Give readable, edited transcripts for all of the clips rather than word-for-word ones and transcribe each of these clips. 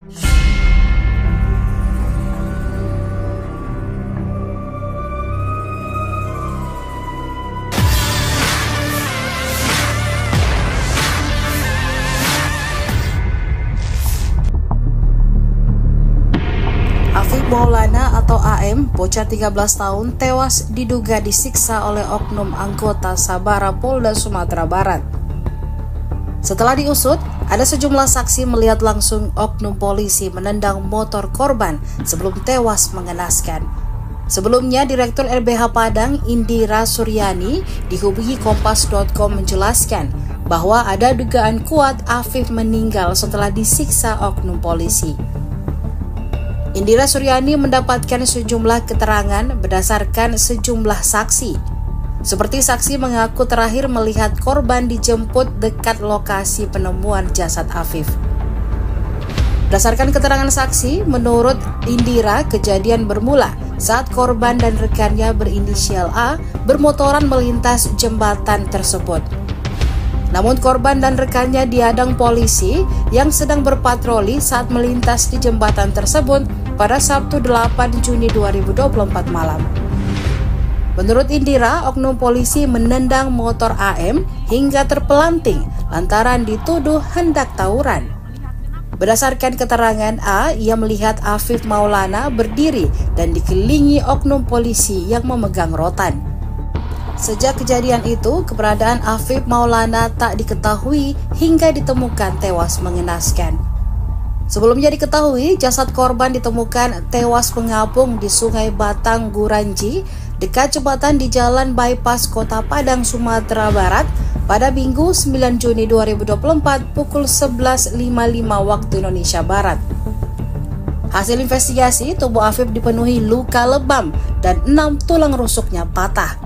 Afif Maulana atau AM, bocah 13 tahun, tewas diduga disiksa oleh oknum anggota Sabara Polda Sumatera Barat. Setelah diusut, ada sejumlah saksi melihat langsung oknum polisi menendang motor korban sebelum tewas mengenaskan. Sebelumnya, Direktur LBH Padang, Indira Suryani, dihubungi Kompas.com menjelaskan bahwa ada dugaan kuat Afif meninggal setelah disiksa oknum polisi. Indira Suryani mendapatkan sejumlah keterangan berdasarkan sejumlah saksi. Seperti saksi mengaku terakhir melihat korban dijemput dekat lokasi penemuan jasad Afif. Berdasarkan keterangan saksi, menurut Indira, kejadian bermula saat korban dan rekannya berinisial A bermotoran melintas jembatan tersebut. Namun korban dan rekannya dihadang polisi yang sedang berpatroli saat melintas di jembatan tersebut pada Sabtu 8 Juni 2024 malam. Menurut Indira, oknum polisi menendang motor AM hingga terpelanting lantaran dituduh hendak tawuran. Berdasarkan keterangan A, ia melihat Afif Maulana berdiri dan dikelilingi oknum polisi yang memegang rotan. Sejak kejadian itu, keberadaan Afif Maulana tak diketahui hingga ditemukan tewas mengenaskan. Sebelumnya diketahui, jasad korban ditemukan tewas mengapung di Sungai Batang Guranji, dekat jembatan di Jalan Bypass Kota Padang, Sumatera Barat, pada Minggu 9 Juni 2024 pukul 11.55 waktu Indonesia Barat. Hasil investigasi, tubuh Afif dipenuhi luka lebam dan 6 tulang rusuknya patah.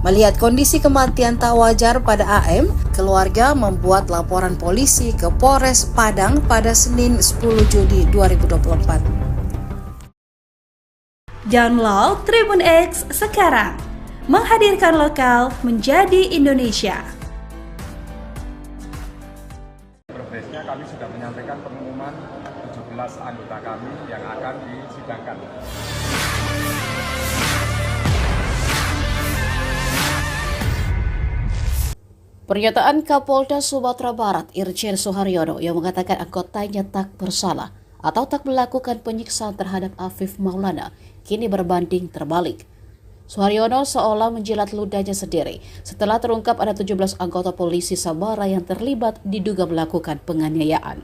Melihat kondisi kematian tak wajar pada AM, keluarga membuat laporan polisi ke Polres Padang pada Senin 10 Juni 2024. Download Tribun X sekarang, menghadirkan lokal menjadi Indonesia. Progresnya kami sudah menyampaikan pengumuman 17 anggota kami yang akan disidangkan. Pernyataan Kapolda Sumatera Barat Irjen Suharyono yang mengatakan anggotanya tak bersalah atau tak melakukan penyiksaan terhadap Afif Maulana kini berbanding terbalik. Suharyono seolah menjilat ludahnya sendiri setelah terungkap ada 17 anggota polisi Sabara yang terlibat diduga melakukan penganiayaan.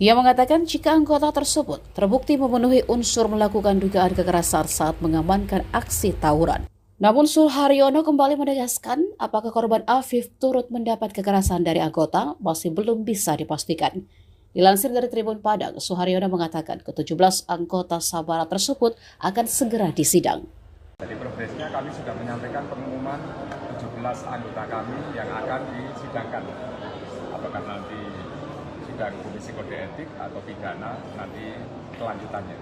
Ia mengatakan jika anggota tersebut terbukti memenuhi unsur melakukan dugaan kekerasan saat mengamankan aksi tawuran. Namun Suharyono kembali menegaskan apakah korban Afif turut mendapat kekerasan dari anggota masih belum bisa dipastikan. Dilansir dari Tribun Padang, Suharyono mengatakan ke-17 anggota Sabara tersebut akan segera disidang. Jadi progresnya kami sudah menyampaikan pengumuman 17 anggota kami yang akan disidangkan. Apakah nanti sidang Komisi Kode Etik atau pidana, nanti kelanjutannya.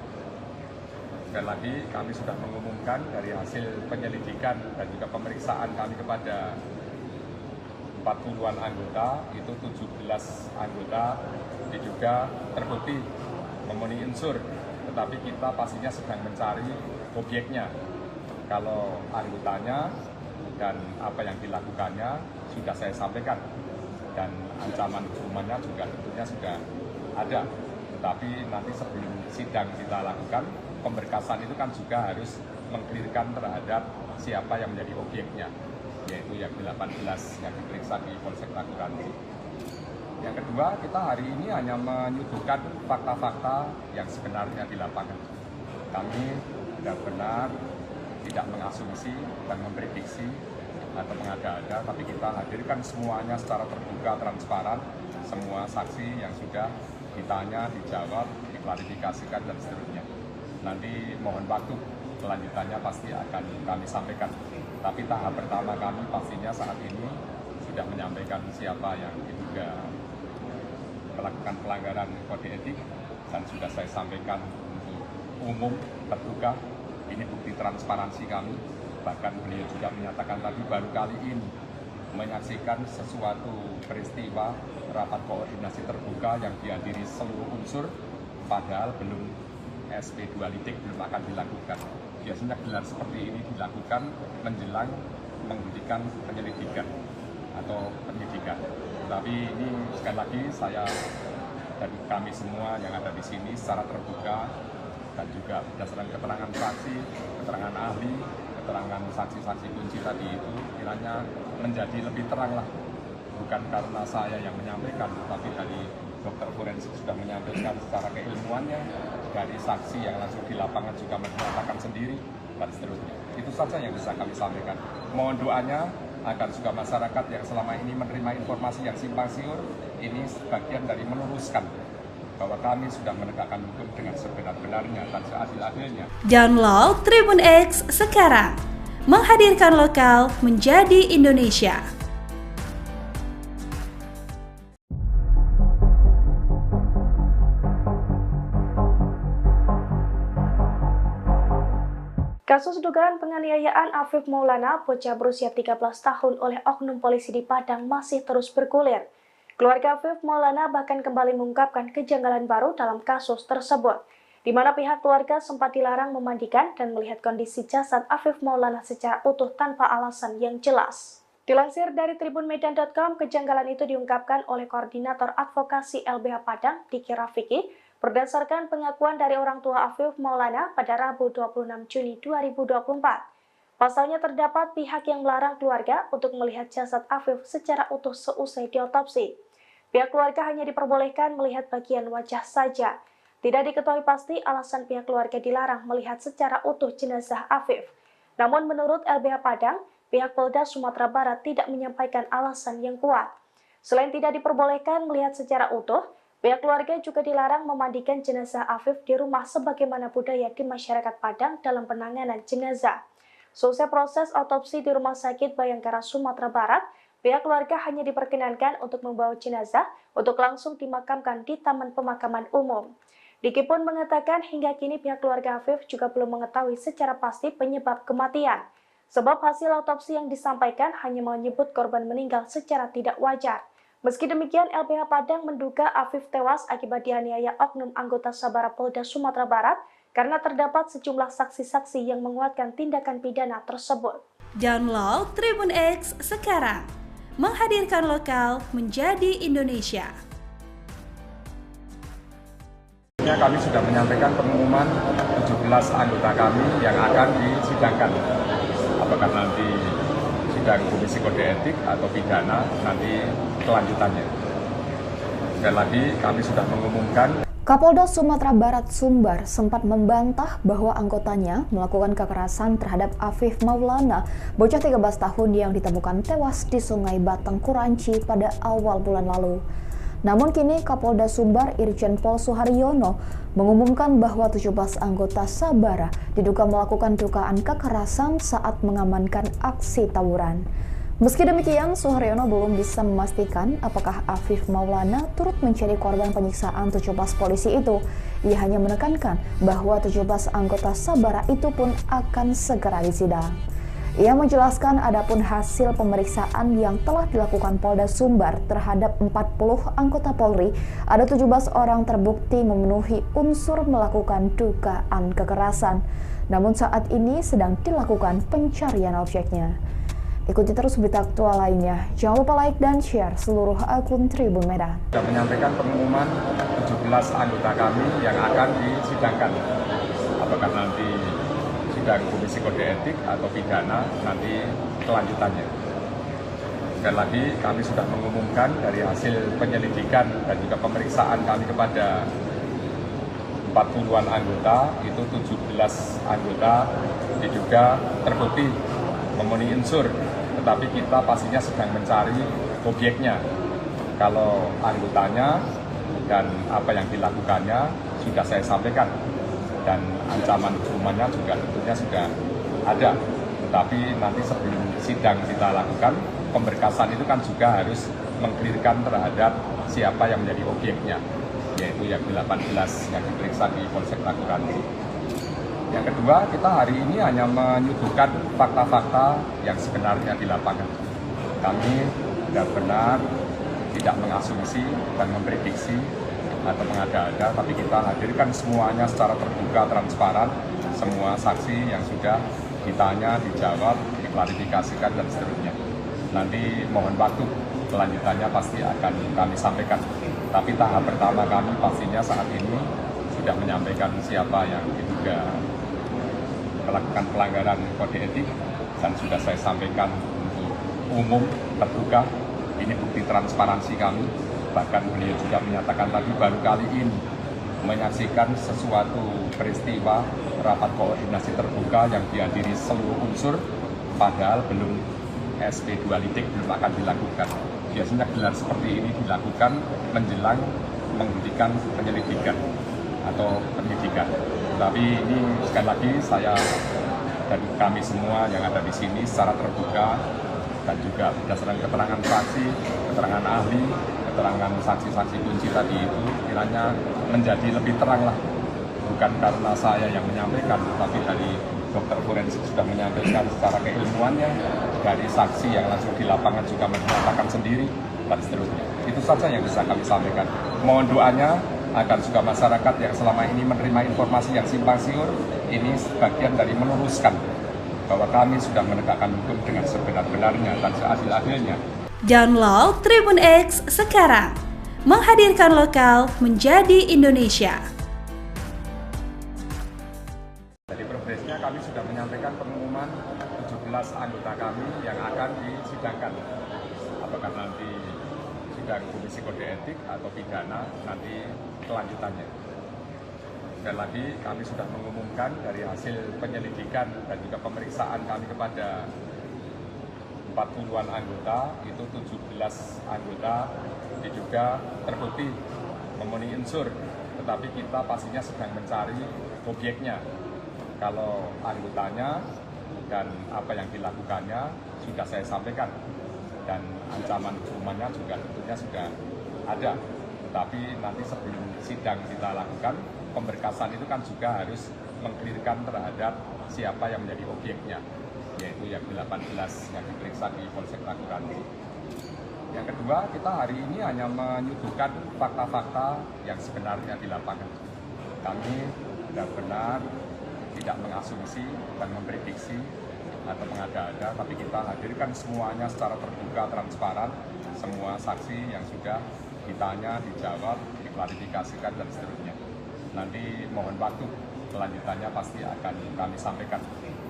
Sekali lagi kami sudah mengumumkan dari hasil penyelidikan dan juga pemeriksaan kami kepada 40-an anggota, itu 17 anggota diduga terbukti memenuhi unsur, tetapi kita pastinya sedang mencari objeknya. Kalau anggotanya dan apa yang dilakukannya sudah saya sampaikan, dan ancaman hukumannya juga tentunya sudah ada. Tetapi nanti sebelum sidang kita lakukan, pemberkasan itu kan juga harus mengklirkan terhadap siapa yang menjadi objeknya, yaitu yang 18 yang diperiksa di Polsek Taguranti. Yang kedua, kita hari ini hanya menyuguhkan fakta-fakta yang sebenarnya di lapangan. Kami benar-benar tidak mengasumsi dan memprediksi atau mengada-ada, tapi kita hadirkan semuanya secara terbuka, transparan, semua saksi yang sudah ditanya, dijawab, diklarifikasikan, dan seterusnya. Nanti mohon waktu, kelanjutannya pasti akan kami sampaikan. Tapi tahap pertama kami pastinya saat ini sudah menyampaikan siapa yang diduga melakukan pelanggaran kode etik, dan sudah saya sampaikan untuk umum, terbuka. Ini bukti transparansi kami. Bahkan beliau juga menyatakan tadi baru kali ini menyaksikan sesuatu peristiwa rapat koordinasi terbuka yang dihadiri seluruh unsur padahal belum SP2 lidik belum akan dilakukan. Biasanya gelar seperti ini dilakukan menjelang menghentikan penyelidikan atau penyidikan. Tapi ini sekali lagi saya dan kami semua yang ada di sini secara terbuka dan juga berdasarkan keterangan saksi, keterangan ahli, keterangan saksi-saksi kunci tadi itu kiranya menjadi lebih terang lah. Bukan karena saya yang menyampaikan, tapi dari dokter forensik sudah menyampaikan secara keilmuannya, dari saksi yang langsung di lapangan juga menyatakan sendiri, dan seterusnya. Itu saja yang bisa kami sampaikan. Mohon doanya agar juga masyarakat yang selama ini menerima informasi yang simpang siur, ini sebagian dari meluruskan bahwa kami sudah menegakkan hukum dengan sebenar-benarnya dan seadil-adilnya. Download Tribun X sekarang, menghadirkan lokal menjadi Indonesia. Kasus dugaan penganiayaan Afif Maulana, bocah berusia 13 tahun oleh oknum polisi di Padang masih terus bergulir. Keluarga Afif Maulana bahkan kembali mengungkapkan kejanggalan baru dalam kasus tersebut, di mana pihak keluarga sempat dilarang memandikan dan melihat kondisi jasad Afif Maulana secara utuh tanpa alasan yang jelas. Dilansir dari tribunmedan.com, kejanggalan itu diungkapkan oleh Koordinator Advokasi LBH Padang, Diki Rafiki, berdasarkan pengakuan dari orang tua Afif Maulana pada Rabu 26 Juni 2024. Pasalnya terdapat pihak yang melarang keluarga untuk melihat jasad Afif secara utuh seusai diotopsi. Pihak keluarga hanya diperbolehkan melihat bagian wajah saja. Tidak diketahui pasti alasan pihak keluarga dilarang melihat secara utuh jenazah Afif. Namun menurut LBH Padang, pihak Polda Sumatera Barat tidak menyampaikan alasan yang kuat. Selain tidak diperbolehkan melihat secara utuh, pihak keluarga juga dilarang memandikan jenazah Afif di rumah sebagaimana budaya di masyarakat Padang dalam penanganan jenazah. Selesai proses otopsi di Rumah Sakit Bayangkara Sumatera Barat, pihak keluarga hanya diperkenankan untuk membawa jenazah untuk langsung dimakamkan di Taman Pemakaman Umum. Diki pun mengatakan hingga kini pihak keluarga Afif juga belum mengetahui secara pasti penyebab kematian. Sebab hasil otopsi yang disampaikan hanya menyebut korban meninggal secara tidak wajar. Meski demikian, LBH Padang menduga Afif tewas akibat dianiaya oknum anggota Sabara Polda Sumatera Barat karena terdapat sejumlah saksi-saksi yang menguatkan tindakan pidana tersebut. Download Tribun X sekarang, menghadirkan lokal menjadi Indonesia. Kami sudah menyampaikan pengumuman 17 anggota kami yang akan disidangkan. Apakah nanti sidang Komisi Kode Etik atau pidana, nanti kelanjutannya. Dan lagi kami sudah mengumumkan Kapolda Sumatera Barat Sumbar sempat membantah bahwa anggotanya melakukan kekerasan terhadap Afif Maulana, bocah 13 tahun yang ditemukan tewas di Sungai Batang Kuranci pada awal bulan lalu. Namun kini Kapolda Sumbar Irjen Pol Suharyono mengumumkan bahwa 17 anggota Sabara diduga melakukan dugaan kekerasan saat mengamankan aksi tawuran. Meski demikian, Suharyono belum bisa memastikan apakah Afif Maulana turut menjadi korban penyiksaan 17 polisi itu. Ia hanya menekankan bahwa 17 anggota Sabara itu pun akan segera disidang. Ia menjelaskan adapun hasil pemeriksaan yang telah dilakukan Polda Sumbar terhadap 40 anggota Polri, ada 17 orang terbukti memenuhi unsur melakukan dugaan kekerasan. Namun saat ini sedang dilakukan pencarian objeknya. Ikuti terus berita aktual lainnya. Jangan lupa like dan share seluruh akun Tribun Medan. Sudah menyampaikan pengumuman 17 anggota kami yang akan disidangkan. Apakah nanti sidang Komisi Kode Etik atau pidana, nanti kelanjutannya. Dan lagi kami sudah mengumumkan dari hasil penyelidikan dan juga pemeriksaan kami kepada 40-an anggota, itu 17 anggota diduga terbukti memenuhi unsur, tetapi kita pastinya sedang mencari objeknya. Kalau anggotanya dan apa yang dilakukannya sudah saya sampaikan, dan ancaman hukumannya juga tentunya sudah ada. Tetapi nanti sebelum sidang kita lakukan, pemberkasan itu kan juga harus mengklirkan terhadap siapa yang menjadi objeknya, yaitu yang 18 yang diperiksa di Polsek Taguranti. Yang kedua, kita hari ini hanya menyuguhkan fakta-fakta yang sebenarnya di lapangan. Kami benar-benar tidak mengasumsi dan memprediksi atau mengada-ada, tapi kita hadirkan semuanya secara terbuka, transparan, semua saksi yang sudah ditanya, dijawab, diklarifikasikan, dan seterusnya. Nanti mohon waktu, kelanjutannya pasti akan kami sampaikan. Tapi tahap pertama kami pastinya saat ini sudah menyampaikan siapa yang diduga melakukan pelanggaran kode etik, dan sudah saya sampaikan untuk umum, terbuka. Ini bukti transparansi kami. Bahkan beliau juga menyatakan tadi baru kali ini menyaksikan sesuatu peristiwa rapat koordinasi terbuka yang dihadiri seluruh unsur, padahal belum SP2 litik belum akan dilakukan. Biasanya gelar seperti ini dilakukan menjelang menghentikan penyelidikan atau penyidikan. Tapi ini sekali lagi saya dan kami semua yang ada di sini secara terbuka dan juga berdasarkan keterangan saksi, keterangan ahli, keterangan saksi-saksi kunci tadi itu kiranya menjadi lebih terang lah. Bukan karena saya yang menyampaikan, tapi dari dokter forensik sudah menyampaikan secara keilmuannya, dari saksi yang langsung di lapangan juga menyatakan sendiri, dan seterusnya. Itu saja yang bisa kami sampaikan. Mohon doanya agar juga masyarakat yang selama ini menerima informasi yang simpang siur, ini sebagian dari meluruskan bahwa kami sudah menegakkan hukum dengan sebenar-benarnya dan seadil-adilnya. Download Tribun X sekarang, menghadirkan lokal menjadi Indonesia. Dari progresnya kami sudah menyampaikan pengumuman 17 anggota kami yang akan disidangkan. Apakah nanti sidang Komisi Kode Etik atau pidana, nanti kelanjutannya. Sekali lagi kami sudah mengumumkan dari hasil penyelidikan dan juga pemeriksaan kami kepada 40-an anggota, itu 17 anggota diduga terbukti memenuhi unsur, tetapi kita pastinya sedang mencari objeknya. Kalau anggotanya dan apa yang dilakukannya sudah saya sampaikan, dan ancaman hukumannya juga tentunya sudah ada. Tetapi nanti sebelum sidang kita lakukan, pemberkasan itu kan juga harus mengklirkan terhadap siapa yang menjadi objeknya, yaitu yang 18 yang diperiksa di Polsek Ragunan. Yang kedua, kita hari ini hanya menyuguhkan fakta-fakta yang sebenarnya di lapangan. Kami benar-benar tidak mengasumsi dan memprediksi atau mengada-ada, tapi kita hadirkan semuanya secara terbuka, transparan, semua saksi yang sudah ditanya, dijawab, diklarifikasikan, dan seterusnya. Nanti mohon waktu, kelanjutannya pasti akan kami sampaikan.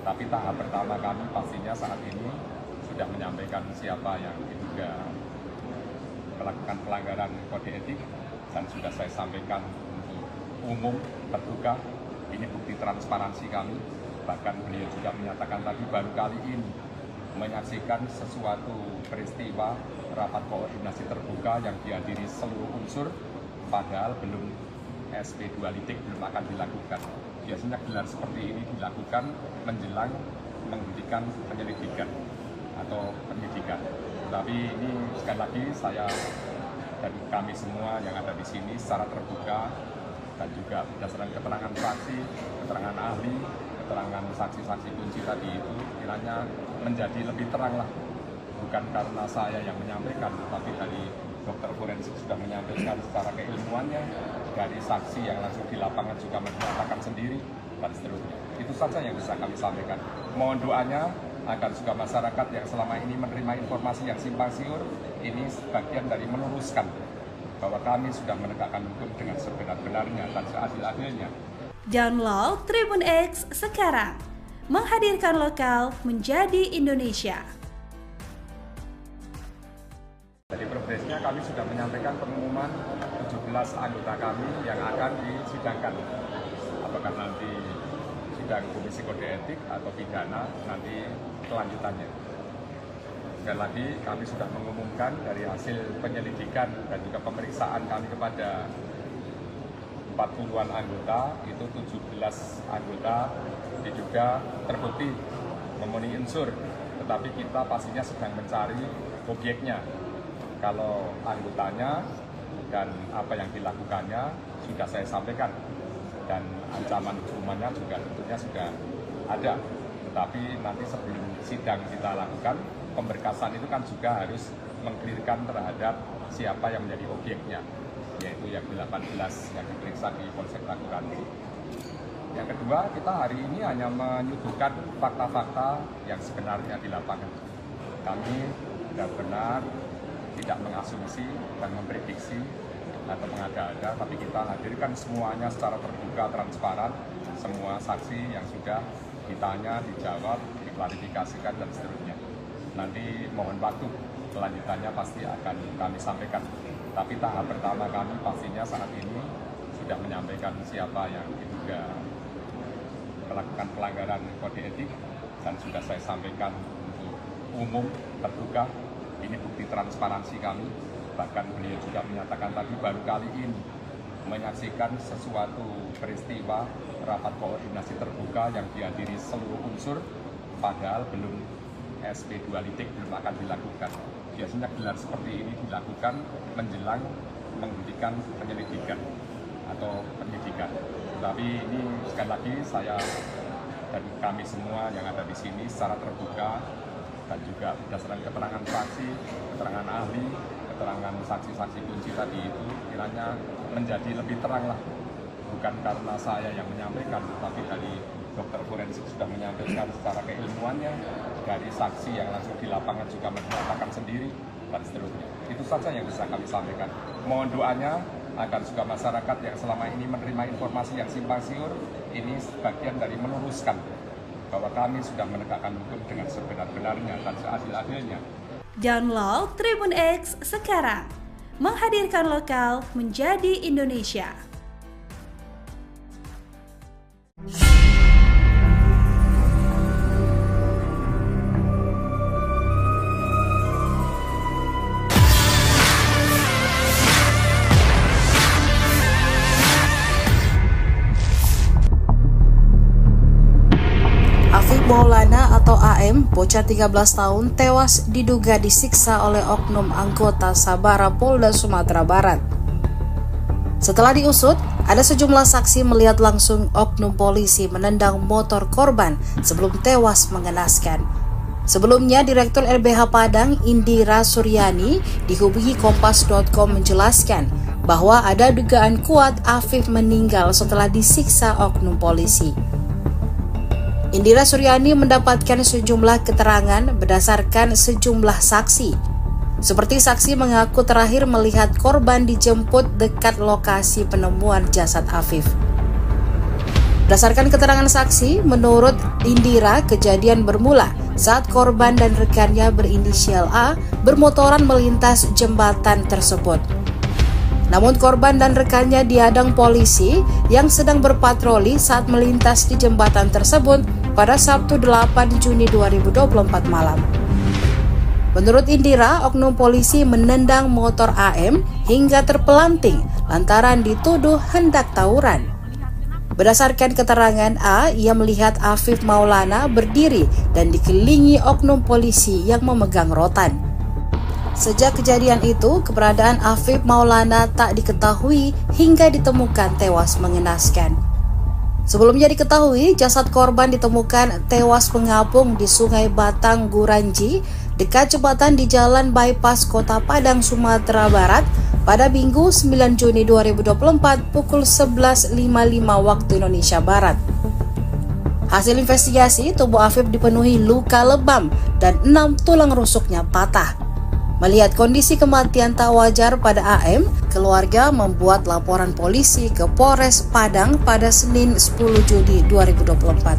Tapi tahap pertama kami pastinya saat ini sudah menyampaikan siapa yang diduga melakukan pelanggaran kode etik, dan sudah saya sampaikan untuk umum, terbuka. Ini bukti transparansi kami. Bahkan beliau juga menyatakan tadi baru kali ini menyaksikan sesuatu peristiwa rapat koordinasi terbuka yang dihadiri seluruh unsur, padahal belum SP2 litik belum akan dilakukan. Biasanya gelar seperti ini dilakukan menjelang menghentikan penyelidikan atau penyidikan. Tapi ini sekali lagi saya dan kami semua yang ada di sini secara terbuka dan juga berdasarkan keterangan saksi, keterangan ahli, keterangan saksi-saksi kunci tadi itu kiranya menjadi lebih terang lah. Bukan karena saya yang menyampaikan, tapi dari dokter forensik sudah menyampaikan secara keilmuannya, dari saksi yang langsung di lapangan juga menyatakan sendiri, dan seterusnya. Itu saja yang bisa kami sampaikan. Mohon doanya agar juga masyarakat yang selama ini menerima informasi yang simpang siur, ini sebagian dari meluruskan bahwa kami sudah menegakkan hukum dengan sebenar-benarnya dan seadil-adilnya. Download Tribun X sekarang, menghadirkan lokal menjadi Indonesia. Dari progresnya kami sudah menyampaikan pengumuman 17 anggota kami yang akan disidangkan. Apakah nanti sidang Komisi Kode Etik atau pidana, nanti kelanjutannya. Sekali lagi kami sudah mengumumkan dari hasil penyelidikan dan juga pemeriksaan kami kepada 40-an anggota, itu 17 anggota diduga terbukti memenuhi unsur, tetapi kita pastinya sedang mencari objeknya. Kalau anggotanya dan apa yang dilakukannya sudah saya sampaikan, dan ancaman hukumannya juga tentunya sudah ada. Tetapi nanti sebelum sidang kita lakukan, pemberkasan itu kan juga harus mengklirkan terhadap siapa yang menjadi objeknya, yaitu yang 18 yang diperiksa di Polsek Kuranci. Yang kedua, kita hari ini hanya menyuguhkan fakta-fakta yang sebenarnya di lapangan. Kami benar-benar tidak mengasumsi dan memprediksi atau mengada-ada, tapi kita hadirkan semuanya secara terbuka, transparan, semua saksi yang sudah ditanya, dijawab, diklarifikasikan, dan seterusnya. Nanti mohon waktu, kelanjutannya pasti akan kami sampaikan. Tapi tahap pertama kami pastinya saat ini sudah menyampaikan siapa yang diduga melakukan pelanggaran kode etik, dan sudah saya sampaikan untuk umum, terbuka. Ini bukti transparansi kami. Bahkan beliau juga menyatakan tadi baru kali ini menyaksikan sesuatu peristiwa rapat koordinasi terbuka yang dihadiri seluruh unsur, padahal belum SP2 litik belum akan dilakukan. Biasanya gelar seperti ini dilakukan menjelang menghentikan penyelidikan atau penyidikan. Tapi ini sekali lagi saya dan kami semua yang ada di sini secara terbuka dan juga berdasarkan keterangan saksi, keterangan ahli, keterangan saksi-saksi kunci tadi itu kiranya menjadi lebih terang lah. Bukan karena saya yang menyampaikan, tapi dari dokter forensik sudah menyampaikan secara keilmuannya, dari saksi yang langsung di lapangan juga menyatakan sendiri, dan seterusnya. Itu saja yang bisa kami sampaikan. Mohon doanya agar juga masyarakat yang selama ini menerima informasi yang simpang siur, ini sebagian dari meluruskan bahwa kami sudah menegakkan hukum dengan sebenar-benarnya dan seadil-adilnya. Download Tribun X sekarang, menghadirkan lokal menjadi Indonesia. Afif Maulana atau AM, bocah 13 tahun, tewas diduga disiksa oleh oknum anggota Sabara Polda Sumatera Barat. Setelah diusut, ada sejumlah saksi melihat langsung oknum polisi menendang motor korban sebelum tewas mengenaskan. Sebelumnya, Direktur LBH Padang, Indira Suryani, dihubungi Kompas.com menjelaskan bahwa ada dugaan kuat Afif meninggal setelah disiksa oknum polisi. Indira Suryani mendapatkan sejumlah keterangan berdasarkan sejumlah saksi. Seperti saksi mengaku terakhir melihat korban dijemput dekat lokasi penemuan jasad Afif. Berdasarkan keterangan saksi, menurut Indira, kejadian bermula saat korban dan rekannya berinisial A bermotoran melintas jembatan tersebut. Namun korban dan rekannya dihadang polisi yang sedang berpatroli saat melintas di jembatan tersebut pada Sabtu 8 Juni 2024 malam. Menurut Indira, oknum polisi menendang motor AM hingga terpelanting lantaran dituduh hendak tawuran. Berdasarkan keterangan A, ia melihat Afif Maulana berdiri dan dikelilingi oknum polisi yang memegang rotan. Sejak kejadian itu, keberadaan Afif Maulana tak diketahui hingga ditemukan tewas mengenaskan. Sebelumnya diketahui, jasad korban ditemukan tewas mengapung di Sungai Batang Guranji, dekat jembatan di Jalan Bypass Kota Padang, Sumatera Barat, pada Minggu 9 Juni 2024 pukul 11.55 waktu Indonesia Barat. Hasil investigasi, tubuh Afif dipenuhi luka lebam dan 6 tulang rusuknya patah. Melihat kondisi kematian tak wajar pada AM, keluarga membuat laporan polisi ke Polres Padang pada Senin 10 Juni 2024.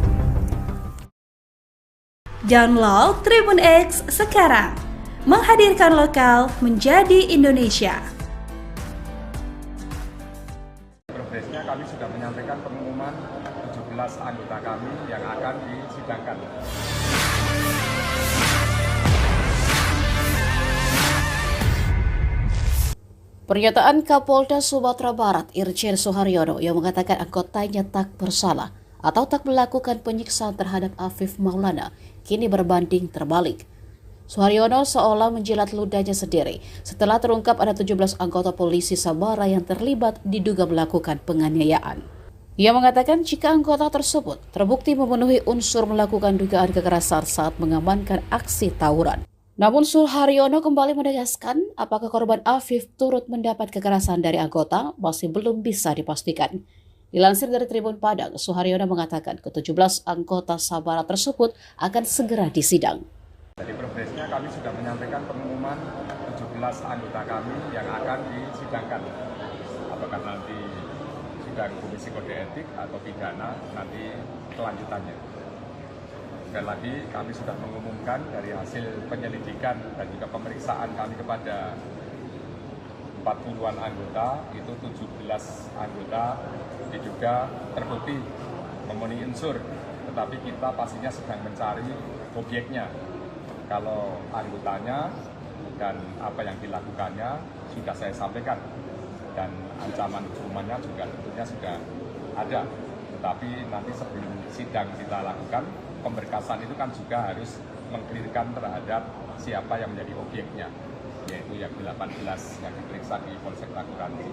Download Tribun X sekarang, menghadirkan lokal menjadi Indonesia. Progresnya kami sudah menyampaikan pengumuman 17 anggota kami yang akan disidangkan. Pernyataan Kapolda Sumatera Barat Irjen Suharyono yang mengatakan anggotanya tak bersalah atau tak melakukan penyiksaan terhadap Afif Maulana kini berbanding terbalik. Suharyono seolah menjilat ludahnya sendiri setelah terungkap ada 17 anggota polisi Sabara yang terlibat diduga melakukan penganiayaan. Ia mengatakan jika anggota tersebut terbukti memenuhi unsur melakukan dugaan kekerasan saat mengamankan aksi tawuran, Namun Suharyono kembali menegaskan apakah korban Afif turut mendapat kekerasan dari anggota masih belum bisa dipastikan. Dilansir dari Tribun Padang, Suharyono mengatakan ke-17 anggota Sabara tersebut akan segera disidang. Dari progresnya kami sudah menyampaikan pengumuman 17 anggota kami yang akan disidangkan. Apakah nanti sidang Komisi Kode Etik atau pidana, nanti kelanjutannya. Sekali lagi kami sudah mengumumkan dari hasil penyelidikan dan juga pemeriksaan kami kepada 40-an anggota, itu 17 anggota diduga terbukti memenuhi unsur, tetapi kita pastinya sedang mencari objeknya. Kalau anggotanya dan apa yang dilakukannya sudah saya sampaikan, dan ancaman hukumannya juga tentunya sudah ada. Tetapi nanti sebelum sidang kita lakukan, pemberkasan itu kan juga harus mengklirkan terhadap siapa yang menjadi objeknya, yaitu yang 18 yang diperiksa di Polsek Taguranci.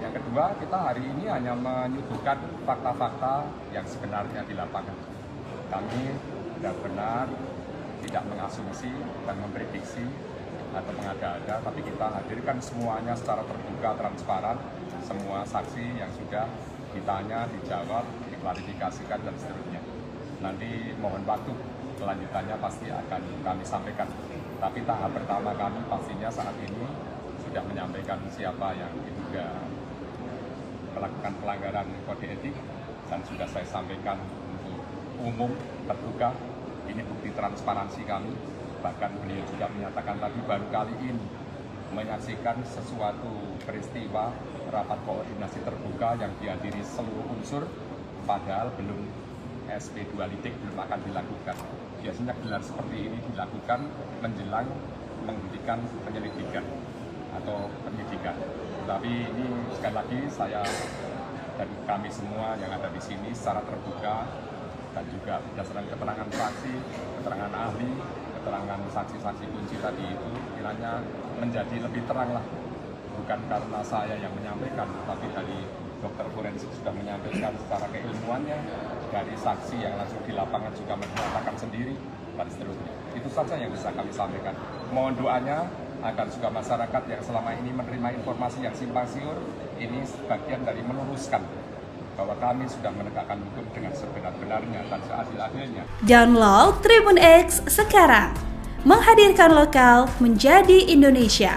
Yang kedua, kita hari ini hanya menyuguhkan fakta-fakta yang sebenarnya di lapangan. Kami benar-benar tidak mengasumsi dan memprediksi atau mengada-ada, tapi kita hadirkan semuanya secara terbuka, transparan, semua saksi yang sudah ditanya, dijawab, diklarifikasikan, dan seterusnya. Nanti mohon waktu, kelanjutannya pasti akan kami sampaikan. Tapi tahap pertama kami pastinya saat ini sudah menyampaikan siapa yang diduga melakukan pelanggaran kode etik, dan sudah saya sampaikan untuk umum, terbuka. Ini bukti transparansi kami. Bahkan beliau juga menyatakan tadi baru kali ini menyaksikan sesuatu peristiwa rapat koordinasi terbuka yang dihadiri seluruh unsur, padahal belum SP2 litik belum akan dilakukan. Biasanya gelar seperti ini dilakukan menjelang menghentikan penyelidikan atau penyidikan. Tapi ini sekali lagi saya dan kami semua yang ada di sini secara terbuka dan juga berdasarkan keterangan saksi, keterangan ahli, keterangan saksi-saksi kunci tadi itu kiranya menjadi lebih terang lah. Bukan karena saya yang menyampaikan, tapi dari dokter forensik sudah menyampaikan secara keilmuannya, dari saksi yang langsung di lapangan juga menyatakan sendiri, dan seterusnya. Itu saja yang bisa kami sampaikan. Mohon doanya agar juga masyarakat yang selama ini menerima informasi yang simpang siur, ini sebagian dari meluruskan bahwa kami sudah menegakkan hukum dengan sebenar-benarnya dan seadil-adilnya. Download Tribun X sekarang, menghadirkan lokal menjadi Indonesia.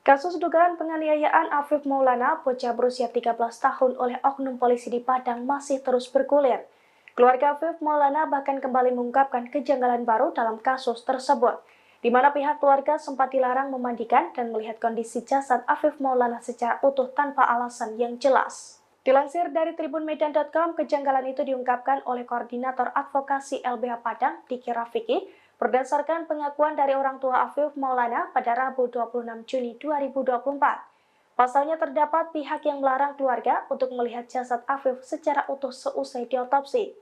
Kasus dugaan penganiayaan Afif Maulana, bocah berusia 13 tahun oleh oknum polisi di Padang masih terus bergulir. Keluarga Afif Maulana bahkan kembali mengungkapkan kejanggalan baru dalam kasus tersebut, di mana pihak keluarga sempat dilarang memandikan dan melihat kondisi jasad Afif Maulana secara utuh tanpa alasan yang jelas. Dilansir dari tribunmedan.com, kejanggalan itu diungkapkan oleh Koordinator Advokasi LBH Padang, Diki Rafiki, berdasarkan pengakuan dari orang tua Afif Maulana pada Rabu 26 Juni 2024. Pasalnya terdapat pihak yang melarang keluarga untuk melihat jasad Afif secara utuh seusai diotopsi.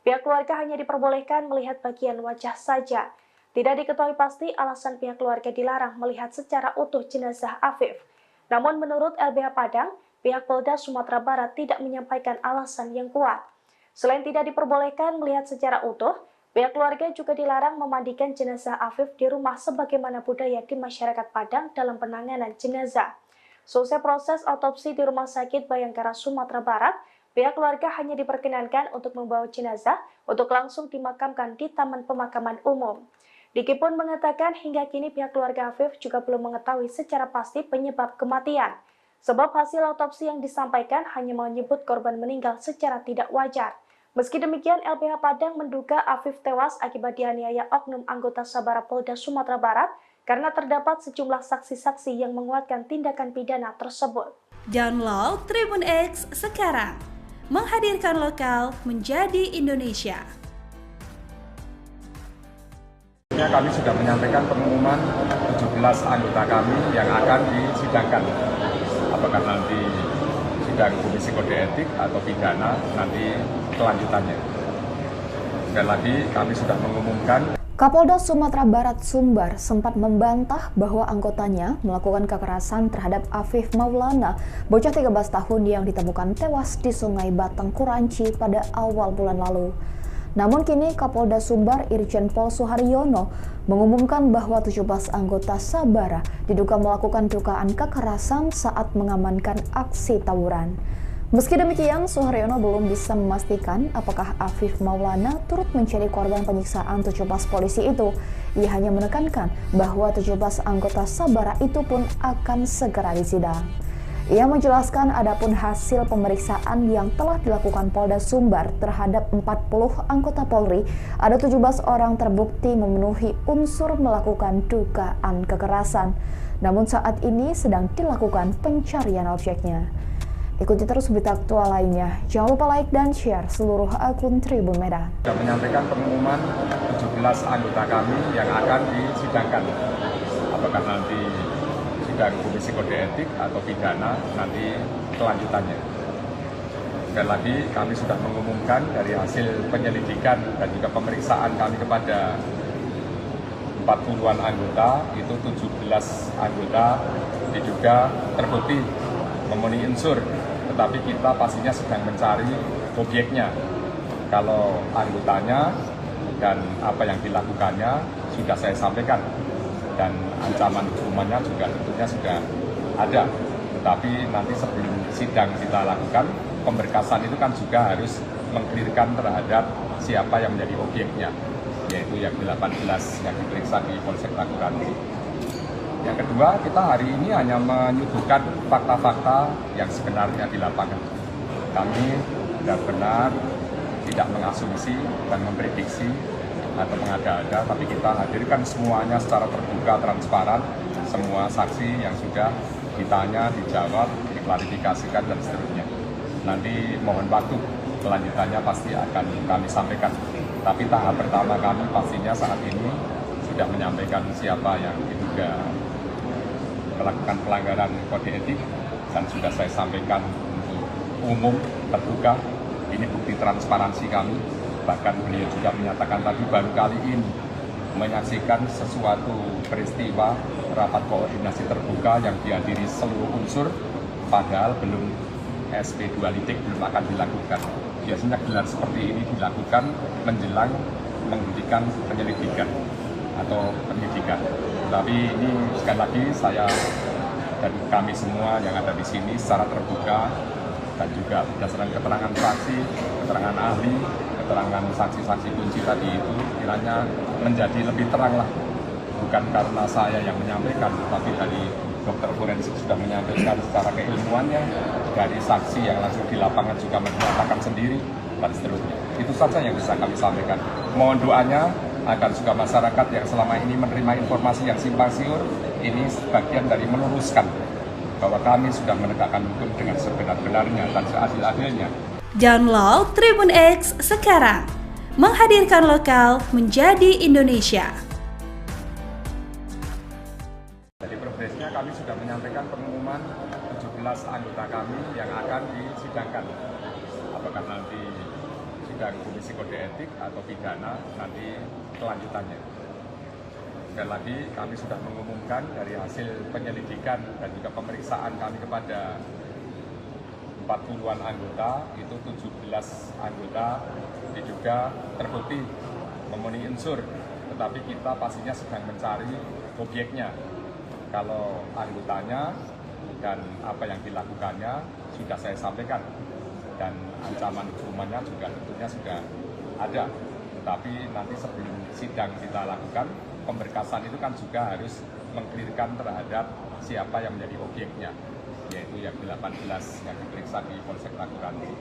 Pihak keluarga hanya diperbolehkan melihat bagian wajah saja. Tidak diketahui pasti alasan pihak keluarga dilarang melihat secara utuh jenazah Afif. Namun menurut LBH Padang, pihak Polda Sumatera Barat tidak menyampaikan alasan yang kuat. Selain tidak diperbolehkan melihat secara utuh, pihak keluarga juga dilarang memandikan jenazah Afif di rumah sebagaimana budaya di masyarakat Padang dalam penanganan jenazah. Selesai proses otopsi di Rumah Sakit Bayangkara Sumatera Barat, pihak keluarga hanya diperkenankan untuk membawa jenazah untuk langsung dimakamkan di Taman Pemakaman Umum. Diki pun mengatakan hingga kini pihak keluarga Afif juga belum mengetahui secara pasti penyebab kematian. Sebab hasil otopsi yang disampaikan hanya menyebut korban meninggal secara tidak wajar. Meski demikian, LBH Padang menduga Afif tewas akibat dianiaya oknum anggota Sabara Polda Sumatera Barat karena terdapat sejumlah saksi-saksi yang menguatkan tindakan pidana tersebut. Download Tribun X sekarang, menghadirkan lokal menjadi Indonesia. Kami sudah menyampaikan pengumuman 17 anggota kami yang akan disidangkan. Apakah nanti sidang Komisi Kode Etik atau pidana, nanti kelanjutannya. Sekali lagi kami sudah mengumumkan. Kapolda Sumatera Barat Sumbar sempat membantah bahwa anggotanya melakukan kekerasan terhadap Afif Maulana, bocah 13 tahun yang ditemukan tewas di Sungai Batang Kuranci pada awal bulan lalu. Namun kini Kapolda Sumbar Irjen Pol Suharyono mengumumkan bahwa 17 anggota Sabara diduga melakukan dugaan kekerasan saat mengamankan aksi tawuran. Meski demikian, Suharyono belum bisa memastikan apakah Afif Maulana turut menjadi korban penyiksaan 17 polisi itu. Ia hanya menekankan bahwa 17 anggota Sabara itu pun akan segera disidang. Ia menjelaskan adapun hasil pemeriksaan yang telah dilakukan Polda Sumbar terhadap 40 anggota Polri, ada 17 orang terbukti memenuhi unsur melakukan dugaan kekerasan. Namun saat ini sedang dilakukan pencarian objeknya. Ikuti terus berita aktual lainnya. Jangan lupa like dan share seluruh akun Tribun Medan. Sudah menyampaikan pengumuman 17 anggota kami yang akan disidangkan. Apakah nanti sidang Komisi Kode Etik atau pidana, nanti kelanjutannya. Sekali lagi kami sudah mengumumkan dari hasil penyelidikan dan juga pemeriksaan kami kepada 40-an anggota, itu 17 anggota diduga terbukti memenuhi unsur, tetapi kita pastinya sedang mencari objeknya. Kalau anggotanya dan apa yang dilakukannya sudah saya sampaikan, dan ancaman hukumannya juga tentunya sudah ada. Tetapi nanti sebelum sidang kita lakukan, pemberkasan itu kan juga harus mengklirkan terhadap siapa yang menjadi objeknya, yaitu yang 18 yang diperiksa di Polsek Takuranci. Yang kedua, kita hari ini hanya menyuguhkan fakta-fakta yang sebenarnya di lapangan. Kami benar-benar tidak mengasumsi dan memprediksi atau mengada-ada, tapi kita hadirkan semuanya secara terbuka, transparan, semua saksi yang sudah ditanya, dijawab, diklarifikasikan, dan seterusnya. Nanti mohon waktu, kelanjutannya pasti akan kami sampaikan. Tapi tahap pertama kami pastinya saat ini sudah menyampaikan siapa yang diduga melakukan pelanggaran kode etik, dan sudah saya sampaikan untuk umum, terbuka. Ini bukti transparansi kami. Bahkan beliau juga menyatakan tadi baru kali ini menyaksikan sesuatu peristiwa rapat koordinasi terbuka yang dihadiri seluruh unsur, padahal belum SP2 litik belum akan dilakukan. Biasanya gelar seperti ini dilakukan menjelang menghentikan penyelidikan atau penyidikan. Tapi ini sekali lagi saya dan kami semua yang ada di sini secara terbuka dan juga berdasarkan keterangan saksi, keterangan ahli, keterangan saksi-saksi kunci tadi itu kiranya menjadi lebih terang lah. Bukan karena saya yang menyampaikan, tapi dari dokter forensik sudah menyampaikan secara keilmuannya, dari saksi yang langsung di lapangan juga menyatakan sendiri, dan seterusnya. Itu saja yang bisa kami sampaikan. Mohon doanya agar juga masyarakat yang selama ini menerima informasi yang simpang siur, ini sebagian dari meluruskan bahwa kami sudah menegakkan hukum dengan sebenar-benarnya dan seadil-adilnya. Download Tribun X sekarang, menghadirkan lokal menjadi Indonesia. Jadi progresnya kami sudah menyampaikan pengumuman 17 anggota kami yang akan disidangkan. Apakah nanti sidang Komisi Kode Etik atau pidana, nanti kelanjutannya. Sekali lagi kami sudah mengumumkan dari hasil penyelidikan dan juga pemeriksaan kami kepada 40-an anggota, itu 17 anggota diduga terbukti memenuhi unsur, tetapi kita pastinya sedang mencari objeknya. Kalau anggotanya dan apa yang dilakukannya sudah saya sampaikan, dan ancaman hukumannya juga tentunya sudah ada. Tetapi nanti sebelum sidang kita lakukan, pemberkasan itu kan juga harus mengklirkan terhadap siapa yang menjadi objeknya, yaitu yang 18 yang diperiksa di Polsek Takuranci.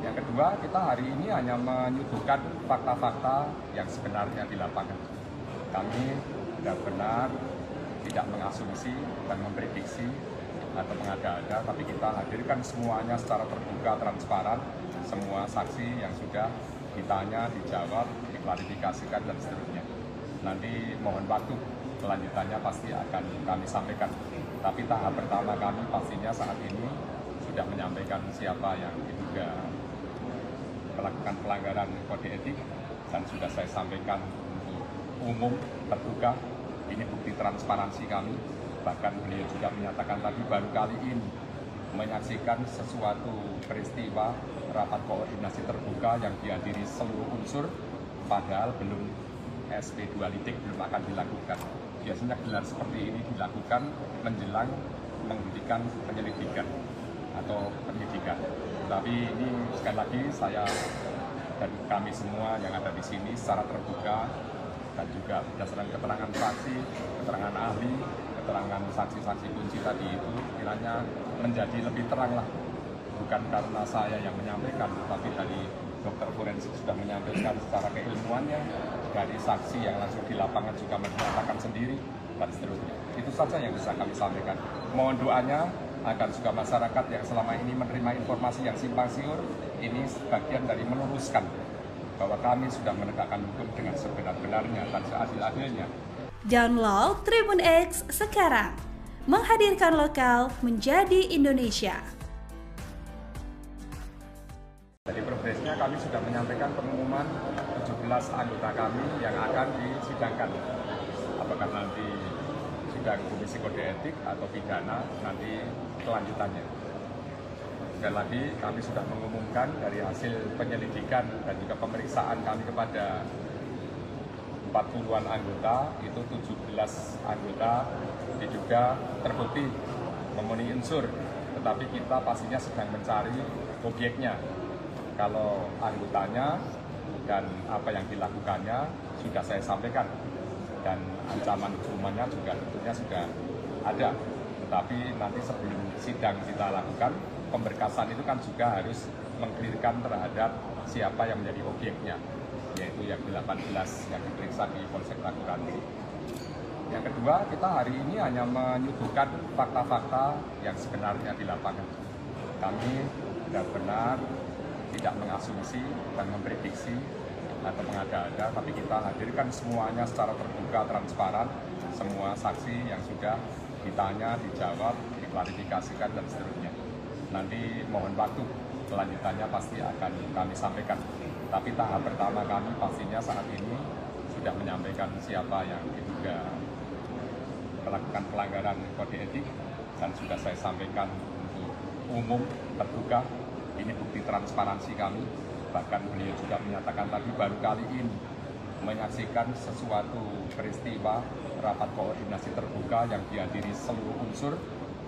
Yang kedua, kita hari ini hanya menyuguhkan fakta-fakta yang sebenarnya di lapangan. Kami benar-benar tidak mengasumsi dan memprediksi atau mengada-ada, tapi kita hadirkan semuanya secara terbuka, transparan, semua saksi yang sudah ditanya, dijawab, diklarifikasikan, dan seterusnya. Nanti mohon waktu, kelanjutannya pasti akan kami sampaikan. Tapi tahap pertama kami pastinya saat ini sudah menyampaikan siapa yang diduga melakukan pelanggaran kode etik, dan sudah saya sampaikan untuk umum, terbuka. Ini bukti transparansi kami. Bahkan beliau juga menyatakan tadi baru kali ini menyaksikan sesuatu peristiwa rapat koordinasi terbuka yang dihadiri seluruh unsur, padahal belum SP2 lidik belum akan dilakukan. Biasanya gelar seperti ini dilakukan menjelang menghentikan penyelidikan atau penyidikan. Tapi ini sekali lagi saya dan kami semua yang ada di sini secara terbuka dan juga berdasarkan keterangan saksi, keterangan ahli, keterangan saksi-saksi kunci tadi itu kiranya menjadi lebih terang lah. Bukan karena saya yang menyampaikan, tapi dari dokter forensik sudah menyampaikan secara keilmuannya, dari saksi yang langsung di lapangan juga menyatakan sendiri, dan seterusnya. Itu saja yang bisa kami sampaikan. Mohon doanya agar juga masyarakat yang selama ini menerima informasi yang simpang siur, ini sebagian dari meluruskan bahwa kami sudah menegakkan hukum dengan sebenar-benarnya dan seadil-adilnya. Download Tribun X sekarang, menghadirkan lokal menjadi Indonesia. Jadi progresnya kami sudah menyampaikan pengumuman 17 anggota kami yang akan disidangkan. Apakah nanti sidang Komisi Kode Etik atau pidana, nanti kelanjutannya. Sekali lagi kami sudah mengumumkan dari hasil penyelidikan dan juga pemeriksaan kami kepada 40-an anggota, itu 17 anggota diduga terbukti memenuhi unsur, tetapi kita pastinya sedang mencari objeknya. Kalau anggotanya dan apa yang dilakukannya sudah saya sampaikan, dan ancaman hukumannya juga tentunya sudah ada. Tetapi nanti sebelum sidang kita lakukan, pemberkasan itu kan juga harus mengklirkan terhadap siapa yang menjadi objeknya, yaitu yang 18 yang diperiksa di Polsek Tagulandang. Yang kedua, kita hari ini hanya menyuguhkan fakta-fakta yang sebenarnya di lapangan. Kami benar-benar tidak mengasumsi dan memprediksi atau mengada-ada, tapi kita hadirkan semuanya secara terbuka, transparan, semua saksi yang sudah ditanya, dijawab, diklarifikasikan, dan seterusnya. Nanti mohon waktu, kelanjutannya pasti akan kami sampaikan. Tapi tahap pertama kami pastinya saat ini sudah menyampaikan siapa yang diduga melakukan pelanggaran kode etik, dan sudah saya sampaikan untuk umum, terbuka. Ini bukti transparansi kami. Bahkan beliau juga menyatakan tadi baru kali ini menyaksikan sesuatu peristiwa rapat koordinasi terbuka yang dihadiri seluruh unsur,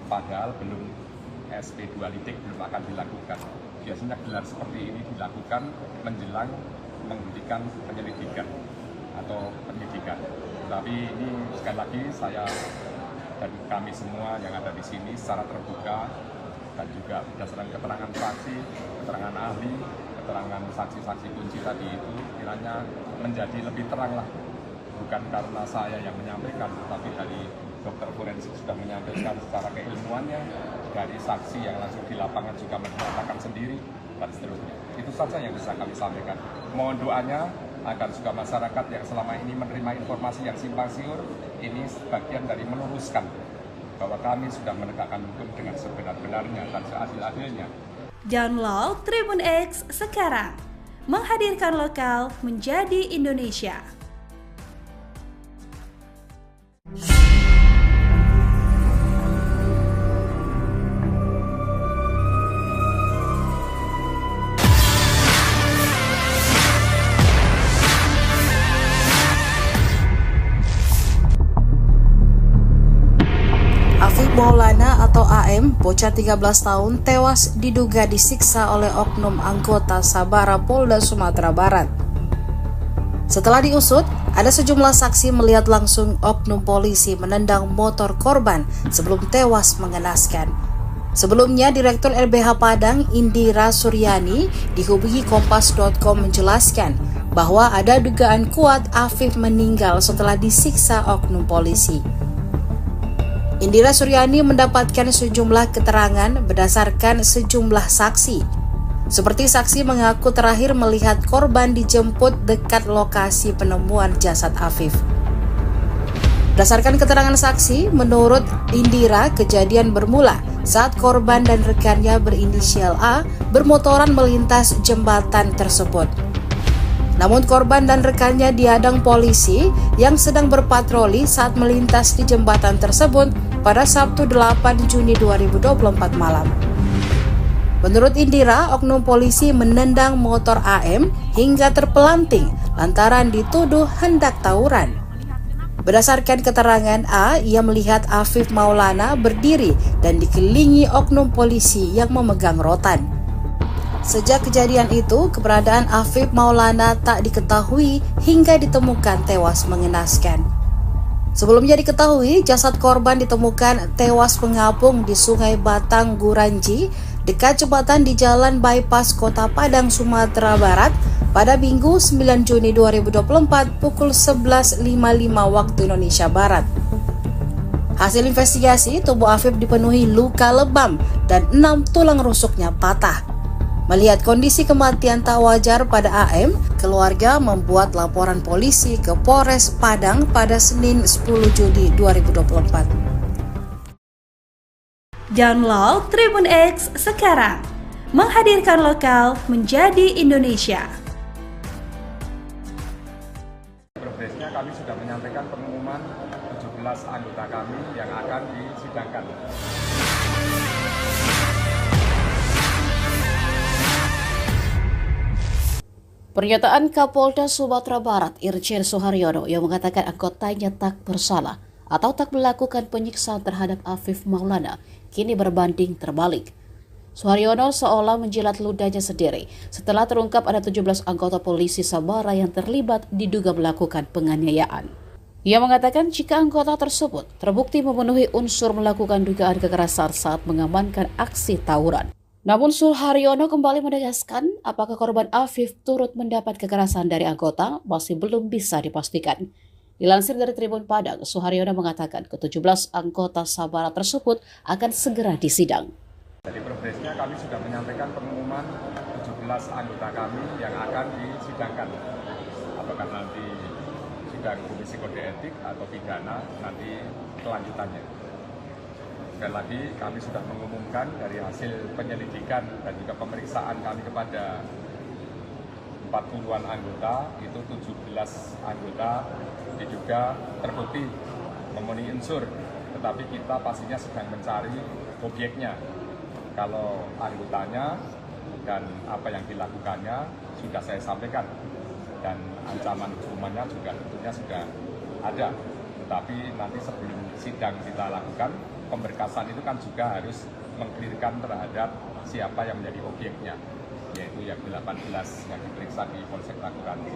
padahal belum SP2 lidik belum akan dilakukan. Biasanya gelar seperti ini dilakukan menjelang menghentikan penyelidikan atau penyidikan. Tapi ini sekali lagi saya dan kami semua yang ada di sini secara terbuka dan juga berdasarkan keterangan saksi, keterangan ahli, keterangan saksi-saksi kunci tadi itu kiranya menjadi lebih terang lah. Bukan karena saya yang menyampaikan, tapi dari dokter forensik sudah menyampaikan secara keilmuannya, dari saksi yang langsung di lapangan juga menyatakan sendiri, dan seterusnya. Itu saja yang bisa kami sampaikan. Mohon doanya agar juga masyarakat yang selama ini menerima informasi yang simpang siur, ini sebagian dari meluruskan bahwa kami sudah menegakkan hukum dengan sebenar-benarnya dan seadil-adilnya. Download Tribun X sekarang, menghadirkan lokal menjadi Indonesia. Afif Maulana atau AM, bocah 13 tahun, tewas diduga disiksa oleh oknum anggota Sabara Polda Sumatera Barat. Setelah diusut, ada sejumlah saksi melihat langsung oknum polisi menendang motor korban sebelum tewas mengenaskan. Sebelumnya, Direktur LBH Padang, Indira Suryani, dihubungi Kompas.com menjelaskan bahwa ada dugaan kuat Afif meninggal setelah disiksa oknum polisi. Indira Suryani mendapatkan sejumlah keterangan berdasarkan sejumlah saksi. Seperti saksi mengaku terakhir melihat korban dijemput dekat lokasi penemuan jasad Afif. Berdasarkan keterangan saksi, menurut Indira, kejadian bermula saat korban dan rekannya berinisial A bermotoran melintas jembatan tersebut. Namun korban dan rekannya dihadang polisi yang sedang berpatroli saat melintas di jembatan tersebut pada Sabtu 8 Juni 2024 malam. Menurut Indira, oknum polisi menendang motor AM hingga terpelanting lantaran dituduh hendak tawuran. Berdasarkan keterangan A, ia melihat Afif Maulana berdiri dan dikelilingi oknum polisi yang memegang rotan. Sejak kejadian itu, keberadaan Afif Maulana tak diketahui hingga ditemukan tewas mengenaskan. Sebelumnya diketahui, jasad korban ditemukan tewas mengapung di Sungai Batang Guranji, dekat jembatan di Jalan Bypass Kota Padang, Sumatera Barat, pada Minggu 9 Juni 2024 pukul 11.55 waktu Indonesia Barat. Hasil investigasi, tubuh Afif dipenuhi luka lebam dan 6 tulang rusuknya patah. Melihat kondisi kematian tak wajar pada AM, keluarga membuat laporan polisi ke Polres Padang pada Senin 10 Juni 2024. Download Tribun X sekarang, menghadirkan lokal menjadi Indonesia. Progresnya kami sudah menyampaikan pengumuman 17 anggota kami yang akan disidangkan. Pernyataan Kapolda Sumatera Barat Irjen Suharyono yang mengatakan anggotanya tak bersalah atau tak melakukan penyiksaan terhadap Afif Maulana kini berbanding terbalik. Suharyono seolah menjilat ludahnya sendiri setelah terungkap ada 17 anggota polisi Sabara yang terlibat diduga melakukan penganiayaan. Ia mengatakan jika anggota tersebut terbukti memenuhi unsur melakukan dugaan kekerasan saat mengamankan aksi tawuran. Namun Suharyono kembali menegaskan apakah korban Afif turut mendapat kekerasan dari anggota masih belum bisa dipastikan. Dilansir dari Tribun Padang, Suharyono mengatakan ke-17 anggota Sabara tersebut akan segera disidang. Dari progresnya kami sudah menyampaikan pengumuman 17 anggota kami yang akan disidangkan. Apakah nanti sidang Komisi Kode Etik atau pidana, nanti kelanjutannya. Sekali lagi kami sudah mengumumkan dari hasil penyelidikan dan juga pemeriksaan kami kepada 40-an anggota, itu 17 anggota diduga terbukti memenuhi unsur, tetapi kita pastinya sedang mencari objeknya. Kalau anggotanya dan apa yang dilakukannya sudah saya sampaikan, dan ancaman hukumannya juga tentunya sudah ada. Tetapi nanti sebelum sidang kita lakukan, pemberkasan itu kan juga harus mengklirkan terhadap siapa yang menjadi objeknya, yaitu yang 18 yang diperiksa di Polsek Raguransi.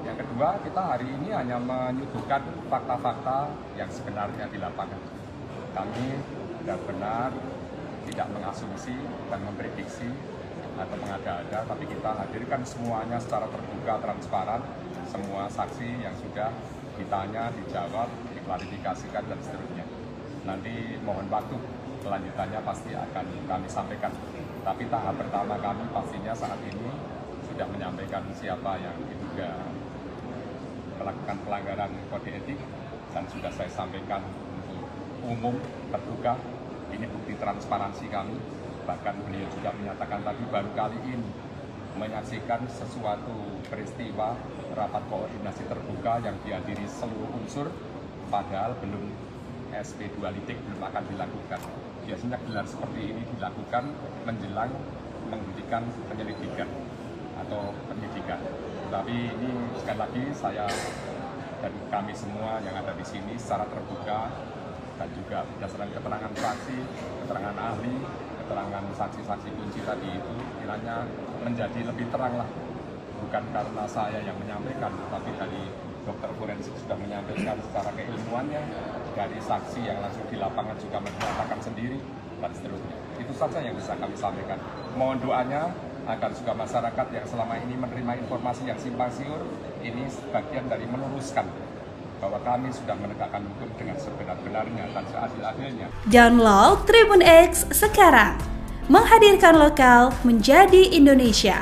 Yang kedua, kita hari ini hanya menyuguhkan fakta-fakta yang sebenarnya di lapangan. Kami benar-benar tidak mengasumsi dan memprediksi atau mengada-ada, tapi kita hadirkan semuanya secara terbuka, transparan, semua saksi yang sudah ditanya, dijawab, diklarifikasikan, dan seterusnya. Nanti mohon waktu, kelanjutannya pasti akan kami sampaikan. Tapi tahap pertama kami pastinya saat ini sudah menyampaikan siapa yang diduga melakukan pelanggaran kode etik, dan sudah saya sampaikan untuk umum, terbuka. Ini bukti transparansi kami. Bahkan beliau juga menyatakan tadi baru kali ini menyaksikan sesuatu peristiwa rapat koordinasi terbuka yang dihadiri seluruh unsur, padahal belum SP2 litik belum akan dilakukan. Biasanya gelar seperti ini dilakukan menjelang menghentikan penyelidikan atau penyidikan. Tapi ini sekali lagi saya dan kami semua yang ada di sini secara terbuka dan juga berdasarkan keterangan saksi, keterangan ahli, keterangan saksi-saksi kunci tadi itu kiranya menjadi lebih terang lah. Bukan karena saya yang menyampaikan, tapi dari dokter forensik sudah menyampaikan secara keilmuannya, dari saksi yang langsung di lapangan juga menyatakan sendiri, dan seterusnya. Itu saja yang bisa kami sampaikan. Mohon doanya agar juga masyarakat yang selama ini menerima informasi yang simpang siur, ini sebagian dari meluruskan bahwa kami sudah menegakkan hukum dengan sebenar-benarnya dan seadil-adilnya. Download Tribun X sekarang, menghadirkan lokal menjadi Indonesia.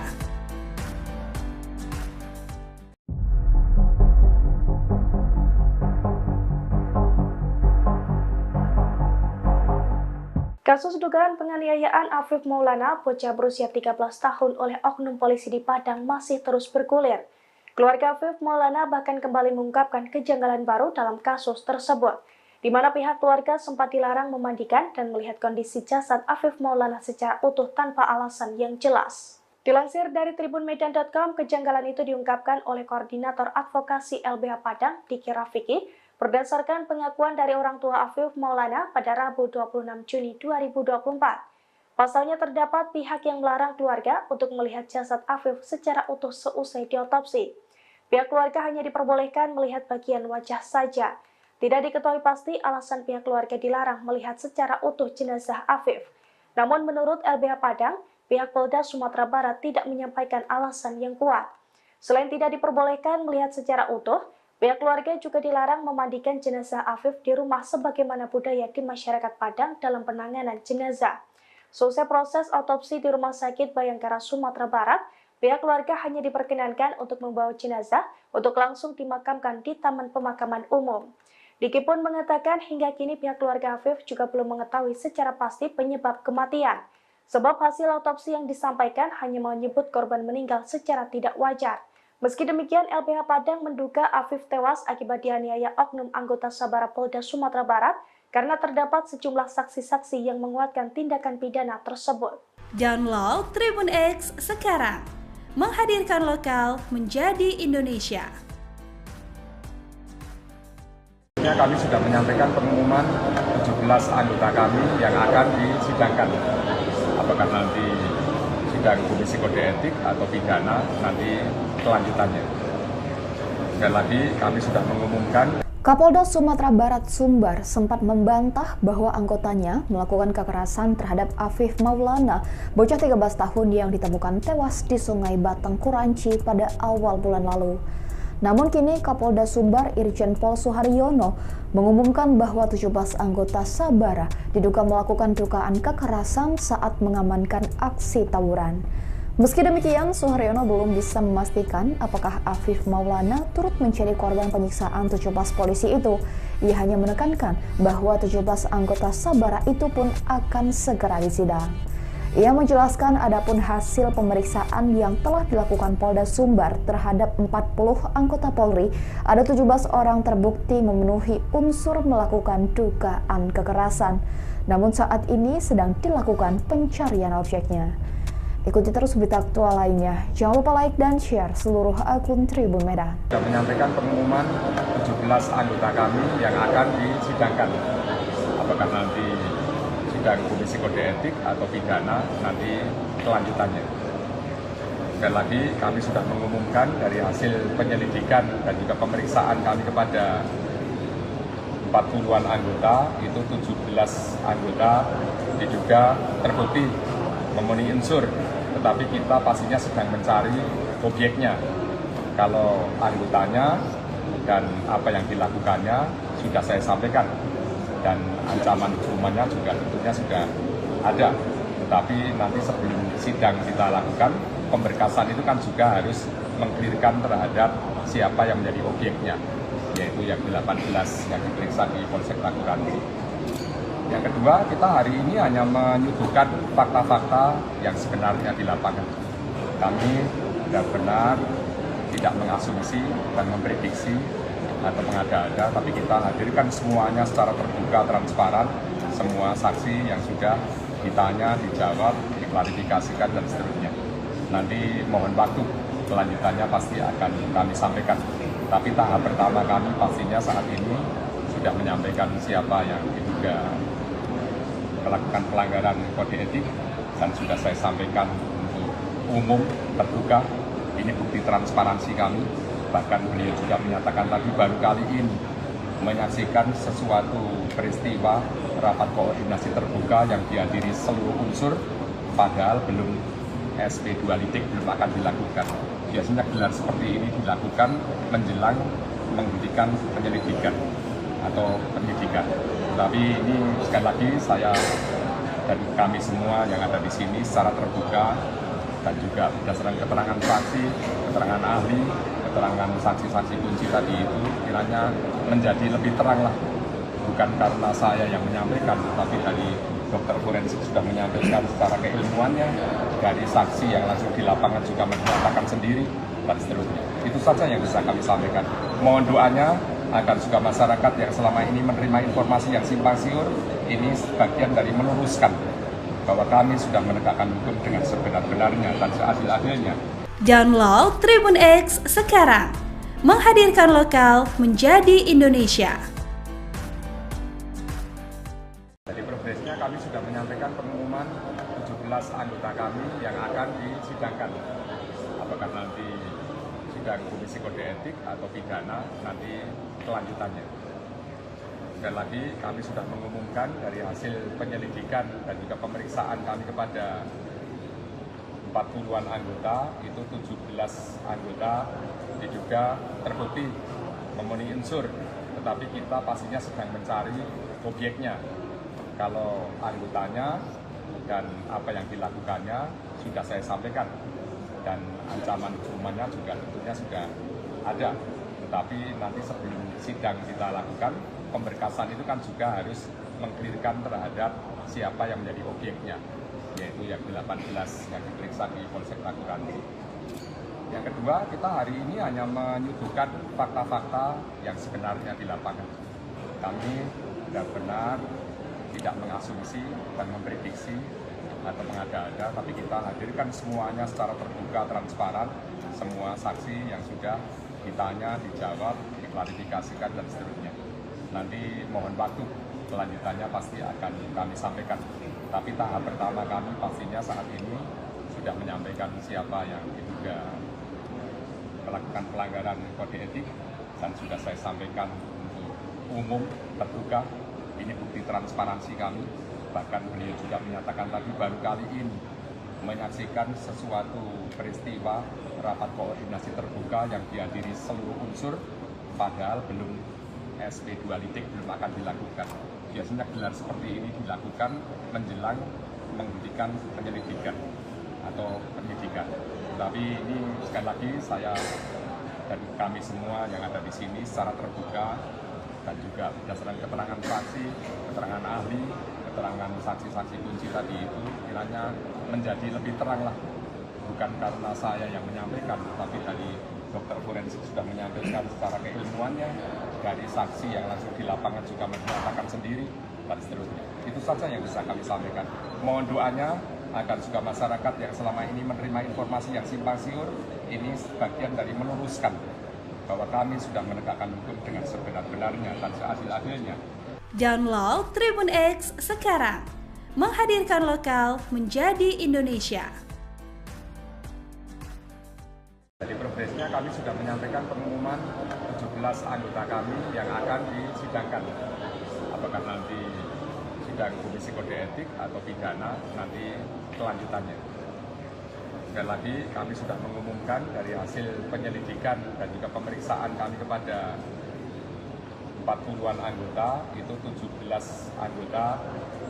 Kasus dugaan penganiayaan Afif Maulana, bocah berusia 13 tahun oleh oknum polisi di Padang masih terus bergulir. Keluarga Afif Maulana bahkan kembali mengungkapkan kejanggalan baru dalam kasus tersebut, di mana pihak keluarga sempat dilarang memandikan dan melihat kondisi jasad Afif Maulana secara utuh tanpa alasan yang jelas. Dilansir dari tribunmedan.com, kejanggalan itu diungkapkan oleh Koordinator Advokasi LBH Padang, Diki Rafiki, berdasarkan pengakuan dari orang tua Afif Maulana pada Rabu 26 Juni 2024. Pasalnya terdapat pihak yang melarang keluarga untuk melihat jasad Afif secara utuh seusai diotopsi. Pihak keluarga hanya diperbolehkan melihat bagian wajah saja. Tidak diketahui pasti alasan pihak keluarga dilarang melihat secara utuh jenazah Afif. Namun menurut LBH Padang, pihak Polda Sumatera Barat tidak menyampaikan alasan yang kuat. Selain tidak diperbolehkan melihat secara utuh, pihak keluarga juga dilarang memandikan jenazah Afif di rumah sebagaimana budaya di masyarakat Padang dalam penanganan jenazah. Selesai proses otopsi di Rumah Sakit Bayangkara Sumatera Barat, pihak keluarga hanya diperkenankan untuk membawa jenazah untuk langsung dimakamkan di Taman Pemakaman Umum. Diki pun mengatakan hingga kini pihak keluarga Afif juga belum mengetahui secara pasti penyebab kematian. Sebab hasil otopsi yang disampaikan hanya menyebut korban meninggal secara tidak wajar. Meski demikian, LBH Padang menduga Afif tewas akibat dianiaya oknum anggota Sabara Polda Sumatera Barat karena terdapat sejumlah saksi-saksi yang menguatkan tindakan pidana tersebut. Download Tribun X sekarang, menghadirkan lokal menjadi Indonesia. Kami sudah menyampaikan pengumuman 17 anggota kami yang akan disidangkan. Apakah nanti sidang Komisi Kode Etik atau pidana, nanti kelanjutannya. Sekali lagi kami sudah mengumumkan. Kapolda Sumatera Barat Sumbar sempat membantah bahwa anggotanya melakukan kekerasan terhadap Afif Maulana, bocah 13 tahun yang ditemukan tewas di Sungai Batang Kuranci pada awal bulan lalu. Namun kini Kapolda Sumbar Irjen Pol Suharyono mengumumkan bahwa 17 anggota Sabara diduga melakukan dugaan kekerasan saat mengamankan aksi tawuran. Meski demikian, Suharyono belum bisa memastikan apakah Afif Maulana turut menjadi korban penyiksaan 17 polisi itu. Ia hanya menekankan bahwa 17 anggota Sabara itu pun akan segera disidang. Ia menjelaskan adapun hasil pemeriksaan yang telah dilakukan Polda Sumbar terhadap 40 anggota Polri, ada 17 orang terbukti memenuhi unsur melakukan dugaan kekerasan. Namun saat ini sedang dilakukan pencarian objeknya. Ikuti terus berita aktual lainnya. Jangan lupa like dan share seluruh akun Tribun Medan. Sudah menyampaikan pengumuman 17 anggota kami yang akan disidangkan. Apakah nanti sidang Komisi Kode Etik atau pidana, nanti kelanjutannya. Sekali lagi kami sudah mengumumkan dari hasil penyelidikan dan juga pemeriksaan kami kepada 40-an anggota, itu 17 anggota diduga terbukti memenuhi unsur, tetapi kita pastinya sedang mencari objeknya. Kalau anggotanya dan apa yang dilakukannya sudah saya sampaikan, dan ancaman hukumannya juga tentunya sudah ada. Tetapi nanti sebelum sidang kita lakukan, pemberkasan itu kan juga harus mengklirkan terhadap siapa yang menjadi objeknya, yaitu yang 18 yang diperiksa di Polsek Takuranci. Yang kedua, kita hari ini hanya menyuguhkan fakta-fakta yang sebenarnya di lapangan. Kami benar-benar tidak mengasumsi dan memprediksi atau mengada-ada, tapi kita hadirkan semuanya secara terbuka, transparan, semua saksi yang sudah ditanya, dijawab, diklarifikasikan, dan seterusnya. Nanti mohon waktu, kelanjutannya pasti akan kami sampaikan. Tapi tahap pertama kami pastinya saat ini sudah menyampaikan siapa yang diduga melakukan pelanggaran kode etik, dan sudah saya sampaikan untuk umum, terbuka. Ini bukti transparansi kami. Bahkan beliau juga menyatakan tadi baru kali ini menyaksikan sesuatu peristiwa rapat koordinasi terbuka yang dihadiri seluruh unsur, padahal belum SP 2 litik belum akan dilakukan. Biasanya gelar seperti ini dilakukan menjelang menghentikan penyelidikan atau penyidikan. Tapi ini sekali lagi saya dan kami semua yang ada di sini secara terbuka dan juga berdasarkan keterangan saksi, keterangan ahli, keterangan saksi-saksi kunci tadi itu kiranya menjadi lebih terang lah, bukan karena saya yang menyampaikan, tapi dari dokter forensik sudah menyampaikan secara keilmuannya, dari saksi yang langsung di lapangan juga menyatakan sendiri, dan seterusnya. Itu saja yang bisa kami sampaikan. Mohon doanya agar juga masyarakat yang selama ini menerima informasi yang simpang siur, ini sebagian dari meluruskan bahwa kami sudah menegakkan hukum dengan sebenar-benarnya dan seadil-adilnya. Download Tribun X sekarang, menghadirkan lokal menjadi Indonesia. Jadi progresnya kami sudah menyampaikan pengumuman 17 anggota kami yang akan disidangkan. Apakah nanti sidang Komisi Kode Etik atau pidana, nanti kelanjutannya. Sekali lagi kami sudah mengumumkan dari hasil penyelidikan dan juga pemeriksaan kami kepada 40-an anggota, itu 17 anggota diduga terbukti memenuhi unsur, tetapi kita pastinya sedang mencari objeknya. Kalau anggotanya dan apa yang dilakukannya sudah saya sampaikan, dan ancaman hukumannya juga tentunya sudah ada. Tetapi nanti sebelum sidang kita lakukan, pemberkasan itu kan juga harus mengklirkan terhadap siapa yang menjadi objeknya, yaitu yang 18 yang diperiksa di Polsek Taguranti. Yang kedua, kita hari ini hanya menyuguhkan fakta-fakta yang sebenarnya di lapangan. Kami benar-benar tidak mengasumsi dan memprediksi atau mengada-ada, tapi kita hadirkan semuanya secara terbuka, transparan, semua saksi yang sudah ditanya, dijawab, diklarifikasikan, dan seterusnya. Nanti mohon waktu, kelanjutannya pasti akan kami sampaikan. Tapi tahap pertama kami pastinya saat ini sudah menyampaikan siapa yang diduga melakukan pelanggaran kode etik, dan sudah saya sampaikan untuk umum, terbuka. Ini bukti transparansi kami. Bahkan beliau juga menyatakan tadi baru kali ini menyaksikan sesuatu peristiwa rapat koordinasi terbuka yang dihadiri seluruh unsur, padahal belum SP2 litik belum akan dilakukan. Biasanya gelar seperti ini dilakukan menjelang menghentikan penyelidikan atau penyidikan. Tapi ini sekali lagi saya dan kami semua yang ada di sini secara terbuka dan juga berdasarkan keterangan saksi, keterangan ahli, keterangan saksi-saksi kunci tadi itu kiranya menjadi lebih terang lah. Bukan karena saya yang menyampaikan, tapi dari dokter forensik sudah menyampaikan secara keilmuannya, dari saksi yang langsung di lapangan juga menyatakan sendiri, dan seterusnya. Itu saja yang bisa kami sampaikan. Mohon doanya agar juga masyarakat yang selama ini menerima informasi yang simpang siur, ini sebagian dari meluruskan bahwa kami sudah menegakkan hukum dengan sebenar-benarnya dan seadil-adilnya. Download Tribun X sekarang, menghadirkan lokal menjadi Indonesia. Jadi progresnya kami sudah menyampaikan pengumuman 17 anggota kami yang akan disidangkan. Apakah nanti sidang Komisi Kode Etik atau pidana, nanti kelanjutannya. Sekali lagi kami sudah mengumumkan dari hasil penyelidikan dan juga pemeriksaan kami kepada 40-an anggota, itu 17 anggota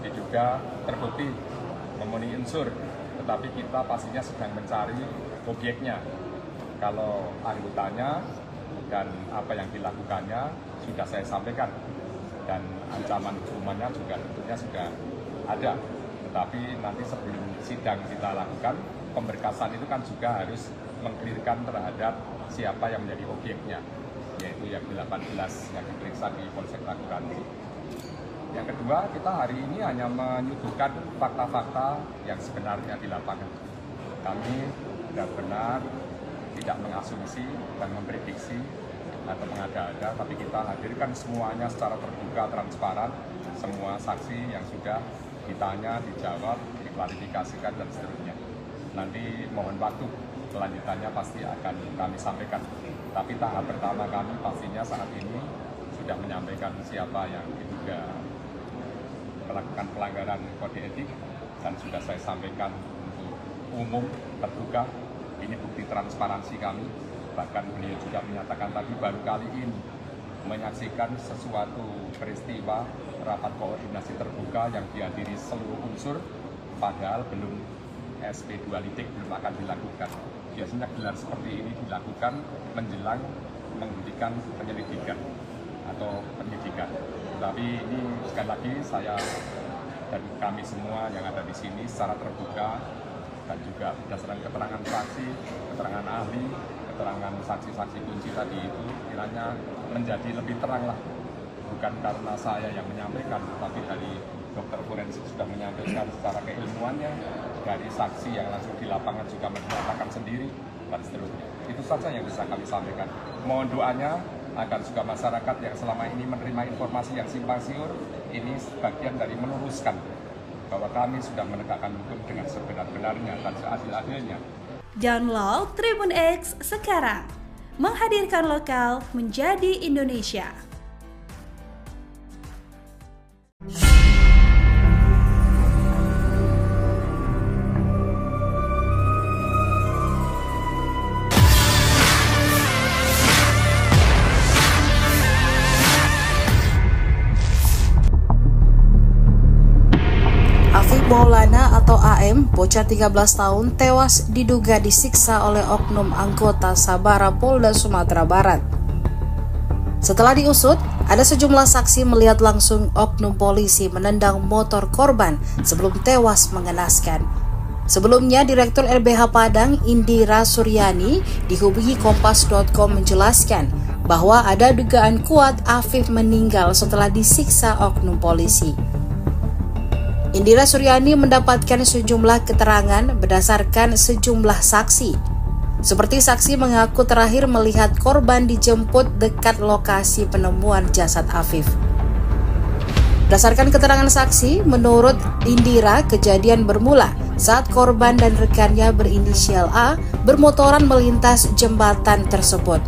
diduga terbukti memenuhi unsur, tetapi kita pastinya sedang mencari objeknya. Kalau anggotanya dan apa yang dilakukannya sudah saya sampaikan, dan ancaman hukumannya juga tentunya sudah ada. Tetapi nanti sebelum sidang kita lakukan, pemberkasan itu kan juga harus mengklirkan terhadap siapa yang menjadi objeknya, yaitu yang 18 yang diperiksa di Polsek Taguranti. Yang kedua, kita hari ini hanya menyuguhkan fakta-fakta yang sebenarnya di lapangan. Kami benar-benar tidak mengasumsi dan memprediksi atau mengada-ada, tapi kita hadirkan semuanya secara terbuka, transparan, semua saksi yang sudah ditanya, dijawab, diklarifikasikan, dan seterusnya. Nanti mohon waktu, kelanjutannya pasti akan kami sampaikan. Tapi tahap pertama kami pastinya saat ini sudah menyampaikan siapa yang diduga melakukan pelanggaran kode etik, dan sudah saya sampaikan untuk umum, terbuka. Ini bukti transparansi kami. Bahkan beliau juga menyatakan tadi baru kali ini menyaksikan sesuatu peristiwa rapat koordinasi terbuka yang dihadiri seluruh unsur, padahal belum SP2 litik belum akan dilakukan. Biasanya gelar seperti ini dilakukan menjelang menghentikan penyelidikan atau penyidikan. Tapi ini sekali lagi saya dan kami semua yang ada di sini secara terbuka dan juga berdasarkan keterangan saksi, keterangan ahli, keterangan saksi-saksi kunci tadi itu kiranya menjadi lebih terang lah. Bukan karena saya yang menyampaikan, tapi dari dokter forensik sudah menyampaikan secara keilmuannya, dari saksi yang langsung di lapangan juga menyatakan sendiri, dan seterusnya. Itu saja yang bisa kami sampaikan. Mohon doanya agar juga masyarakat yang selama ini menerima informasi yang simpang siur, ini sebagian dari meluruskan bahwa kami sudah menegakkan hukum dengan sebenar-benarnya dan seadil-adilnya. Download Tribun X sekarang, menghadirkan lokal menjadi Indonesia. Afif Maulana atau AM, bocah 13 tahun, tewas diduga disiksa oleh oknum anggota Sabara Polda Sumatera Barat. Setelah diusut, ada sejumlah saksi melihat langsung oknum polisi menendang motor korban sebelum tewas mengenaskan. Sebelumnya, Direktur LBH Padang, Indira Suryani, dihubungi Kompas.com menjelaskan bahwa ada dugaan kuat Afif meninggal setelah disiksa oknum polisi. Indira Suryani mendapatkan sejumlah keterangan berdasarkan sejumlah saksi. Seperti saksi mengaku terakhir melihat korban dijemput dekat lokasi penemuan jasad Afif. Berdasarkan keterangan saksi, menurut Indira, kejadian bermula saat korban dan rekannya berinisial A bermotoran melintas jembatan tersebut.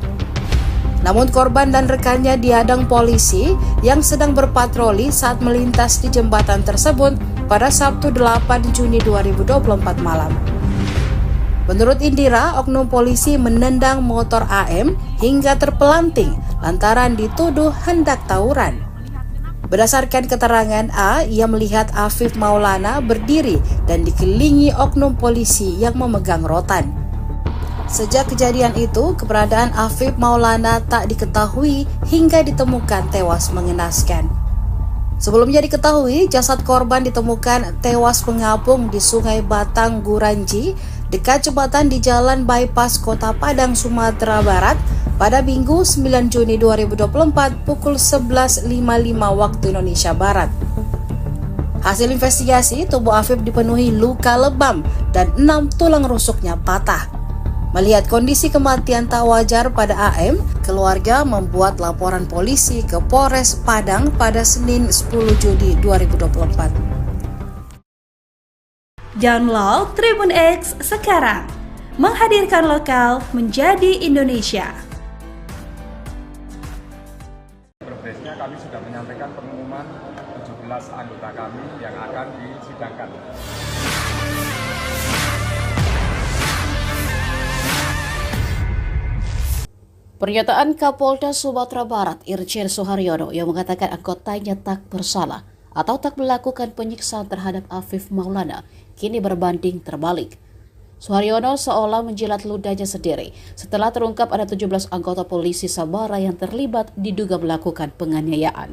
Namun korban dan rekannya dihadang polisi yang sedang berpatroli saat melintas di jembatan tersebut pada Sabtu 8 Juni 2024 malam. Menurut Indira, oknum polisi menendang motor AM hingga terpelanting lantaran dituduh hendak tawuran. Berdasarkan keterangan A, ia melihat Afif Maulana berdiri dan dikelilingi oknum polisi yang memegang rotan. Sejak kejadian itu, keberadaan Afif Maulana tak diketahui hingga ditemukan tewas mengenaskan. Sebelumnya diketahui, jasad korban ditemukan tewas mengapung di Sungai Batang Guranji, dekat jembatan di Jalan Bypass Kota Padang, Sumatera Barat, pada Minggu 9 Juni 2024 pukul 11.55 waktu Indonesia Barat. Hasil investigasi, tubuh Afif dipenuhi luka lebam dan 6 tulang rusuknya patah. Melihat kondisi kematian tak wajar pada AM, keluarga membuat laporan polisi ke Polres Padang pada Senin 10 Juni 2024. Download Tribun X sekarang, menghadirkan lokal menjadi Indonesia. Progresnya kami sudah menyampaikan pengumuman 17 anggota kami yang akan disidangkan. Pernyataan Kapolda Sumatera Barat Irjen Suharyono yang mengatakan anggotanya tak bersalah atau tak melakukan penyiksaan terhadap Afif Maulana kini berbanding terbalik. Suharyono seolah menjilat ludahnya sendiri setelah terungkap ada 17 anggota polisi Sabara yang terlibat diduga melakukan penganiayaan.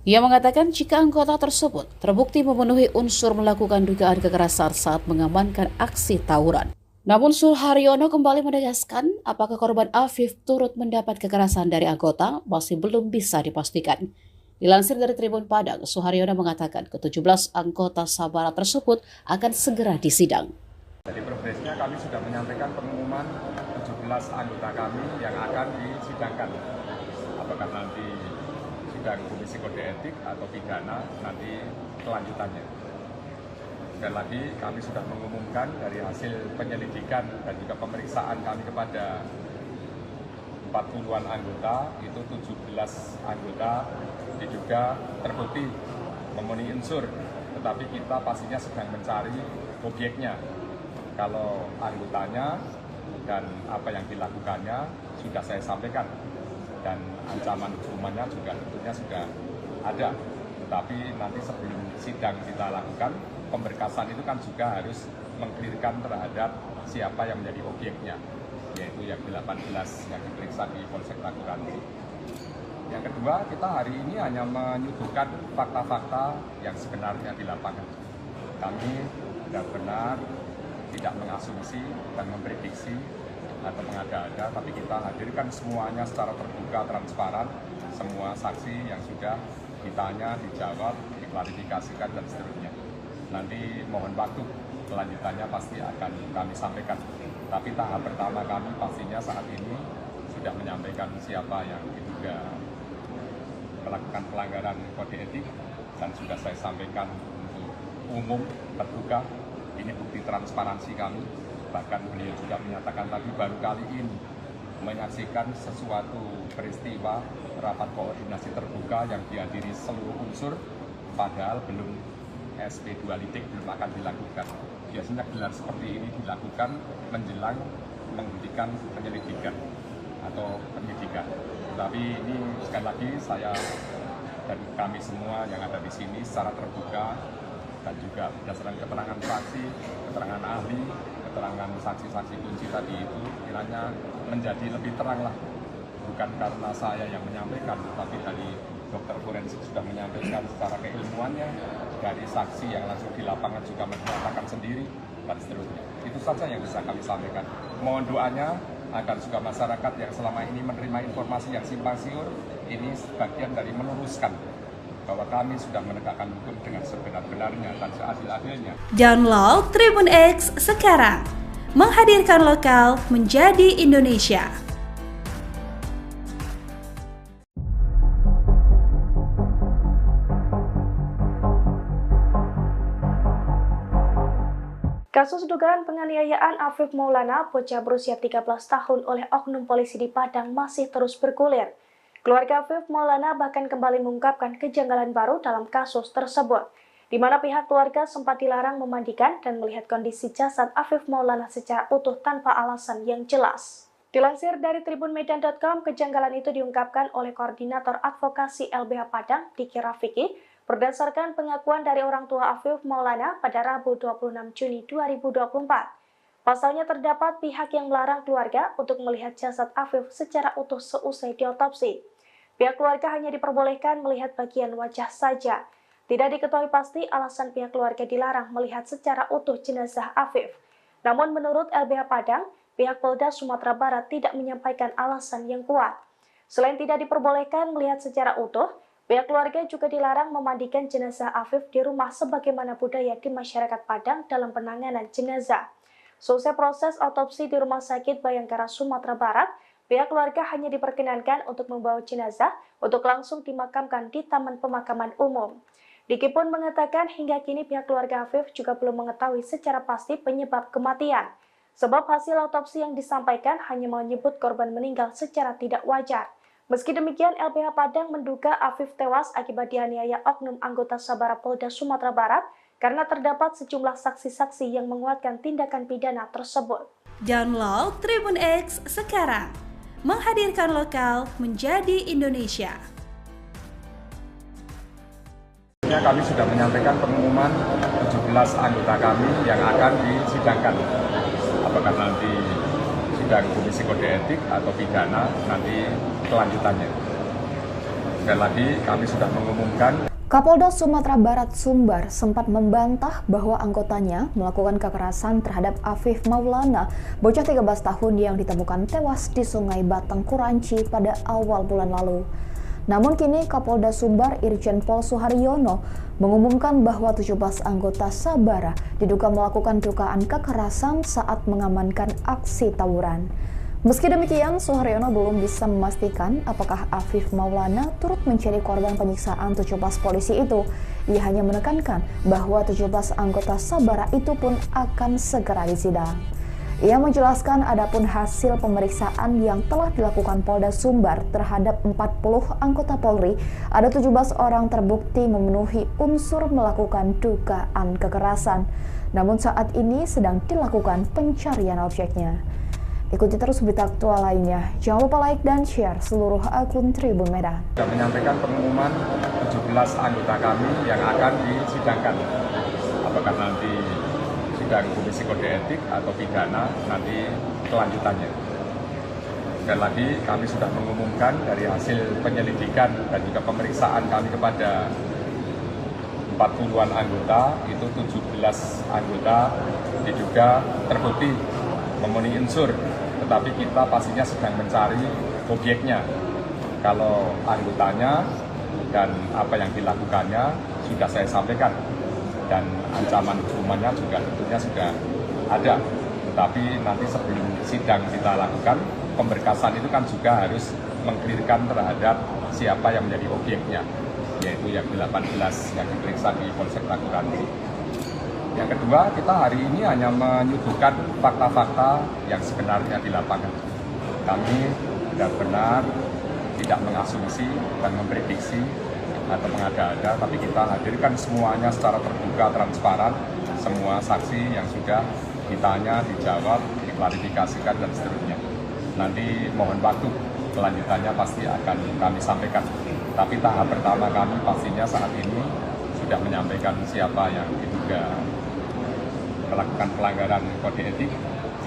Ia mengatakan jika anggota tersebut terbukti memenuhi unsur melakukan dugaan kekerasan saat mengamankan aksi tawuran. Namun Suharyono kembali menegaskan apakah korban Afif turut mendapat kekerasan dari anggota masih belum bisa dipastikan. Dilansir dari Tribun Padang, Suharyono mengatakan ke-17 anggota Sabara tersebut akan segera disidang. Dari progresnya kami sudah menyampaikan pengumuman 17 anggota kami yang akan disidangkan. Apakah nanti sidang Komisi Kode Etik atau pidana, nanti kelanjutannya. Sekali lagi kami sudah mengumumkan dari hasil penyelidikan dan juga pemeriksaan kami kepada 40-an anggota, itu 17 anggota diduga terbukti memenuhi unsur, tetapi kita pastinya sedang mencari objeknya. Kalau anggotanya dan apa yang dilakukannya sudah saya sampaikan, dan ancaman hukumannya juga tentunya sudah ada. Tetapi nanti sebelum sidang kita lakukan, pemberkasan itu kan juga harus mengklirkan terhadap siapa yang menjadi objeknya, yaitu yang 18 yang diperiksa di Polsek Ragunan. Yang kedua, kita hari ini hanya menyuguhkan fakta-fakta yang sebenarnya di lapangan. Kami benar-benar tidak mengasumsi dan memprediksi atau mengada-ada, tapi kita hadirkan semuanya secara terbuka, transparan, semua saksi yang sudah ditanya, dijawab, diklarifikasikan, dan seterusnya. Nanti mohon waktu, kelanjutannya pasti akan kami sampaikan. Tapi tahap pertama kami pastinya saat ini sudah menyampaikan siapa yang diduga melakukan pelanggaran kode etik, dan sudah saya sampaikan untuk umum, terbuka. Ini bukti transparansi kami. Bahkan beliau juga menyatakan tadi baru kali ini menyaksikan sesuatu peristiwa rapat koordinasi terbuka yang dihadiri seluruh unsur, padahal belum SP2 litik belum akan dilakukan. Biasanya gelar seperti ini dilakukan menjelang menghentikan penyelidikan atau penyidikan. Tapi ini sekali lagi saya dan kami semua yang ada di sini secara terbuka dan juga berdasarkan keterangan saksi, keterangan ahli, keterangan saksi-saksi kunci tadi itu kiranya menjadi lebih terang lah. Bukan karena saya yang menyampaikan, tapi dari dokter forensik sudah menyampaikan secara keilmuannya, dari saksi yang langsung di lapangan juga menyatakan sendiri, dan seterusnya. Itu saja yang bisa kami sampaikan. Mohon doanya agar juga masyarakat yang selama ini menerima informasi yang simpang siur, ini sebagian dari meluruskan bahwa kami sudah menegakkan hukum dengan sebenar-benarnya dan seadil-adilnya. Download Tribun X sekarang, menghadirkan lokal menjadi Indonesia. Kasus dugaan penganiayaan Afif Maulana, bocah berusia 13 tahun oleh oknum polisi di Padang masih terus bergulir. Keluarga Afif Maulana bahkan kembali mengungkapkan kejanggalan baru dalam kasus tersebut, di mana pihak keluarga sempat dilarang memandikan dan melihat kondisi jasad Afif Maulana secara utuh tanpa alasan yang jelas. Dilansir dari tribunmedan.com, kejanggalan itu diungkapkan oleh Koordinator Advokasi LBH Padang, Diki Rafiki, berdasarkan pengakuan dari orang tua Afif Maulana pada Rabu 26 Juni 2024. Pasalnya terdapat pihak yang melarang keluarga untuk melihat jasad Afif secara utuh seusai diotopsi. Pihak keluarga hanya diperbolehkan melihat bagian wajah saja. Tidak diketahui pasti alasan pihak keluarga dilarang melihat secara utuh jenazah Afif. Namun menurut LBH Padang, pihak Polda Sumatera Barat tidak menyampaikan alasan yang kuat. Selain tidak diperbolehkan melihat secara utuh, pihak keluarga juga dilarang memandikan jenazah Afif di rumah sebagaimana budaya di masyarakat Padang dalam penanganan jenazah. Selesai proses otopsi di Rumah Sakit Bayangkara Sumatera Barat, pihak keluarga hanya diperkenankan untuk membawa jenazah untuk langsung dimakamkan di Taman Pemakaman Umum. Diki pun mengatakan hingga kini pihak keluarga Afif juga belum mengetahui secara pasti penyebab kematian. Sebab hasil otopsi yang disampaikan hanya menyebut korban meninggal secara tidak wajar. Meski demikian, LBH Padang menduga Afif tewas akibat dianiaya oknum anggota Sabara Polda Sumatera Barat karena terdapat sejumlah saksi-saksi yang menguatkan tindakan pidana tersebut. Download Tribun X sekarang, menghadirkan lokal menjadi Indonesia. Kami sudah menyampaikan pengumuman 17 anggota kami yang akan disidangkan. Apakah nanti sidang Komisi Kode Etik atau pidana, nanti kelanjutannya. Sekali lagi kami sudah mengumumkan. Kapolda Sumatera Barat Sumbar sempat membantah bahwa anggotanya melakukan kekerasan terhadap Afif Maulana, bocah 13 tahun yang ditemukan tewas di Sungai Batang Kuranci pada awal bulan lalu. Namun kini Kapolda Sumbar Irjen Pol Suharyono mengumumkan bahwa 17 anggota Sabara diduga melakukan dugaan kekerasan saat mengamankan aksi tawuran. Meski demikian, Suharyono belum bisa memastikan apakah Afif Maulana turut menjadi korban penyiksaan 17 polisi itu. Ia hanya menekankan bahwa 17 anggota Sabara itu pun akan segera disidang. Ia menjelaskan adapun hasil pemeriksaan yang telah dilakukan Polda Sumbar terhadap 40 anggota Polri, ada 17 orang terbukti memenuhi unsur melakukan dugaan kekerasan. Namun saat ini sedang dilakukan pencarian objeknya. Ikuti terus berita aktual lainnya. Jangan lupa like dan share seluruh akun Tribun Medan. Kita menyampaikan pengumuman 17 anggota kami yang akan disidangkan. Apakah nanti sidang Komisi Kode Etik atau pidana, nanti kelanjutannya. Sekali lagi kami sudah mengumumkan dari hasil penyelidikan dan juga pemeriksaan kami kepada 40-an anggota, itu 17 anggota diduga terbukti memenuhi unsur, tetapi kita pastinya sedang mencari objeknya. Kalau anggotanya dan apa yang dilakukannya sudah saya sampaikan, dan ancaman hukumannya juga tentunya sudah ada. Tetapi nanti sebelum sidang kita lakukan, pemberkasan itu kan juga harus mengklirkan terhadap siapa yang menjadi objeknya, yaitu yang 18 yang diperiksa di Polsek Taguranci. Yang kedua, kita hari ini hanya menyuguhkan fakta-fakta yang sebenarnya di lapangan. Kami benar-benar tidak mengasumsi dan memprediksi atau mengada-ada, tapi kita hadirkan semuanya secara terbuka, transparan, semua saksi yang sudah ditanya, dijawab, diklarifikasikan, dan seterusnya. Nanti mohon waktu, kelanjutannya pasti akan kami sampaikan. Tapi tahap pertama kami pastinya saat ini sudah menyampaikan siapa yang diduga melakukan pelanggaran kode etik,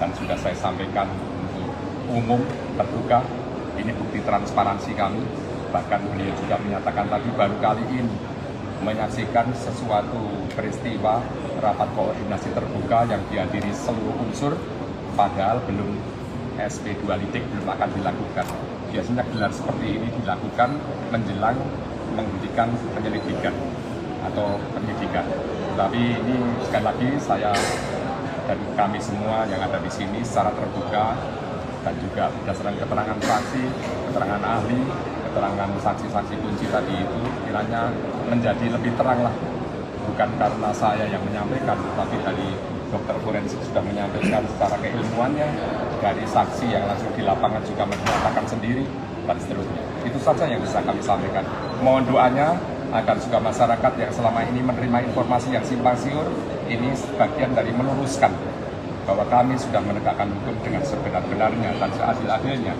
dan sudah saya sampaikan untuk umum, terbuka. Ini bukti transparansi kami. Bahkan beliau juga menyatakan tadi baru kali ini menyaksikan sesuatu peristiwa rapat koordinasi terbuka yang dihadiri seluruh unsur, padahal belum SP2 litik belum akan dilakukan. Biasanya gelar seperti ini dilakukan menjelang menghentikan penyelidikan atau penyidikan. Tapi ini sekali lagi saya dan kami semua yang ada di sini secara terbuka dan juga berdasarkan keterangan saksi, keterangan ahli, keterangan saksi-saksi kunci tadi itu kiranya menjadi lebih terang lah. Bukan karena saya yang menyampaikan, tapi tadi dokter forensik sudah menyampaikan secara keilmuannya, dari saksi yang langsung di lapangan juga menyatakan sendiri, dan seterusnya. Itu saja yang bisa kami sampaikan. Mohon doanya agar juga masyarakat yang selama ini menerima informasi yang simpang siur, ini sebagian dari meluruskan bahwa kami sudah menegakkan hukum dengan sebenar-benarnya dan seadil-adilnya.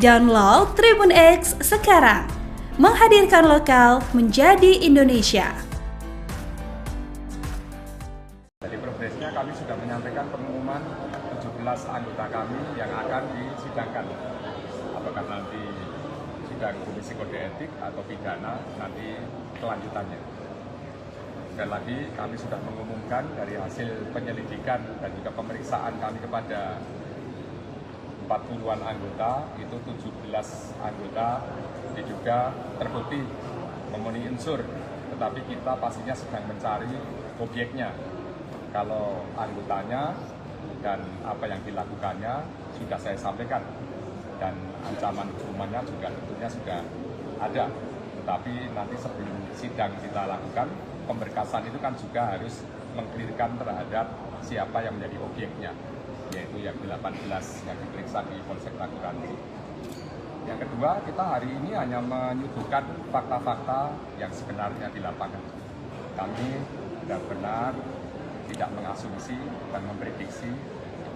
Download Tribun X sekarang, menghadirkan lokal menjadi Indonesia. Dari progresnya kami sudah menyampaikan pengumuman 17 anggota kami yang akan disidangkan. Apakah nanti sidang Komisi Kode Etik atau pidana, nanti kelanjutannya. Sekali lagi kami sudah mengumumkan dari hasil penyelidikan dan juga pemeriksaan kami kepada 40-an anggota, itu 17 anggota diduga terbukti memenuhi unsur, tetapi kita pastinya sedang mencari objeknya. Kalau anggotanya dan apa yang dilakukannya sudah saya sampaikan, dan ancaman hukumannya juga tentunya sudah ada. Tetapi nanti sebelum sidang kita lakukan, pemberkasan itu kan juga harus mengklirkan terhadap siapa yang menjadi objeknya, yaitu yang 18 yang diperiksa di Polsek Taguranci. Yang kedua, kita hari ini hanya menyuguhkan fakta-fakta yang sebenarnya di lapangan. Kami benar-benar tidak mengasumsi dan memprediksi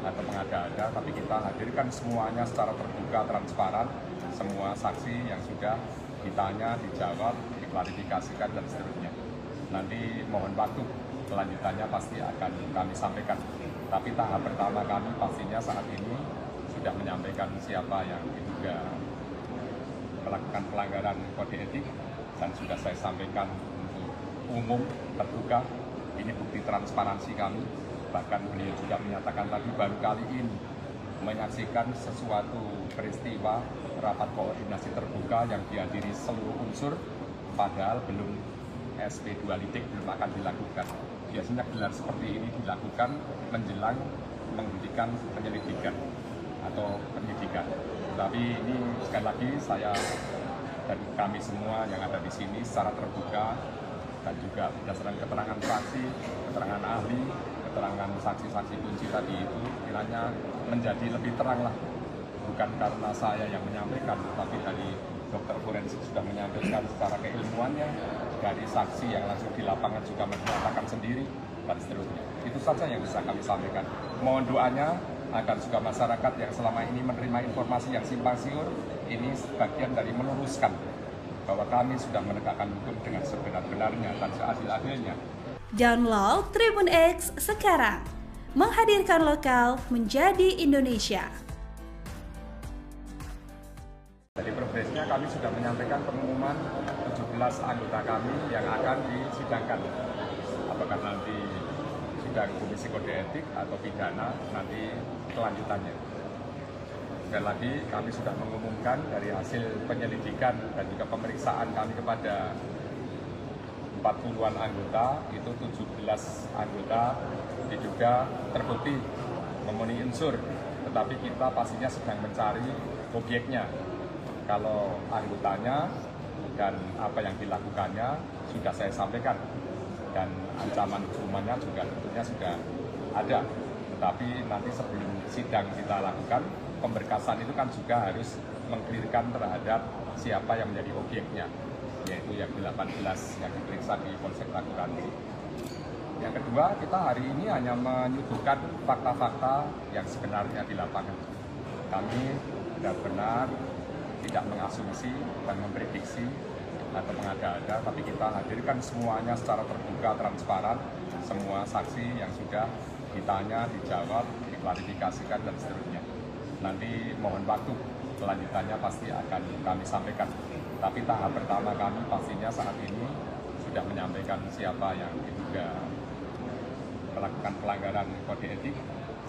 atau mengada-ada, tapi kita hadirkan semuanya secara terbuka, transparan, semua saksi yang sudah ditanya, dijawab, diklarifikasikan, dan seterusnya. Nanti mohon waktu, kelanjutannya pasti akan kami sampaikan. Tapi tahap pertama kami pastinya saat ini sudah menyampaikan siapa yang diduga melakukan pelanggaran kode etik, dan sudah saya sampaikan untuk umum, terbuka. Ini bukti transparansi kami. Bahkan beliau juga menyatakan tadi baru kali ini menyaksikan sesuatu peristiwa rapat koordinasi terbuka yang dihadiri seluruh unsur, padahal belum SP2 litik belum akan dilakukan. Biasanya gelar seperti ini dilakukan menjelang menghentikan penyelidikan atau penyidikan. Tapi ini sekali lagi saya dan kami semua yang ada di sini secara terbuka dan juga berdasarkan keterangan saksi, keterangan ahli, keterangan saksi-saksi kunci tadi itu kiranya menjadi lebih terang lah. Bukan karena saya yang menyampaikan, tapi tadi dokter forensik sudah menyampaikan secara keilmuannya, dari saksi yang langsung di lapangan juga menyatakan sendiri, dan seterusnya. Itu saja yang bisa kami sampaikan. Mohon doanya agar juga masyarakat yang selama ini menerima informasi yang simpang siur, ini sebagian dari meluruskan bahwa kami sudah menegakkan hukum dengan sebenar-benarnya dan seadil-adilnya. Download Tribun X sekarang, menghadirkan lokal menjadi Indonesia. Dari progresnya kami sudah menyampaikan pengumuman 17 anggota kami yang akan disidangkan. Apakah nanti sidang Komisi Kode Etik atau pidana nanti kelanjutannya. Sekali lagi kami sudah mengumumkan dari hasil penyelidikan dan juga pemeriksaan kami kepada 40-an anggota, itu 17 anggota diduga terbukti memenuhi unsur, tetapi kita pastinya sedang mencari objeknya. Kalau anggotanya dan apa yang dilakukannya sudah saya sampaikan, dan ancaman hukumannya juga tentunya sudah ada. Tetapi nanti sebelum sidang kita lakukan, pemberkasan itu kan juga harus mengklirkan terhadap siapa yang menjadi objeknya, yaitu yang 18 yang diperiksa di Polsek Taguranci. Yang kedua, kita hari ini hanya menyuguhkan fakta-fakta yang sebenarnya di lapangan. Kami benar-benar tidak mengasumsi dan memprediksi atau mengada-ada, tapi kita hadirkan semuanya secara terbuka, transparan, semua saksi yang sudah ditanya, dijawab, diklarifikasikan, dan seterusnya. Nanti mohon waktu, kelanjutannya pasti akan kami sampaikan. Tapi tahap pertama kami pastinya saat ini sudah menyampaikan siapa yang diduga melakukan pelanggaran kode etik,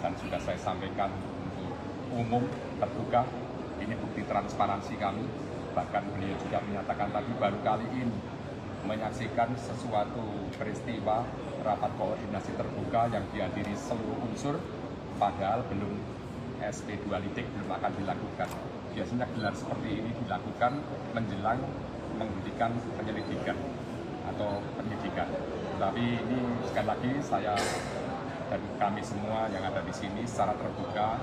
dan sudah saya sampaikan untuk umum, terbuka. Ini bukti transparansi kami. Bahkan beliau juga menyatakan tadi baru kali ini menyaksikan sesuatu peristiwa rapat koordinasi terbuka yang dihadiri seluruh unsur, padahal belum SP 2 litik belum akan dilakukan. Biasanya gelar seperti ini dilakukan menjelang menghentikan penyelidikan atau penyidikan. Tapi ini sekali lagi saya dan kami semua yang ada di sini secara terbuka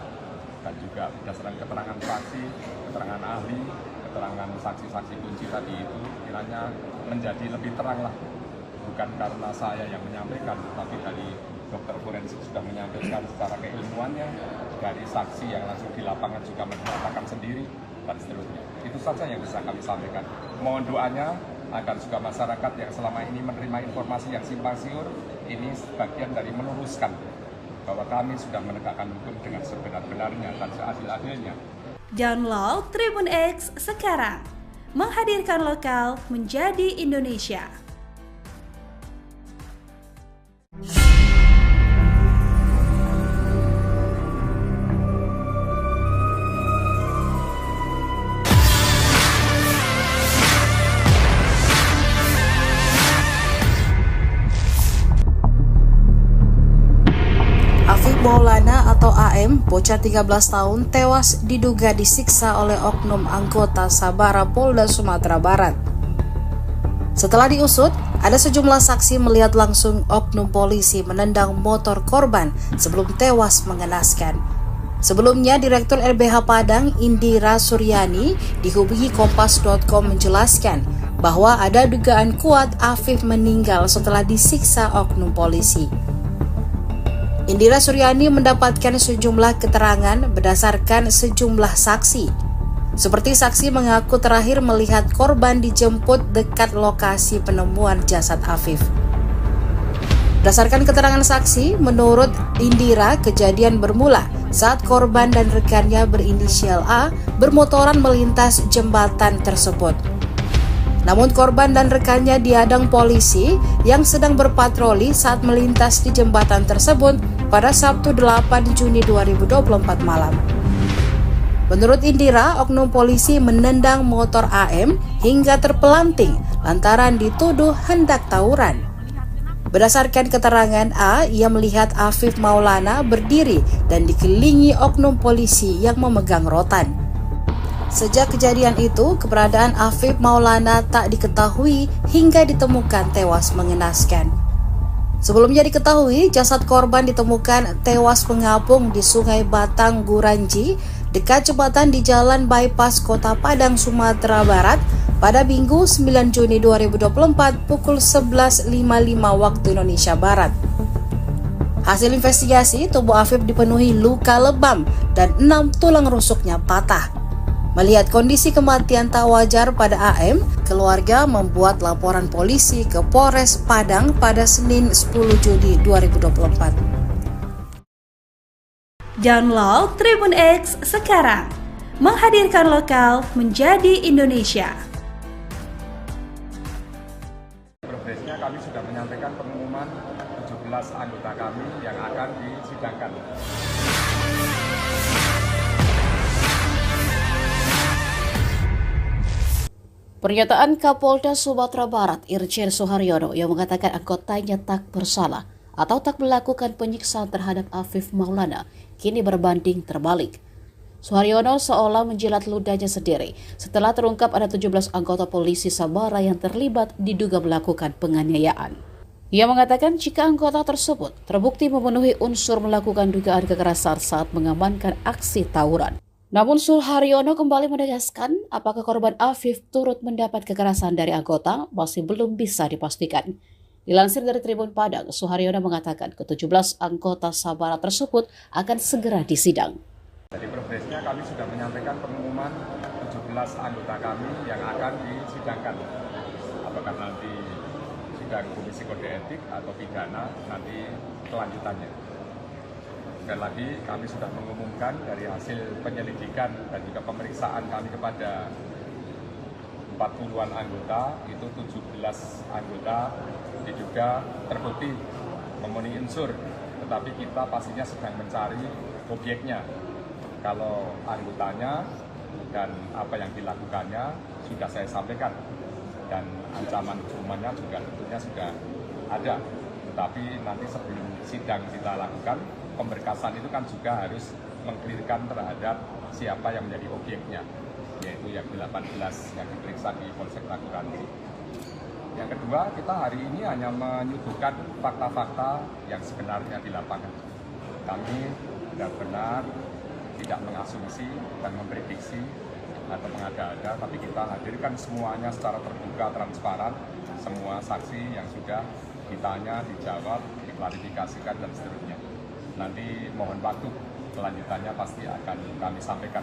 dan juga berdasarkan keterangan saksi, keterangan ahli, keterangan saksi-saksi kunci tadi itu kiranya menjadi lebih terang lah. Bukan karena saya yang menyampaikan, tapi dari dokter forensik sudah menyampaikan secara keilmuannya, dari saksi yang langsung di lapangan juga menyatakan sendiri, dan seterusnya. Itu saja yang bisa kami sampaikan. Mohon doanya agar juga masyarakat yang selama ini menerima informasi yang simpang siur, ini sebagian dari meluruskan bahwa kami sudah menegakkan hukum dengan sebenar-benarnya dan seadil-adilnya. Download Tribun X sekarang, menghadirkan lokal menjadi Indonesia. Afif Maulana atau AM, bocah 13 tahun, tewas diduga disiksa oleh oknum anggota Sabara Polda Sumatera Barat. Setelah diusut, ada sejumlah saksi melihat langsung oknum polisi menendang motor korban sebelum tewas mengenaskan. Sebelumnya, Direktur LBH Padang Indira Suryani dihubungi Kompas.com menjelaskan bahwa ada dugaan kuat Afif meninggal setelah disiksa oknum polisi. Indira Suryani mendapatkan sejumlah keterangan berdasarkan sejumlah saksi. Seperti saksi mengaku terakhir melihat korban dijemput dekat lokasi penemuan jasad Afif. Berdasarkan keterangan saksi, menurut Indira, kejadian bermula saat korban dan rekannya berinisial A bermotoran melintas jembatan tersebut. Namun korban dan rekannya dihadang polisi yang sedang berpatroli saat melintas di jembatan tersebut pada Sabtu 8 Juni 2024 malam. Menurut Indira, oknum polisi menendang motor AM hingga terpelanting lantaran dituduh hendak tawuran. Berdasarkan keterangan A, ia melihat Afif Maulana berdiri dan dikelilingi oknum polisi yang memegang rotan. Sejak kejadian itu, keberadaan Afif Maulana tak diketahui hingga ditemukan tewas mengenaskan. Sebelumnya diketahui, jasad korban ditemukan tewas mengapung di Sungai Batang Guranji, dekat jembatan di Jalan Bypass Kota Padang, Sumatera Barat, pada Minggu 9 Juni 2024 pukul 11.55 waktu Indonesia Barat. Hasil investigasi, tubuh Afif dipenuhi luka lebam dan 6 tulang rusuknya patah. Melihat kondisi kematian tak wajar pada AM, keluarga membuat laporan polisi ke Polres Padang pada Senin 10 Juni 2024. Download Tribun X sekarang, menghadirkan lokal menjadi Indonesia. Progresnya kami sudah menyampaikan pengumuman 17 anggota kami yang akan disidangkan. Pernyataan Kapolda Sumatera Barat Irjen Suharyono yang mengatakan anggotanya tak bersalah atau tak melakukan penyiksaan terhadap Afif Maulana kini berbanding terbalik. Suharyono seolah menjilat ludahnya sendiri setelah terungkap ada 17 anggota polisi Sabara yang terlibat diduga melakukan penganiayaan. Ia mengatakan jika anggota tersebut terbukti memenuhi unsur melakukan dugaan kekerasan saat mengamankan aksi tawuran. Namun Suharyono kembali menegaskan apakah korban Afif turut mendapat kekerasan dari anggota masih belum bisa dipastikan. Dilansir dari Tribun Padang, Suharyono mengatakan ke-17 anggota Sabara tersebut akan segera disidang. Dari progresnya kami sudah menyampaikan pengumuman 17 anggota kami yang akan disidangkan. Apakah nanti sidang Komisi Kode Etik atau pidana, nanti kelanjutannya. Sekali lagi kami sudah mengumumkan dari hasil penyelidikan dan juga pemeriksaan kami kepada 40-an anggota, itu 17 anggota diduga terbukti memenuhi unsur, tetapi kita pastinya sedang mencari objeknya. Kalau anggotanya dan apa yang dilakukannya sudah saya sampaikan, dan ancaman hukumannya juga tentunya sudah ada. Tetapi nanti sebelum sidang kita lakukan, pemberkasan itu kan juga harus mengklirkan terhadap siapa yang menjadi objeknya, yaitu yang 18 yang diperiksa di Polsek Raguransi. Yang kedua, kita hari ini hanya menyuguhkan fakta-fakta yang sebenarnya di lapangan. Kami benar-benar tidak mengasumsi dan memprediksi atau mengada-ada, tapi kita hadirkan semuanya secara terbuka, transparan, semua saksi yang sudah ditanya, dijawab, diklarifikasikan, dan seterusnya. Nanti mohon waktu, kelanjutannya pasti akan kami sampaikan.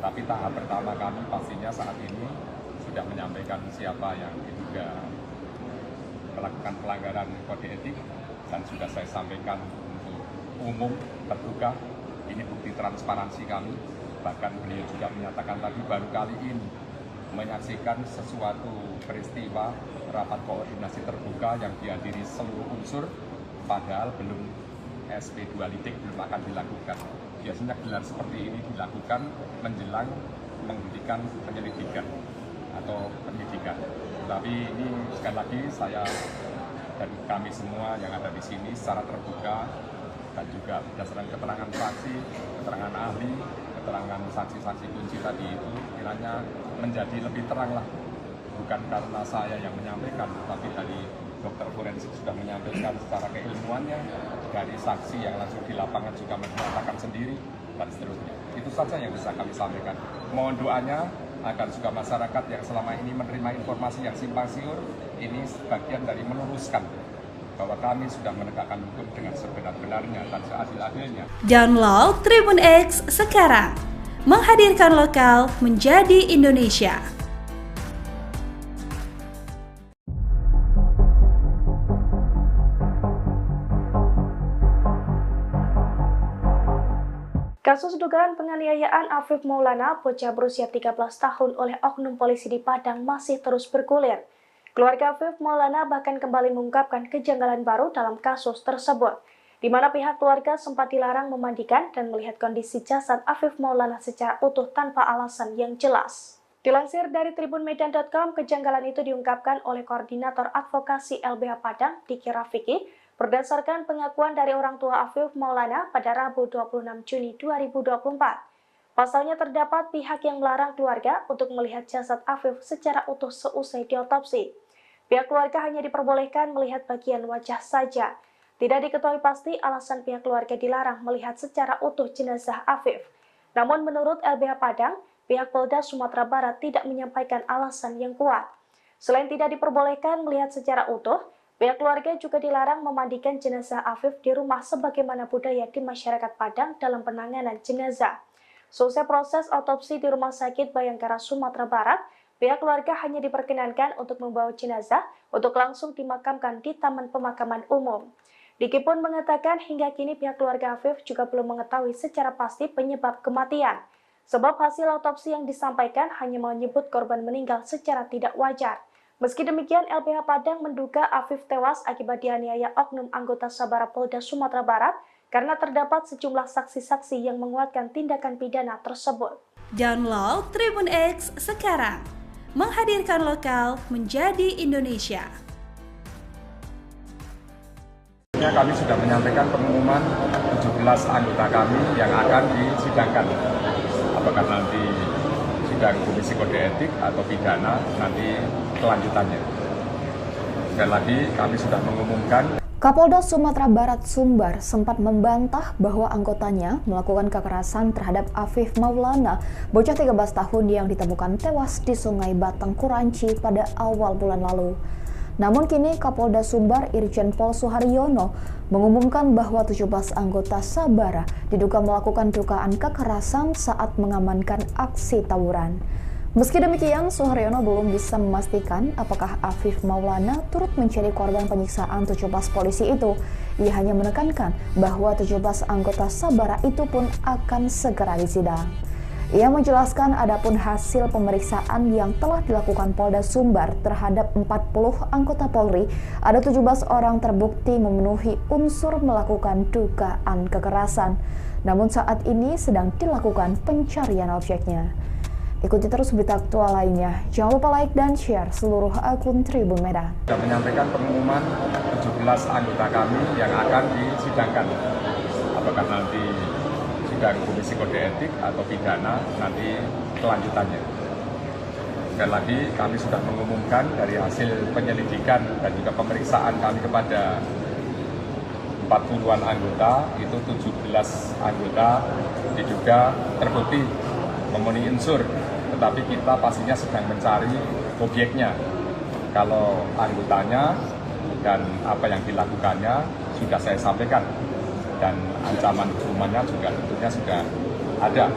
Tapi tahap pertama kami pastinya saat ini sudah menyampaikan siapa yang diduga melakukan pelanggaran kode etik, dan sudah saya sampaikan untuk umum, terbuka. Ini bukti transparansi kami. Bahkan beliau juga menyatakan tadi baru kali ini menyaksikan sesuatu peristiwa rapat koordinasi terbuka yang dihadiri seluruh unsur, padahal belum SP2 litik belum akan dilakukan. Biasanya gelar seperti ini dilakukan menjelang menghentikan penyelidikan atau penyidikan. Tapi ini sekali lagi saya dan kami semua yang ada di sini secara terbuka dan juga berdasarkan keterangan saksi, keterangan ahli, keterangan saksi-saksi kunci tadi itu kiranya menjadi lebih terang lah. Bukan karena saya yang menyampaikan, tapi dari dokter forensik sudah menyampaikan secara keilmuannya, dari saksi yang langsung di lapangan juga menyatakan sendiri, dan seterusnya. Itu saja yang bisa kami sampaikan. Mohon doanya agar juga masyarakat yang selama ini menerima informasi yang simpang siur, ini sebagian dari meluruskan bahwa kami sudah menegakkan hukum dengan sebenar-benarnya dan seadil-adilnya. Download Tribun X sekarang, menghadirkan lokal menjadi Indonesia. Kasus dugaan penganiayaan Afif Maulana, bocah berusia 13 tahun oleh oknum polisi di Padang masih terus bergulir. Keluarga Afif Maulana bahkan kembali mengungkapkan kejanggalan baru dalam kasus tersebut, di mana pihak keluarga sempat dilarang memandikan dan melihat kondisi jasad Afif Maulana secara utuh tanpa alasan yang jelas. Dilansir dari tribunmedan.com, kejanggalan itu diungkapkan oleh Koordinator Advokasi LBH Padang, Diki Rafiki, berdasarkan pengakuan dari orang tua Afif Maulana pada Rabu 26 Juni 2024. Pasalnya terdapat pihak yang melarang keluarga untuk melihat jasad Afif secara utuh seusai diotopsi. Pihak keluarga hanya diperbolehkan melihat bagian wajah saja. Tidak diketahui pasti alasan pihak keluarga dilarang melihat secara utuh jenazah Afif. Namun menurut LBH Padang, pihak Polda Sumatera Barat tidak menyampaikan alasan yang kuat. Selain tidak diperbolehkan melihat secara utuh, pihak keluarga juga dilarang memandikan jenazah Afif di rumah sebagaimana budaya di masyarakat Padang dalam penanganan jenazah. Selesai proses otopsi di Rumah Sakit Bayangkara Sumatera Barat, pihak keluarga hanya diperkenankan untuk membawa jenazah untuk langsung dimakamkan di Taman Pemakaman Umum. Diki pun mengatakan hingga kini pihak keluarga Afif juga belum mengetahui secara pasti penyebab kematian. Sebab hasil autopsi yang disampaikan hanya menyebut korban meninggal secara tidak wajar. Meski demikian, LBH Padang menduga Afif tewas akibat dianiaya oknum anggota Sabara Polda Sumatera Barat karena terdapat sejumlah saksi-saksi yang menguatkan tindakan pidana tersebut. Download Tribun X sekarang, menghadirkan lokal menjadi Indonesia. Kami sudah menyampaikan pengumuman 17 anggota kami yang akan disidangkan. Apakah nanti sidang Komisi Kode Etik atau pidana, nanti kelanjutannya. Sekali lagi kami sudah mengumumkan. Kapolda Sumatera Barat Sumbar sempat membantah bahwa anggotanya melakukan kekerasan terhadap Afif Maulana, bocah 13 tahun yang ditemukan tewas di Sungai Batang Kuranci pada awal bulan lalu. Namun kini Kapolda Sumbar Irjen Pol Suharyono mengumumkan bahwa 17 anggota Sabara diduga melakukan dugaan kekerasan saat mengamankan aksi tawuran. Meski demikian, Suharyono belum bisa memastikan apakah Afif Maulana turut menjadi korban penyiksaan 17 polisi itu. Ia hanya menekankan bahwa 17 anggota Sabara itu pun akan segera disidang. Ia menjelaskan adapun hasil pemeriksaan yang telah dilakukan Polda Sumbar terhadap 40 anggota Polri, ada 17 orang terbukti memenuhi unsur melakukan dugaan kekerasan. Namun saat ini sedang dilakukan pencarian objeknya. Ikuti terus berita aktual lainnya. Jangan lupa like dan share seluruh akun Tribun Medan. Sudah menyampaikan pengumuman 17 anggota kami yang akan disidangkan. Apakah nanti sidang Komisi Kode Etik atau pidana, nanti kelanjutannya. Sekali lagi kami sudah mengumumkan dari hasil penyelidikan dan juga pemeriksaan kami kepada 40-an anggota, itu 17 anggota diduga terbukti memenuhi unsur, tetapi kita pastinya sedang mencari objeknya. Kalau anggotanya dan apa yang dilakukannya sudah saya sampaikan, dan ancaman hukumannya juga tentunya sudah ada.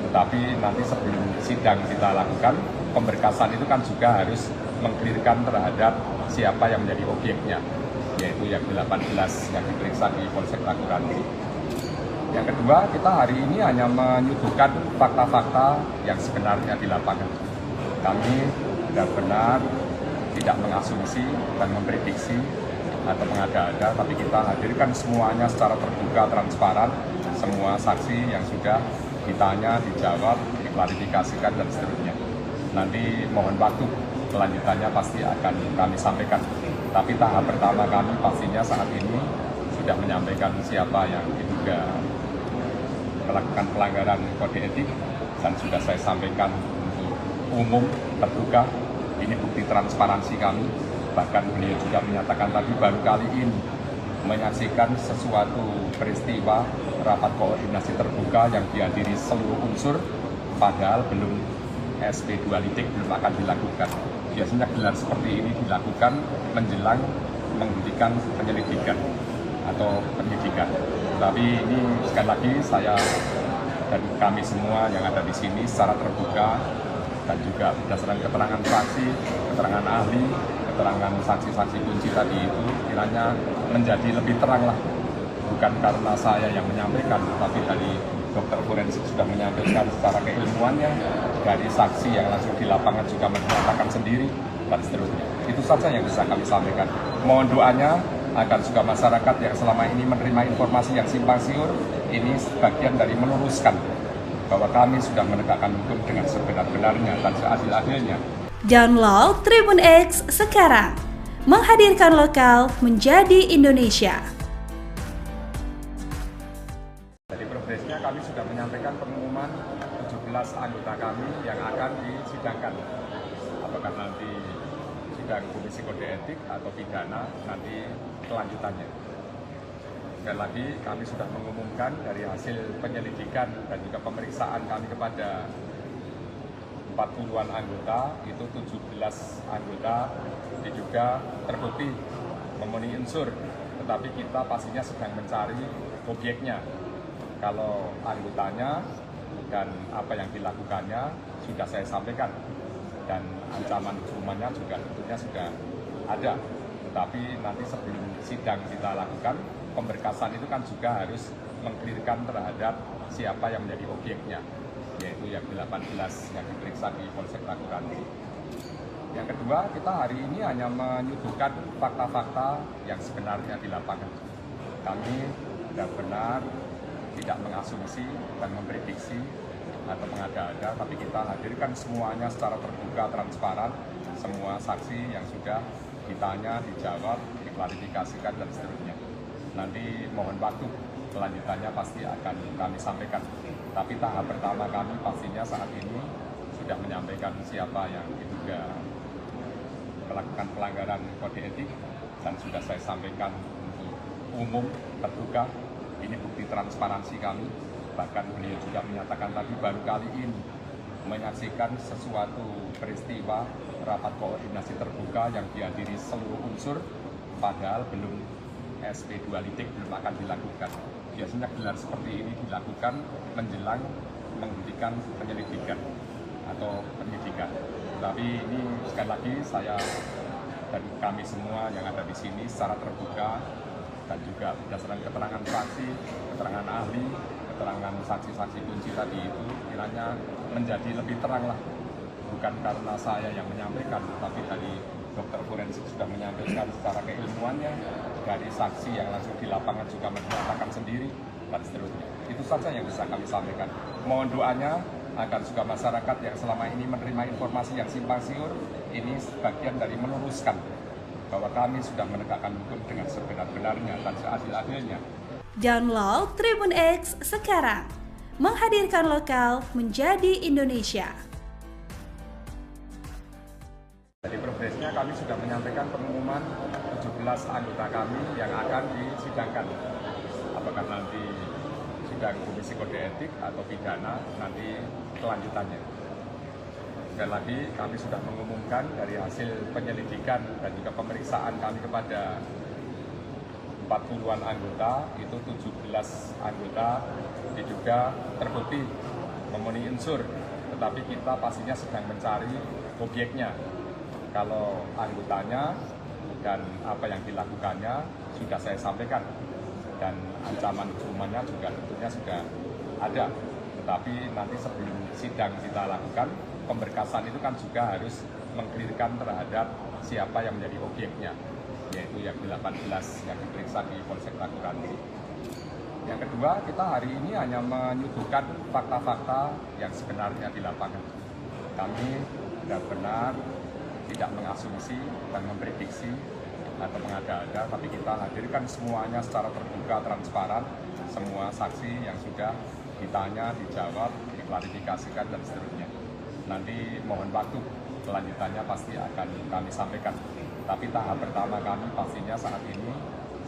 Tetapi nanti sebelum sidang kita lakukan, pemberkasan itu kan juga harus mengklirkan terhadap siapa yang menjadi objeknya, yaitu yang 18 yang diperiksa di Polsek Kuranci. Yang kedua, kita hari ini hanya menyuguhkan fakta-fakta yang sebenarnya di lapangan. Kami benar-benar tidak mengasumsi dan memprediksi atau mengada-ada, tapi kita hadirkan semuanya secara terbuka, transparan, semua saksi yang sudah ditanya, dijawab, diklarifikasikan, dan seterusnya. Nanti mohon waktu, kelanjutannya pasti akan kami sampaikan. Tapi tahap pertama kami pastinya saat ini sudah menyampaikan siapa yang diduga melakukan pelanggaran kode etik, dan sudah saya sampaikan untuk umum, terbuka. Ini bukti transparansi kami. Bahkan beliau juga menyatakan tadi baru kali ini menyaksikan sesuatu peristiwa rapat koordinasi terbuka yang dihadiri seluruh unsur, padahal belum SP2 litik belum akan dilakukan. Biasanya gelar seperti ini dilakukan menjelang menghentikan penyelidikan atau penyidikan. Tapi ini sekali lagi saya dan kami semua yang ada di sini secara terbuka dan juga berdasarkan keterangan saksi, keterangan ahli, keterangan saksi-saksi kunci tadi itu kiranya menjadi lebih terang lah. Bukan karena saya yang menyampaikan, tapi dari dokter forensik sudah menyampaikan secara keilmuannya, dari saksi yang langsung di lapangan juga menyatakan sendiri, dan seterusnya. Itu saja yang bisa kami sampaikan. Mohon doanya agar juga masyarakat yang selama ini menerima informasi yang simpang siur, ini sebagian dari meluruskan bahwa kami sudah menegakkan hukum dengan sebenar-benarnya dan seadil-adilnya. Download Tribun X sekarang, menghadirkan lokal menjadi Indonesia. Jadi progresnya kami sudah menyampaikan pengumuman 17 anggota kami yang akan disidangkan. Apakah nanti sidang Komisi Kode Etik atau pidana, nanti kelanjutannya. Sekali lagi kami sudah mengumumkan dari hasil penyelidikan dan juga pemeriksaan kami kepada 40-an anggota, itu 17 anggota diduga terbukti memenuhi unsur, tetapi kita pastinya sedang mencari objeknya. Kalau anggotanya dan apa yang dilakukannya sudah saya sampaikan, dan ancaman hukumannya juga tentunya sudah ada. Tetapi nanti sebelum sidang kita lakukan, pemberkasan itu kan juga harus mengklirkan terhadap siapa yang menjadi objeknya, yaitu yaitu yang 18 yang diperiksa di Polsek Ragunan. Yang kedua, kita hari ini hanya menyuguhkan fakta-fakta yang sebenarnya di lapangan. Kami benar-benar tidak mengasumsi dan memprediksi atau mengada-ada, tapi kita hadirkan semuanya secara terbuka, transparan, semua saksi yang sudah ditanya, dijawab, diklarifikasikan, dan seterusnya. Nanti mohon waktu, kelanjutannya pasti akan kami sampaikan. Tapi tahap pertama kami pastinya saat ini sudah menyampaikan siapa yang diduga melakukan pelanggaran kode etik, dan sudah saya sampaikan untuk umum, terbuka. Ini bukti transparansi kami. Bahkan beliau juga menyatakan tadi baru kali ini menyaksikan sesuatu peristiwa rapat koordinasi terbuka yang dihadiri seluruh unsur, padahal belum SP2 lidik belum akan dilakukan. Biasanya gelar seperti ini dilakukan menjelang menghentikan penyelidikan atau penyidikan. Tapi ini sekali lagi saya dan kami semua yang ada di sini secara terbuka dan juga berdasarkan keterangan saksi, keterangan ahli, keterangan saksi-saksi kunci tadi itu kiranya menjadi lebih terang lah. Bukan karena saya yang menyampaikan, tapi dari dokter forensik sudah menyampaikan secara keilmuannya, dari saksi yang langsung di lapangan juga menyatakan sendiri, dan seterusnya. Itu saja yang bisa kami sampaikan. Mohon doanya agar juga masyarakat yang selama ini menerima informasi yang simpang siur, ini sebagian dari meluruskan bahwa kami sudah menegakkan hukum dengan sebenar-benarnya dan seadil-adilnya. Download Tribun X sekarang, menghadirkan lokal menjadi Indonesia. Jadi progresnya kami sudah menyampaikan pengumuman 17 anggota kami yang akan disidangkan. Apakah nanti sidang Komisi Kode Etik atau pidana, nanti kelanjutannya. Sekali lagi kami sudah mengumumkan dari hasil penyelidikan dan juga pemeriksaan kami kepada 40-an anggota, itu 17 anggota diduga terbukti memenuhi unsur, tetapi kita pastinya sedang mencari obyeknya. Kalau anggotanya dan apa yang dilakukannya sudah saya sampaikan, dan ancaman hukumannya juga tentunya sudah ada. Tetapi nanti sebelum sidang kita lakukan, pemberkasan itu kan juga harus mengklirkan terhadap siapa yang menjadi obyeknya, yaitu yang 18 yang diperiksa di Polsek Ragunan. Yang kedua, kita hari ini hanya menyuguhkan fakta-fakta yang sebenarnya di lapangan. Kami benar-benar tidak mengasumsi dan memprediksi atau mengada-ada, tapi kita hadirkan semuanya secara terbuka, transparan, semua saksi yang sudah ditanya, dijawab, diklarifikasikan, dan seterusnya. Nanti mohon waktu, kelanjutannya pasti akan kami sampaikan. Tapi tahap pertama kami pastinya saat ini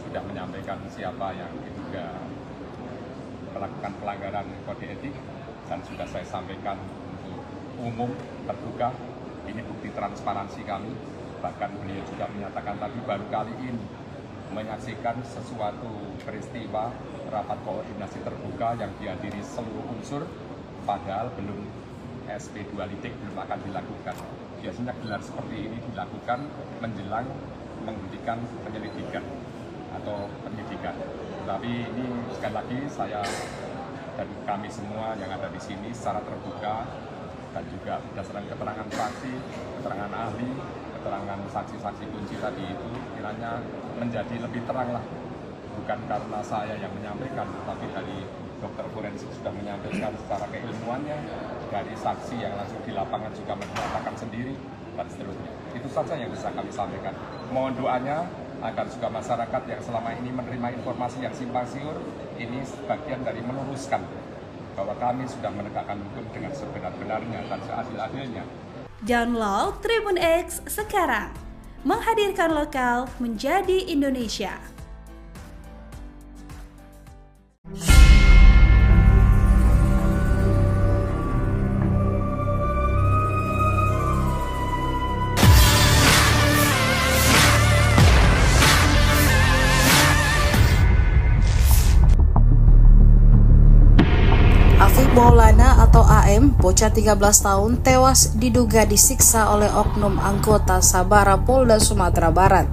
sudah menyampaikan siapa yang diduga melakukan pelanggaran kode etik, dan sudah saya sampaikan untuk umum, terbuka. Ini bukti transparansi kami. Bahkan beliau juga menyatakan tadi baru kali ini menyaksikan sesuatu peristiwa rapat koordinasi terbuka yang dihadiri seluruh unsur, padahal belum SP2 lidik belum akan dilakukan. Biasanya gelar seperti ini dilakukan menjelang menghentikan penyelidikan atau penyidikan. Tapi ini sekali lagi saya dan kami semua yang ada di sini secara terbuka dan juga berdasarkan keterangan saksi, keterangan ahli, keterangan saksi-saksi kunci tadi itu kiranya menjadi lebih terang lah. Bukan karena saya yang menyampaikan, tapi dari dokter forensik sudah menyampaikan secara keilmuannya, dari saksi yang langsung di lapangan juga menyatakan sendiri, dan seterusnya. Itu saja yang bisa kami sampaikan. Mohon doanya agar juga masyarakat yang selama ini menerima informasi yang simpang siur, ini sebagian dari meluruskan bahwa kami sudah menegakkan hukum dengan sebenar-benarnya dan seadil-adilnya. Download Tribun X sekarang, menghadirkan lokal menjadi Indonesia. Afif Maulana atau AM, bocah 13 tahun, tewas diduga disiksa oleh oknum anggota Sabara Polda Sumatera Barat.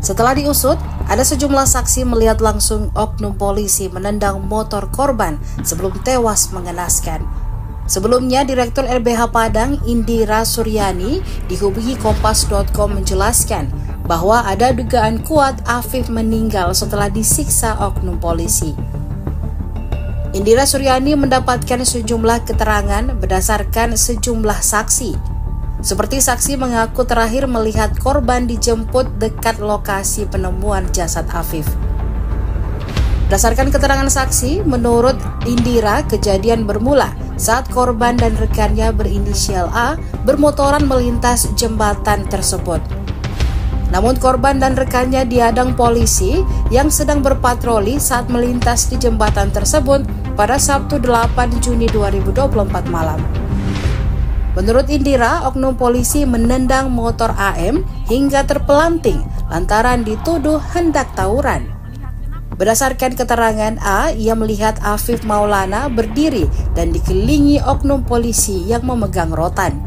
Setelah diusut, ada sejumlah saksi melihat langsung oknum polisi menendang motor korban sebelum tewas mengenaskan. Sebelumnya, Direktur LBH Padang Indira Suryani dihubungi Kompas.com menjelaskan bahwa ada dugaan kuat Afif meninggal setelah disiksa oknum polisi. Indira Suryani mendapatkan sejumlah keterangan berdasarkan sejumlah saksi. Seperti saksi mengaku terakhir melihat korban dijemput dekat lokasi penemuan jasad Afif. Berdasarkan keterangan saksi, menurut Indira, kejadian bermula saat korban dan rekannya berinisial A bermotoran melintas jembatan tersebut. Namun korban dan rekannya dihadang polisi yang sedang berpatroli saat melintas di jembatan tersebut pada Sabtu 8 Juni 2024 malam. Menurut Indira, oknum polisi menendang motor AM hingga terpelanting lantaran dituduh hendak tawuran. Berdasarkan keterangan A, ia melihat Afif Maulana berdiri dan dikelilingi oknum polisi yang memegang rotan.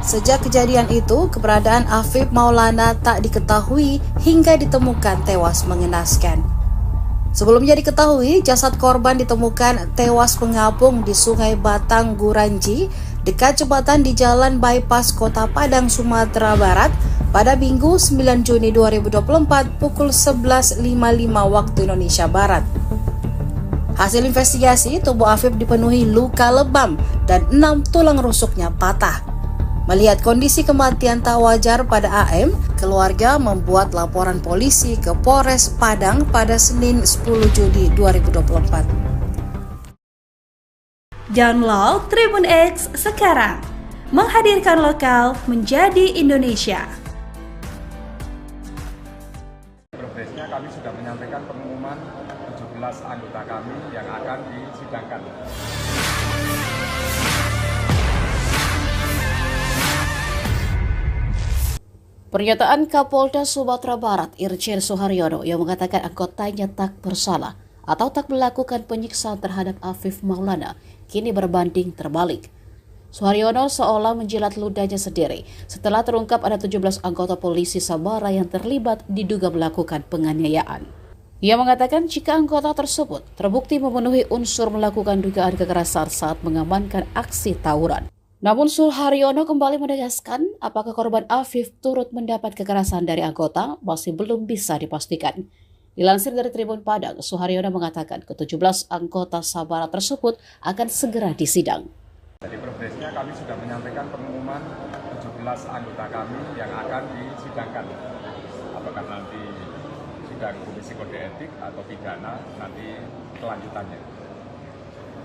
Sejak kejadian itu, keberadaan Afif Maulana tak diketahui hingga ditemukan tewas mengenaskan. Sebelumnya diketahui, jasad korban ditemukan tewas mengapung di Sungai Batang Guranji, dekat jembatan di Jalan Bypass Kota Padang, Sumatera Barat, pada Minggu 9 Juni 2024 pukul 11.55 waktu Indonesia Barat. Hasil investigasi, tubuh Afif dipenuhi luka lebam dan 6 tulang rusuknya patah. Melihat kondisi kematian tak wajar pada AM, keluarga membuat laporan polisi ke Polres Padang pada Senin 10 Juni 2024. Download Tribun X sekarang, menghadirkan lokal menjadi Indonesia. Progresnya kami sudah menyampaikan pengumuman 17 anggota kami yang akan disidangkan. Pernyataan Kapolda Sumatera Barat Irjen Suharyono yang mengatakan anggotanya tak bersalah atau tak melakukan penyiksaan terhadap Afif Maulana kini berbanding terbalik. Suharyono seolah menjilat ludahnya sendiri setelah terungkap ada 17 anggota polisi Sabara yang terlibat diduga melakukan penganiayaan. Ia mengatakan jika anggota tersebut terbukti memenuhi unsur melakukan dugaan kekerasan saat mengamankan aksi tawuran. Namun Suharyono kembali menegaskan apakah korban Afif turut mendapat kekerasan dari anggota masih belum bisa dipastikan. Dilansir dari Tribun Padang, Suharyono mengatakan ke-17 anggota Sabara tersebut akan segera disidang. Jadi progresnya kami sudah menyampaikan pengumuman 17 anggota kami yang akan disidangkan. Apakah nanti sidang Komisi Kode Etik atau pidana, nanti kelanjutannya.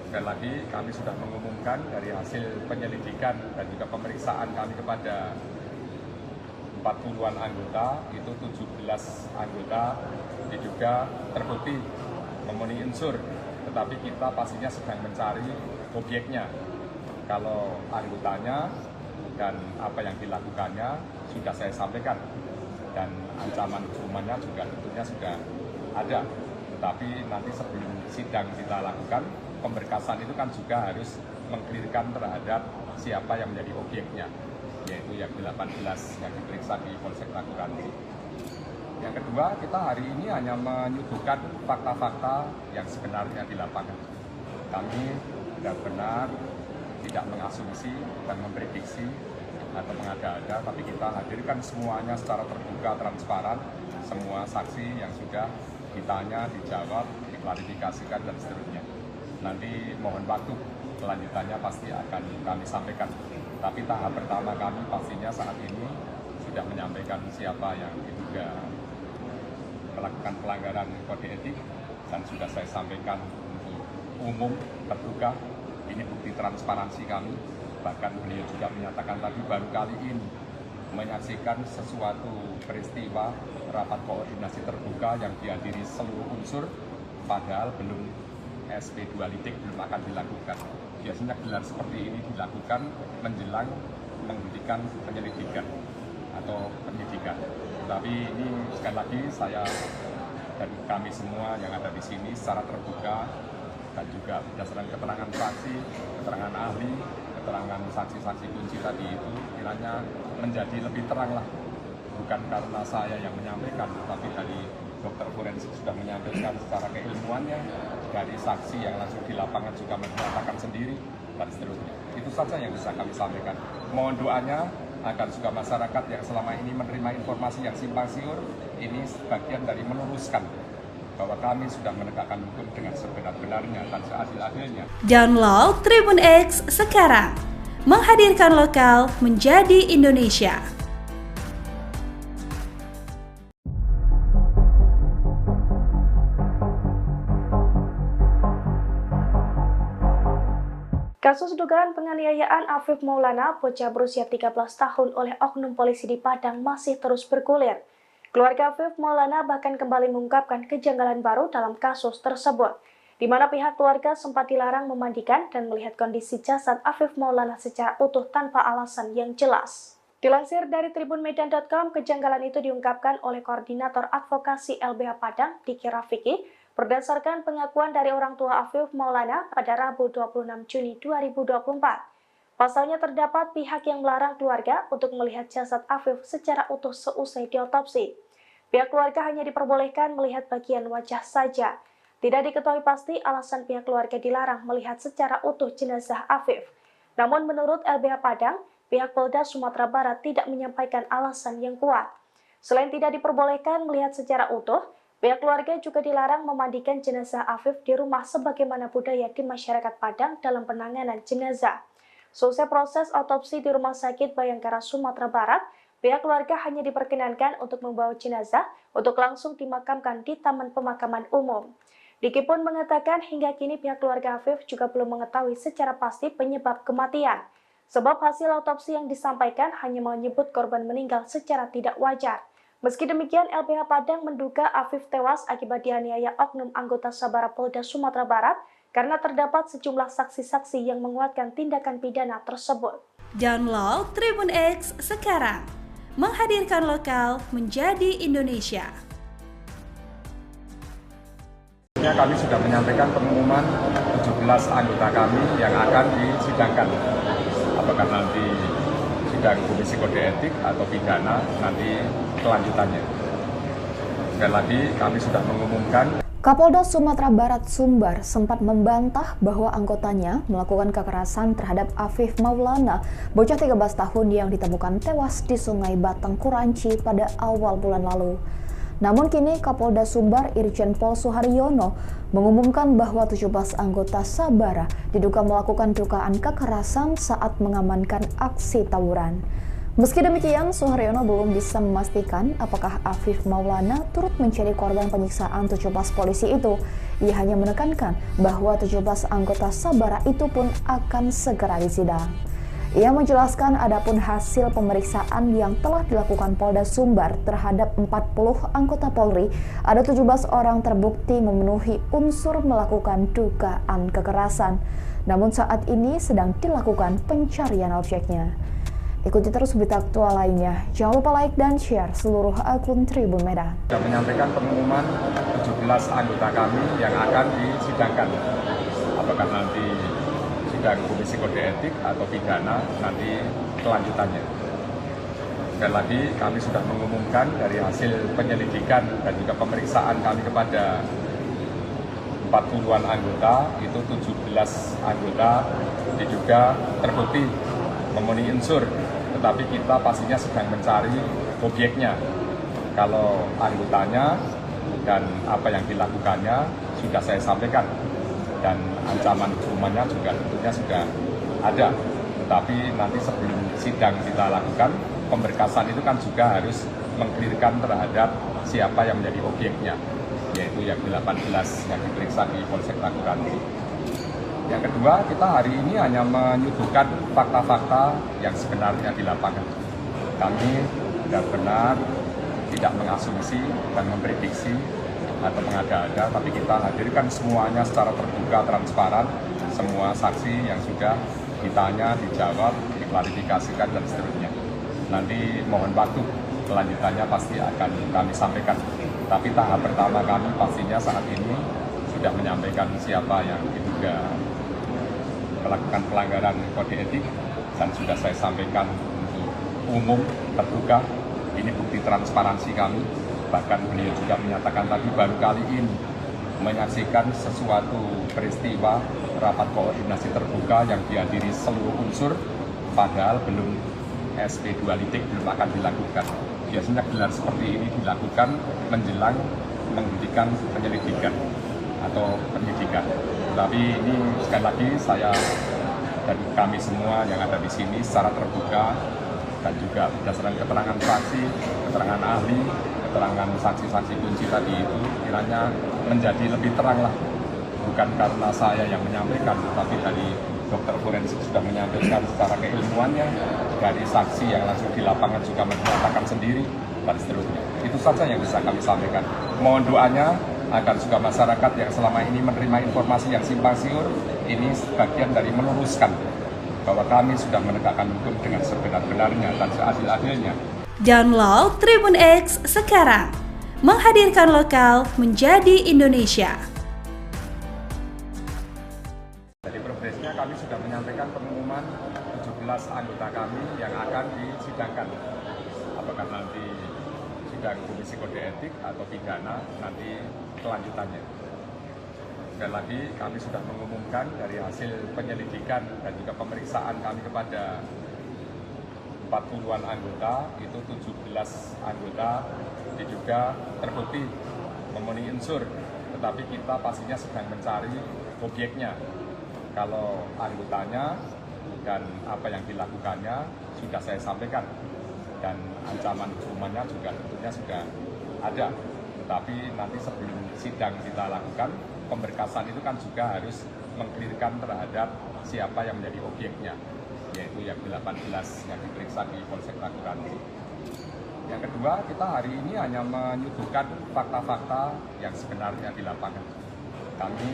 Sekali lagi kami sudah mengumumkan dari hasil penyelidikan dan juga pemeriksaan kami kepada 40-an anggota, itu 17 anggota diduga terbukti memenuhi unsur, tetapi kita pastinya sedang mencari objeknya. Kalau anggotanya dan apa yang dilakukannya sudah saya sampaikan, dan ancaman hukumannya juga tentunya sudah ada. Tetapi nanti sebelum sidang kita lakukan, pemberkasan itu kan juga harus mengklirkan terhadap siapa yang menjadi objeknya, yaitu yang 18 yang diperiksa di Polsek Raguransi. Yang kedua, kita hari ini hanya menyuguhkan fakta-fakta yang sebenarnya di lapangan. Kami benar-benar tidak mengasumsi dan memprediksi atau mengada-ada, tapi kita hadirkan semuanya secara terbuka, transparan, semua saksi yang sudah ditanya, dijawab, diklarifikasikan, dan seterusnya. Nanti mohon waktu, kelanjutannya pasti akan kami sampaikan. Tapi tahap pertama kami pastinya saat ini sudah menyampaikan siapa yang diduga melakukan pelanggaran kode etik, dan sudah saya sampaikan untuk umum, terbuka. Ini bukti transparansi kami. Bahkan beliau juga menyatakan tadi baru kali ini menyaksikan sesuatu peristiwa rapat koordinasi terbuka yang dihadiri seluruh unsur, padahal belum SP2 litik belum akan dilakukan. Biasanya gelar seperti ini dilakukan menjelang menghentikan penyelidikan atau penyidikan. Tapi ini sekali lagi saya dan kami semua yang ada di sini secara terbuka dan juga berdasarkan keterangan saksi, keterangan ahli, keterangan saksi-saksi kunci tadi itu kiranya menjadi lebih terang lah. Bukan karena saya yang menyampaikan, tapi dari dokter forensik sudah menyampaikan secara keilmuannya, dari saksi yang langsung di lapangan juga menyatakan sendiri dan seterusnya. Itu saja yang bisa kami sampaikan. Mohon doanya agar juga masyarakat yang selama ini menerima informasi yang simpang siur, ini sebagian dari meluruskan bahwa kami sudah menegakkan hukum dengan sebenar-benarnya dan seadil-adilnya. Download Tribun X sekarang, menghadirkan lokal menjadi Indonesia. Kasus dugaan penganiayaan Afif Maulana, bocah berusia 13 tahun oleh oknum polisi di Padang masih terus bergulir. Keluarga Afif Maulana bahkan kembali mengungkapkan kejanggalan baru dalam kasus tersebut, di mana pihak keluarga sempat dilarang memandikan dan melihat kondisi jasad Afif Maulana secara utuh tanpa alasan yang jelas. Dilansir dari tribunmedan.com, kejanggalan itu diungkapkan oleh Koordinator Advokasi LBH Padang, Diki Rafiki, berdasarkan pengakuan dari orang tua Afif Maulana pada Rabu 26 Juni 2024. Pasalnya terdapat pihak yang melarang keluarga untuk melihat jasad Afif secara utuh seusai diotopsi. Pihak keluarga hanya diperbolehkan melihat bagian wajah saja. Tidak diketahui pasti alasan pihak keluarga dilarang melihat secara utuh jenazah Afif. Namun menurut LBH Padang, pihak Polda Sumatera Barat tidak menyampaikan alasan yang kuat. Selain tidak diperbolehkan melihat secara utuh, pihak keluarga juga dilarang memandikan jenazah Afif di rumah sebagaimana budaya di masyarakat Padang dalam penanganan jenazah. Selesai proses otopsi di Rumah Sakit Bayangkara Sumatera Barat, pihak keluarga hanya diperkenankan untuk membawa jenazah untuk langsung dimakamkan di Taman Pemakaman Umum. Diki pun mengatakan hingga kini pihak keluarga Afif juga belum mengetahui secara pasti penyebab kematian. Sebab hasil otopsi yang disampaikan hanya menyebut korban meninggal secara tidak wajar. Meski demikian, LBH Padang menduga Afif tewas akibat dianiaya oknum anggota Sabara Polda Sumatera Barat karena terdapat sejumlah saksi-saksi yang menguatkan tindakan pidana tersebut. Download Tribun X sekarang, menghadirkan lokal menjadi Indonesia. Kami sudah menyampaikan pengumuman 17 anggota kami yang akan disidangkan. Apakah nanti sidang Komisi Kode Etik atau pidana, nanti kelanjutannya. Sekali lagi kami sudah mengumumkan. Kapolda Sumatera Barat Sumbar sempat membantah bahwa anggotanya melakukan kekerasan terhadap Afif Maulana, bocah 13 tahun yang ditemukan tewas di Sungai Batang Kuranci pada awal bulan lalu. Namun kini Kapolda Sumbar Irjen Pol Suharyono mengumumkan bahwa 17 anggota Sabara diduga melakukan dugaan kekerasan saat mengamankan aksi tawuran. Meski demikian, Suharyono belum bisa memastikan apakah Afif Maulana turut menjadi korban penyiksaan 17 polisi itu. Ia hanya menekankan bahwa 17 anggota Sabara itu pun akan segera disidang. Ia menjelaskan adapun hasil pemeriksaan yang telah dilakukan Polda Sumbar terhadap 40 anggota Polri, ada 17 orang terbukti memenuhi unsur melakukan dugaan kekerasan. Namun saat ini sedang dilakukan pencarian objeknya. Ikuti terus berita aktual lainnya. Jangan lupa like dan share seluruh akun Tribun Medan. Sudah menyampaikan pengumuman 17 anggota kami yang akan disidangkan. Apakah nanti sidang Komisi Kode Etik atau pidana, nanti kelanjutannya. Sekali lagi kami sudah mengumumkan dari hasil penyelidikan dan juga pemeriksaan kami kepada 40-an anggota, itu 17 anggota diduga terbukti memenuhi unsur, tetapi kita pastinya sedang mencari objeknya. Kalau anggotanya dan apa yang dilakukannya sudah saya sampaikan, dan ancaman hukumannya juga tentunya sudah ada. Tetapi nanti sebelum sidang kita lakukan, pemberkasan itu kan juga harus mengklirkan terhadap siapa yang menjadi objeknya, yaitu yang 18 yang diperiksa di Polsek Kuranci. Yang kedua, kita hari ini hanya menyuguhkan fakta-fakta yang sebenarnya di lapangan. Kami benar-benar tidak mengasumsi dan memprediksi atau mengada-ada, tapi kita hadirkan semuanya secara terbuka, transparan, semua saksi yang sudah ditanya, dijawab, diklarifikasikan, dan seterusnya. Nanti mohon waktu, kelanjutannya pasti akan kami sampaikan. Tapi tahap pertama kami pastinya saat ini sudah menyampaikan siapa yang diduga melakukan pelanggaran kode etik, dan sudah saya sampaikan untuk umum, terbuka. Ini bukti transparansi kami. Bahkan beliau juga menyatakan tadi baru kali ini menyaksikan sesuatu peristiwa rapat koordinasi terbuka yang dihadiri seluruh unsur, padahal belum SP2 litik belum akan dilakukan. Biasanya gelar seperti ini dilakukan menjelang menghentikan penyelidikan atau penyidikan. Tapi ini sekali lagi saya dan kami semua yang ada di sini secara terbuka dan juga berdasarkan keterangan saksi, keterangan ahli, keterangan saksi-saksi kunci tadi itu kiranya menjadi lebih terang lah. Bukan karena saya yang menyampaikan, tapi dari dokter forensik sudah menyampaikan secara keilmuannya, dari saksi yang langsung di lapangan juga menyatakan sendiri, dan seterusnya. Itu saja yang bisa kami sampaikan. Mohon doanya agar juga masyarakat yang selama ini menerima informasi yang simpang siur, ini sebagian dari meluruskan bahwa kami sudah menegakkan hukum dengan sebenar-benarnya dan seadil-adilnya. Download Tribun X sekarang, menghadirkan lokal menjadi Indonesia. Dari progresnya kami sudah menyampaikan pengumuman 17 anggota kami yang akan disidangkan. Apakah nanti sidang komisi kode etik atau pidana, nanti kelanjutannya. Sekali lagi kami sudah mengumumkan dari hasil penyelidikan dan juga pemeriksaan kami kepada 40-an anggota, itu 17 anggota diduga terbukti memenuhi unsur, tetapi kita pastinya sedang mencari objeknya. Kalau anggotanya dan apa yang dilakukannya sudah saya sampaikan, dan ancaman hukumannya juga tentunya sudah ada. Tetapi nanti sebelum sidang kita lakukan, pemberkasan itu kan juga harus mengklirkan terhadap siapa yang menjadi objeknya, yaitu yang 18 yang diperiksa di Polsek Ragunan. Yang kedua, kita hari ini hanya menyuguhkan fakta-fakta yang sebenarnya di lapangan. Kami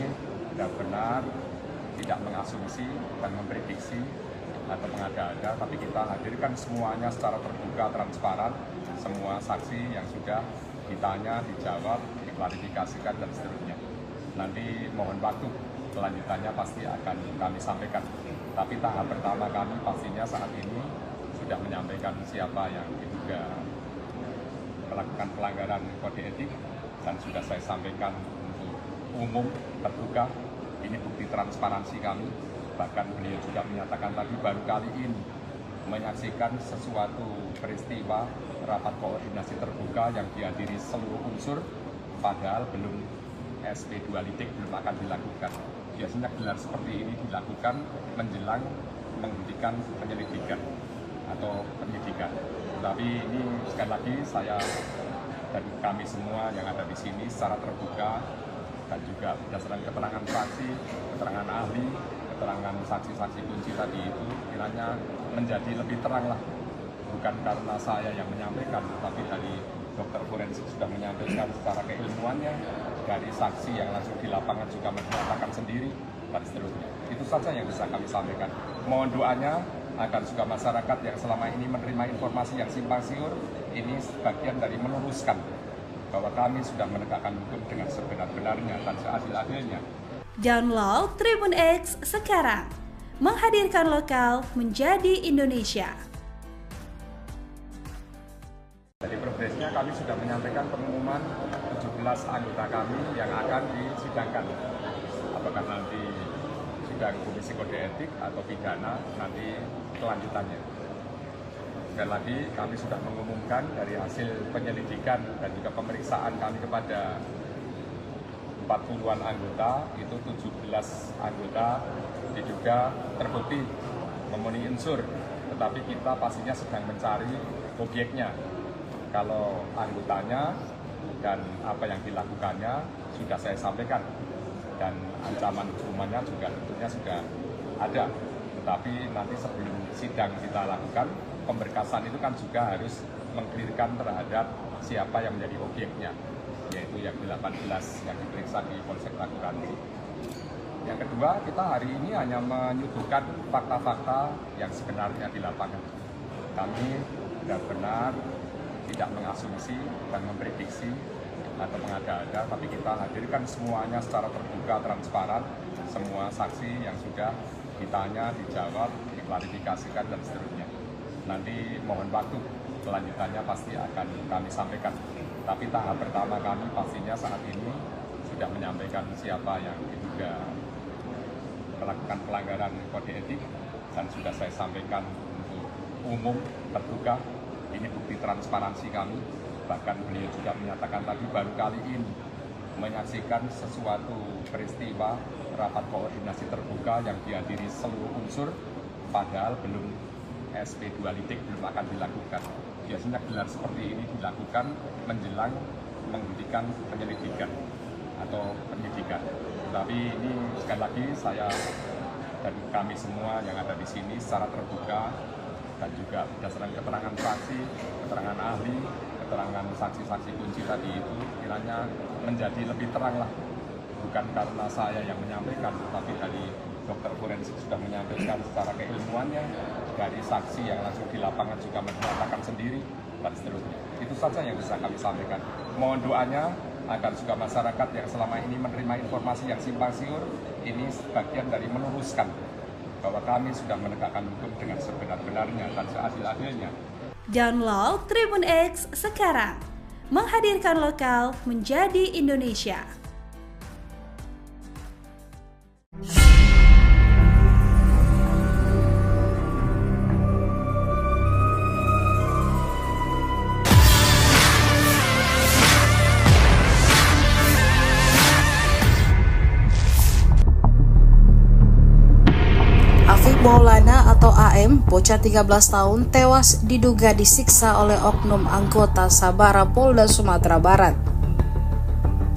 benar-benar tidak mengasumsi dan memprediksi atau mengada-ada, tapi kita hadirkan semuanya secara terbuka, transparan, semua saksi yang sudah ditanya, dijawab, diklarifikasikan, dan seterusnya. Nanti mohon waktu, kelanjutannya pasti akan kami sampaikan. Tapi tahap pertama kami pastinya saat ini sudah menyampaikan siapa yang diduga melakukan pelanggaran kode etik, dan sudah saya sampaikan untuk umum, terbuka. Ini bukti transparansi kami. Bahkan beliau juga menyatakan tadi baru kali ini menyaksikan sesuatu peristiwa rapat koordinasi terbuka yang dihadiri seluruh unsur, padahal belum SP2 litik belum akan dilakukan. Biasanya gelar seperti ini dilakukan menjelang menghentikan penyelidikan atau penyidikan. Tapi ini sekali lagi saya dan kami semua yang ada di sini secara terbuka dan juga berdasarkan keterangan saksi, keterangan ahli, keterangan saksi-saksi kunci tadi itu kiranya menjadi lebih terang lah. Bukan karena saya yang menyampaikan, tapi dari dokter forensik sudah menyampaikan secara keilmuannya, dari saksi yang langsung di lapangan juga menyatakan sendiri, dan seterusnya. Itu saja yang bisa kami sampaikan. Mohon doanya agar juga masyarakat yang selama ini menerima informasi yang simpang siur, ini sebagian dari meluruskan bahwa kami sudah menegakkan hukum dengan sebenar-benarnya dan seadil-adilnya. Download Tribun X sekarang, menghadirkan lokal menjadi Indonesia. Dari progresnya kami sudah menyampaikan pengumuman 17 anggota kami yang akan disidangkan. Apakah nanti sidang komisi kode etik atau pidana, nanti kelanjutannya. Sekali lagi kami sudah mengumumkan dari hasil penyelidikan dan juga pemeriksaan kami kepada 40-an anggota, itu 17 anggota diduga terbukti memenuhi unsur, tetapi kita pastinya sedang mencari objeknya. Kalau anggotanya dan apa yang dilakukannya sudah saya sampaikan, dan ancaman hukumannya juga tentunya sudah ada. Tetapi nanti sebelum sidang kita lakukan, pemberkasan itu kan juga harus mengklirkan terhadap siapa yang menjadi objeknya, yaitu yang 18 yang diperiksa di Polsek Ragunan. Yang kedua, kita hari ini hanya menyuguhkan fakta-fakta yang sebenarnya di lapangan. Kami benar-benar tidak mengasumsi dan memprediksi atau mengada-ada, tapi kita hadirkan semuanya secara terbuka, transparan, semua saksi yang sudah ditanya, dijawab, diklarifikasikan, dan seterusnya. Nanti mohon waktu, kelanjutannya pasti akan kami sampaikan. Tapi tahap pertama kami pastinya saat ini sudah menyampaikan siapa yang diduga melakukan pelanggaran kode etik, dan sudah saya sampaikan untuk umum terbuka. Ini bukti transparansi kami. Bahkan beliau juga menyatakan tadi baru kali ini menyaksikan sesuatu peristiwa rapat koordinasi terbuka yang dihadiri seluruh unsur, padahal belum SP2 lidik belum akan dilakukan. Biasanya gelar seperti ini dilakukan menjelang menghentikan penyelidikan atau penyidikan. Tapi ini sekali lagi saya dan kami semua yang ada di sini secara terbuka dan juga berdasarkan keterangan saksi, keterangan ahli, keterangan saksi-saksi kunci tadi itu kiranya menjadi lebih terang lah. Bukan karena saya yang menyampaikan, tapi dari dokter forensik sudah menyampaikan secara keilmuannya, dari saksi yang langsung di lapangan juga menyatakan sendiri, dan seterusnya. Itu saja yang bisa kami sampaikan. Mohon doanya agar juga masyarakat yang selama ini menerima informasi yang simpang siur, ini sebagian dari meluruskan bahwa kami sudah menegakkan hukum dengan sebenar-benarnya dan seadil-adilnya. Download Tribun X sekarang, menghadirkan lokal menjadi Indonesia. Afif Maulana atau AM, bocah 13 tahun, tewas diduga disiksa oleh oknum anggota Sabara Polda Sumatera Barat.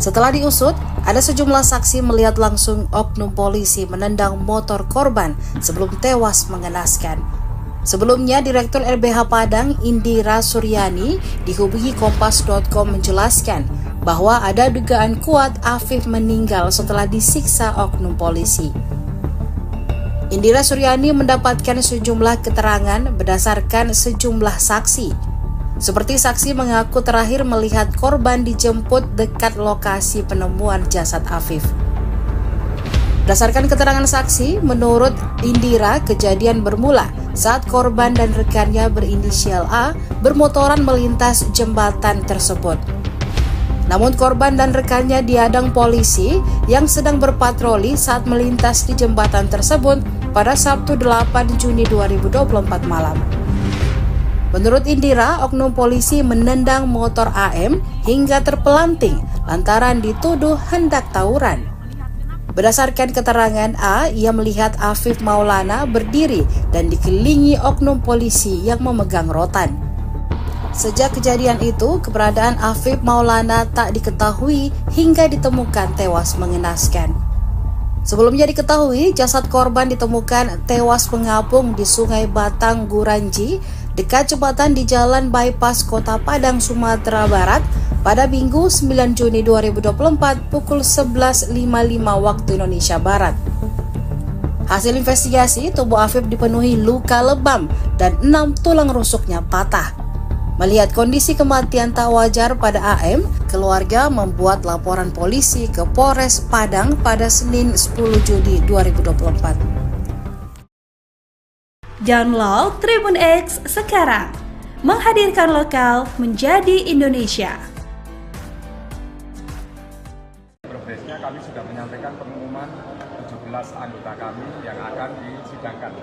Setelah diusut, ada sejumlah saksi melihat langsung oknum polisi menendang motor korban sebelum tewas mengenaskan. Sebelumnya, Direktur LBH Padang, Indira Suryani, dihubungi Kompas.com menjelaskan bahwa ada dugaan kuat Afif meninggal setelah disiksa oknum polisi. Indira Suryani mendapatkan sejumlah keterangan berdasarkan sejumlah saksi. Seperti saksi mengaku terakhir melihat korban dijemput dekat lokasi penemuan jasad Afif. Berdasarkan keterangan saksi, menurut Indira, kejadian bermula saat korban dan rekannya berinisial A bermotoran melintas jembatan tersebut. Namun korban dan rekannya dihadang polisi yang sedang berpatroli saat melintas di jembatan tersebut pada Sabtu 8 Juni 2024 malam. Menurut Indira, oknum polisi menendang motor AM hingga terpelanting lantaran dituduh hendak tawuran. Berdasarkan keterangan A, ia melihat Afif Maulana berdiri dan dikelilingi oknum polisi yang memegang rotan. Sejak kejadian itu, keberadaan Afif Maulana tak diketahui hingga ditemukan tewas mengenaskan. Sebelumnya diketahui, jasad korban ditemukan tewas mengapung di Sungai Batang Guranji, dekat jembatan di Jalan Bypass Kota Padang, Sumatera Barat, pada Minggu 9 Juni 2024 pukul 11.55 waktu Indonesia Barat. Hasil investigasi, tubuh Afif dipenuhi luka lebam dan 6 tulang rusuknya patah. Melihat kondisi kematian tak wajar pada AM, keluarga membuat laporan polisi ke Polres Padang pada Senin 10 Juni 2024. Download Tribun X sekarang, menghadirkan lokal menjadi Indonesia. Progresnya kami sudah menyampaikan pengumuman 17 anggota kami yang akan disidangkan.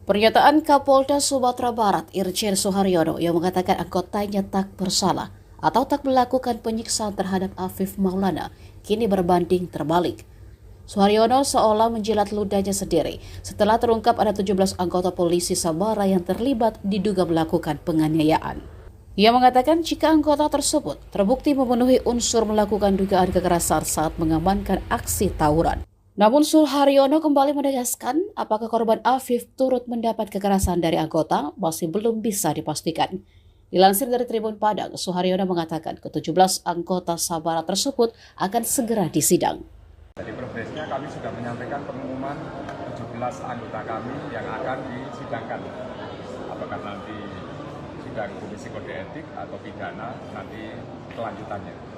Pernyataan Kapolda Sumatera Barat Irjen Suharyono yang mengatakan anggotanya tak bersalah atau tak melakukan penyiksaan terhadap Afif Maulana kini berbanding terbalik. Suharyono seolah menjilat ludahnya sendiri setelah terungkap ada 17 anggota polisi Sabara yang terlibat diduga melakukan penganiayaan. Ia mengatakan jika anggota tersebut terbukti memenuhi unsur melakukan dugaan kekerasan saat mengamankan aksi tawuran. Namun Suharyono kembali menegaskan apakah korban Afif turut mendapat kekerasan dari anggota masih belum bisa dipastikan. Dilansir dari Tribun Padang, Suharyono mengatakan ke-17 anggota Sabara tersebut akan segera disidang. Dari progresnya kami sudah menyampaikan pengumuman 17 anggota kami yang akan disidangkan. Apakah nanti sidang Komisi Kode Etik atau pidana, nanti kelanjutannya.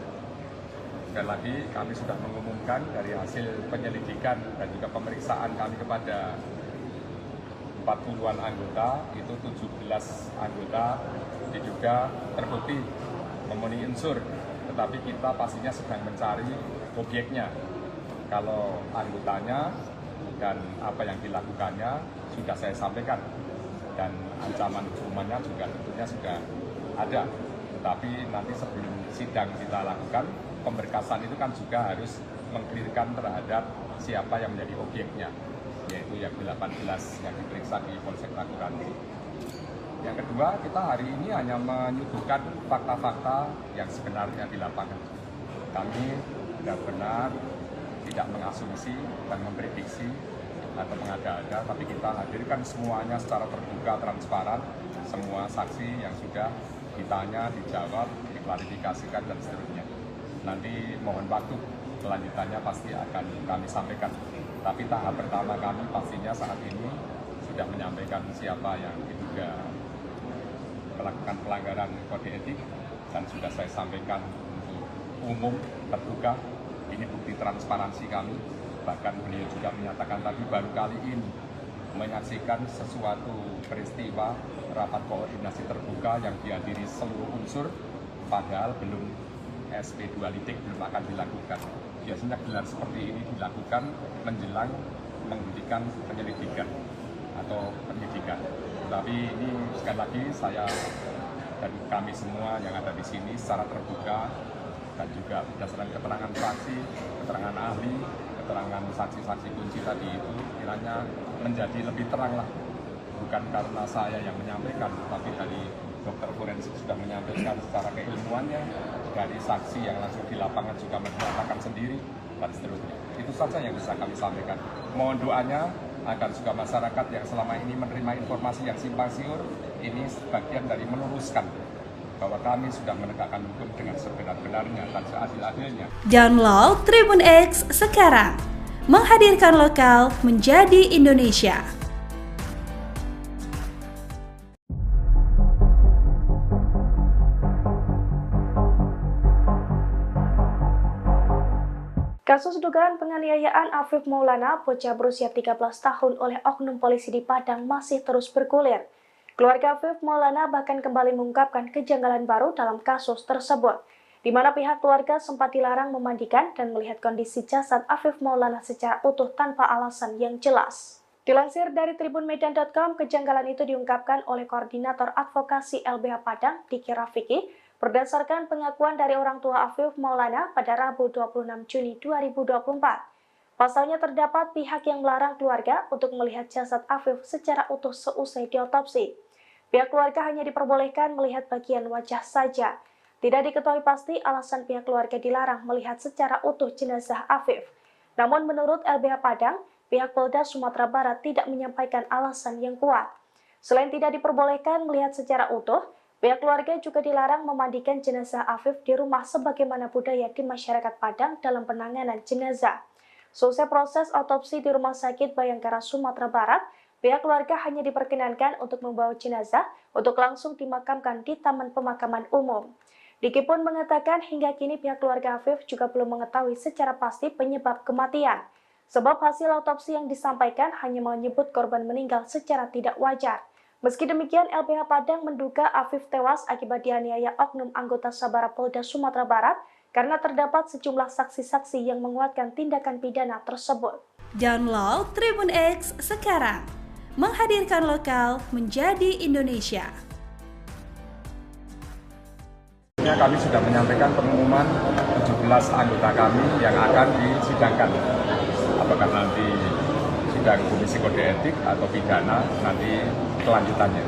Sekali lagi kami sudah mengumumkan dari hasil penyelidikan dan juga pemeriksaan kami kepada 40-an anggota, itu 17 anggota diduga terbukti memenuhi unsur, tetapi kita pastinya sedang mencari objeknya. Kalau anggotanya dan apa yang dilakukannya sudah saya sampaikan, dan ancaman hukumannya juga tentunya sudah ada. Tetapi nanti sebelum sidang kita lakukan, pemberkasan itu kan juga harus mengklirkan terhadap siapa yang menjadi objeknya, yaitu yang 18 yang diperiksa di Polsek Taguranci. Yang kedua, kita hari ini hanya menyuguhkan fakta-fakta yang sebenarnya di lapangan. Kami benar-benar tidak mengasumsi dan memprediksi atau mengada-ada, tapi kita hadirkan semuanya secara terbuka, transparan, semua saksi yang sudah ditanya, dijawab, diklarifikasikan, dan seterusnya. Nanti mohon waktu, kelanjutannya pasti akan kami sampaikan. Tapi tahap pertama kami pastinya saat ini sudah menyampaikan siapa yang diduga melakukan pelanggaran kode etik, dan sudah saya sampaikan untuk umum, terbuka. Ini bukti transparansi kami. Bahkan beliau juga menyatakan tadi baru kali ini menyaksikan sesuatu peristiwa rapat koordinasi terbuka yang dihadiri seluruh unsur, padahal belum SP2 litik belum akan dilakukan. Biasanya gelar seperti ini dilakukan menjelang menghentikan penyelidikan atau penyidikan. Tapi ini sekali lagi saya dan kami semua yang ada di sini secara terbuka dan juga berdasarkan keterangan saksi, keterangan ahli, keterangan saksi-saksi kunci tadi itu kiranya menjadi lebih terang lah. Bukan karena saya yang menyampaikan, tapi dari dokter forensik sudah menyampaikan secara keilmuannya, dari saksi yang langsung di lapangan juga menyatakan sendiri, dan seterusnya. Itu saja yang bisa kami sampaikan. Mohon doanya agar juga masyarakat yang selama ini menerima informasi yang simpang siur, ini sebagian dari meluruskan bahwa kami sudah menegakkan hukum dengan sebenar-benarnya dan seadil-adilnya. Download Tribun X sekarang, menghadirkan lokal menjadi Indonesia. Kasus dugaan penganiayaan Afif Maulana, bocah berusia 13 tahun oleh oknum polisi di Padang masih terus bergulir. Keluarga Afif Maulana bahkan kembali mengungkapkan kejanggalan baru dalam kasus tersebut, di mana pihak keluarga sempat dilarang memandikan dan melihat kondisi jasad Afif Maulana secara utuh tanpa alasan yang jelas. Dilansir dari tribunmedan.com, kejanggalan itu diungkapkan oleh Koordinator Advokasi LBH Padang, Diki Rafiki, berdasarkan pengakuan dari orang tua Afif Maulana pada Rabu 26 Juni 2024. Pasalnya terdapat pihak yang melarang keluarga untuk melihat jasad Afif secara utuh seusai diotopsi. Pihak keluarga hanya diperbolehkan melihat bagian wajah saja. Tidak diketahui pasti alasan pihak keluarga dilarang melihat secara utuh jenazah Afif. Namun menurut LBH Padang, pihak Polda Sumatera Barat tidak menyampaikan alasan yang kuat. Selain tidak diperbolehkan melihat secara utuh, pihak keluarga juga dilarang memandikan jenazah Afif di rumah sebagaimana budaya di masyarakat Padang dalam penanganan jenazah. Selesai proses otopsi di Rumah Sakit Bayangkara Sumatera Barat, pihak keluarga hanya diperkenankan untuk membawa jenazah untuk langsung dimakamkan di Taman Pemakaman Umum. Diki pun mengatakan hingga kini pihak keluarga Afif juga belum mengetahui secara pasti penyebab kematian, sebab hasil otopsi yang disampaikan hanya menyebut korban meninggal secara tidak wajar. Meski demikian, LBH Padang menduga Afif tewas akibat dianiaya oknum anggota Sabara Polda Sumatera Barat karena terdapat sejumlah saksi-saksi yang menguatkan tindakan pidana tersebut. Download Tribun X sekarang, menghadirkan lokal menjadi Indonesia. Kami sudah menyampaikan pengumuman 17 anggota kami yang akan disidangkan. Apakah nanti sidang Komisi Kode Etik atau pidana, nanti kelanjutannya.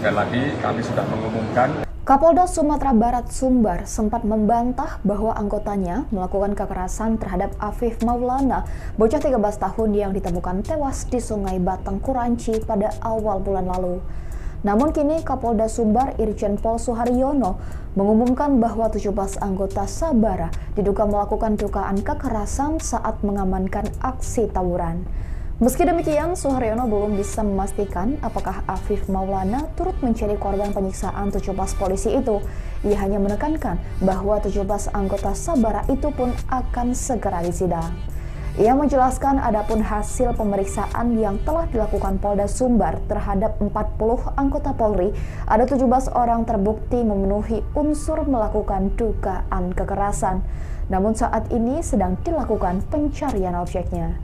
Sekali lagi kami sudah mengumumkan. Kapolda Sumatera Barat Sumbar sempat membantah bahwa anggotanya melakukan kekerasan terhadap Afif Maulana, bocah 13 tahun yang ditemukan tewas di Sungai Batang Kuranci pada awal bulan lalu. Namun kini Kapolda Sumbar Irjen Pol Suharyono mengumumkan bahwa 17 anggota Sabara diduga melakukan dugaan kekerasan saat mengamankan aksi tawuran. Meski demikian, Suharyono belum bisa memastikan apakah Afif Maulana turut menjadi korban penyiksaan 17 polisi itu. Ia hanya menekankan bahwa 17 anggota Sabara itu pun akan segera disidang. Ia menjelaskan adapun hasil pemeriksaan yang telah dilakukan Polda Sumbar terhadap 40 anggota Polri, ada 17 orang terbukti memenuhi unsur melakukan dugaan kekerasan. Namun saat ini sedang dilakukan pencarian objeknya.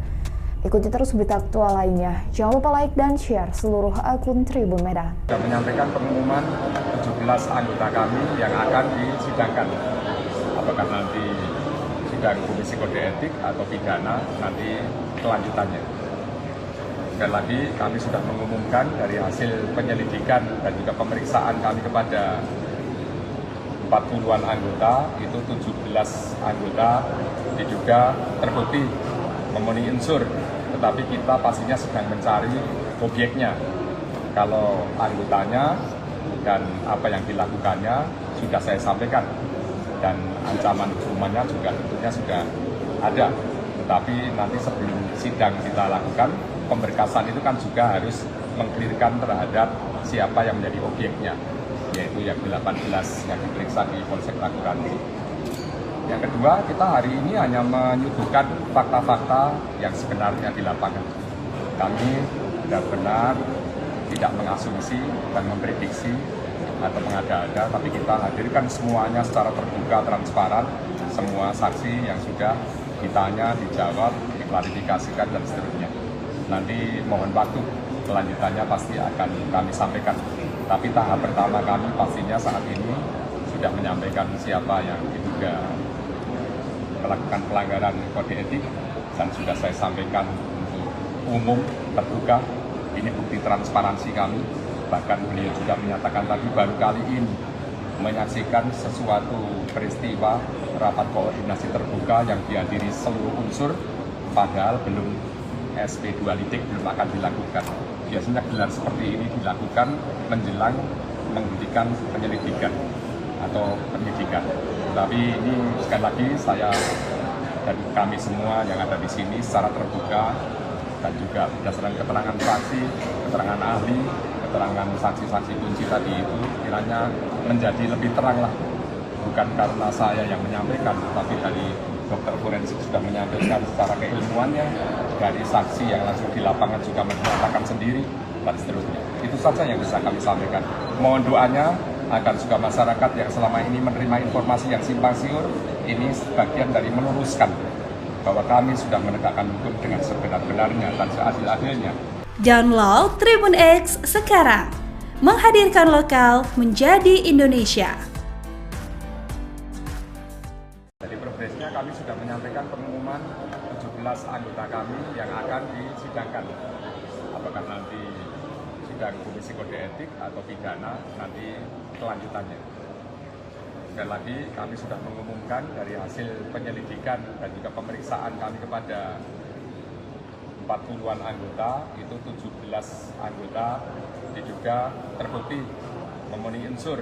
Ikuti terus berita aktual lainnya. Jangan lupa like dan share seluruh akun Tribun Medan. Sudah menyampaikan pengumuman 17 anggota kami yang akan disidangkan. Apakah nanti sidang Komisi Kode Etik atau pidana, nanti kelanjutannya. Sekali lagi kami sudah mengumumkan dari hasil penyelidikan dan juga pemeriksaan kami kepada 40-an anggota, itu 17 anggota diduga terbukti memenuhi unsur, tetapi kita pastinya sedang mencari objeknya. Kalau anggotanya dan apa yang dilakukannya sudah saya sampaikan, dan ancaman hukumannya juga tentunya sudah ada. Tetapi nanti sebelum sidang kita lakukan, pemberkasan itu kan juga harus mengklirkan terhadap siapa yang menjadi objeknya, yaitu yang 18 yang diperiksa di Polsek Ragunan. Yang kedua, kita hari ini hanya menyuguhkan fakta-fakta yang sebenarnya di lapangan. Kami benar-benar tidak mengasumsi dan memprediksi atau mengada-ada, tapi kita hadirkan semuanya secara terbuka, transparan, semua saksi yang sudah ditanya, dijawab, diklarifikasikan, dan seterusnya. Nanti mohon waktu, kelanjutannya pasti akan kami sampaikan. Tapi tahap pertama kami pastinya saat ini sudah menyampaikan siapa yang diduga melakukan pelanggaran kode etik, dan sudah saya sampaikan untuk umum, terbuka. Ini bukti transparansi kami. Bahkan beliau juga menyatakan tadi baru kali ini menyaksikan sesuatu peristiwa rapat koordinasi terbuka yang dihadiri seluruh unsur, padahal belum SP2 litik belum akan dilakukan. Biasanya gelar seperti ini dilakukan menjelang menghentikan penyelidikan atau penyidikan. Tapi ini sekali lagi saya dan kami semua yang ada di sini secara terbuka dan juga berdasarkan keterangan saksi, keterangan ahli, keterangan saksi-saksi kunci tadi itu kiranya menjadi lebih terang lah. Bukan karena saya yang menyampaikan, tapi dari dokter forensik sudah menyampaikan secara keilmuannya, dari saksi yang langsung di lapangan juga menyatakan sendiri, dan seterusnya. Itu saja yang bisa kami sampaikan. Mohon doanya agar juga masyarakat yang selama ini menerima informasi yang simpang siur, ini sebagian dari meluruskan bahwa kami sudah menegakkan hukum dengan sebenar-benarnya dan seadil-adilnya. Download Tribun X sekarang, menghadirkan lokal menjadi Indonesia. Jadi progresnya kami sudah menyampaikan pengumuman 17 anggota kami yang akan disidangkan. Apakah nanti sidang Komisi Kode Etik atau pidana, nanti kelanjutannya. Sekali lagi kami sudah mengumumkan dari hasil penyelidikan dan juga pemeriksaan kami kepada 40-an anggota, itu 17 anggota diduga terbukti memenuhi unsur,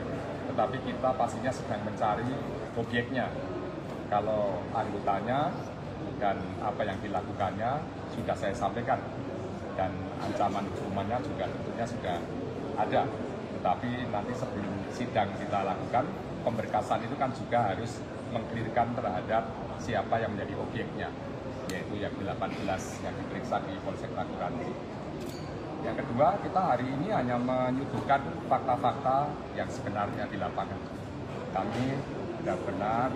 tetapi kita pastinya sedang mencari objeknya. Kalau anggotanya dan apa yang dilakukannya sudah saya sampaikan, dan ancaman hukumannya juga tentunya sudah ada. Tetapi nanti sebelum sidang kita lakukan, pemberkasan itu kan juga harus mengklirkan terhadap siapa yang menjadi objeknya, yaitu yang 18 yang diperiksa di Polsek Ragunan. Yang kedua, kita hari ini hanya menyuguhkan fakta-fakta yang sebenarnya di lapangan. Kami benar-benar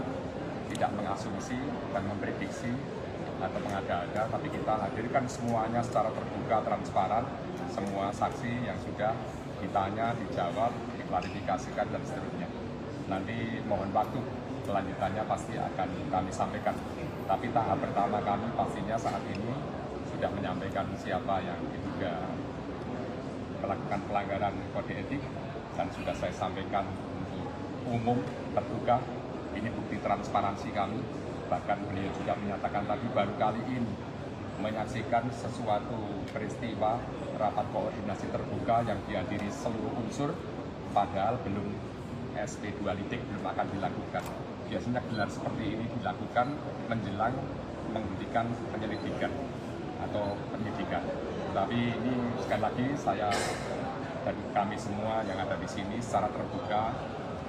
tidak mengasumsi dan memprediksi atau mengada-ada, tapi kita hadirkan semuanya secara terbuka, transparan, semua saksi yang sudah ditanya, dijawab, diklarifikasikan, dan seterusnya. Nanti mohon waktu, kelanjutannya pasti akan kami sampaikan. Tapi tahap pertama kami pastinya saat ini sudah menyampaikan siapa yang diduga melakukan pelanggaran kode etik, dan sudah saya sampaikan untuk umum, terbuka. Ini bukti transparansi kami. Bahkan beliau juga menyatakan tadi baru kali ini menyaksikan sesuatu peristiwa rapat koordinasi terbuka yang dihadiri seluruh unsur, padahal belum SP2 litik belum akan dilakukan. Biasanya gelar seperti ini dilakukan menjelang menghentikan penyelidikan atau penyidikan. Tapi ini sekali lagi saya dan kami semua yang ada di sini secara terbuka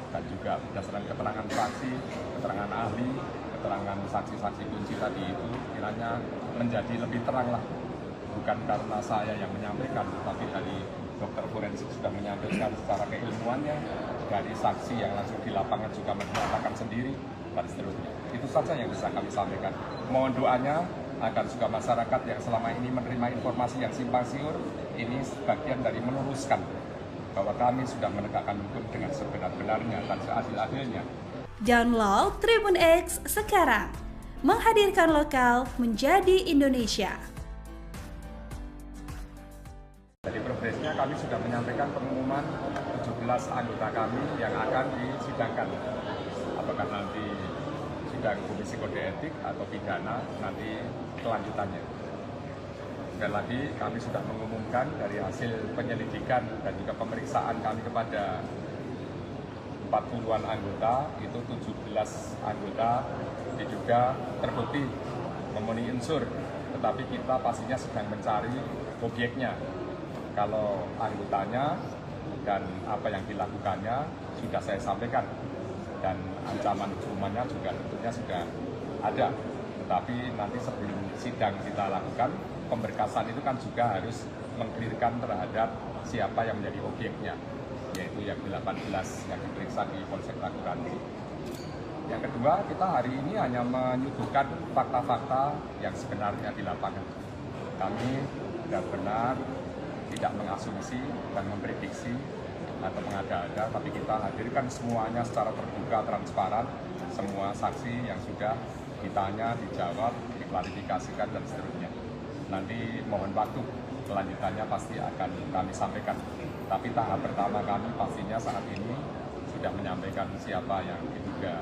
dan juga berdasarkan keterangan saksi, keterangan ahli, keterangan saksi-saksi kunci tadi itu kiranya menjadi lebih terang lah. Bukan karena saya yang menyampaikan, tapi dari dokter forensik sudah menyampaikan secara keilmuannya, dari saksi yang langsung di lapangan juga menyatakan sendiri, dan seterusnya. Itu saja yang bisa kami sampaikan. Mohon doanya agar juga masyarakat yang selama ini menerima informasi yang simpang siur, ini sebagian dari meluruskan bahwa kami sudah menegakkan hukum dengan sebenar-benarnya dan seadil-adilnya. Download Tribun X sekarang, menghadirkan lokal menjadi Indonesia. Jadi progresnya kami sudah menyampaikan pengumuman 17 anggota kami yang akan disidangkan. Apakah nanti sidang Komisi Kode Etik atau pidana, nanti kelanjutannya. Sekali lagi kami sudah mengumumkan dari hasil penyelidikan dan juga pemeriksaan kami kepada 40-an anggota, itu 17 anggota diduga terbukti memenuhi unsur, tetapi kita pastinya sedang mencari objeknya. Kalau anggotanya dan apa yang dilakukannya sudah saya sampaikan, dan ancaman hukumannya juga tentunya sudah ada. Tetapi nanti sebelum sidang kita lakukan, pemberkasan itu kan juga harus mengklirkan terhadap siapa yang menjadi objeknya, yaitu yang 18 yang diperiksa di Polsek Raguransi. Yang kedua, kita hari ini hanya menyuguhkan fakta-fakta yang sebenarnya di lapangan. Kami benar-benar tidak mengasumsi dan memprediksi atau mengada-ada, tapi kita hadirkan semuanya secara terbuka, transparan, semua saksi yang sudah ditanya, dijawab, diklarifikasikan, dan seterusnya. Nanti mohon waktu, kelanjutannya pasti akan kami sampaikan. Tapi tahap pertama kami pastinya saat ini sudah menyampaikan siapa yang diduga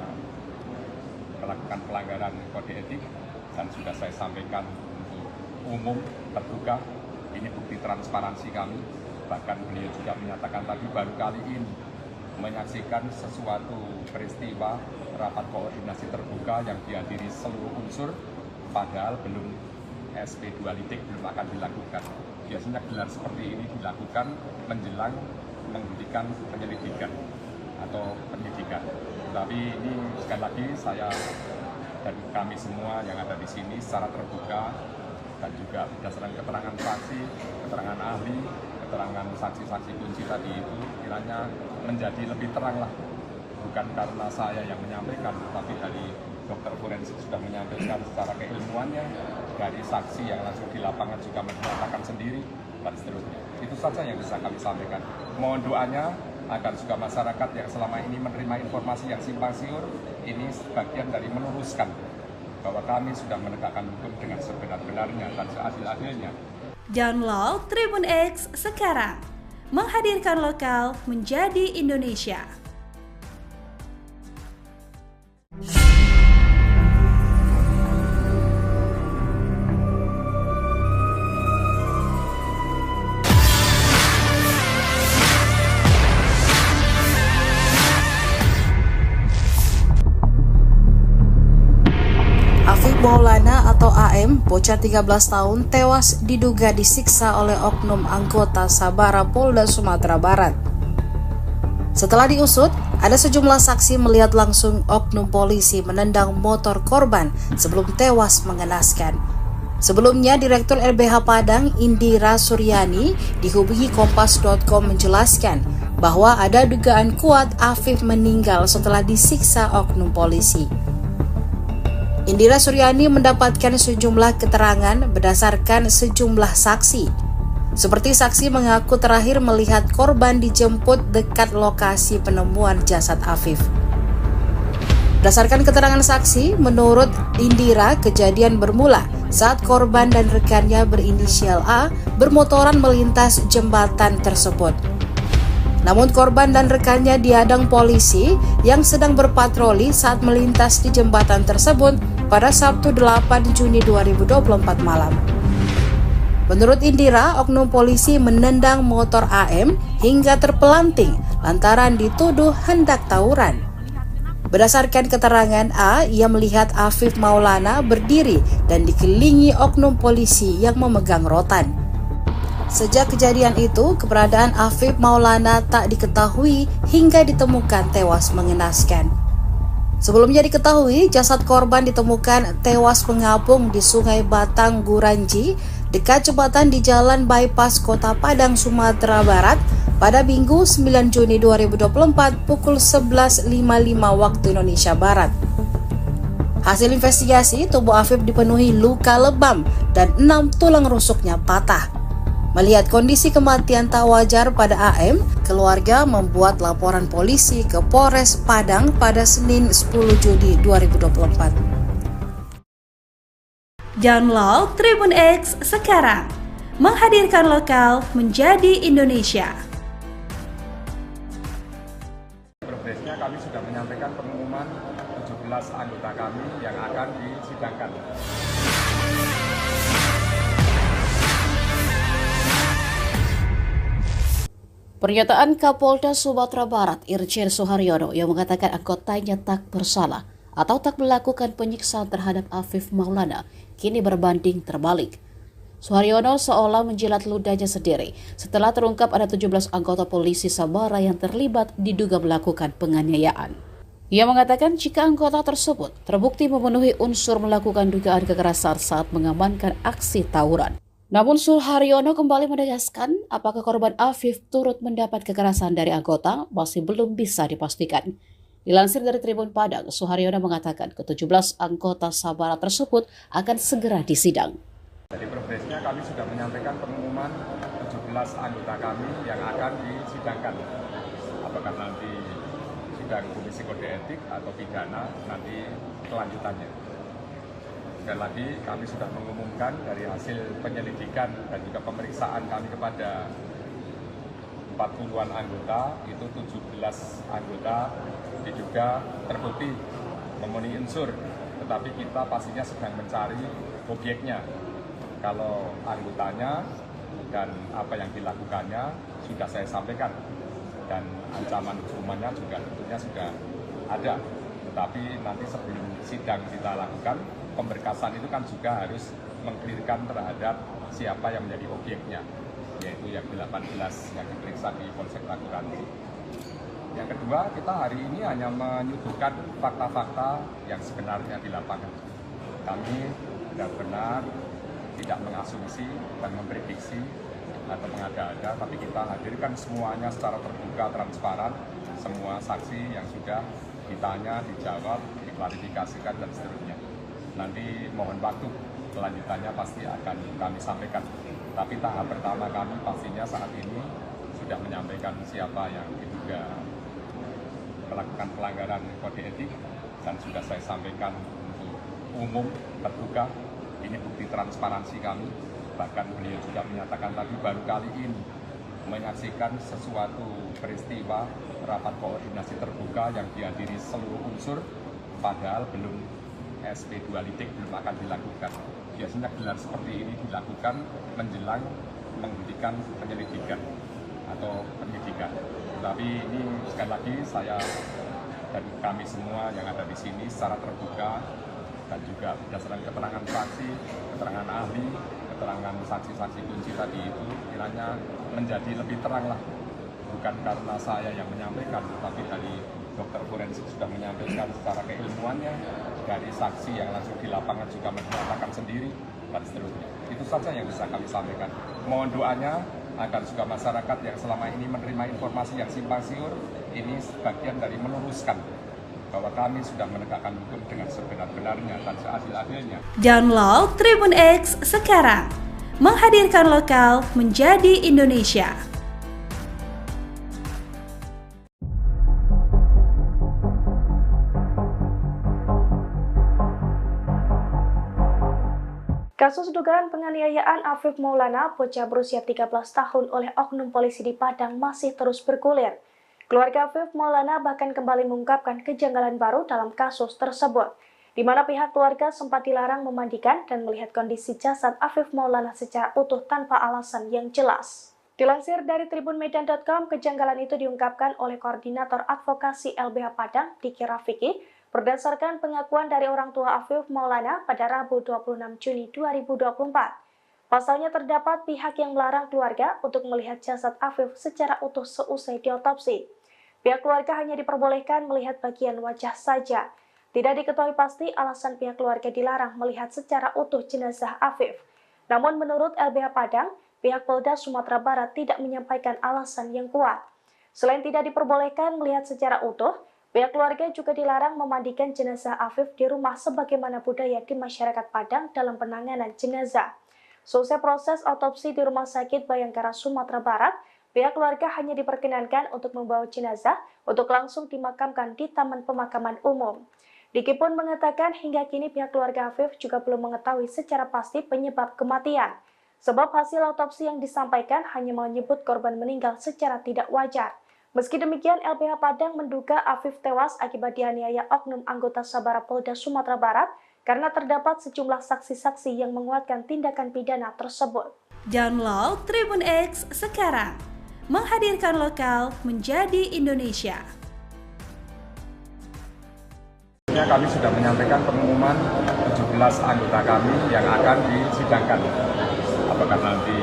melakukan pelanggaran kode etik, dan sudah saya sampaikan untuk umum, terbuka. Ini bukti transparansi kami. Bahkan beliau juga menyatakan tadi baru kali ini menyaksikan sesuatu peristiwa rapat koordinasi terbuka yang dihadiri seluruh unsur, padahal belum SP2 litik belum akan dilakukan. Biasanya gelar seperti ini dilakukan menjelang menghentikan penyelidikan atau penyidikan. Tapi ini sekali lagi saya dan kami semua yang ada di sini secara terbuka dan juga berdasarkan keterangan saksi, keterangan ahli, keterangan saksi-saksi kunci tadi itu kiranya menjadi lebih terang lah. Bukan karena saya yang menyampaikan, tapi dari dokter forensik sudah menyampaikan secara keilmuannya, dari saksi yang langsung di lapangan juga menyatakan sendiri, dan seterusnya. Itu saja yang bisa kami sampaikan. Mohon doanya agar juga masyarakat yang selama ini menerima informasi yang simpang siur, ini sebagian dari meluruskan bahwa kami sudah menegakkan hukum dengan sebenar-benarnya dan seadil-adilnya. Download Tribun X sekarang, menghadirkan lokal menjadi Indonesia. Maulana atau AM, bocah 13 tahun, tewas diduga disiksa oleh oknum anggota Sabara Polda Sumatera Barat. Setelah diusut, ada sejumlah saksi melihat langsung oknum polisi menendang motor korban sebelum tewas mengenaskan. Sebelumnya, Direktur LBH Padang, Indira Suryani, dihubungi Kompas.com menjelaskan bahwa ada dugaan kuat Afif meninggal setelah disiksa oknum polisi. Indira Suryani mendapatkan sejumlah keterangan berdasarkan sejumlah saksi. Seperti saksi mengaku terakhir melihat korban dijemput dekat lokasi penemuan jasad Afif. Berdasarkan keterangan saksi, menurut Indira, kejadian bermula saat korban dan rekannya berinisial A bermotoran melintas jembatan tersebut. Namun korban dan rekannya dihadang polisi yang sedang berpatroli saat melintas di jembatan tersebut pada Sabtu 8 Juni 2024 malam. Menurut Indira, oknum polisi menendang motor AM hingga terpelanting lantaran dituduh hendak tawuran. Berdasarkan keterangan A, ia melihat Afif Maulana berdiri dan dikelilingi oknum polisi yang memegang rotan. Sejak kejadian itu, keberadaan Afif Maulana tak diketahui hingga ditemukan tewas mengenaskan. Sebelumnya diketahui, jasad korban ditemukan tewas mengapung di Sungai Batang Guranji, dekat jembatan di Jalan Bypass Kota Padang, Sumatera Barat, pada Minggu 9 Juni 2024 pukul 11.55 waktu Indonesia Barat. Hasil investigasi, tubuh Afif dipenuhi luka lebam dan 6 tulang rusuknya patah. Melihat kondisi kematian tak wajar pada AM, keluarga membuat laporan polisi ke Polres Padang pada Senin 10 Juni 2024. Download Tribun X sekarang, menghadirkan lokal menjadi Indonesia. Progresnya kami sudah menyampaikan pengumuman 17 anggota kami yang akan disidangkan. Pernyataan Kapolda Sumatera Barat Irjen Suharyono yang mengatakan anggotanya tak bersalah atau tak melakukan penyiksaan terhadap Afif Maulana kini berbanding terbalik. Suharyono seolah menjilat ludahnya sendiri setelah terungkap ada 17 anggota polisi Sabara yang terlibat diduga melakukan penganiayaan. Ia mengatakan jika anggota tersebut terbukti memenuhi unsur melakukan dugaan kekerasan saat mengamankan aksi tawuran. Namun Suharyono kembali menegaskan apakah korban Afif turut mendapat kekerasan dari anggota masih belum bisa dipastikan. Dilansir dari Tribun Padang, Suharyono mengatakan ke-17 anggota Sabara tersebut akan segera disidang. Dari progresnya kami sudah menyampaikan pengumuman 17 anggota kami yang akan disidangkan. Apakah nanti sidang Komisi Kode Etik atau pidana, nanti kelanjutannya. Sekali lagi kami sudah mengumumkan dari hasil penyelidikan dan juga pemeriksaan kami kepada 40-an anggota, itu 17 anggota diduga terbukti memenuhi unsur, tetapi kita pastinya sedang mencari objeknya. Kalau anggotanya dan apa yang dilakukannya sudah saya sampaikan, dan ancaman hukumannya juga tentunya sudah ada. Tetapi nanti sebelum sidang kita lakukan, pemberkasan itu kan juga harus mengklirkan terhadap siapa yang menjadi objeknya, yaitu yang 18 yang diperiksa di Polsek Raguransi. Yang kedua, kita hari ini hanya menyuguhkan fakta-fakta yang sebenarnya di lapangan. Kami benar-benar tidak mengasumsi dan memprediksi atau mengada-ada, tapi kita hadirkan semuanya secara terbuka, transparan, semua saksi yang sudah ditanya, dijawab, diklarifikasikan, dan seterusnya. Nanti mohon waktu, kelanjutannya pasti akan kami sampaikan. Tapi tahap pertama kami pastinya saat ini sudah menyampaikan siapa yang diduga melakukan pelanggaran kode etik, dan sudah saya sampaikan untuk umum, terbuka. Ini bukti transparansi kami. Bahkan beliau juga menyatakan tadi baru kali ini menyaksikan sesuatu peristiwa rapat koordinasi terbuka yang dihadiri seluruh unsur, padahal belum SP2 lidik belum akan dilakukan. Biasanya gelar seperti ini dilakukan menjelang menghentikan penyelidikan atau penyidikan. Tapi ini sekali lagi saya dan kami semua yang ada di sini secara terbuka dan juga berdasarkan keterangan saksi, keterangan ahli, keterangan saksi-saksi kunci tadi itu kiranya menjadi lebih terang lah. Bukan karena saya yang menyampaikan, tapi dari dokter forensik sudah menyampaikan secara keilmuannya, dari saksi yang langsung di lapangan juga menyatakan sendiri, dan seterusnya. Itu saja yang bisa kami sampaikan. Mohon doanya agar juga masyarakat yang selama ini menerima informasi yang simpang siur, ini sebagian dari meluruskan bahwa kami sudah menegakkan hukum dengan sebenar-benarnya dan seadil-adilnya. Download Tribun X sekarang, menghadirkan lokal menjadi Indonesia. Kasus dugaan penganiayaan Afif Maulana, bocah berusia 13 tahun oleh oknum polisi di Padang masih terus bergulir. Keluarga Afif Maulana bahkan kembali mengungkapkan kejanggalan baru dalam kasus tersebut, di mana pihak keluarga sempat dilarang memandikan dan melihat kondisi jasad Afif Maulana secara utuh tanpa alasan yang jelas. Dilansir dari tribunmedan.com, kejanggalan itu diungkapkan oleh Koordinator Advokasi LBH Padang, Diki Rafiki, berdasarkan pengakuan dari orang tua Afif Maulana pada Rabu 26 Juni 2024. Pasalnya terdapat pihak yang melarang keluarga untuk melihat jasad Afif secara utuh seusai diotopsi. Pihak keluarga hanya diperbolehkan melihat bagian wajah saja. Tidak diketahui pasti alasan pihak keluarga dilarang melihat secara utuh jenazah Afif. Namun menurut LBH Padang, pihak Polda Sumatera Barat tidak menyampaikan alasan yang kuat. Selain tidak diperbolehkan melihat secara utuh, pihak keluarga juga dilarang memandikan jenazah Afif di rumah sebagaimana budaya di masyarakat Padang dalam penanganan jenazah. Selesai proses otopsi di Rumah Sakit Bayangkara Sumatera Barat, pihak keluarga hanya diperkenankan untuk membawa jenazah untuk langsung dimakamkan di Taman Pemakaman Umum. Diki pun mengatakan hingga kini pihak keluarga Afif juga belum mengetahui secara pasti penyebab kematian. Sebab hasil otopsi yang disampaikan hanya menyebut korban meninggal secara tidak wajar. Meski demikian, LBH Padang menduga Afif tewas akibat dianiaya oknum anggota Sabara Polda Sumatera Barat karena terdapat sejumlah saksi-saksi yang menguatkan tindakan pidana tersebut. Download Tribun X sekarang, menghadirkan lokal menjadi Indonesia. Kami sudah menyampaikan pengumuman 17 anggota kami yang akan disidangkan. Apakah nanti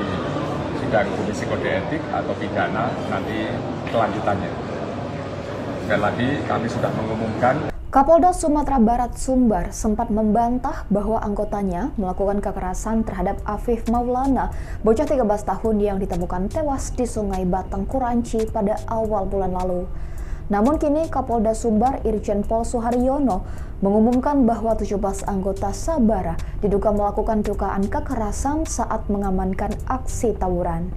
sidang Komisi Kode Etik atau pidana, nanti kelanjutannya. Sekali lagi kami sudah mengumumkan. Kapolda Sumatera Barat Sumbar sempat membantah bahwa anggotanya melakukan kekerasan terhadap Afif Maulana, bocah 13 tahun yang ditemukan tewas di Sungai Batang Kuranci pada awal bulan lalu. Namun kini Kapolda Sumbar Irjen Pol Suharyono mengumumkan bahwa 17 anggota Sabara diduga melakukan dugaan kekerasan saat mengamankan aksi tawuran.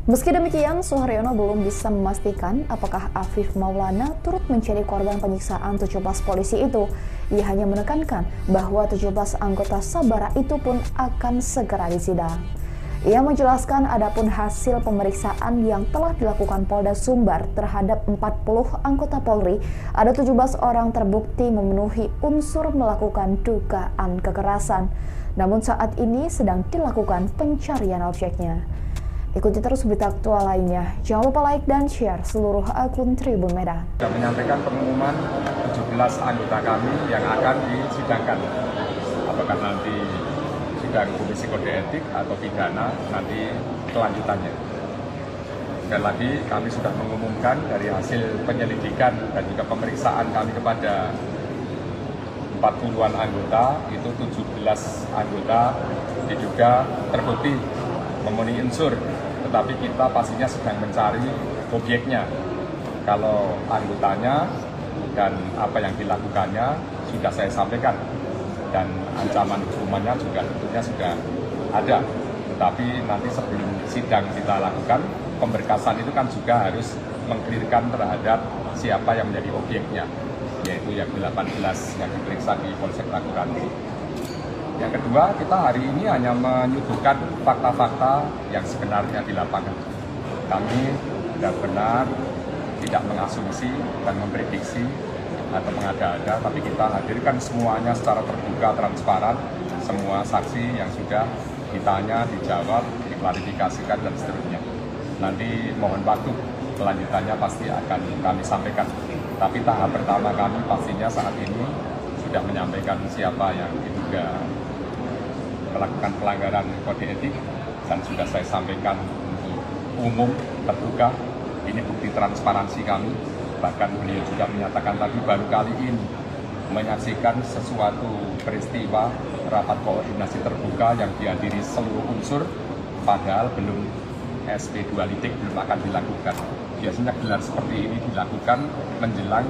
Meski demikian, Suharyono belum bisa memastikan apakah Afif Maulana turut menjadi korban penyiksaan 17 polisi itu. Ia hanya menekankan bahwa 17 anggota Sabara itu pun akan segera disidang. Ia menjelaskan adapun hasil pemeriksaan yang telah dilakukan Polda Sumbar terhadap 40 anggota Polri, ada 17 orang terbukti memenuhi unsur melakukan dugaan kekerasan. Namun saat ini sedang dilakukan pencarian objeknya. Ikuti terus berita aktual lainnya. Jangan lupa like dan share seluruh akun Tribun Medan. Sudah menyampaikan pengumuman 17 anggota kami yang akan disidangkan. Apakah nanti sidang Komisi Kode Etik atau pidana, nanti kelanjutannya. Sekali lagi kami sudah mengumumkan dari hasil penyelidikan dan juga pemeriksaan kami kepada 40-an anggota, itu 17 anggota diduga terbukti memenuhi unsur, tetapi kita pastinya sedang mencari objeknya. Kalau anggotanya dan apa yang dilakukannya sudah saya sampaikan, dan ancaman hukumannya juga tentunya sudah ada. Tetapi nanti sebelum sidang kita lakukan, pemberkasan itu kan juga harus mengklirkan terhadap siapa yang menjadi objeknya, yaitu yang 18 yang diperiksa di Polsek Kuranci. Yang kedua, kita hari ini hanya menyuguhkan fakta-fakta yang sebenarnya di lapangan. Kami benar-benar tidak mengasumsi dan memprediksi atau mengada-ada, tapi kita hadirkan semuanya secara terbuka, transparan, semua saksi yang sudah ditanya, dijawab, diklarifikasikan, dan seterusnya. Nanti mohon waktu, kelanjutannya pasti akan kami sampaikan. Tapi tahap pertama kami pastinya saat ini sudah menyampaikan siapa yang diduga melakukan pelanggaran kode etik, dan sudah saya sampaikan untuk umum, terbuka. Ini bukti transparansi kami. Bahkan beliau juga menyatakan tadi baru kali ini menyaksikan sesuatu peristiwa rapat koordinasi terbuka yang dihadiri seluruh unsur, padahal belum SP2 litik belum akan dilakukan. Biasanya gelar seperti ini dilakukan menjelang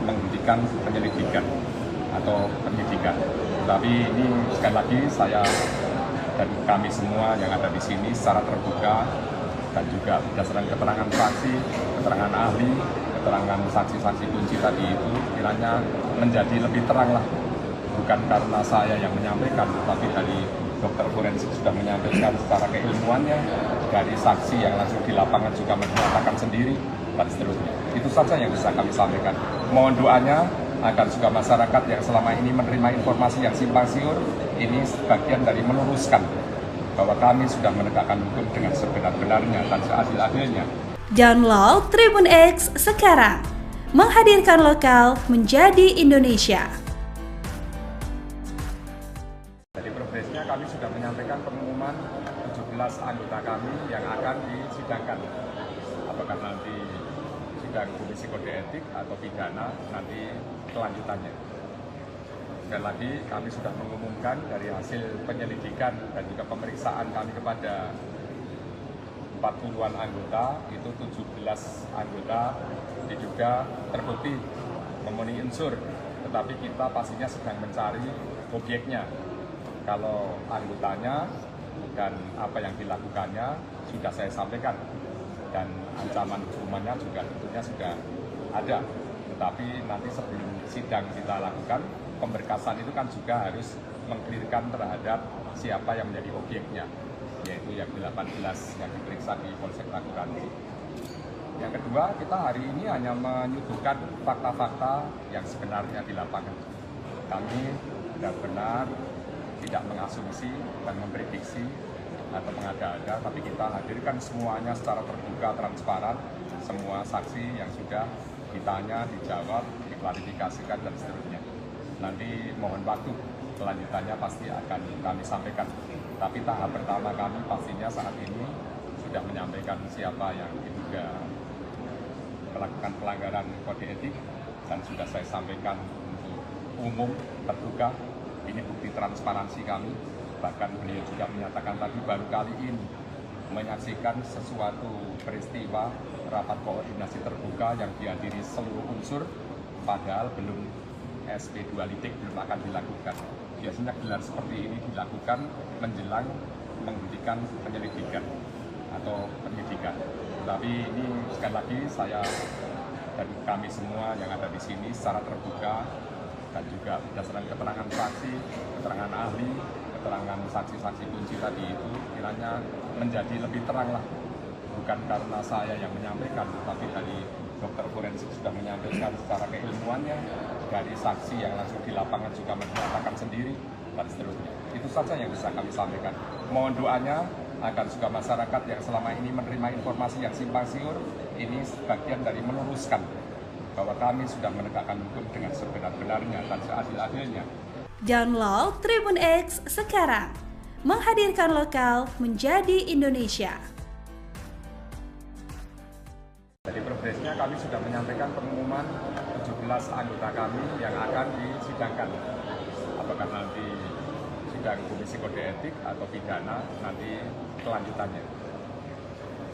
menghentikan penyelidikan atau penyidikan. Tapi ini sekali lagi saya dan kami semua yang ada di sini secara terbuka dan juga berdasarkan keterangan saksi, keterangan ahli, keterangan saksi-saksi kunci tadi itu kiranya menjadi lebih terang lah, bukan karena saya yang menyampaikan, tapi dari dokter forensik sudah menyampaikan secara keilmuannya, dari saksi yang langsung di lapangan juga menyatakan sendiri, dan seterusnya. Itu saja yang bisa kami sampaikan. Mohon doanya agar juga masyarakat yang selama ini menerima informasi yang simpang siur, ini sebagian dari meluruskan bahwa kami sudah menegakkan hukum dengan sebenar-benarnya dan seadil-adilnya. Download Tribun X sekarang, menghadirkan lokal menjadi Indonesia. Dari progresnya kami sudah menyampaikan pengumuman 17 anggota kami yang akan disidangkan. Apakah nanti sidang Komisi Kode Etik atau pidana, nanti kelanjutannya. Sekali lagi kami sudah mengumumkan dari hasil penyelidikan dan juga pemeriksaan kami kepada 40-an anggota, itu 17 anggota diduga terbukti memenuhi unsur, tetapi kita pastinya sedang mencari objeknya. Kalau anggotanya dan apa yang dilakukannya sudah saya sampaikan, dan ancaman hukumannya juga tentunya sudah ada. Tetapi nanti sebelum sidang kita lakukan, pemberkasan itu kan juga harus mengklirkan terhadap siapa yang menjadi objeknya, yaitu yang 18 yang diperiksa di Polsek Ragunan. Yang kedua, kita hari ini hanya menyuguhkan fakta-fakta yang sebenarnya di lapangan. Kami benar-benar tidak mengasumsi dan memprediksi atau mengada-ada, tapi kita hadirkan semuanya secara terbuka, transparan, semua saksi yang sudah ditanya, dijawab, diklarifikasikan, dan seterusnya. Nanti mohon waktu, kelanjutannya pasti akan kami sampaikan. Tapi tahap pertama kami pastinya saat ini sudah menyampaikan siapa yang diduga melakukan pelanggaran kode etik, dan sudah saya sampaikan untuk umum, terbuka. Ini bukti transparansi kami. Bahkan beliau juga menyatakan tadi baru kali ini menyaksikan sesuatu peristiwa rapat koordinasi terbuka yang dihadiri seluruh unsur, padahal belum SP2 litik belum akan dilakukan. Biasanya gelar seperti ini dilakukan menjelang menghentikan penyelidikan atau penyidikan. Tapi ini sekali lagi saya dan kami semua yang ada di sini secara terbuka dan juga berdasarkan keterangan saksi, keterangan ahli, keterangan saksi-saksi kunci tadi itu kiranya menjadi lebih terang lah. Bukan karena saya yang menyampaikan, tapi dari dokter forensik sudah menyampaikan secara keilmuannya, dari saksi yang langsung di lapangan juga menyatakan sendiri, dan seterusnya. Itu saja yang bisa kami sampaikan. Mohon doanya agar juga masyarakat yang selama ini menerima informasi yang simpang siur, ini sebagian dari meluruskan bahwa kami sudah menegakkan hukum dengan sebenar-benarnya dan seadil-adilnya. Download Tribun X sekarang, menghadirkan lokal menjadi Indonesia. Dari progresnya kami sudah menyampaikan pengumuman 17 anggota kami yang akan disidangkan. Apakah nanti sidang Komisi Kode Etik atau pidana, nanti kelanjutannya.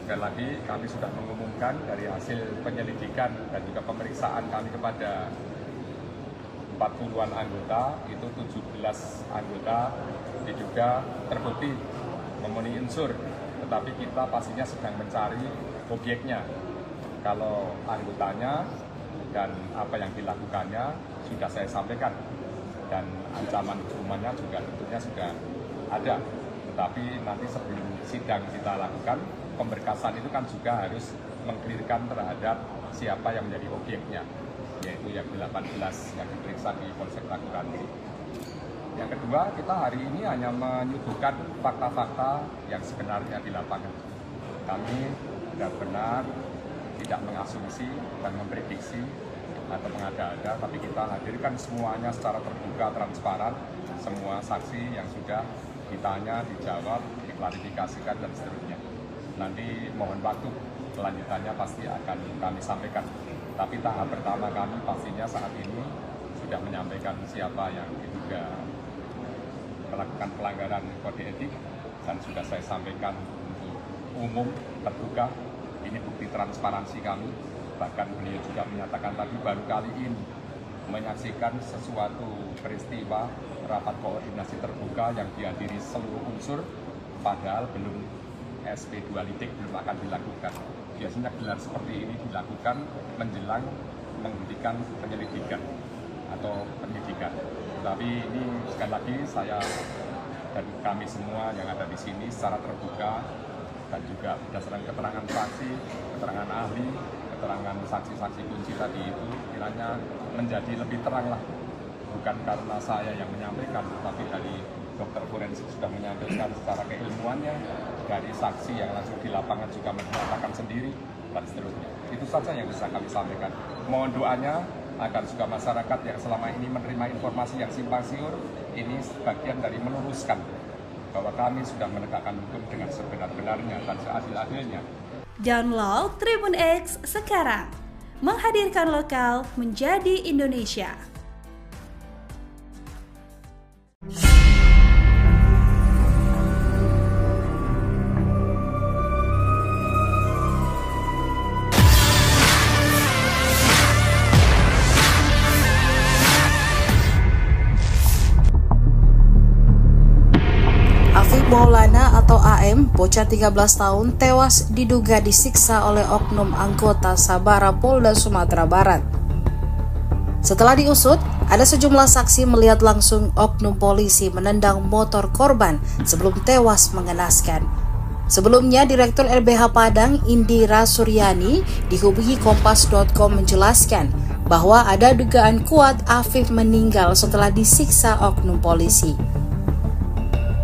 Sekali lagi kami sudah mengumumkan dari hasil penyelidikan dan juga pemeriksaan kami kepada 40-an anggota, itu 17 anggota diduga terbukti memenuhi unsur, tetapi kita pastinya sedang mencari objeknya. Kalau anggotanya dan apa yang dilakukannya sudah saya sampaikan, dan ancaman hukumannya juga tentunya sudah ada. Tetapi nanti sebelum sidang kita lakukan, pemberkasan itu kan juga harus mengklirkan terhadap siapa yang menjadi objeknya, yaitu yang 18 yang diperiksa di Polsek Ragunan. Yang kedua, kita hari ini hanya menyuguhkan fakta-fakta yang sebenarnya di lapangan. Kami benar-benar tidak mengasumsi dan memprediksi atau mengada-ada, tapi kita hadirkan semuanya secara terbuka, transparan, semua saksi yang sudah ditanya, dijawab, diklarifikasikan, dan seterusnya. Nanti mohon waktu, kelanjutannya pasti akan kami sampaikan. Tapi tahap pertama kami pastinya saat ini sudah menyampaikan siapa yang diduga melakukan pelanggaran kode etik, dan sudah saya sampaikan untuk umum, terbuka. Ini bukti transparansi kami. Bahkan beliau juga menyatakan tadi baru kali ini menyaksikan sesuatu peristiwa rapat koordinasi terbuka yang dihadiri seluruh unsur, padahal belum SP2 litik belum akan dilakukan. Biasanya gelar seperti ini dilakukan menjelang menghentikan penyelidikan atau penyidikan. Tapi ini sekali lagi saya dan kami semua yang ada di sini secara terbuka dan juga berdasarkan keterangan saksi, keterangan ahli, keterangan saksi-saksi kunci tadi itu kiranya menjadi lebih terang lah. Bukan karena saya yang menyampaikan, tapi dari dokter forensik sudah menyampaikan secara keilmuannya, dari saksi yang langsung di lapangan juga menyatakan sendiri, dan seterusnya. Itu saja yang bisa kami sampaikan. Mohon doanya agar juga masyarakat yang selama ini menerima informasi yang simpang siur, ini sebagian dari meluruskan bahwa kami sudah menegakkan hukum dengan sebenar-benarnya dan seadil-adilnya. Download Tribun X sekarang, menghadirkan lokal menjadi Indonesia. Maulana atau AM, bocah 13 tahun, tewas diduga disiksa oleh oknum anggota Sabara Polda Sumatera Barat. Setelah diusut, ada sejumlah saksi melihat langsung oknum polisi menendang motor korban sebelum tewas mengenaskan. Sebelumnya, Direktur LBH Padang, Indira Suryani, dihubungi Kompas.com menjelaskan bahwa ada dugaan kuat Afif meninggal setelah disiksa oknum polisi.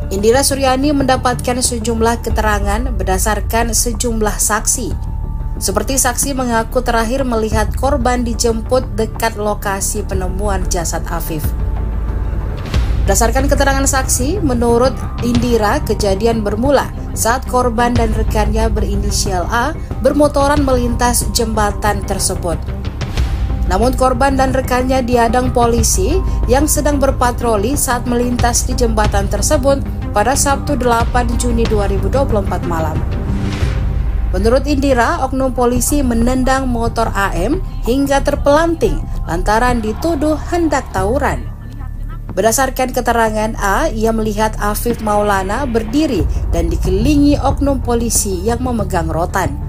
Indira Suryani mendapatkan sejumlah keterangan berdasarkan sejumlah saksi. Seperti saksi mengaku terakhir melihat korban dijemput dekat lokasi penemuan jasad Afif. Berdasarkan keterangan saksi, menurut Indira, kejadian bermula saat korban dan rekannya berinisial A bermotoran melintas jembatan tersebut. Namun korban dan rekannya dihadang polisi yang sedang berpatroli saat melintas di jembatan tersebut pada Sabtu 8 Juni 2024 malam. Menurut Indira, oknum polisi menendang motor AM hingga terpelanting lantaran dituduh hendak tawuran. Berdasarkan keterangan A, ia melihat Afif Maulana berdiri dan dikelilingi oknum polisi yang memegang rotan.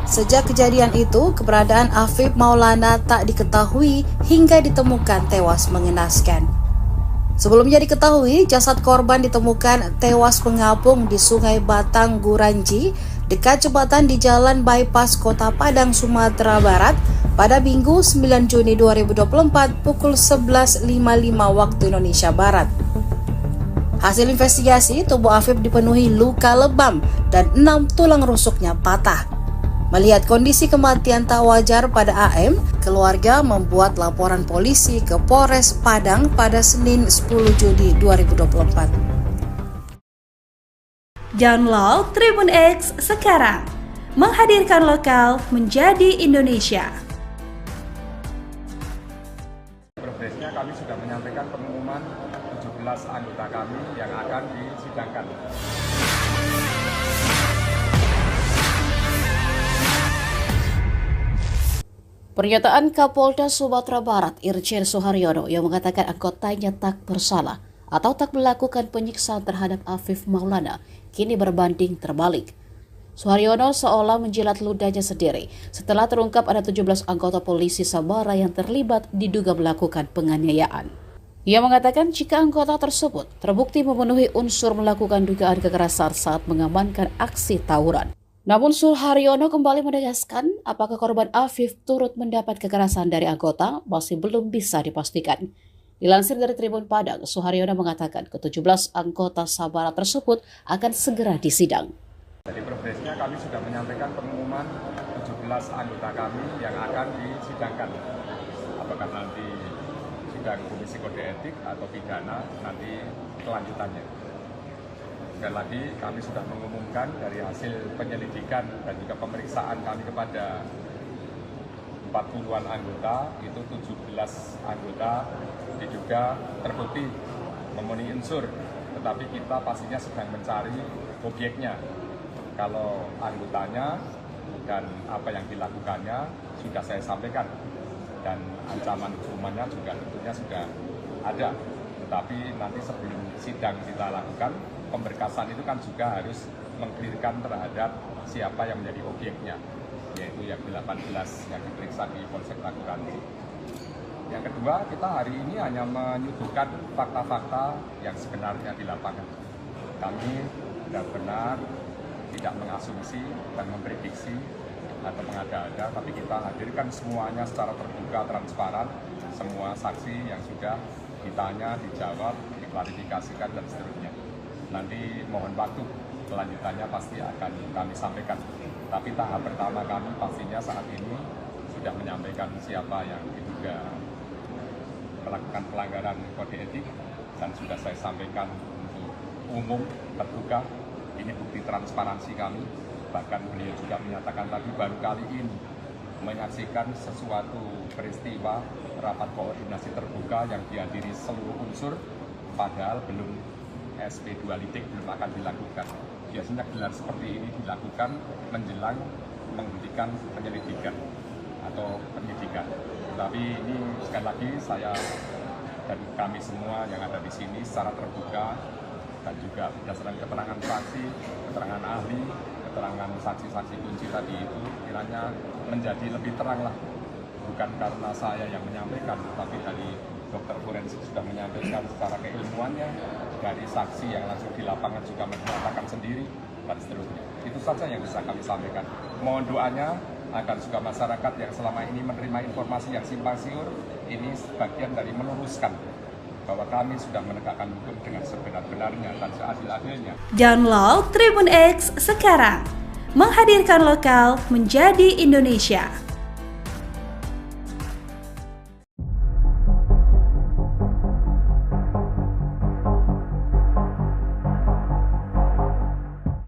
Sejak kejadian itu, keberadaan Afif Maulana tak diketahui hingga ditemukan tewas mengenaskan. Sebelumnya diketahui, jasad korban ditemukan tewas mengapung di Sungai Batang Guranji, dekat jembatan di Jalan Bypass Kota Padang, Sumatera Barat, pada Minggu 9 Juni 2024 pukul 11.55 waktu Indonesia Barat. Hasil investigasi, tubuh Afif dipenuhi luka lebam dan 6 tulang rusuknya patah. Melihat kondisi kematian tak wajar pada AM, keluarga membuat laporan polisi ke Polres Padang pada Senin 10 Juni 2024. Download Tribun X sekarang, menghadirkan lokal menjadi Indonesia. Progresnya kami sudah menyampaikan pengumuman 17 anggota kami yang akan disidangkan. Pernyataan Kapolda Sumatera Barat Irjen Suharyono yang mengatakan anggotanya tak bersalah atau tak melakukan penyiksaan terhadap Afif Maulana kini berbanding terbalik. Suharyono seolah menjilat ludahnya sendiri setelah terungkap ada 17 anggota polisi Sabara yang terlibat diduga melakukan penganiayaan. Ia mengatakan jika anggota tersebut terbukti memenuhi unsur melakukan dugaan kekerasan saat mengamankan aksi tawuran. Namun Suharyono kembali menegaskan apakah korban Afif turut mendapat kekerasan dari anggota masih belum bisa dipastikan. Dilansir dari Tribun Padang, Suharyono mengatakan ke-17 anggota Sabara tersebut akan segera disidang. Jadi progresnya kami sudah menyampaikan pengumuman 17 anggota kami yang akan disidangkan. Apakah nanti sidang Komisi Kode Etik atau pidana, nanti kelanjutannya. Sekali lagi kami sudah mengumumkan dari hasil penyelidikan dan juga pemeriksaan kami kepada 40-an anggota, itu 17 anggota diduga terbukti memenuhi unsur, tetapi kita pastinya sedang mencari objeknya. Kalau anggotanya dan apa yang dilakukannya sudah saya sampaikan, dan ancaman hukumannya juga tentunya sudah ada. Tetapi nanti sebelum sidang kita lakukan, pemberkasan itu kan juga harus mengklirkan terhadap siapa yang menjadi objeknya, yaitu yang 18 yang diperiksa di Polsek Raguransi. Yang kedua, kita hari ini hanya menyuguhkan fakta-fakta yang sebenarnya di lapangan. Kami benar-benar tidak mengasumsi dan memprediksi atau mengada-ada, tapi kita hadirkan semuanya secara terbuka, transparan, semua saksi yang sudah ditanya, dijawab, diklarifikasikan, dan seterusnya. Nanti mohon waktu, kelanjutannya pasti akan kami sampaikan. Tapi tahap pertama kami pastinya saat ini sudah menyampaikan siapa yang diduga melakukan pelanggaran kode etik, dan sudah saya sampaikan untuk umum, terbuka. Ini bukti transparansi kami. Bahkan beliau juga menyatakan tadi baru kali ini menyaksikan sesuatu peristiwa rapat koordinasi terbuka yang dihadiri seluruh unsur, padahal belum SP2 litik belum akan dilakukan. Biasanya gelar seperti ini dilakukan menjelang menghentikan penyelidikan atau penyidikan. Tapi ini sekali lagi saya dan kami semua yang ada di sini secara terbuka dan juga berdasarkan keterangan saksi, keterangan ahli, keterangan saksi-saksi kunci tadi itu kiranya menjadi lebih terang lah. Bukan karena saya yang menyampaikan, tapi dari dokter forensik sudah menyampaikan secara keilmuannya, dari saksi yang langsung di lapangan juga menyatakan sendiri, dan seterusnya. Itu saja yang bisa kami sampaikan. Mohon doanya agar juga masyarakat yang selama ini menerima informasi yang simpang siur, ini sebagian dari meluruskan bahwa kami sudah menegakkan hukum dengan sebenar-benarnya dan seadil-adilnya. Download Tribun X sekarang, menghadirkan lokal menjadi Indonesia.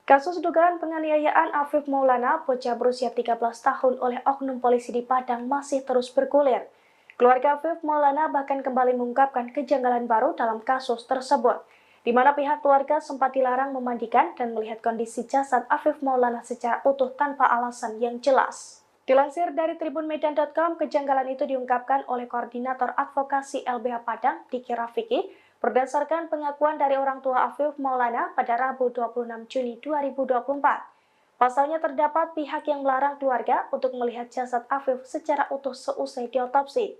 Kasus dugaan penganiayaan Afif Maulana, bocah berusia 13 tahun oleh oknum polisi di Padang masih terus bergulir. Keluarga Afif Maulana bahkan kembali mengungkapkan kejanggalan baru dalam kasus tersebut, di mana pihak keluarga sempat dilarang memandikan dan melihat kondisi jasad Afif Maulana secara utuh tanpa alasan yang jelas. Dilansir dari tribunmedan.com, kejanggalan itu diungkapkan oleh Koordinator Advokasi LBH Padang, Diki Rafiki, berdasarkan pengakuan dari orang tua Afif Maulana pada Rabu 26 Juni 2024. Pasalnya terdapat pihak yang melarang keluarga untuk melihat jasad Afif secara utuh seusai diotopsi.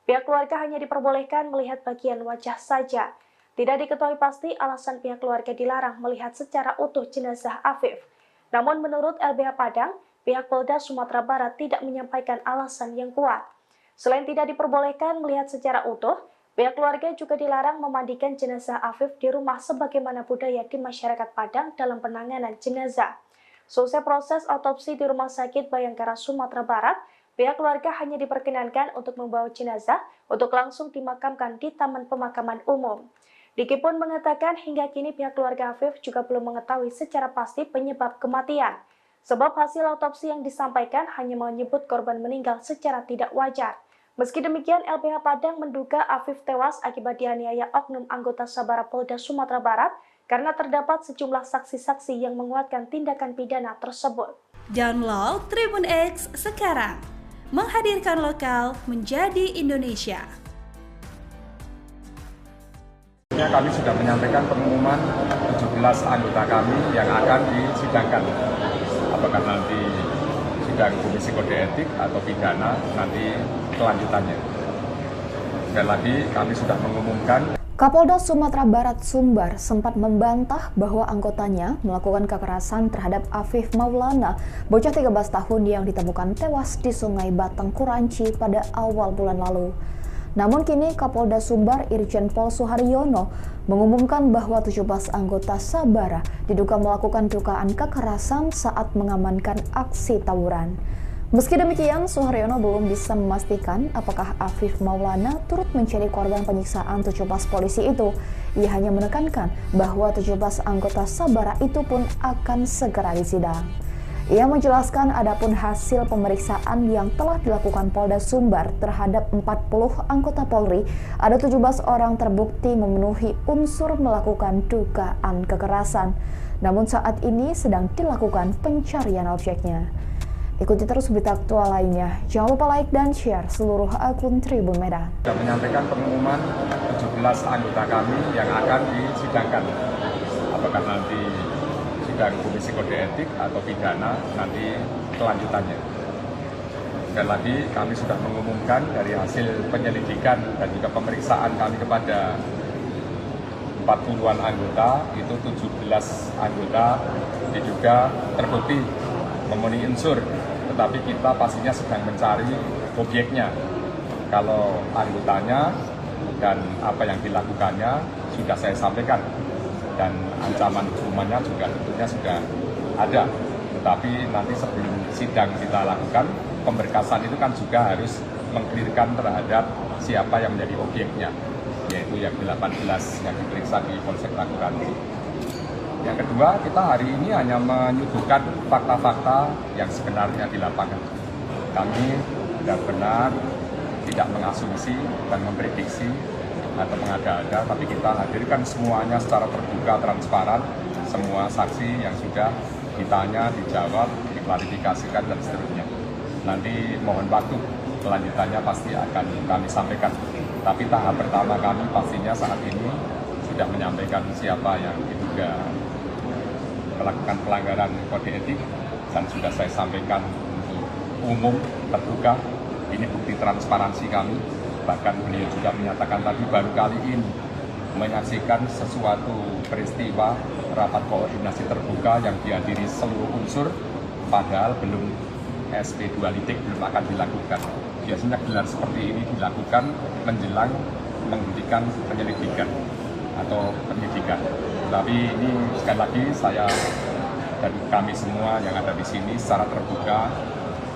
Pihak keluarga hanya diperbolehkan melihat bagian wajah saja. Tidak diketahui pasti alasan pihak keluarga dilarang melihat secara utuh jenazah Afif. Namun menurut LBH Padang, pihak Polda Sumatera Barat tidak menyampaikan alasan yang kuat. Selain tidak diperbolehkan melihat secara utuh, pihak keluarga juga dilarang memandikan jenazah Afif di rumah sebagaimana budaya di masyarakat Padang dalam penanganan jenazah. Selesai proses otopsi di Rumah Sakit Bayangkara Sumatera Barat, pihak keluarga hanya diperkenankan untuk membawa jenazah untuk langsung dimakamkan di Taman Pemakaman Umum. Diki pun mengatakan hingga kini pihak keluarga Afif juga belum mengetahui secara pasti penyebab kematian. Sebab hasil otopsi yang disampaikan hanya menyebut korban meninggal secara tidak wajar. Meski demikian, LBH Padang menduga Afif tewas akibat dianiaya oknum anggota Sabara Polda Sumatera Barat karena terdapat sejumlah saksi-saksi yang menguatkan tindakan pidana tersebut. Download Tribun X sekarang, menghadirkan lokal menjadi Indonesia. Kami sudah menyampaikan pengumuman 17 anggota kami yang akan disidangkan. Apakah nanti sidang Komisi Kode Etik atau pidana, nanti kelanjutannya. Dan lagi kami sudah mengumumkan Kapolda Sumatera Barat Sumbar sempat membantah bahwa anggotanya melakukan kekerasan terhadap Afif Maulana, bocah 13 tahun yang ditemukan tewas di Sungai Batang Kuranci pada awal bulan lalu. Namun kini Kapolda Sumbar Irjen Pol Suharyono mengumumkan bahwa 17 anggota Sabara diduga melakukan dugaan kekerasan saat mengamankan aksi tawuran. Meski demikian, Suharyono belum bisa memastikan apakah Afif Maulana turut menjadi korban penyiksaan 17 polisi itu. Ia hanya menekankan bahwa 17 anggota Sabara itu pun akan segera disidang. Ia menjelaskan adapun hasil pemeriksaan yang telah dilakukan Polda Sumbar terhadap 40 anggota Polri, ada 17 orang terbukti memenuhi unsur melakukan dugaan kekerasan. Namun saat ini sedang dilakukan pencarian objeknya. Ikuti terus berita aktual lainnya. Jangan lupa like dan share seluruh akun Tribun Medan. Sudah menyampaikan pengumuman 17 anggota kami yang akan disidangkan. Apakah nanti sidang Komisi Kode Etik atau pidana, nanti kelanjutannya. Dan lagi kami sudah mengumumkan dari hasil penyelidikan dan juga pemeriksaan kami kepada 40-an anggota, itu 17 anggota diduga terbukti memenuhi unsur, tetapi kita pastinya sedang mencari objeknya. Kalau anggotanya dan apa yang dilakukannya sudah saya sampaikan, dan ancaman hukumannya juga tentunya sudah ada. Tetapi nanti sebelum sidang kita lakukan, pemberkasan itu kan juga harus mengklirkan terhadap siapa yang menjadi objeknya, yaitu yang 18 yang diperiksa di Polsek Kuranci. Yang kedua, kita hari ini hanya menyuguhkan fakta-fakta yang sebenarnya di lapangan. Kami benar-benar tidak mengasumsi dan memprediksi atau mengada-ada, tapi kita hadirkan semuanya secara terbuka, transparan, semua saksi yang sudah ditanya, dijawab, diklarifikasikan, dan seterusnya. Nanti mohon waktu, kelanjutannya pasti akan kami sampaikan. Tapi tahap pertama kami pastinya saat ini sudah menyampaikan siapa yang diduga melakukan pelanggaran kode etik dan sudah saya sampaikan untuk umum terbuka. Ini bukti transparansi kami. Bahkan beliau juga menyatakan tadi baru kali ini menyaksikan sesuatu peristiwa rapat koordinasi terbuka yang dihadiri seluruh unsur, padahal belum SP2 litik belum akan dilakukan. Biasanya gelar seperti ini dilakukan menjelang menghentikan penyelidikan atau penyidikan. Tapi ini sekali lagi saya dan kami semua yang ada di sini secara terbuka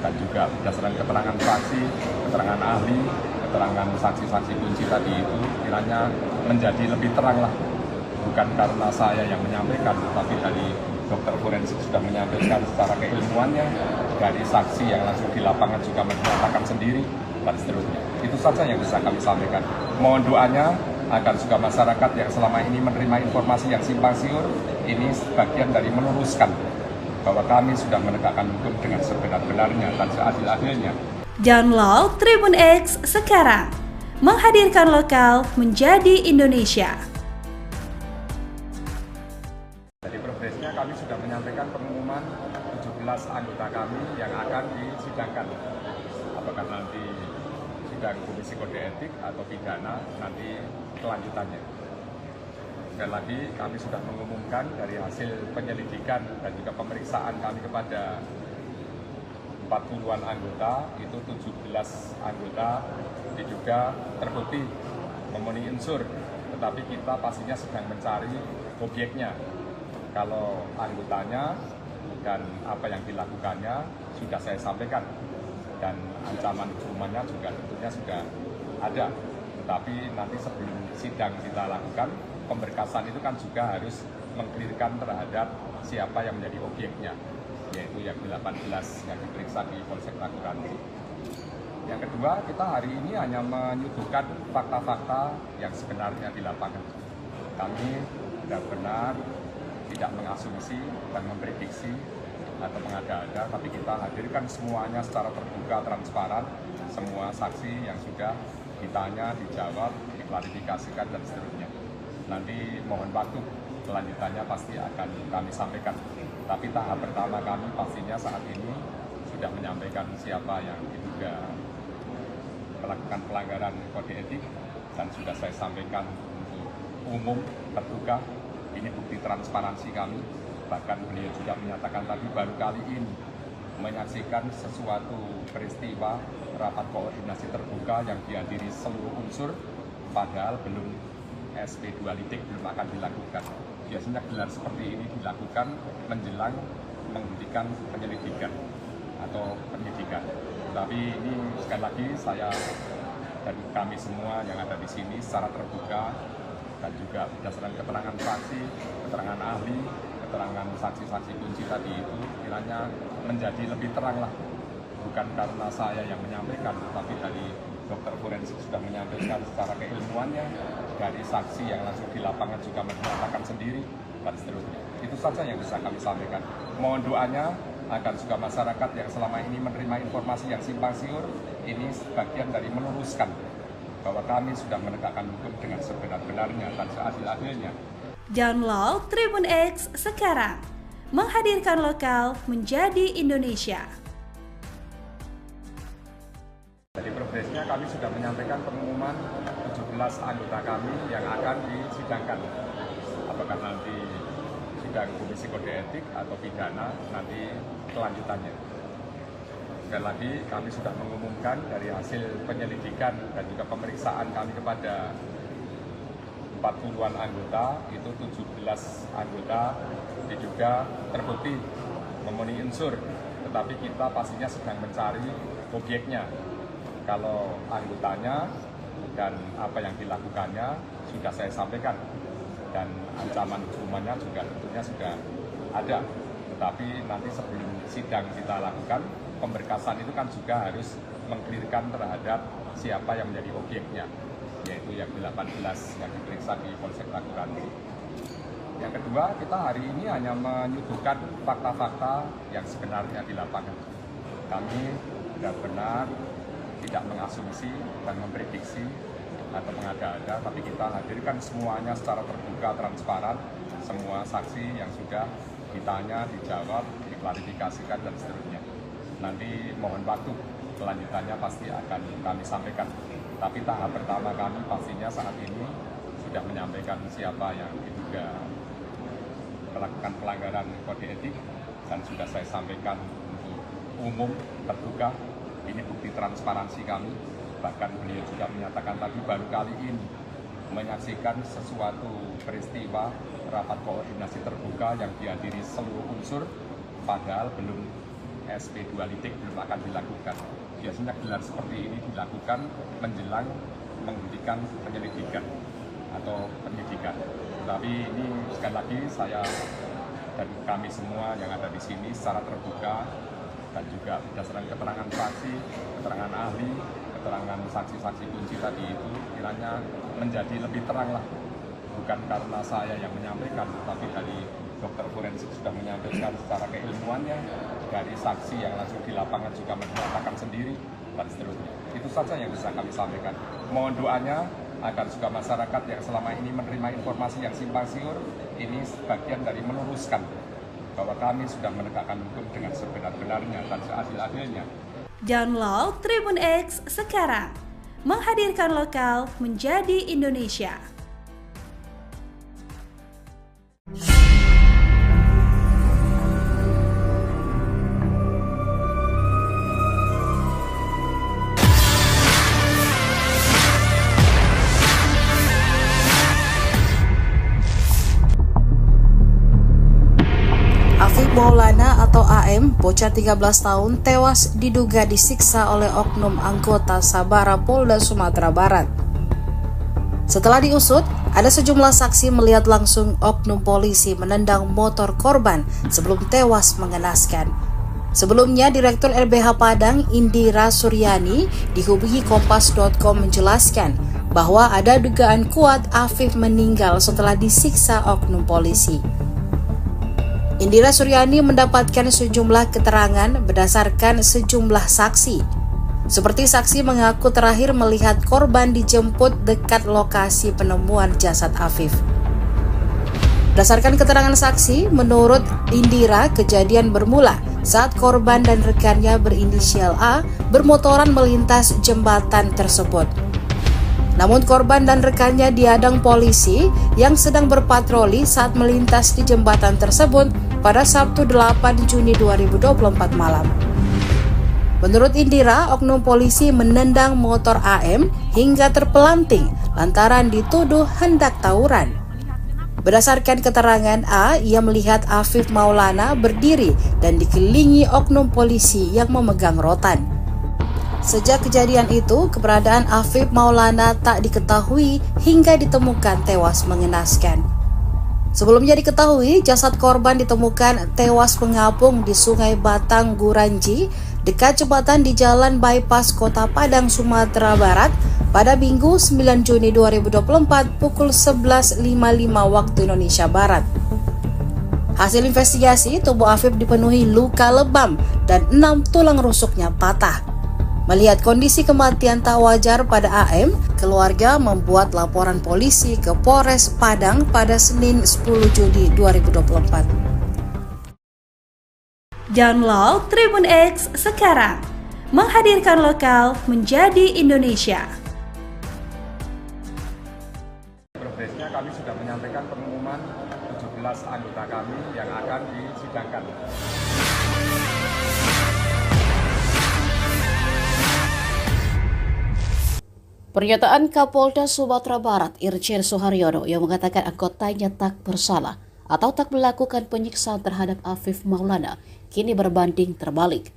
dan juga berdasarkan keterangan saksi, keterangan ahli, keterangan saksi-saksi kunci tadi itu kiranya menjadi lebih terang lah. Bukan karena saya yang menyampaikan, tapi dari dokter forensik sudah menyampaikan secara keilmuannya, dari saksi yang langsung di lapangan juga menyatakan sendiri, dan seterusnya. Itu saja yang bisa kami sampaikan. Mohon doanya agar juga masyarakat yang selama ini menerima informasi yang simpang siur, ini sebagian dari meluruskan bahwa kami sudah menegakkan hukum dengan sebenar-benarnya dan seadil-adilnya. Download Tribun X sekarang, menghadirkan lokal menjadi Indonesia. Dari progresnya kami sudah menyampaikan pengumuman 17 anggota kami yang akan disidangkan. Apakah nanti sidang komisi kode etik atau pidana, nanti kelanjutannya. Sekali lagi kami sudah mengumumkan dari hasil penyelidikan dan juga pemeriksaan kami kepada 40-an anggota, itu 17 anggota diduga terbukti memenuhi unsur, tetapi kita pastinya sedang mencari objeknya. Kalau anggotanya dan apa yang dilakukannya sudah saya sampaikan, dan ancaman hukumannya juga tentunya sudah ada. Tetapi nanti sebelum sidang kita lakukan, pemberkasan itu kan juga harus mengklirkan terhadap siapa yang menjadi objeknya, yaitu yang 18 yang diperiksa di Polsek Taguranti. Yang kedua, kita hari ini hanya menyuguhkan fakta-fakta yang sebenarnya di lapangan. Kami benar-benar tidak mengasumsi dan memprediksi atau mengada-ada, tapi kita hadirkan semuanya secara terbuka, transparan, semua saksi yang sudah ditanya, dijawab, diklarifikasikan, dan seterusnya. Nanti mohon waktu, kelanjutannya pasti akan kami sampaikan. Tapi tahap pertama kami pastinya saat ini sudah menyampaikan siapa yang diduga melakukan pelanggaran kode etik, dan sudah saya sampaikan untuk umum terbuka. Ini bukti transparansi kami. Bahkan beliau juga menyatakan tadi baru kali ini menyaksikan sesuatu peristiwa rapat koordinasi terbuka yang dihadiri seluruh unsur, padahal belum SP2 litik belum akan dilakukan. Biasanya gelar seperti ini dilakukan menjelang menghentikan penyelidikan atau penyidikan. Tapi ini sekali lagi saya dan kami semua yang ada di sini secara terbuka dan juga berdasarkan keterangan saksi, keterangan ahli, keterangan saksi-saksi kunci tadi itu kiranya menjadi lebih terang lah. Bukan karena saya yang menyampaikan, tapi dari dokter forensik sudah menyampaikan secara keilmuannya, dari saksi yang langsung di lapangan juga menyatakan sendiri, dan seterusnya. Itu saja yang bisa kami sampaikan. Mohon doanya agar juga masyarakat yang selama ini menerima informasi yang simpang siur, ini sebagian dari meluruskan bahwa kami sudah menegakkan hukum dengan sebenar-benarnya dan seadil-adilnya. Download Tribun X sekarang, menghadirkan lokal menjadi Indonesia. Dari progresnya kami sudah menyampaikan pengumuman 17 anggota kami yang akan disidangkan. Apakah nanti sidang komisi kode etik atau pidana, nanti kelanjutannya. Sekali lagi kami sudah mengumumkan dari hasil penyelidikan dan juga pemeriksaan kami kepada 40-an anggota, itu 17 anggota diduga terbukti memenuhi unsur, tetapi kita pastinya sedang mencari objeknya. Kalau anggotanya dan apa yang dilakukannya sudah saya sampaikan, dan ancaman hukumannya juga tentunya sudah ada. Tetapi nanti sebelum sidang kita lakukan, pemberkasan itu kan juga harus mengklirkan terhadap siapa yang menjadi objeknya, yaitu yang 18 yang diperiksa di Polsek Taguranti. Yang kedua, kita hari ini hanya menyuguhkan fakta-fakta yang sebenarnya di lapangan. Kami benar-benar tidak mengasumsi dan memprediksi atau mengada-ada, tapi kita hadirkan semuanya secara terbuka, transparan, semua saksi yang sudah ditanya, dijawab, diklarifikasikan dan seterusnya. Nanti mohon waktu kelanjutannya pasti akan kami sampaikan. Tapi tahap pertama kami pastinya saat ini sudah menyampaikan siapa yang diduga melakukan pelanggaran kode etik dan sudah saya sampaikan untuk umum terbuka. Ini bukti transparansi kami. Bahkan beliau juga menyatakan tadi baru kali ini menyaksikan sesuatu peristiwa rapat koordinasi terbuka yang dihadiri seluruh unsur, padahal belum SP2 litik belum akan dilakukan. Biasanya gelar seperti ini dilakukan menjelang menghentikan penyelidikan atau penyidikan. Tapi ini sekali lagi saya dan kami semua yang ada di sini secara terbuka dan juga berdasarkan keterangan saksi, keterangan ahli, keterangan saksi-saksi kunci tadi itu kiranya menjadi lebih terang lah. Bukan karena saya yang menyampaikan, tapi dari dokter forensik sudah menyampaikan secara keilmuannya, dari saksi yang langsung di lapangan juga menyatakan sendiri, dan seterusnya. Itu saja yang bisa kami sampaikan. Mohon doanya agar juga masyarakat yang selama ini menerima informasi yang simpang siur, ini sebagian dari meluruskan bahwa kami sudah menegakkan hukum dengan sebenar-benarnya dan seadil-adilnya. Download Tribun X sekarang, menghadirkan lokal menjadi Indonesia. Afif Maulana atau AM, bocah 13 tahun, tewas diduga disiksa oleh oknum anggota Sabara Polda Sumatera Barat. Setelah diusut, ada sejumlah saksi melihat langsung oknum polisi menendang motor korban sebelum tewas mengenaskan. Sebelumnya, Direktur LBH Padang Indira Suryani dihubungi Kompas.com menjelaskan bahwa ada dugaan kuat Afif meninggal setelah disiksa oknum polisi. Indira Suryani mendapatkan sejumlah keterangan berdasarkan sejumlah saksi. Seperti saksi mengaku terakhir melihat korban dijemput dekat lokasi penemuan jasad Afif. Berdasarkan keterangan saksi, menurut Indira, kejadian bermula saat korban dan rekannya berinisial A bermotoran melintas jembatan tersebut. Namun korban dan rekannya dihadang polisi yang sedang berpatroli saat melintas di jembatan tersebut pada Sabtu 8 Juni 2024 malam. Menurut Indira, oknum polisi menendang motor AM hingga terpelanting lantaran dituduh hendak tawuran. Berdasarkan keterangan A, ia melihat Afif Maulana berdiri dan dikelilingi oknum polisi yang memegang rotan. Sejak kejadian itu, keberadaan Afif Maulana tak diketahui hingga ditemukan tewas mengenaskan. Sebelumnya diketahui, jasad korban ditemukan tewas mengapung di Sungai Batang Guranji, dekat jembatan di Jalan Bypass Kota Padang, Sumatera Barat, pada Minggu 9 Juni 2024 pukul 11.55 waktu Indonesia Barat. Hasil investigasi, tubuh Afif dipenuhi luka lebam dan 6 tulang rusuknya patah. Melihat kondisi kematian tak wajar pada AM, keluarga membuat laporan polisi ke Polres Padang pada Senin 10 Juni 2024. Download Tribun X sekarang, menghadirkan lokal menjadi Indonesia. Progresnya kami sudah menyampaikan pengumuman 17 anggota kami yang akan disidangkan. Pernyataan Kapolda Sumatera Barat Irjen Suharyono yang mengatakan anggotanya tak bersalah atau tak melakukan penyiksaan terhadap Afif Maulana kini berbanding terbalik.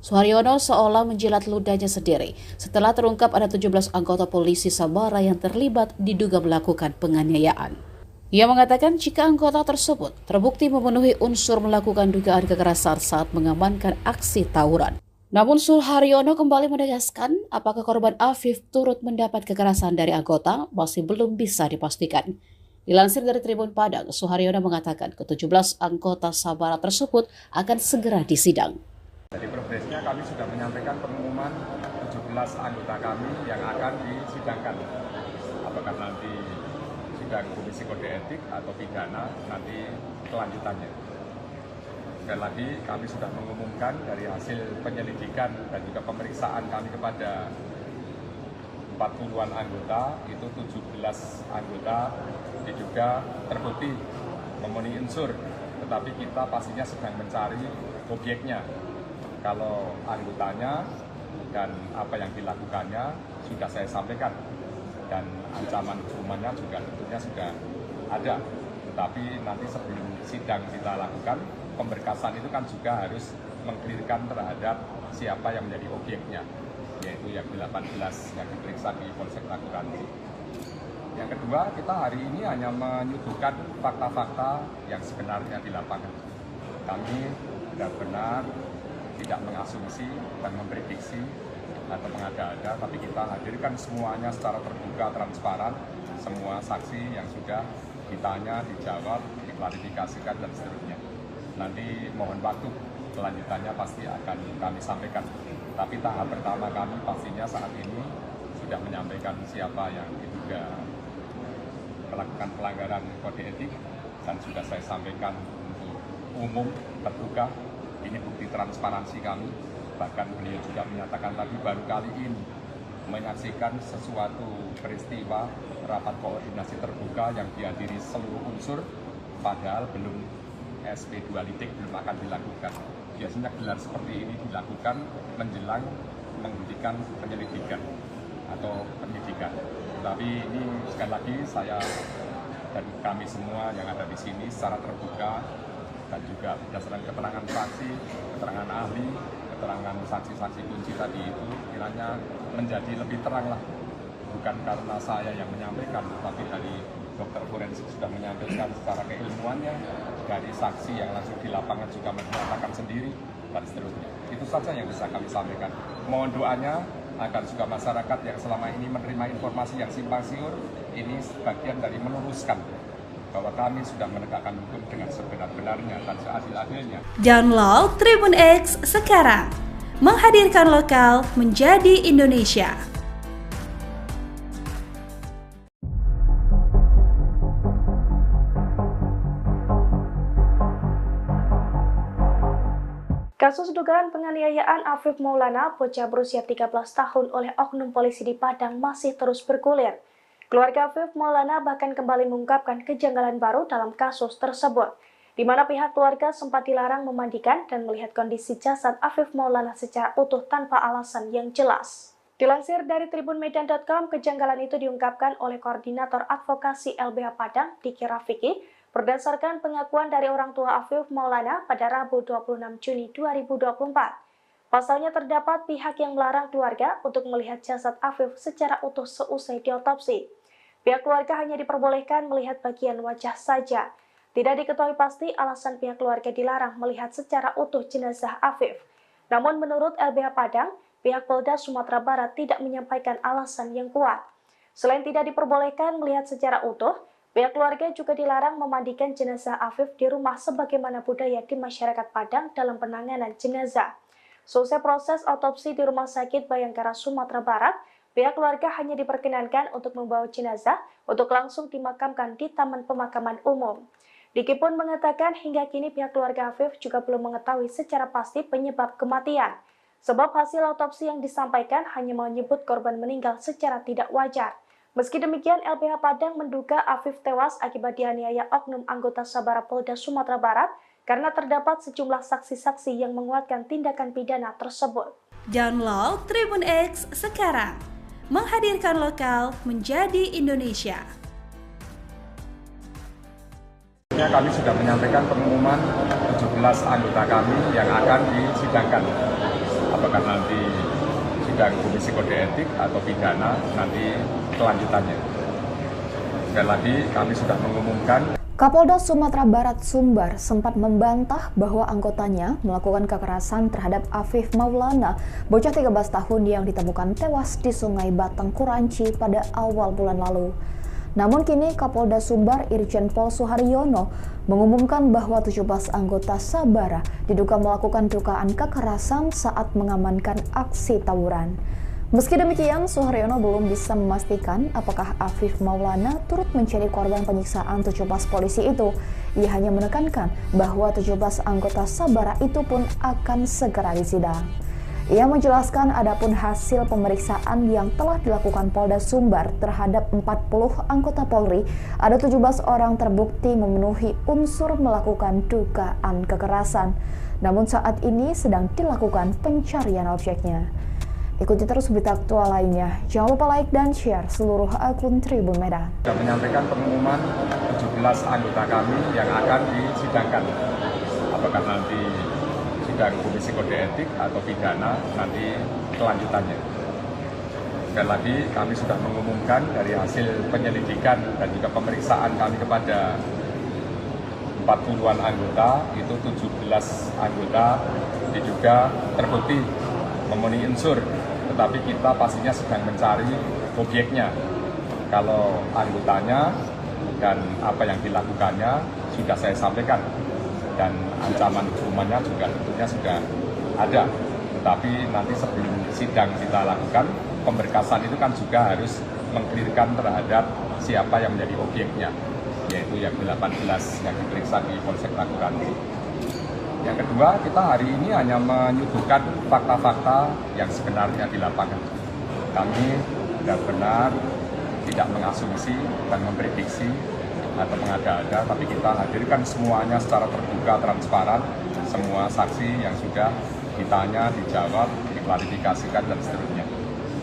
Suharyono seolah menjilat ludahnya sendiri setelah terungkap ada 17 anggota polisi Sabara yang terlibat diduga melakukan penganiayaan. Ia mengatakan jika anggota tersebut terbukti memenuhi unsur melakukan dugaan kekerasan saat mengamankan aksi tawuran. Namun Suharyono kembali menegaskan apakah korban Afif turut mendapat kekerasan dari anggota masih belum bisa dipastikan. Dilansir dari Tribun Padang, Suharyono mengatakan ke-17 anggota Sabara tersebut akan segera disidang. Dari progresnya kami sudah menyampaikan pengumuman 17 anggota kami yang akan disidangkan. Apakah nanti sidang Komisi Kode Etik atau pidana nanti kelanjutannya. Sekali lagi kami sudah mengumumkan dari hasil penyelidikan dan juga pemeriksaan kami kepada 40-an anggota, itu 17 anggota diduga terbukti memenuhi unsur, tetapi kita pastinya sedang mencari objeknya. Kalau anggotanya dan apa yang dilakukannya sudah saya sampaikan, dan ancaman hukumannya juga tentunya sudah ada. Tetapi nanti sebelum sidang kita lakukan, pemberkasan itu kan juga harus mengklirkan terhadap siapa yang menjadi objeknya, yaitu yang 18 yang diperiksa di Polsek Taguranci. Yang kedua, kita hari ini hanya menyuguhkan fakta-fakta yang sebenarnya di lapangan. Kami benar-benar tidak mengasumsi dan memprediksi atau mengada-ada, tapi kita hadirkan semuanya secara terbuka, transparan, semua saksi yang sudah ditanya, dijawab, diklarifikasikan, dan seterusnya. Nanti mohon waktu, kelanjutannya pasti akan kami sampaikan. Tapi tahap pertama kami pastinya saat ini sudah menyampaikan siapa yang diduga melakukan pelanggaran kode etik, dan sudah saya sampaikan untuk umum, terbuka. Ini bukti transparansi kami. Bahkan beliau juga menyatakan tadi baru kali ini menyaksikan sesuatu peristiwa rapat koordinasi terbuka yang dihadiri seluruh unsur, padahal belum SP2 litik belum akan dilakukan. Biasanya gelar seperti ini dilakukan menjelang menghentikan penyelidikan atau penyidikan. Tapi ini sekali lagi saya dan kami semua yang ada di sini secara terbuka dan juga berdasarkan keterangan saksi, keterangan ahli, keterangan saksi-saksi kunci tadi itu kiranya menjadi lebih terang lah. Bukan karena saya yang menyampaikan, tapi dari dokter forensik sudah menyampaikan secara keilmuannya, dari saksi yang langsung di lapangan juga menyatakan sendiri, dan seterusnya. Itu saja yang bisa kami sampaikan. Mohon doanya agar juga masyarakat yang selama ini menerima informasi yang simpang siur, ini sebagian dari meluruskan bahwa kami sudah menegakkan hukum dengan sebenar-benarnya dan seadil-adilnya. Download Tribun X sekarang, menghadirkan lokal menjadi Indonesia. Kasus dugaan penganiayaan Afif Maulana, bocah berusia 13 tahun oleh oknum polisi di Padang masih terus bergulir. Keluarga Afif Maulana bahkan kembali mengungkapkan kejanggalan baru dalam kasus tersebut, di mana pihak keluarga sempat dilarang memandikan dan melihat kondisi jasad Afif Maulana secara utuh tanpa alasan yang jelas. Dilansir dari tribunmedan.com, kejanggalan itu diungkapkan oleh Koordinator Advokasi LBH Padang, Diki Rafiki, berdasarkan pengakuan dari orang tua Afif Maulana pada Rabu 26 Juni 2024. Pasalnya terdapat pihak yang melarang keluarga untuk melihat jasad Afif secara utuh seusai diotopsi. Pihak keluarga hanya diperbolehkan melihat bagian wajah saja. Tidak diketahui pasti alasan pihak keluarga dilarang melihat secara utuh jenazah Afif. Namun menurut LBH Padang, pihak Polda Sumatera Barat tidak menyampaikan alasan yang kuat. Selain tidak diperbolehkan melihat secara utuh, pihak keluarga juga dilarang memandikan jenazah Afif di rumah sebagaimana budaya di masyarakat Padang dalam penanganan jenazah. Selesai proses otopsi di Rumah Sakit Bayangkara Sumatera Barat, pihak keluarga hanya diperkenankan untuk membawa jenazah untuk langsung dimakamkan di Taman Pemakaman Umum. Diki pun mengatakan hingga kini pihak keluarga Afif juga belum mengetahui secara pasti penyebab kematian, sebab hasil otopsi yang disampaikan hanya menyebut korban meninggal secara tidak wajar. Meski demikian, LBH Padang menduga Afif tewas akibat dianiaya oknum anggota Sabara Polda Sumatera Barat karena terdapat sejumlah saksi-saksi yang menguatkan tindakan pidana tersebut. Download Tribun X sekarang, menghadirkan lokal menjadi Indonesia. Kami sudah menyampaikan pengumuman 17 anggota kami yang akan disidangkan. Apakah nanti sidang Komisi Kode Etik atau pidana nanti kelanjutannya. Sekali lagi kami sudah mengumumkan. Kapolda Sumatera Barat Sumbar sempat membantah bahwa anggotanya melakukan kekerasan terhadap Afif Maulana, bocah 13 tahun yang ditemukan tewas di Sungai Batang Kuranci pada awal bulan lalu. Namun kini Kapolda Sumbar Irjen Pol Suharyono mengumumkan bahwa 17 anggota Sabara diduga melakukan dugaan kekerasan saat mengamankan aksi tawuran. Meski demikian, Suharyono belum bisa memastikan apakah Afif Maulana turut menjadi korban penyiksaan 17 polisi itu. Ia hanya menekankan bahwa 17 anggota Sabara itu pun akan segera disidang. Ia menjelaskan adapun hasil pemeriksaan yang telah dilakukan Polda Sumbar terhadap 40 anggota Polri, ada 17 orang terbukti memenuhi unsur melakukan dugaan kekerasan. Namun saat ini sedang dilakukan pencarian objeknya. Ikuti terus berita aktual lainnya. Jangan lupa like dan share seluruh akun Tribun Medan. Sudah menyampaikan pengumuman 17 anggota kami yang akan disidangkan. Apakah nanti sidang Komisi Kode Etik atau pidana, nanti kelanjutannya. Sekali lagi kami sudah mengumumkan dari hasil penyelidikan dan juga pemeriksaan kami kepada 40-an anggota, itu 17 anggota diduga terbukti memenuhi unsur, tetapi kita pastinya sedang mencari objeknya. Kalau anggotanya dan apa yang dilakukannya sudah saya sampaikan, dan ancaman hukumannya juga tentunya sudah ada. Tetapi nanti sebelum sidang kita lakukan, pemberkasan itu kan juga harus mengklirkan terhadap siapa yang menjadi objeknya, yaitu yang 18 yang diperiksa di Polsek Ragunan. Yang kedua, kita hari ini hanya menyuguhkan fakta-fakta yang sebenarnya di lapangan. Kami benar-benar tidak mengasumsi dan memprediksi atau mengada-ada, tapi kita hadirkan semuanya secara terbuka, transparan, semua saksi yang sudah ditanya, dijawab, diklarifikasikan, dan seterusnya.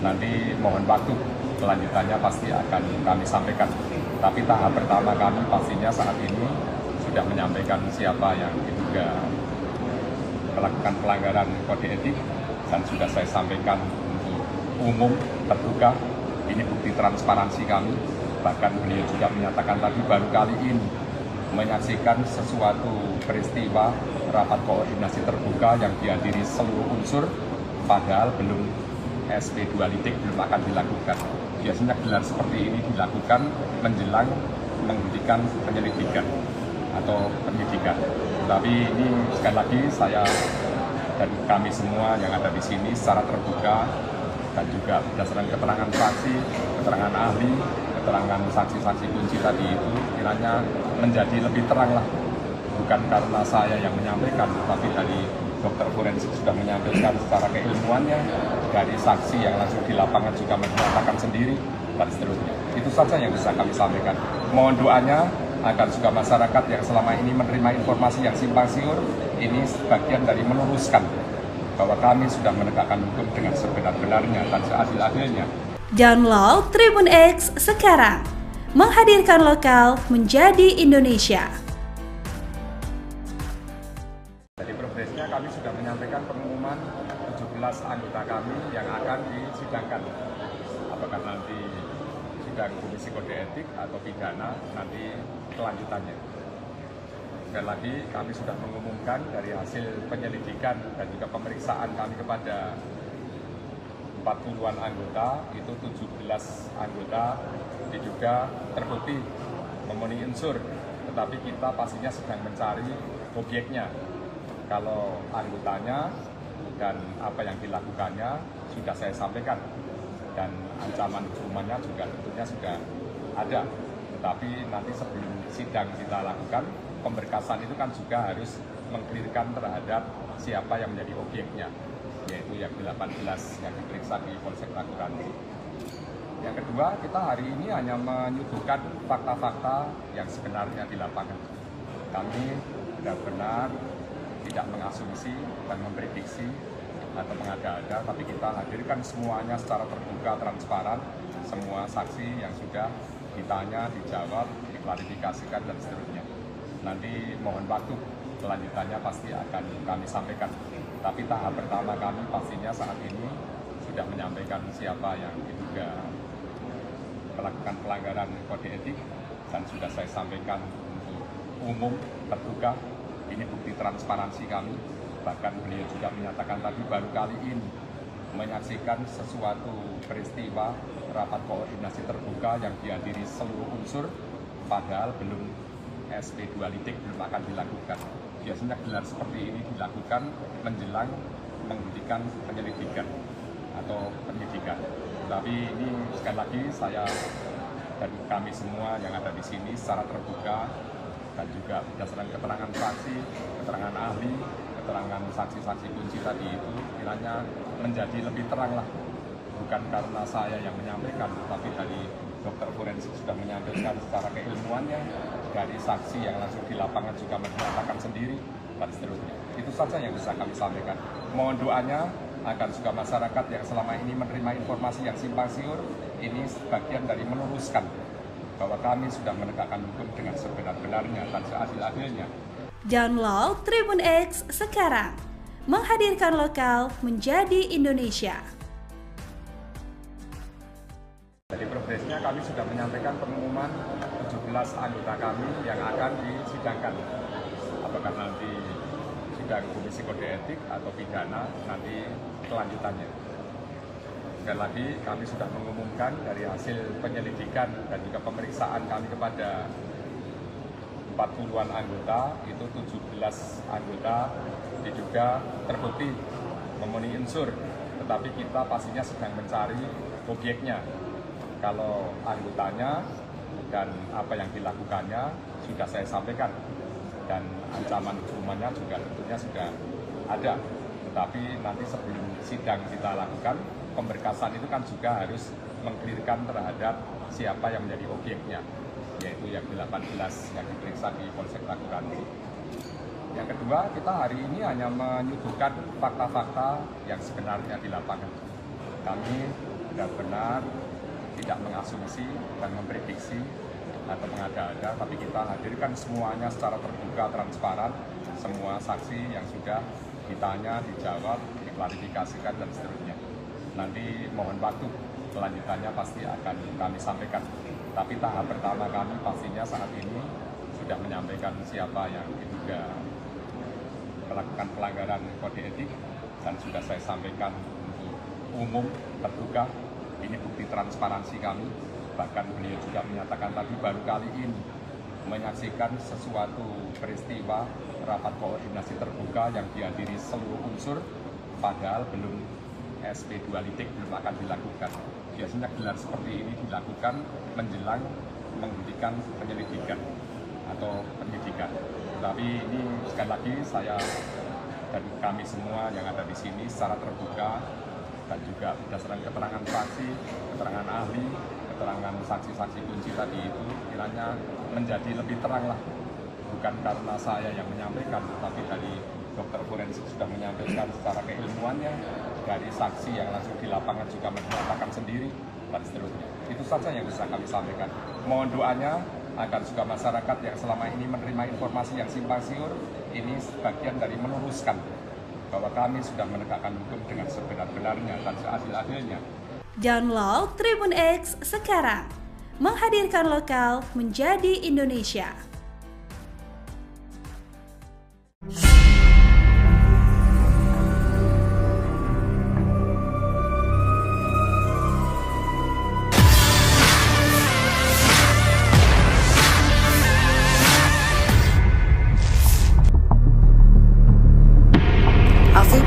Nanti mohon waktu, kelanjutannya pasti akan kami sampaikan. Tapi tahap pertama kami pastinya saat ini sudah menyampaikan siapa yang diduga melakukan pelanggaran kode etik, dan sudah saya sampaikan untuk umum terbuka. Ini bukti transparansi kami. Bahkan beliau juga menyatakan tadi baru kali ini menyaksikan sesuatu peristiwa rapat koordinasi terbuka yang dihadiri seluruh unsur, padahal belum SP2 litik belum akan dilakukan. Biasanya gelar seperti ini dilakukan menjelang menghentikan penyelidikan atau penyidikan. Tapi ini sekali lagi saya dan kami semua yang ada di sini secara terbuka dan juga berdasarkan keterangan saksi, keterangan ahli, keterangan saksi-saksi kunci tadi itu kiranya menjadi lebih terang lah. Bukan karena saya yang menyampaikan, tapi dari dokter forensik sudah menyampaikan secara keilmuannya, dari saksi yang langsung di lapangan juga menyatakan sendiri, dan seterusnya. Itu saja yang bisa kami sampaikan. Mohon doanya agar juga masyarakat yang selama ini menerima informasi yang simpang siur, ini sebagian dari meluruskan bahwa kami sudah menegakkan hukum dengan sebenar-benarnya dan seadil-adilnya. Download Tribun X sekarang, menghadirkan lokal menjadi Indonesia. Dari progresnya kami sudah menyampaikan pengumuman 17 anggota kami yang akan disidangkan. Apakah nanti sidang Komisi Kode Etik atau pidana, nanti kelanjutannya. Sekali lagi kami sudah mengumumkan dari hasil penyelidikan dan juga pemeriksaan kami kepada 40-an anggota, itu 17 anggota diduga terbukti memenuhi unsur, tetapi kita pastinya sedang mencari objeknya. Kalau anggotanya dan apa yang dilakukannya sudah saya sampaikan, dan ancaman hukumannya juga tentunya sudah ada. Tetapi nanti sebelum sidang kita lakukan, pemberkasan itu kan juga harus mengklirkan terhadap siapa yang menjadi objeknya, yaitu yang 18 yang diperiksa di Polsek Ragunan. Yang kedua, kita hari ini hanya menyuguhkan fakta-fakta yang sebenarnya di lapangan. Kami benar-benar tidak mengasumsi dan memprediksi atau mengada-ada, tapi kita hadirkan semuanya secara terbuka, transparan, semua saksi yang sudah ditanya, dijawab, diklarifikasikan, dan seterusnya. Nanti mohon waktu, kelanjutannya pasti akan kami sampaikan. Tapi tahap pertama kami pastinya saat ini sudah menyampaikan siapa yang diduga melakukan pelanggaran kode etik, dan sudah saya sampaikan untuk umum terbuka. Ini bukti transparansi kami. Bahkan beliau juga menyatakan tadi baru kali ini menyaksikan sesuatu peristiwa rapat koordinasi terbuka yang dihadiri seluruh unsur, padahal belum SP2 litik belum akan dilakukan. Biasanya gelar seperti ini dilakukan menjelang menghentikan penyelidikan atau penyidikan. Tapi ini sekali lagi saya dan kami semua yang ada di sini secara terbuka dan juga berdasarkan keterangan saksi, keterangan ahli, keterangan saksi-saksi kunci tadi itu kiranya menjadi lebih terang lah. Bukan karena saya yang menyampaikan, tapi dari dokter forensik sudah menyampaikan secara keilmuannya, dari saksi yang langsung di lapangan juga menyatakan sendiri, dan seterusnya. Itu saja yang bisa kami sampaikan. Mohon doanya agar juga masyarakat yang selama ini menerima informasi yang simpang siur, ini sebagian dari meluruskan bahwa kami sudah menegakkan hukum dengan sebenar-benarnya dan seadil-adilnya. Download Tribun X sekarang, menghadirkan lokal menjadi Indonesia. Jadi progresnya kami sudah menyampaikan pengumuman 17 anggota kami yang akan disidangkan. Apakah nanti sidang Komisi Kode Etik atau pidana, nanti kelanjutannya. Sekali lagi kami sudah mengumumkan dari hasil penyelidikan dan juga pemeriksaan kami kepada 40-an anggota, itu 17 anggota diduga terbukti memenuhi unsur, tetapi kita pastinya sedang mencari obyeknya. Kalau anggotanya dan apa yang dilakukannya sudah saya sampaikan, dan ancaman hukumannya juga tentunya sudah ada. Tetapi nanti sebelum sidang kita lakukan, pemberkasan itu kan juga harus mengklirkan terhadap siapa yang menjadi obyeknya, yaitu yang 18 yang diperiksa di Polsek Ragunan. Yang kedua, kita hari ini hanya menyuguhkan fakta-fakta yang sebenarnya di lapangan. Kami benar-benar tidak mengasumsi dan memprediksi atau mengada-ada, tapi kita hadirkan semuanya secara terbuka, transparan, semua saksi yang sudah ditanya, dijawab, diklarifikasikan, dan seterusnya. Nanti mohon waktu, kelanjutannya pasti akan kami sampaikan. Tapi tahap pertama kami pastinya saat ini sudah menyampaikan siapa yang diduga melakukan pelanggaran kode etik, dan sudah saya sampaikan untuk umum, terbuka. Ini bukti transparansi kami. Bahkan beliau juga menyatakan tadi baru kali ini menyaksikan sesuatu peristiwa rapat koordinasi terbuka yang dihadiri seluruh unsur, padahal belum SP2 litik belum akan dilakukan. Biasanya gelar seperti ini dilakukan menjelang menghentikan penyelidikan atau penyidikan. Tapi ini sekali lagi saya dan kami semua yang ada di sini secara terbuka dan juga berdasarkan keterangan saksi, keterangan ahli, keterangan saksi-saksi kunci tadi itu kiranya menjadi lebih terang lah. Bukan karena saya yang menyampaikan, tapi dari dokter forensik sudah menyampaikan secara keilmuannya, dari saksi yang langsung di lapangan juga menyatakan sendiri, dan seterusnya. Itu saja yang bisa kami sampaikan. Mohon doanya agar juga masyarakat yang selama ini menerima informasi yang simpang siur, ini sebagian dari meluruskan bahwa kami sudah menegakkan hukum dengan sebenar-benarnya dan seadil-adilnya. Download Tribun X sekarang, menghadirkan lokal menjadi Indonesia.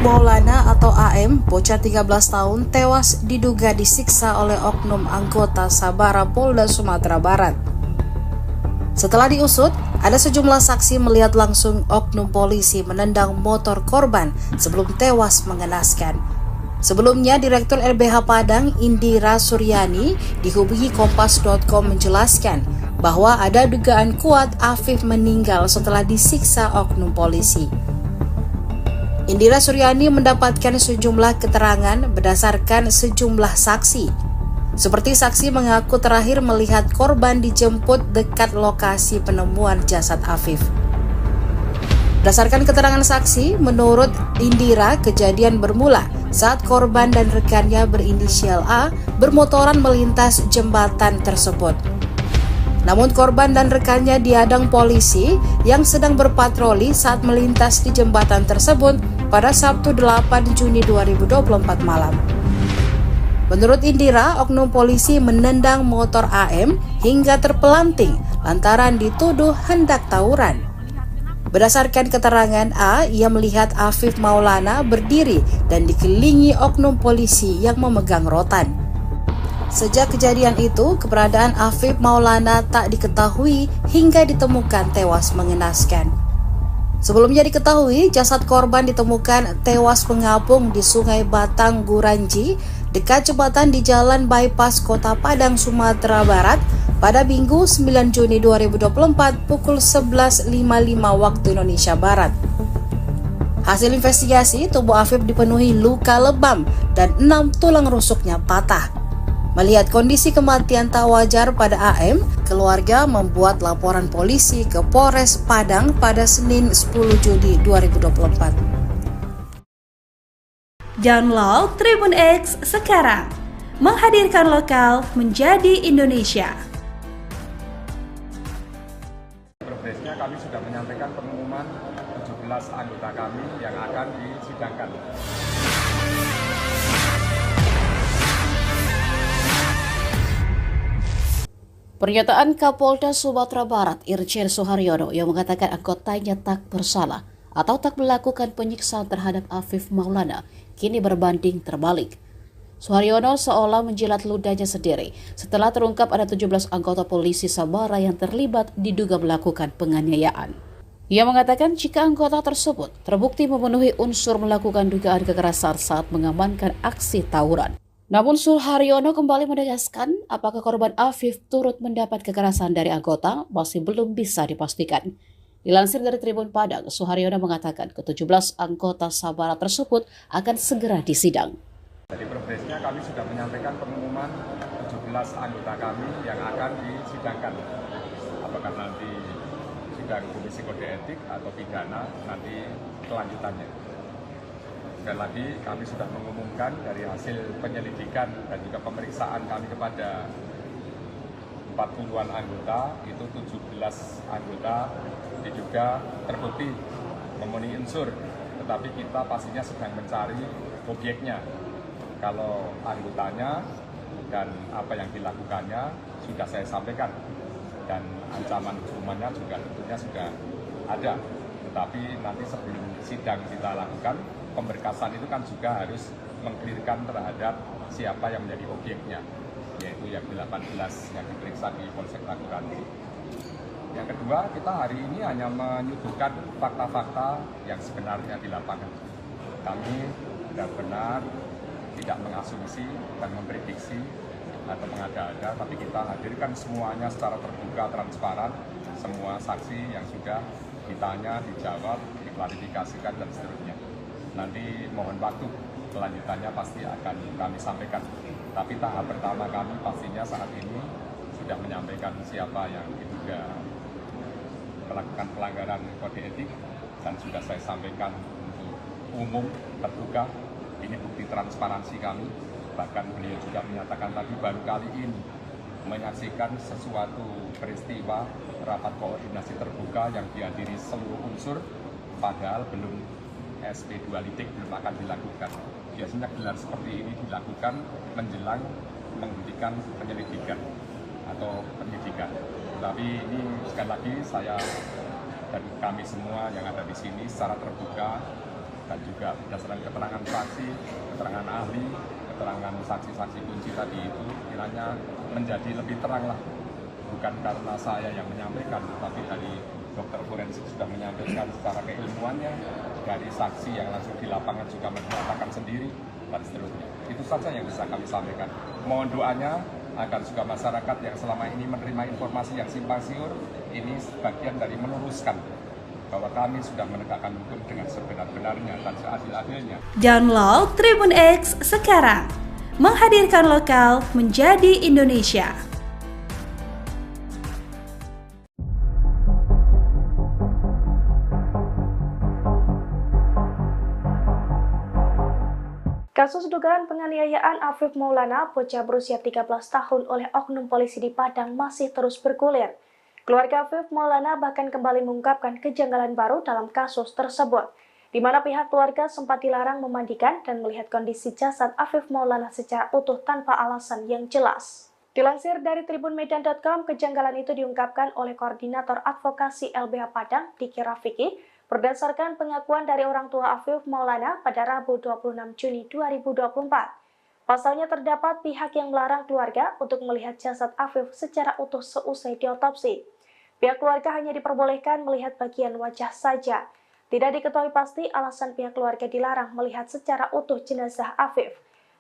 Maulana atau AM, bocah 13 tahun, tewas diduga disiksa oleh oknum anggota Sabara Polda Sumatera Barat. Setelah diusut, ada sejumlah saksi melihat langsung oknum polisi menendang motor korban sebelum tewas mengenaskan. Sebelumnya, Direktur LBH Padang, Indira Suryani, dihubungi Kompas.com menjelaskan bahwa ada dugaan kuat Afif meninggal setelah disiksa oknum polisi. Indira Suryani mendapatkan sejumlah keterangan berdasarkan sejumlah saksi. Seperti saksi mengaku terakhir melihat korban dijemput dekat lokasi penemuan jasad Afif. Berdasarkan keterangan saksi, menurut Indira, kejadian bermula saat korban dan rekannya berinisial A bermotoran melintas jembatan tersebut. Namun korban dan rekannya dihadang polisi yang sedang berpatroli saat melintas di jembatan tersebut pada Sabtu 8 Juni 2024 malam. Menurut Indira, oknum polisi menendang motor AM hingga terpelanting lantaran dituduh hendak tawuran. Berdasarkan keterangan A, ia melihat Afif Maulana berdiri dan dikelilingi oknum polisi yang memegang rotan. Sejak kejadian itu, keberadaan Afif Maulana tak diketahui hingga ditemukan tewas mengenaskan. Sebelumnya diketahui, jasad korban ditemukan tewas mengapung di Sungai Batang Guranji, dekat jembatan di Jalan Bypass Kota Padang, Sumatera Barat, pada Minggu 9 Juni 2024 pukul 11.55 waktu Indonesia Barat. Hasil investigasi, tubuh Afif dipenuhi luka lebam dan 6 tulang rusuknya patah. Melihat kondisi kematian tak wajar pada AM, keluarga membuat laporan polisi ke Polres Padang pada Senin 10 Juni 2024. Download Tribun X sekarang, menghadirkan lokal menjadi Indonesia. Progresnya kami sudah menyampaikan pengumuman 17 anggota kami yang akan disidangkan. Pernyataan Kapolda Sumatera Barat Irjen Suharyono yang mengatakan anggotanya tak bersalah atau tak melakukan penyiksaan terhadap Afif Maulana kini berbanding terbalik. Suharyono seolah menjilat ludahnya sendiri setelah terungkap ada 17 anggota polisi Sabara yang terlibat diduga melakukan penganiayaan. Ia mengatakan jika anggota tersebut terbukti memenuhi unsur melakukan dugaan kekerasan saat mengamankan aksi tawuran. Namun Suharyono kembali menegaskan apakah korban Afif turut mendapat kekerasan dari anggota masih belum bisa dipastikan. Dilansir dari Tribun Padang, Suharyono mengatakan ke-17 anggota Sabara tersebut akan segera disidang. Dari progresnya kami sudah menyampaikan pengumuman 17 anggota kami yang akan disidangkan. Apakah nanti sidang Komisi Kode Etik atau pidana, nanti kelanjutannya. Sekali lagi kami sudah mengumumkan dari hasil penyelidikan dan juga pemeriksaan kami kepada 40-an anggota, itu 17 anggota diduga terbukti memenuhi unsur, tetapi kita pastinya sedang mencari objeknya. Kalau anggotanya dan apa yang dilakukannya sudah saya sampaikan, dan ancaman hukumannya juga tentunya sudah ada. Tetapi nanti sebelum sidang kita lakukan, pemberkasan itu kan juga harus mengklirkan terhadap siapa yang menjadi objeknya, yaitu yang 18 yang diperiksa di Polsek Taguranti. Yang kedua, kita hari ini hanya menyuguhkan fakta-fakta yang sebenarnya di lapangan. Kami benar-benar tidak mengasumsi dan memprediksi atau mengada-ada, tapi kita hadirkan semuanya secara terbuka, transparan, semua saksi yang sudah ditanya, dijawab, diklarifikasikan, dan seterusnya. Nanti mohon waktu, kelanjutannya pasti akan kami sampaikan. Tapi tahap pertama kami pastinya saat ini sudah menyampaikan siapa yang diduga melakukan pelanggaran kode etik, dan sudah saya sampaikan untuk umum, terbuka. Ini bukti transparansi kami. Bahkan beliau juga menyatakan tadi baru kali ini menyaksikan sesuatu peristiwa rapat koordinasi terbuka yang dihadiri seluruh unsur, padahal belum SP2 litik belum akan dilakukan. Biasanya gelar seperti ini dilakukan menjelang menghentikan penyelidikan atau penyidikan. Tapi ini sekali lagi saya dan kami semua yang ada di sini secara terbuka dan juga berdasarkan keterangan saksi, keterangan ahli, keterangan saksi-saksi kunci tadi itu kiranya menjadi lebih terang lah. Bukan karena saya yang menyampaikan, tapi dari dokter forensik sudah menyampaikan secara keilmuannya, dari saksi yang langsung di lapangan juga menyatakan sendiri, dan seterusnya. Itu saja yang bisa kami sampaikan. Mohon doanya agar juga masyarakat yang selama ini menerima informasi yang simpang siur, ini sebagian dari meluruskan bahwa kami sudah menegakkan hukum dengan sebenar-benarnya dan seadil-adilnya. Download Tribun X sekarang, menghadirkan lokal menjadi Indonesia. Kasus dugaan penganiayaan Afif Maulana, bocah berusia 13 tahun oleh oknum polisi di Padang masih terus bergulir. Keluarga Afif Maulana bahkan kembali mengungkapkan kejanggalan baru dalam kasus tersebut, di mana pihak keluarga sempat dilarang memandikan dan melihat kondisi jasad Afif Maulana secara utuh tanpa alasan yang jelas. Dilansir dari tribunmedan.com, kejanggalan itu diungkapkan oleh Koordinator Advokasi LBH Padang, Diki Rafiki, berdasarkan pengakuan dari orang tua Afif Maulana pada Rabu 26 Juni 2024. Pasalnya terdapat pihak yang melarang keluarga untuk melihat jasad Afif secara utuh seusai diotopsi. Pihak keluarga hanya diperbolehkan melihat bagian wajah saja. Tidak diketahui pasti alasan pihak keluarga dilarang melihat secara utuh jenazah Afif.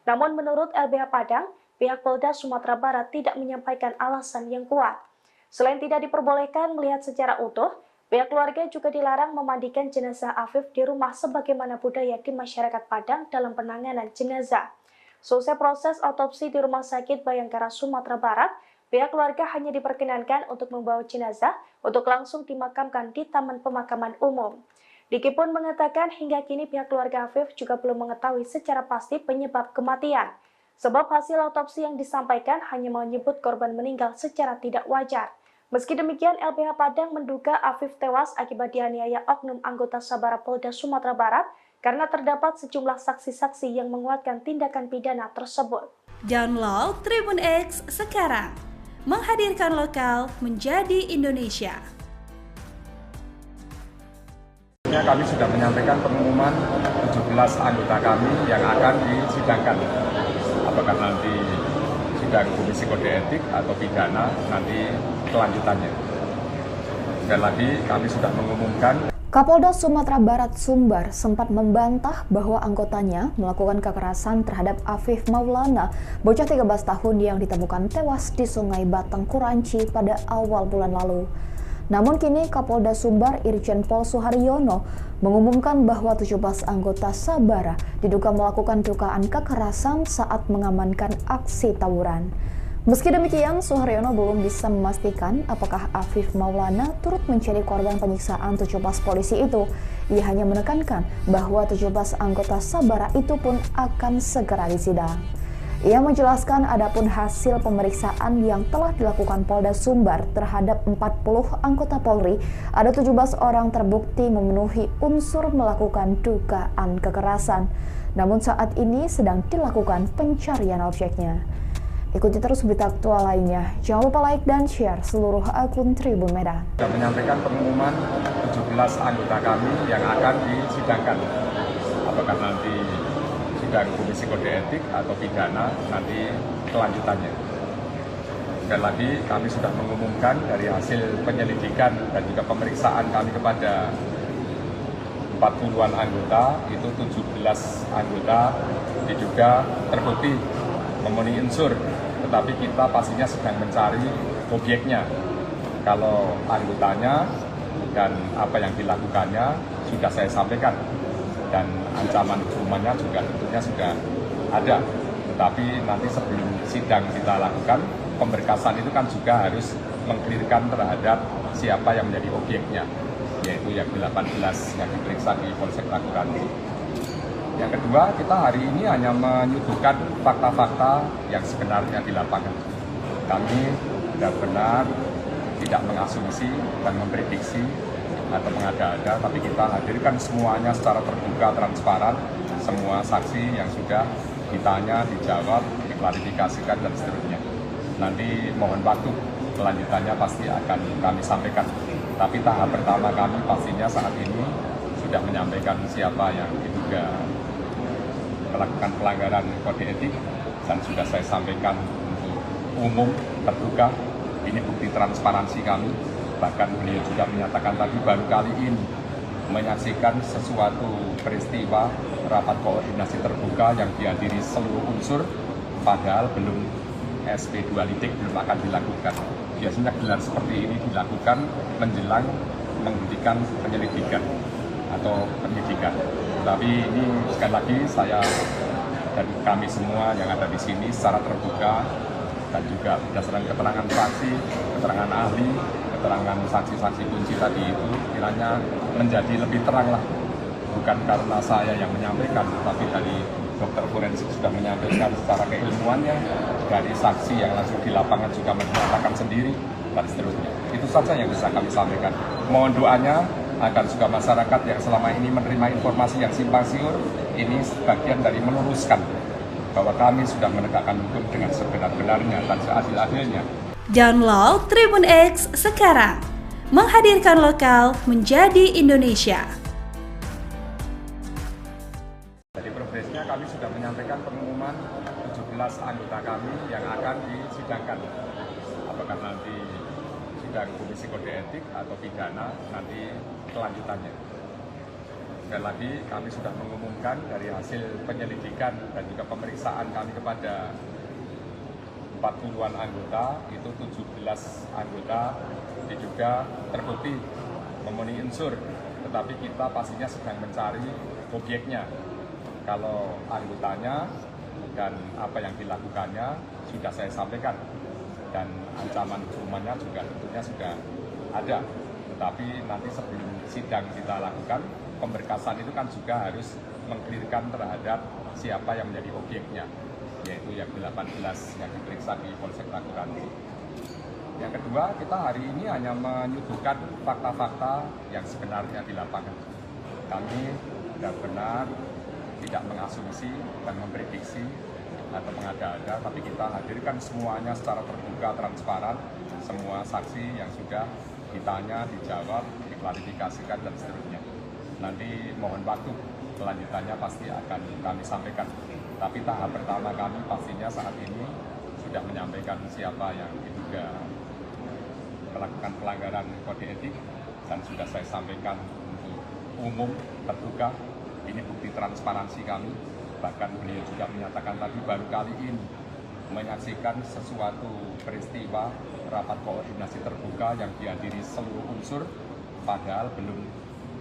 Namun menurut LBH Padang, pihak Polda Sumatera Barat tidak menyampaikan alasan yang kuat. Selain tidak diperbolehkan melihat secara utuh, pihak keluarga juga dilarang memandikan jenazah Afif di rumah sebagaimana budaya di masyarakat Padang dalam penanganan jenazah. Selesai proses otopsi di Rumah Sakit Bayangkara Sumatera Barat, pihak keluarga hanya diperkenankan untuk membawa jenazah untuk langsung dimakamkan di Taman Pemakaman Umum. Diki pun mengatakan hingga kini pihak keluarga Afif juga belum mengetahui secara pasti penyebab kematian. Sebab hasil otopsi yang disampaikan hanya menyebut korban meninggal secara tidak wajar. Meski demikian, LBH Padang menduga Afif tewas akibat dianiaya oknum anggota Sabara Polda Sumatera Barat karena terdapat sejumlah saksi-saksi yang menguatkan tindakan pidana tersebut. Download Tribun X sekarang, menghadirkan lokal menjadi Indonesia. Kami sudah menyampaikan pengumuman 17 anggota kami yang akan disidangkan. Apakah nanti sidang Komisi Kode Etik atau pidana, nanti kelanjutannya. Sekali lagi kami sudah mengumumkan. Kapolda Sumatera Barat Sumbar sempat membantah bahwa anggotanya melakukan kekerasan terhadap Afif Maulana, bocah 13 tahun yang ditemukan tewas di Sungai Batang Kuranci pada awal bulan lalu. Namun kini Kapolda Sumbar Irjen Pol Suharyono mengumumkan bahwa 17 anggota Sabara diduga melakukan dugaan kekerasan saat mengamankan aksi tawuran. Meski demikian, Suharyono belum bisa memastikan apakah Afif Maulana turut menjadi korban penyiksaan 17 polisi itu. Ia hanya menekankan bahwa 17 anggota Sabara itu pun akan segera disidang. Ia menjelaskan adapun hasil pemeriksaan yang telah dilakukan Polda Sumbar terhadap 40 anggota Polri, ada 17 orang terbukti memenuhi unsur melakukan dugaan kekerasan. Namun saat ini sedang dilakukan pencarian objeknya. Ikuti terus berita aktual lainnya. Jangan lupa like dan share seluruh akun Tribun Medan. Kita menyampaikan pengumuman 17 anggota kami yang akan disidangkan. Apakah nanti sidang Komisi Kode Etik atau pidana, nanti kelanjutannya. Sekali lagi kami sudah mengumumkan dari hasil penyelidikan dan juga pemeriksaan kami kepada 40-an anggota, itu 17 anggota diduga terbukti memenuhi unsur, tetapi kita pastinya sedang mencari objeknya. Kalau anggotanya dan apa yang dilakukannya sudah saya sampaikan, dan ancaman hukumannya juga tentunya sudah ada. Tetapi nanti sebelum sidang kita lakukan, pemberkasan itu kan juga harus mengklirkan terhadap siapa yang menjadi objeknya, yaitu yang 18 yang diperiksa di Polsek Raguransi. Yang kedua, kita hari ini hanya menyuguhkan fakta-fakta yang sebenarnya di lapangan. Kami benar-benar tidak mengasumsi dan memprediksi atau mengada-ada, tapi kita hadirkan semuanya secara terbuka, transparan, semua saksi yang sudah ditanya, dijawab, diklarifikasikan, dan seterusnya. Nanti mohon waktu, kelanjutannya pasti akan kami sampaikan. Tapi tahap pertama kami pastinya saat ini sudah menyampaikan siapa yang diduga melakukan pelanggaran kode etik, dan sudah saya sampaikan untuk umum, terbuka. Ini bukti transparansi kami. Bahkan beliau juga menyatakan tadi baru kali ini menyaksikan sesuatu peristiwa rapat koordinasi terbuka yang dihadiri seluruh unsur, padahal belum SP2 lidik belum akan dilakukan. Biasanya gelar seperti ini dilakukan menjelang menghentikan penyelidikan atau penyidikan. Tapi ini sekali lagi saya dan kami semua yang ada di sini secara terbuka dan juga berdasarkan keterangan saksi, keterangan ahli, keterangan saksi-saksi kunci tadi itu kiranya menjadi lebih terang lah. Bukan karena saya yang menyampaikan, tapi dari dokter forensik sudah menyampaikan secara keilmuannya, dari saksi yang langsung di lapangan juga menyatakan sendiri, dan seterusnya. Itu saja yang bisa kami sampaikan. Mohon doanya agar juga masyarakat yang selama ini menerima informasi yang simpang siur, ini sebagian dari meluruskan bahwa kami sudah menegakkan hukum dengan sebenar-benarnya dan seadil-adilnya. Download Tribun X sekarang, menghadirkan lokal menjadi Indonesia. Jadi progresnya kami sudah menyampaikan pengumuman 17 anggota kami yang akan disidangkan. Apakah nanti sidang Komisi Kode Etik atau pidana, nanti kelanjutannya. Sekali lagi kami sudah mengumumkan dari hasil penyelidikan dan juga pemeriksaan kami kepada 40-an anggota, itu 17 anggota diduga terbukti memenuhi unsur, tetapi kita pastinya sedang mencari objeknya. Kalau anggotanya dan apa yang dilakukannya sudah saya sampaikan, dan ancaman hukumannya juga tentunya sudah ada. Tetapi nanti sebelum sidang kita lakukan, pemberkasan itu kan juga harus mengklirkan terhadap siapa yang menjadi objeknya, yaitu yang 18 yang diperiksa di Polsek Ragunan. Yang kedua, kita hari ini hanya menyuguhkan fakta-fakta yang sebenarnya di lapangan. Kami benar-benar tidak mengasumsi dan memprediksi atau mengada-ada, tapi kita hadirkan semuanya secara terbuka, transparan, semua saksi yang sudah ditanya, dijawab, diklarifikasikan, dan seterusnya. Nanti mohon waktu, kelanjutannya pasti akan kami sampaikan. Tapi tahap pertama kami pastinya saat ini sudah menyampaikan siapa yang diduga melakukan pelanggaran kode etik, dan sudah saya sampaikan untuk umum, terbuka. Ini bukti transparansi kami. Bahkan beliau juga menyatakan tadi baru kali ini menyaksikan sesuatu peristiwa rapat koordinasi terbuka yang dihadiri seluruh unsur, padahal belum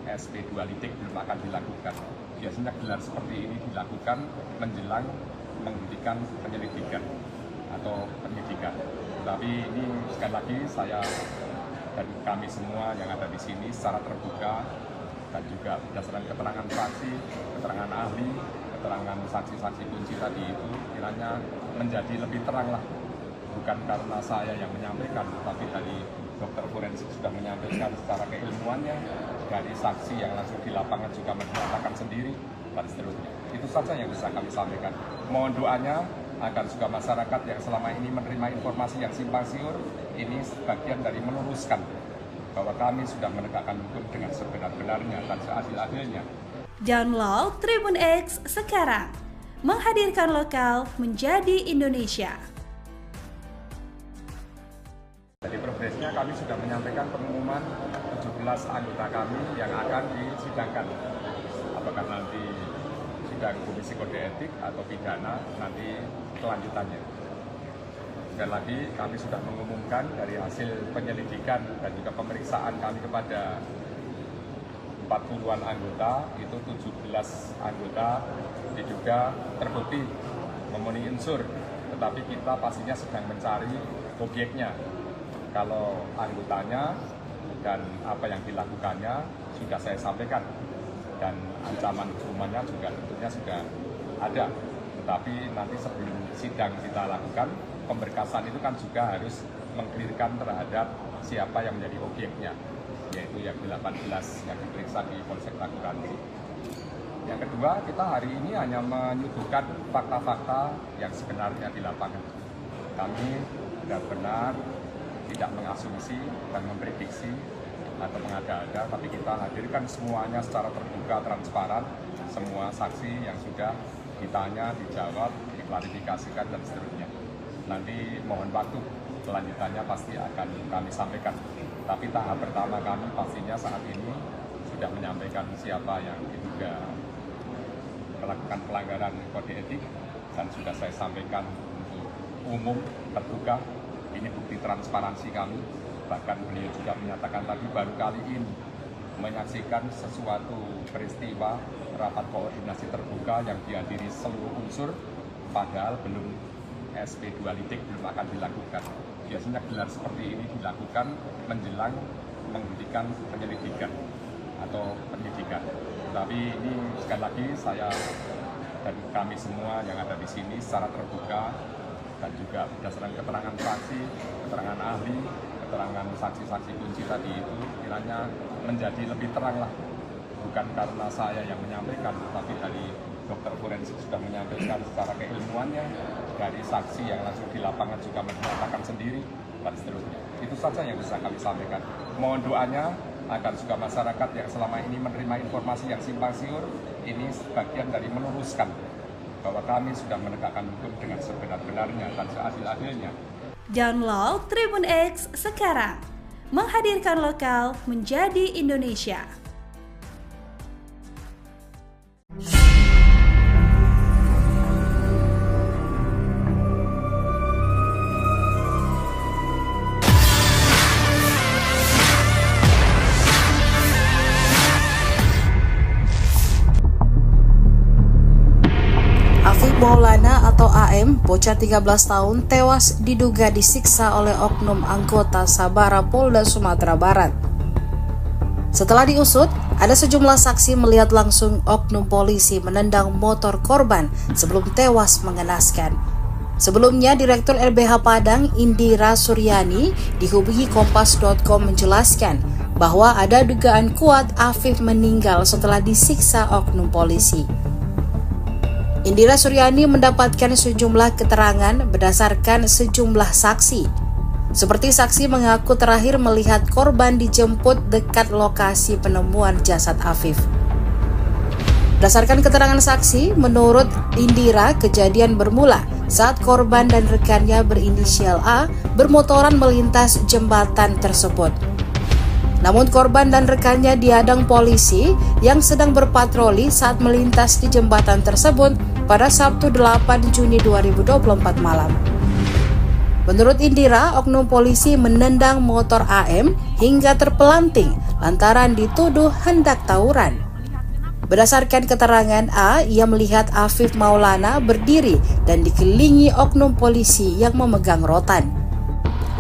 SP2 litik belum akan dilakukan. Biasanya gelar seperti ini dilakukan menjelang menghentikan penyelidikan atau penyidikan. Tapi ini sekali lagi saya dan kami semua yang ada di sini secara terbuka dan juga berdasarkan keterangan saksi, keterangan ahli, keterangan saksi-saksi kunci tadi itu kiranya menjadi lebih terang lah. Bukan karena saya yang menyampaikan, tapi dari dokter forensik sudah menyampaikan secara keilmuannya, dari saksi yang langsung di lapangan juga menyatakan sendiri, dan seterusnya. Itu saja yang bisa kami sampaikan. Mohon doanya agar juga masyarakat yang selama ini menerima informasi yang simpang siur, ini sebagian dari meluruskan bahwa kami sudah menegakkan hukum dengan sebenar-benarnya dan seadil-adilnya. Download Tribun X sekarang, menghadirkan lokal menjadi Indonesia. Jadi progresnya kami sudah menyampaikan pengumuman 17 anggota kami yang akan disidangkan. Apakah nanti sidang Komisi Kode Etik atau pidana, nanti kelanjutannya. Sekali lagi kami sudah mengumumkan dari hasil penyelidikan dan juga pemeriksaan kami kepada 40-an anggota, itu 17 anggota diduga terbukti memenuhi unsur, tetapi kita pastinya sedang mencari objeknya. Kalau anggotanya dan apa yang dilakukannya sudah saya sampaikan, dan ancaman hukumannya juga tentunya sudah ada. Tetapi nanti sebelum sidang kita lakukan, pemberkasan itu kan juga harus mengklirkan terhadap siapa yang menjadi objeknya, yaitu yang 18 yang diperiksa di Polsek Ragunan. Yang kedua, kita hari ini hanya menyuguhkan fakta-fakta yang sebenarnya di lapangan. Kami benar-benar tidak mengasumsi dan memprediksi atau mengada-ada, tapi kita hadirkan semuanya secara terbuka, transparan, semua saksi yang sudah ditanya, dijawab, diklarifikasikan, dan seterusnya. Nanti mohon waktu, kelanjutannya pasti akan kami sampaikan. Tapi tahap pertama kami pastinya saat ini sudah menyampaikan siapa yang diduga melakukan pelanggaran kode etik, dan sudah saya sampaikan untuk umum, terbuka. Ini bukti transparansi kami. Bahkan beliau juga menyatakan tadi baru kali ini menyaksikan sesuatu peristiwa rapat koordinasi terbuka yang dihadiri seluruh unsur, padahal belum SP2 litik belum akan dilakukan. Biasanya gelar seperti ini dilakukan menjelang menghentikan penyelidikan atau penyidikan. Tapi ini sekali lagi saya dan kami semua yang ada di sini secara terbuka dan juga berdasarkan keterangan saksi, keterangan ahli, keterangan saksi-saksi kunci tadi itu kiranya menjadi lebih terang lah. Bukan karena saya yang menyampaikan, tapi dari dokter forensik sudah menyampaikan meneruskan secara keilmuannya, dari saksi yang langsung di lapangan juga menyatakan sendiri, dan seterusnya. Itu saja yang bisa kami sampaikan. Mohon doanya agar juga masyarakat yang selama ini menerima informasi yang simpang siur, ini sebagian dari meluruskan bahwa kami sudah menegakkan hukum dengan sebenar-benarnya dan seadil-adilnya. Download Tribun X sekarang, menghadirkan lokal menjadi Indonesia. Afif Maulana atau AM, bocah 13 tahun, tewas diduga disiksa oleh oknum anggota Sabara Polda Sumatera Barat. Setelah diusut, ada sejumlah saksi melihat langsung oknum polisi menendang motor korban sebelum tewas mengenaskan. Sebelumnya, Direktur LBH Padang, Indira Suryani, dihubungi Kompas.com menjelaskan bahwa ada dugaan kuat Afif meninggal setelah disiksa oknum polisi. Indira Suryani mendapatkan sejumlah keterangan berdasarkan sejumlah saksi. Seperti saksi mengaku terakhir melihat korban dijemput dekat lokasi penemuan jasad Afif. Berdasarkan keterangan saksi, menurut Indira, kejadian bermula saat korban dan rekannya berinisial A bermotoran melintas jembatan tersebut. Namun korban dan rekannya dihadang polisi yang sedang berpatroli saat melintas di jembatan tersebut pada Sabtu 8 Juni 2024 malam. Menurut Indira, oknum polisi menendang motor AM hingga terpelanting lantaran dituduh hendak tawuran. Berdasarkan keterangan A, ia melihat Afif Maulana berdiri dan dikelilingi oknum polisi yang memegang rotan.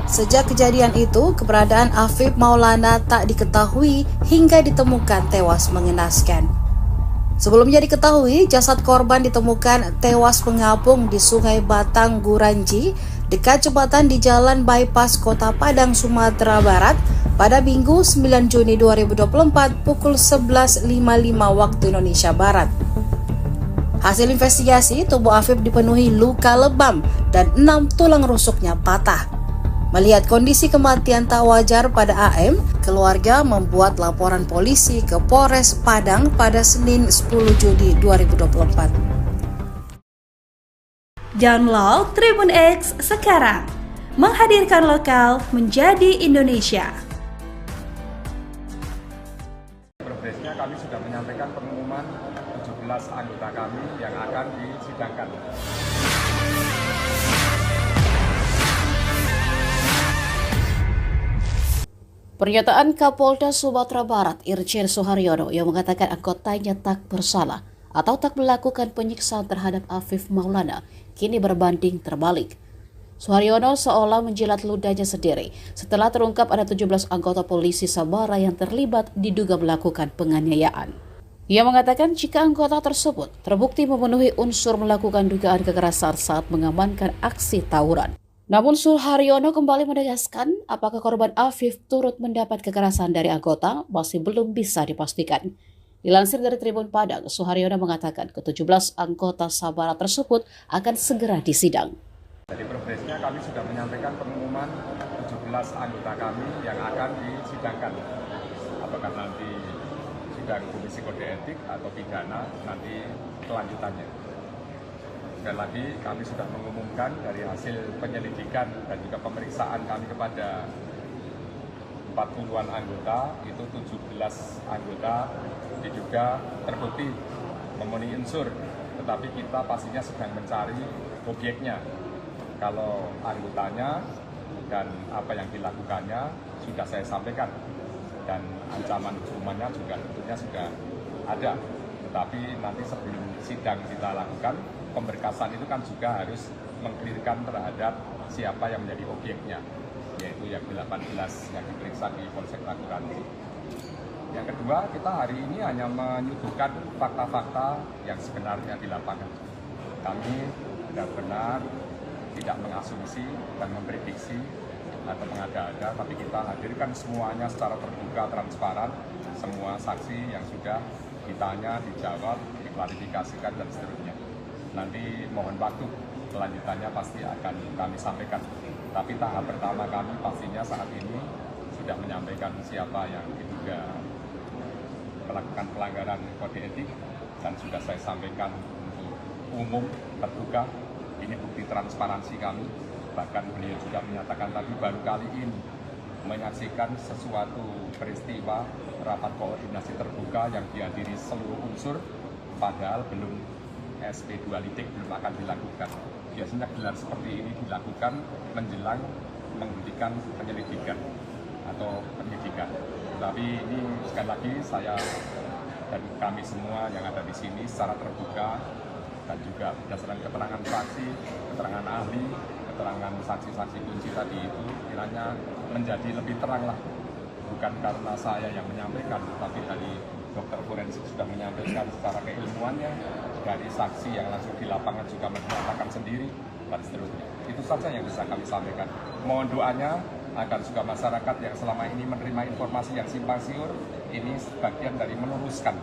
Sejak kejadian itu, keberadaan Afif Maulana tak diketahui hingga ditemukan tewas mengenaskan. Sebelumnya diketahui, jasad korban ditemukan tewas mengapung di Sungai Batang Guranji, dekat jembatan di Jalan Bypass Kota Padang, Sumatera Barat, pada Minggu 9 Juni 2024 pukul 11.55 waktu Indonesia Barat. Hasil investigasi, tubuh Afif dipenuhi luka lebam dan 6 tulang rusuknya patah. Melihat kondisi kematian tak wajar pada AM, keluarga membuat laporan polisi ke Polres Padang pada Senin 10 Juni 2024. Download Tribun X sekarang, menghadirkan lokal menjadi Indonesia. Progresnya kami sudah menyampaikan pengumuman 17 anggota kami yang akan disidangkan. Pernyataan Kapolda Sumatera Barat Irjen Suharyono yang mengatakan anggotanya tak bersalah atau tak melakukan penyiksaan terhadap Afif Maulana kini berbanding terbalik. Suharyono seolah menjilat ludahnya sendiri setelah terungkap ada 17 anggota polisi Sabara yang terlibat diduga melakukan penganiayaan. Ia mengatakan jika anggota tersebut terbukti memenuhi unsur melakukan dugaan kekerasan saat mengamankan aksi tawuran. Namun Suharyono kembali menegaskan apakah korban Afif turut mendapat kekerasan dari anggota masih belum bisa dipastikan. Dilansir dari Tribun Padang, Suharyono mengatakan ke-17 anggota Sabara tersebut akan segera disidang. Dari progresnya kami sudah menyampaikan pengumuman 17 anggota kami yang akan disidangkan. Apakah nanti sidang Komisi Kode Etik atau pidana, nanti kelanjutannya. Sekali lagi kami sudah mengumumkan dari hasil penyelidikan dan juga pemeriksaan kami kepada 40-an anggota, itu 17 anggota diduga terbukti memenuhi unsur, tetapi kita pastinya sedang mencari objeknya. Kalau anggotanya dan apa yang dilakukannya sudah saya sampaikan, dan ancaman hukumannya juga tentunya sudah ada. Tetapi nanti sebelum sidang kita lakukan, pemberkasan itu kan juga harus mengklirkan terhadap siapa yang menjadi objeknya, yaitu yang 18 yang diperiksa di Polsek Raguransi. Yang kedua, kita hari ini hanya menyuguhkan fakta-fakta yang sebenarnya di lapangan. Kami benar-benar tidak mengasumsi dan memprediksi atau mengada-ada, tapi kita hadirkan semuanya secara terbuka, transparan, semua saksi yang sudah ditanya, dijawab, diklarifikasikan, dan seterusnya. nanti mohon waktu, kelanjutannya pasti akan kami sampaikan. Tapi tahap pertama kami pastinya saat ini sudah menyampaikan siapa yang diduga melakukan pelanggaran kode etik, dan sudah saya sampaikan untuk umum terbuka. Ini bukti transparansi kami. Bahkan beliau juga menyatakan tadi baru kali ini menyaksikan sesuatu peristiwa rapat koordinasi terbuka yang dihadiri seluruh unsur, padahal belum SP2 litik belum akan dilakukan. Biasanya gelar seperti ini dilakukan menjelang menghentikan penyelidikan atau penyidikan. Tapi ini sekali lagi saya dan kami semua yang ada di sini secara terbuka dan juga berdasarkan keterangan saksi, keterangan ahli, keterangan saksi-saksi kunci tadi itu kiranya menjadi lebih terang lah. Bukan karena saya yang menyampaikan, tapi dari dokter forensik sudah menyampaikan secara keilmuannya, dari saksi yang langsung di lapangan juga menyatakan sendiri, dan seterusnya. Itu saja yang bisa kami sampaikan. Mohon doanya agar juga masyarakat yang selama ini menerima informasi yang simpang siur, ini sebagian dari meluruskan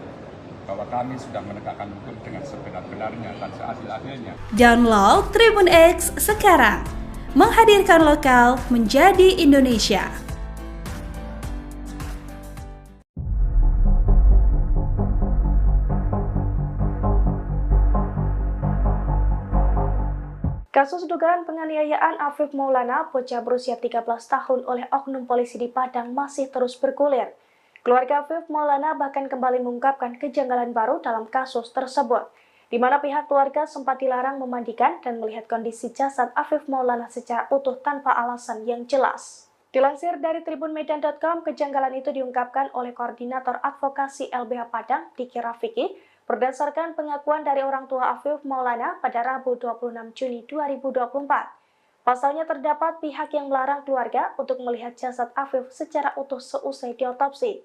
bahwa kami sudah menegakkan hukum dengan sebenar-benarnya dan seadil-adilnya. Download Tribun X sekarang, menghadirkan lokal menjadi Indonesia. Kasus dugaan penganiayaan Afif Maulana, bocah berusia 13 tahun oleh oknum polisi di Padang masih terus bergulir. Keluarga Afif Maulana bahkan kembali mengungkapkan kejanggalan baru dalam kasus tersebut, di mana pihak keluarga sempat dilarang memandikan dan melihat kondisi jasad Afif Maulana secara utuh tanpa alasan yang jelas. Dilansir dari tribunmedan.com, kejanggalan itu diungkapkan oleh Koordinator Advokasi LBH Padang, Diki Rafiki, berdasarkan pengakuan dari orang tua Afif Maulana pada Rabu 26 Juni 2024. Pasalnya terdapat pihak yang melarang keluarga untuk melihat jasad Afif secara utuh seusai diotopsi.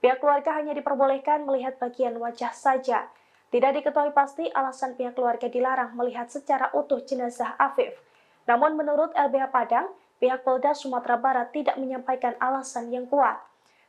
Pihak keluarga hanya diperbolehkan melihat bagian wajah saja. Tidak diketahui pasti alasan pihak keluarga dilarang melihat secara utuh jenazah Afif. Namun menurut LBH Padang, pihak Polda Sumatera Barat tidak menyampaikan alasan yang kuat.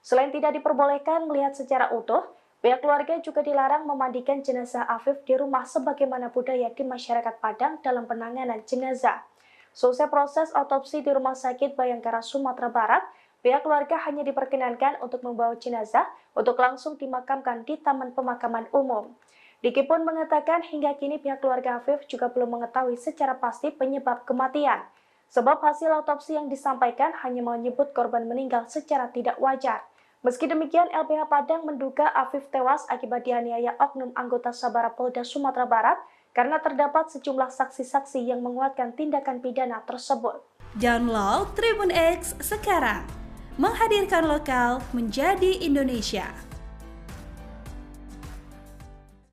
Selain tidak diperbolehkan melihat secara utuh, pihak keluarga juga dilarang memandikan jenazah Afif di rumah sebagaimana budaya di masyarakat Padang dalam penanganan jenazah. Selesai proses otopsi di Rumah Sakit Bayangkara Sumatera Barat, pihak keluarga hanya diperkenankan untuk membawa jenazah untuk langsung dimakamkan di Taman Pemakaman Umum. Diki pun mengatakan hingga kini pihak keluarga Afif juga belum mengetahui secara pasti penyebab kematian, sebab hasil otopsi yang disampaikan hanya menyebut korban meninggal secara tidak wajar. Meski demikian, LBH Padang menduga Afif tewas akibat dianiaya oknum anggota Sabara Polda Sumatera Barat karena terdapat sejumlah saksi-saksi yang menguatkan tindakan pidana tersebut. Download Tribun X sekarang, menghadirkan lokal menjadi Indonesia.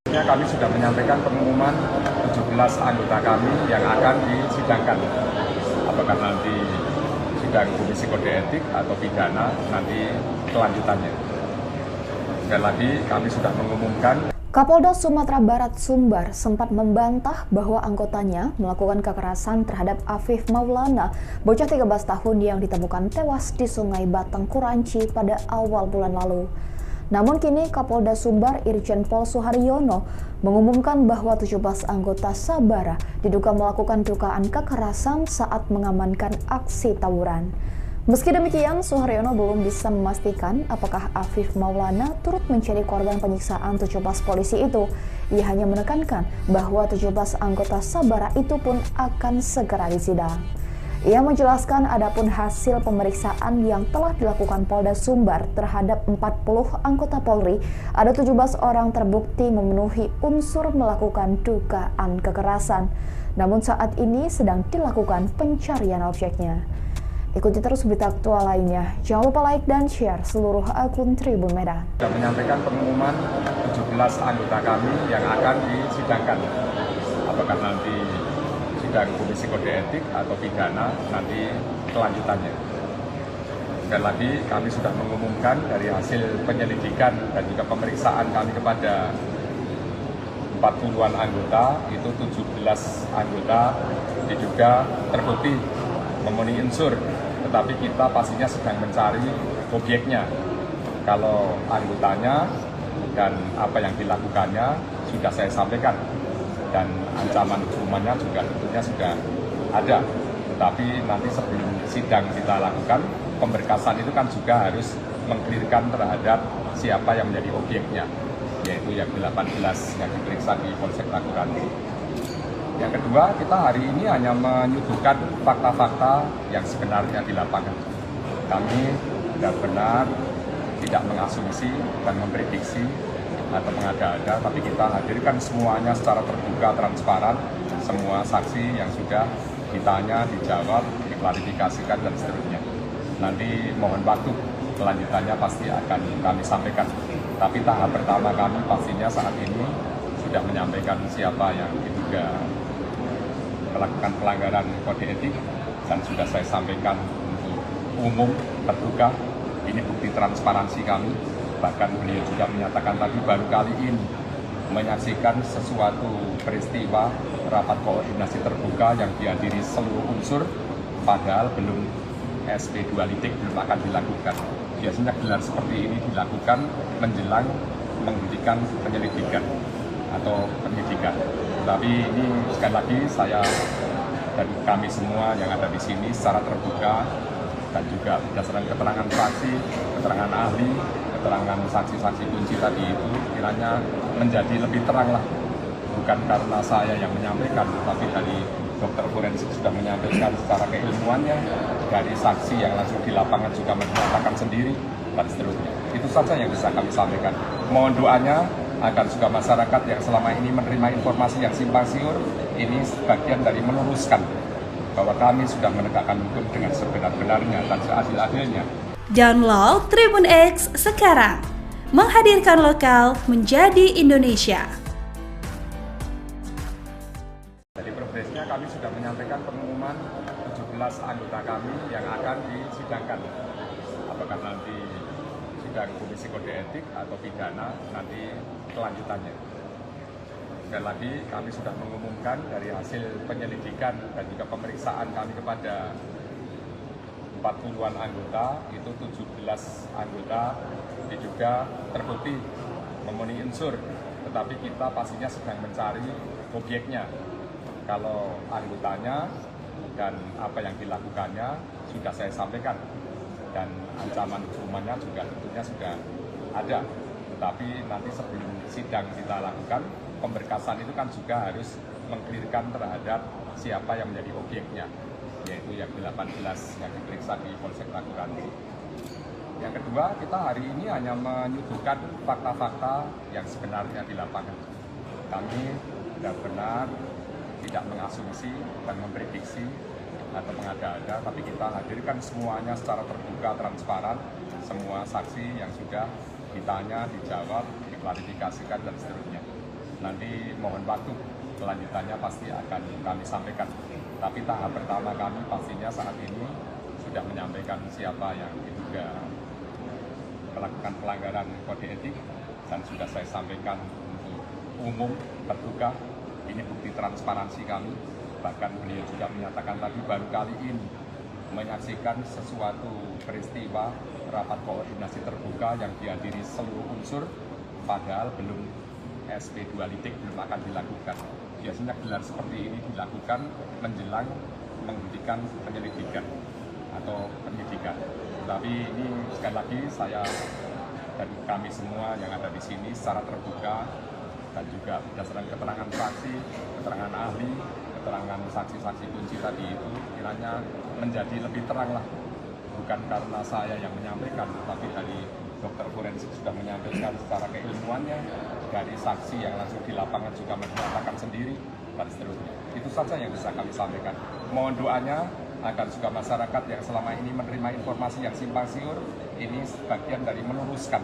Kami sudah menyampaikan pengumuman 17 anggota kami yang akan disidangkan. Apakah nanti sidang Komisi Kode Etik atau pidana, nanti kelanjutannya. Sekali lagi kami sudah mengumumkan. Kapolda Sumatera Barat Sumbar sempat membantah bahwa anggotanya melakukan kekerasan terhadap Afif Maulana, bocah 13 tahun yang ditemukan tewas di Sungai Batang Kuranci pada awal bulan lalu. Namun kini Kapolda Sumbar Irjen Pol Suharyono mengumumkan bahwa 17 anggota Sabara diduga melakukan dugaan kekerasan saat mengamankan aksi tawuran. Meski demikian, Suharyono belum bisa memastikan apakah Afif Maulana turut menjadi korban penyiksaan 17 polisi itu. Ia hanya menekankan bahwa 17 anggota Sabara itu pun akan segera disidang. Ia menjelaskan adapun hasil pemeriksaan yang telah dilakukan Polda Sumbar terhadap 40 anggota Polri, ada 17 orang terbukti memenuhi unsur melakukan dugaan kekerasan. Namun saat ini sedang dilakukan pencarian objeknya. Ikuti terus berita aktual lainnya. Jangan lupa like dan share seluruh akun Tribun Medan. Sudah menyampaikan pengumuman 17 anggota kami yang akan disidangkan. Apakah nanti sidang Komisi Kode Etik atau pidana, nanti kelanjutannya. Sekali lagi kami sudah mengumumkan dari hasil penyelidikan dan juga pemeriksaan kami kepada 40-an anggota, itu 17 anggota diduga terbukti memenuhi unsur, tetapi kita pastinya sedang mencari objeknya. Kalau anggotanya dan apa yang dilakukannya sudah saya sampaikan. dan ancaman hukumannya juga tentunya sudah ada. Tetapi nanti sebelum sidang kita lakukan, pemberkasan itu kan juga harus mengklirkan terhadap siapa yang menjadi objeknya, yaitu yang 18 yang diperiksa di Polsek Ragunan. Yang kedua, kita hari ini hanya menyuguhkan fakta-fakta yang sebenarnya di lapangan. Kami benar-benar tidak mengasumsi dan memprediksi atau mengada-ada, tapi kita hadirkan semuanya secara terbuka, transparan, semua saksi yang sudah ditanya, dijawab, diklarifikasikan, dan seterusnya. Nanti mohon waktu, kelanjutannya pasti akan kami sampaikan. Tapi tahap pertama kami pastinya saat ini sudah menyampaikan siapa yang diduga melakukan pelanggaran kode etik, dan sudah saya sampaikan untuk umum, terbuka. Ini bukti transparansi kami. Bahkan beliau juga menyatakan tadi baru kali ini menyaksikan sesuatu peristiwa rapat koordinasi terbuka yang dihadiri seluruh unsur, padahal belum SP2 litik belum akan dilakukan. Biasanya gelar seperti ini dilakukan menjelang menghentikan penyelidikan atau penyidikan. Tapi ini sekali lagi saya dan kami semua yang ada di sini secara terbuka dan juga berdasarkan keterangan saksi, keterangan ahli, keterangan saksi-saksi kunci tadi itu kiranya menjadi lebih terang lah. Bukan karena saya yang menyampaikan, tapi dari dokter forensik sudah menyampaikan secara keilmuannya, dari saksi yang langsung di lapangan juga menyatakan sendiri, dan seterusnya. Itu saja yang bisa kami sampaikan. Mohon doanya agar juga masyarakat yang selama ini menerima informasi yang simpang siur, ini sebagian dari meluruskan bahwa kami sudah menegakkan hukum dengan sebenar-benarnya dan seadil-adilnya. Download Tribun X sekarang, menghadirkan lokal menjadi Indonesia. Jadi progresnya kami sudah menyampaikan pengumuman 17 anggota kami yang akan disidangkan. Apakah nanti sidang Komisi Kode Etik atau pidana, nanti kelanjutannya. Sekali lagi kami sudah mengumumkan dari hasil penyelidikan dan juga pemeriksaan kami kepada 40-an anggota, itu 17 anggota diduga terbukti memenuhi unsur, tetapi kita pastinya sedang mencari objeknya. Kalau anggotanya dan apa yang dilakukannya sudah saya sampaikan, dan ancaman hukumannya juga tentunya sudah ada. Tetapi nanti sebelum sidang kita lakukan, pemberkasan itu kan juga harus mengklirkan terhadap siapa yang menjadi objeknya, yaitu yang 18 yang diperiksa di Polsek Ragunan. Yang kedua, kita hari ini hanya menyuguhkan fakta-fakta yang sebenarnya di lapangan. Kami benar-benar tidak mengasumsi dan memprediksi atau mengada-ada, tapi kita hadirkan semuanya secara terbuka, transparan, semua saksi yang sudah ditanya, dijawab, diklarifikasikan, dan seterusnya. Nanti mohon waktu, kelanjutannya pasti akan kami sampaikan. Tapi tahap pertama kami pastinya saat ini sudah menyampaikan siapa yang diduga melakukan pelanggaran kode etik, dan sudah saya sampaikan untuk umum, terbuka. Ini bukti transparansi kami. Bahkan beliau juga menyatakan tadi baru kali ini menyaksikan sesuatu peristiwa rapat koordinasi terbuka yang dihadiri seluruh unsur, padahal belum SP2 litik belum akan dilakukan. Biasanya gelar seperti ini dilakukan menjelang menghentikan penyelidikan atau penyidikan. Tapi ini sekali lagi saya dan kami semua yang ada di sini secara terbuka dan juga berdasarkan keterangan saksi, keterangan ahli, keterangan saksi-saksi kunci tadi itu kiranya menjadi lebih terang lah. Bukan karena saya yang menyampaikan, tapi dari dokter forensik sudah menyampaikan secara keilmuannya, dari saksi yang langsung di lapangan juga menyatakan sendiri, dan seterusnya. Itu saja yang bisa kami sampaikan. Mohon doanya agar juga masyarakat yang selama ini menerima informasi yang simpang siur, ini sebagian dari meluruskan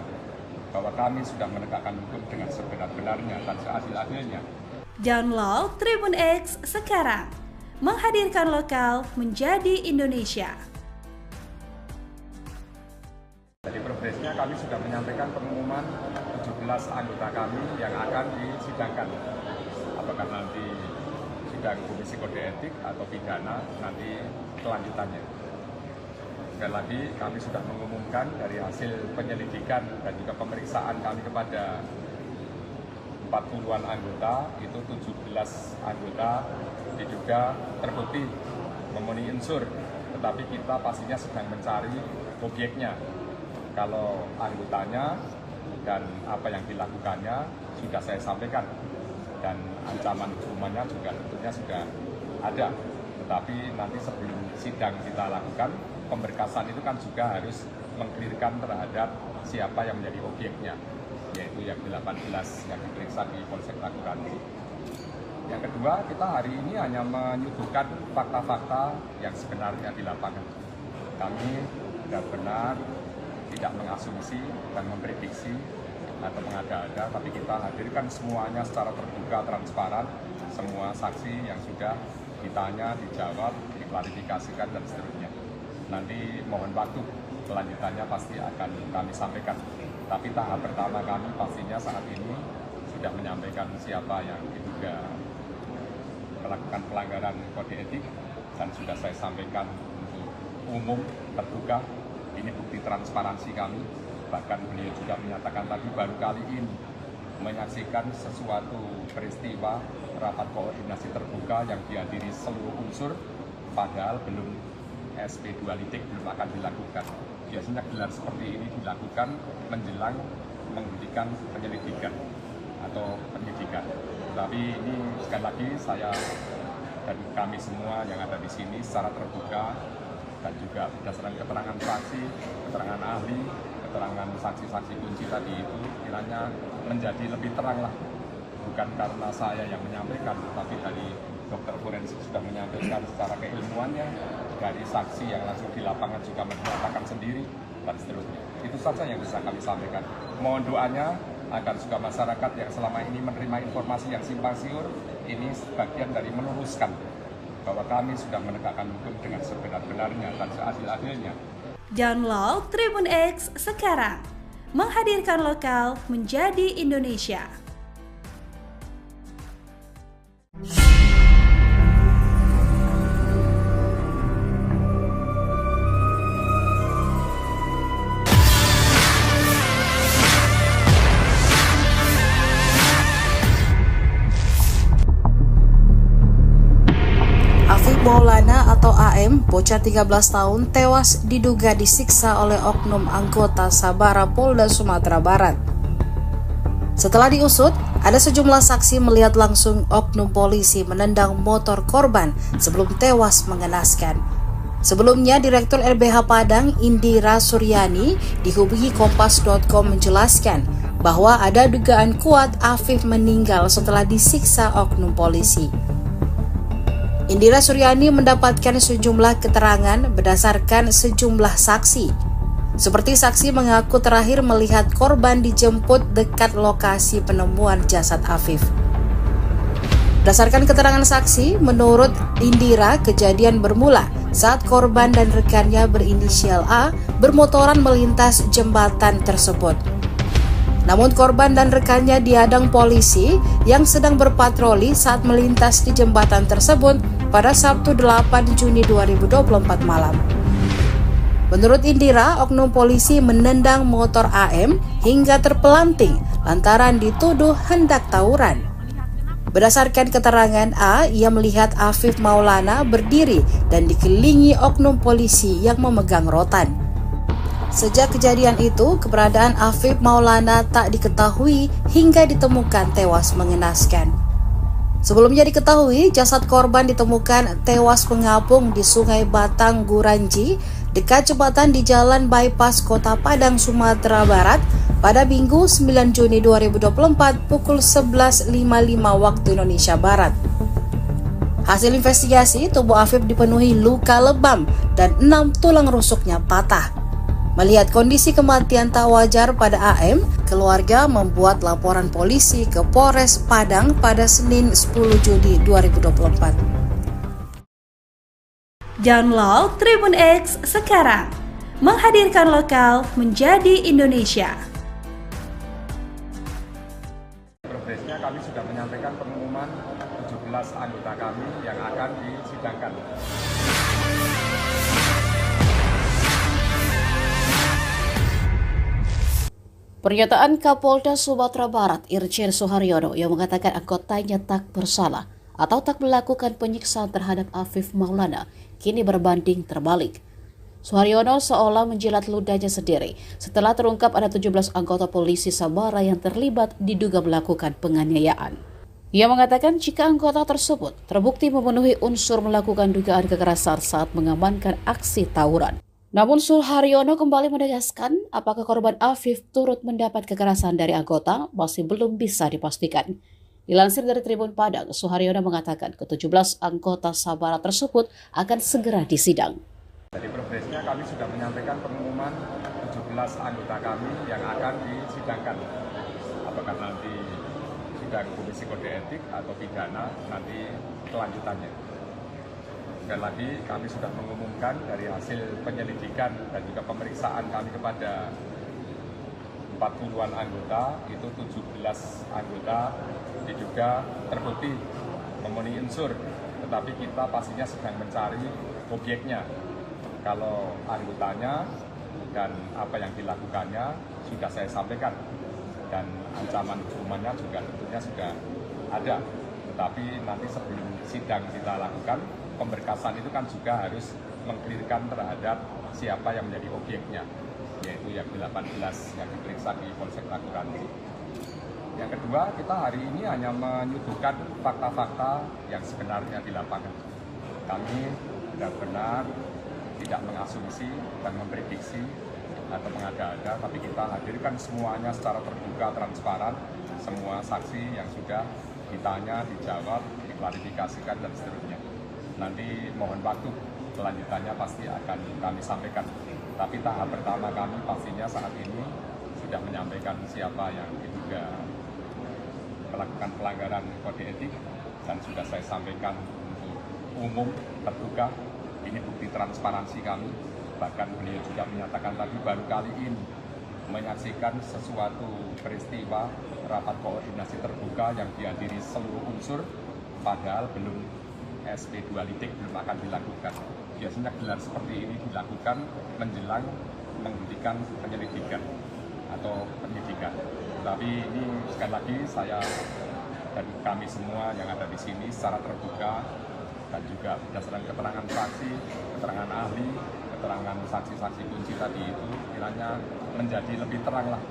bahwa kami sudah menegakkan hukum dengan sebenar-benarnya dan seadil-adilnya. Download Tribun X sekarang, menghadirkan lokal menjadi Indonesia. Jadi progresnya kami sudah menyampaikan pengumuman 17 anggota kami yang akan disidangkan. Apakah nanti sidang Komisi Kode Etik atau pidana, nanti kelanjutannya. Sekali lagi kami sudah mengumumkan dari hasil penyelidikan dan juga pemeriksaan kami kepada 40-an anggota, itu 17 anggota diduga terbukti memenuhi unsur, tetapi kita pastinya sedang mencari objeknya. Kalau anggotanya dan apa yang dilakukannya sudah saya sampaikan, dan ancaman hukumannya juga tentunya sudah ada. Tetapi nanti sebelum sidang kita lakukan, pemberkasan itu kan juga harus mengklirkan terhadap siapa yang menjadi objeknya, yaitu yang 18 yang diperiksa di Polsek Taguransi. Yang kedua, kita hari ini hanya menyuguhkan fakta-fakta yang sebenarnya di lapangan. Kami benar-benar tidak mengasumsi dan memprediksi atau mengada-ada, tapi kita hadirkan semuanya secara terbuka, transparan, semua saksi yang sudah ditanya, dijawab, diklarifikasikan, dan seterusnya. Nanti mohon waktu, kelanjutannya pasti akan kami sampaikan. Tapi tahap pertama kami pastinya saat ini sudah menyampaikan siapa yang diduga melakukan pelanggaran kode etik, dan sudah saya sampaikan untuk umum, terbuka. Ini bukti transparansi kami. Bahkan beliau juga menyatakan tadi baru kali ini menyaksikan sesuatu peristiwa rapat koordinasi terbuka yang dihadiri seluruh unsur, padahal belum SP 2 litik belum akan dilakukan. Biasanya gelar seperti ini dilakukan menjelang menghentikan penyelidikan atau penyidikan. Tapi ini sekali lagi saya dan kami semua yang ada di sini secara terbuka dan juga berdasarkan keterangan saksi, keterangan ahli, keterangan saksi-saksi kunci tadi itu kiranya menjadi lebih terang lah. Bukan karena saya yang menyampaikan, tapi dari dokter forensik sudah menyampaikan secara keilmuannya, dari saksi yang langsung di lapangan juga menyatakan sendiri, dan seterusnya. Itu saja yang bisa kami sampaikan. Mohon doanya agar juga masyarakat yang selama ini menerima informasi yang simpang siur, ini sebagian dari meluruskan bahwa kami sudah menegakkan hukum dengan sebenar-benarnya dan seadil-adilnya. Download Tribun X sekarang, menghadirkan lokal menjadi Indonesia. Afif Maulana atau AM, bocah 13 tahun, tewas diduga disiksa oleh oknum anggota Sabara Polda Sumatera Barat. Setelah diusut, ada sejumlah saksi melihat langsung oknum polisi menendang motor korban sebelum tewas mengenaskan. Sebelumnya, Direktur LBH Padang Indira Suryani dihubungi Kompas.com menjelaskan bahwa ada dugaan kuat Afif meninggal setelah disiksa oknum polisi. Indira Suryani mendapatkan sejumlah keterangan berdasarkan sejumlah saksi. Seperti saksi mengaku terakhir melihat korban dijemput dekat lokasi penemuan jasad Afif. Berdasarkan keterangan saksi, menurut Indira, kejadian bermula saat korban dan rekannya berinisial A bermotoran melintas jembatan tersebut. Namun korban dan rekannya dihadang polisi yang sedang berpatroli saat melintas di jembatan tersebut pada Sabtu 8 Juni 2024 malam. Menurut Indira, oknum polisi menendang motor AM hingga terpelanting lantaran dituduh hendak tawuran. Berdasarkan keterangan A, ia melihat Afif Maulana berdiri dan dikelilingi oknum polisi yang memegang rotan. Sejak kejadian itu, keberadaan Afif Maulana tak diketahui hingga ditemukan tewas mengenaskan. Sebelumnya diketahui, jasad korban ditemukan tewas mengapung di Sungai Batang Guranji, dekat jembatan di Jalan Bypass Kota Padang, Sumatera Barat, pada Minggu 9 Juni 2024 pukul 11.55 waktu Indonesia Barat. Hasil investigasi, tubuh Afif dipenuhi luka lebam dan 6 tulang rusuknya patah. Melihat kondisi kematian tak wajar pada AM, keluarga membuat laporan polisi ke Polres Padang pada Senin 10 Juni 2024. Download Tribun X sekarang, menghadirkan lokal menjadi Indonesia. Progresnya kami sudah menyampaikan pengumuman 17 anggota kami yang akan disidangkan. Pernyataan Kapolda Sumatera Barat Irjen Suharyono yang mengatakan anggotanya tak bersalah atau tak melakukan penyiksaan terhadap Afif Maulana kini berbanding terbalik. Suharyono seolah menjilat ludahnya sendiri setelah terungkap ada 17 anggota polisi Sabara yang terlibat diduga melakukan penganiayaan. Ia mengatakan jika anggota tersebut terbukti memenuhi unsur melakukan dugaan kekerasan saat mengamankan aksi tawuran. Namun Suharyono kembali menegaskan apakah korban Afif turut mendapat kekerasan dari anggota masih belum bisa dipastikan. Dilansir dari Tribun Padang, Suharyono mengatakan ke-17 anggota Sabara tersebut akan segera disidang. Dari progresnya kami sudah menyampaikan pengumuman 17 anggota kami yang akan disidangkan. Apakah nanti sidang Komisi Kode Etik atau pidana, nanti kelanjutannya. Sekali lagi kami sudah mengumumkan dari hasil penyelidikan dan juga pemeriksaan kami kepada 40-an anggota, itu 17 anggota diduga terbukti memenuhi unsur, tetapi kita pastinya sedang mencari objeknya. Kalau anggotanya dan apa yang dilakukannya sudah saya sampaikan, dan ancaman hukumannya juga tentunya sudah ada. Tetapi nanti sebelum sidang kita lakukan, pemberkasan itu kan juga harus mengklirkan terhadap siapa yang menjadi objeknya, yaitu yang 18 yang diperiksa di Polsek Taguranti. Yang kedua, kita hari ini hanya menyuguhkan fakta-fakta yang sebenarnya di lapangan. Kami benar-benar tidak mengasumsi dan memprediksi atau mengada-ada, tapi kita hadirkan semuanya secara terbuka, transparan, semua saksi yang sudah ditanya, dijawab, diklarifikasikan, dan seterusnya. Nanti mohon waktu, kelanjutannya pasti akan kami sampaikan. Tapi tahap pertama kami pastinya saat ini sudah menyampaikan siapa yang diduga melakukan pelanggaran kode etik, dan sudah saya sampaikan untuk umum, terbuka. Ini bukti transparansi kami. Bahkan beliau juga menyatakan tadi baru kali ini menyaksikan sesuatu peristiwa rapat koordinasi terbuka yang dihadiri seluruh unsur, padahal belum SP2 litik belum akan dilakukan. Biasanya gelar seperti ini dilakukan menjelang menghentikan penyelidikan atau penyidikan. Tapi ini sekali lagi saya dan kami semua yang ada di sini secara terbuka dan juga berdasarkan keterangan saksi, keterangan ahli, keterangan saksi-saksi kunci tadi itu kiranya menjadi lebih terang lah.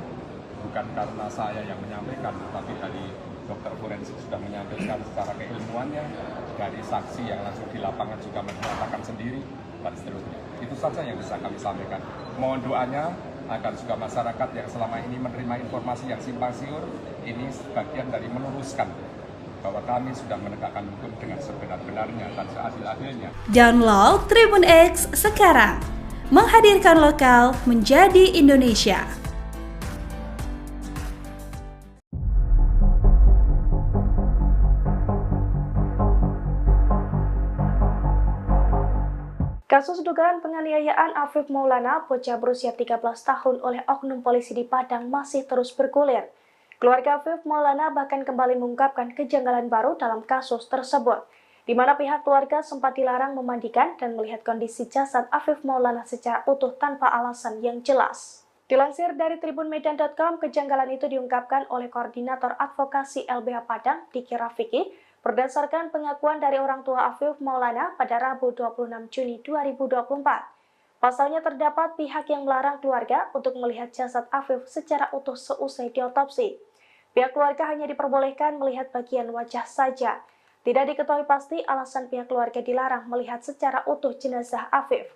Bukan karena saya yang menyampaikan, tapi dari dokter forensik sudah menyampaikan secara keilmuannya, dari saksi yang langsung di lapangan juga menyatakan sendiri, dan seterusnya. Itu saja yang bisa kami sampaikan. Mohon doanya agar juga masyarakat yang selama ini menerima informasi yang simpang siur, ini sebagian dari meluruskan bahwa kami sudah menegakkan hukum dengan sebenar-benarnya dan seadil-adilnya. Download Tribun X sekarang, menghadirkan lokal menjadi Indonesia. Kasus dugaan penganiayaan Afif Maulana, bocah berusia 13 tahun oleh oknum polisi di Padang masih terus bergulir. Keluarga Afif Maulana bahkan kembali mengungkapkan kejanggalan baru dalam kasus tersebut, di mana pihak keluarga sempat dilarang memandikan dan melihat kondisi jasad Afif Maulana secara utuh tanpa alasan yang jelas. Dilansir dari tribunmedan.com, kejanggalan itu diungkapkan oleh Koordinator Advokasi LBH Padang, Diki Rafiki, berdasarkan pengakuan dari orang tua Afif Maulana pada Rabu 26 Juni 2024. Pasalnya terdapat pihak yang melarang keluarga untuk melihat jasad Afif secara utuh seusai diotopsi. Pihak keluarga hanya diperbolehkan melihat bagian wajah saja. Tidak diketahui pasti alasan pihak keluarga dilarang melihat secara utuh jenazah Afif.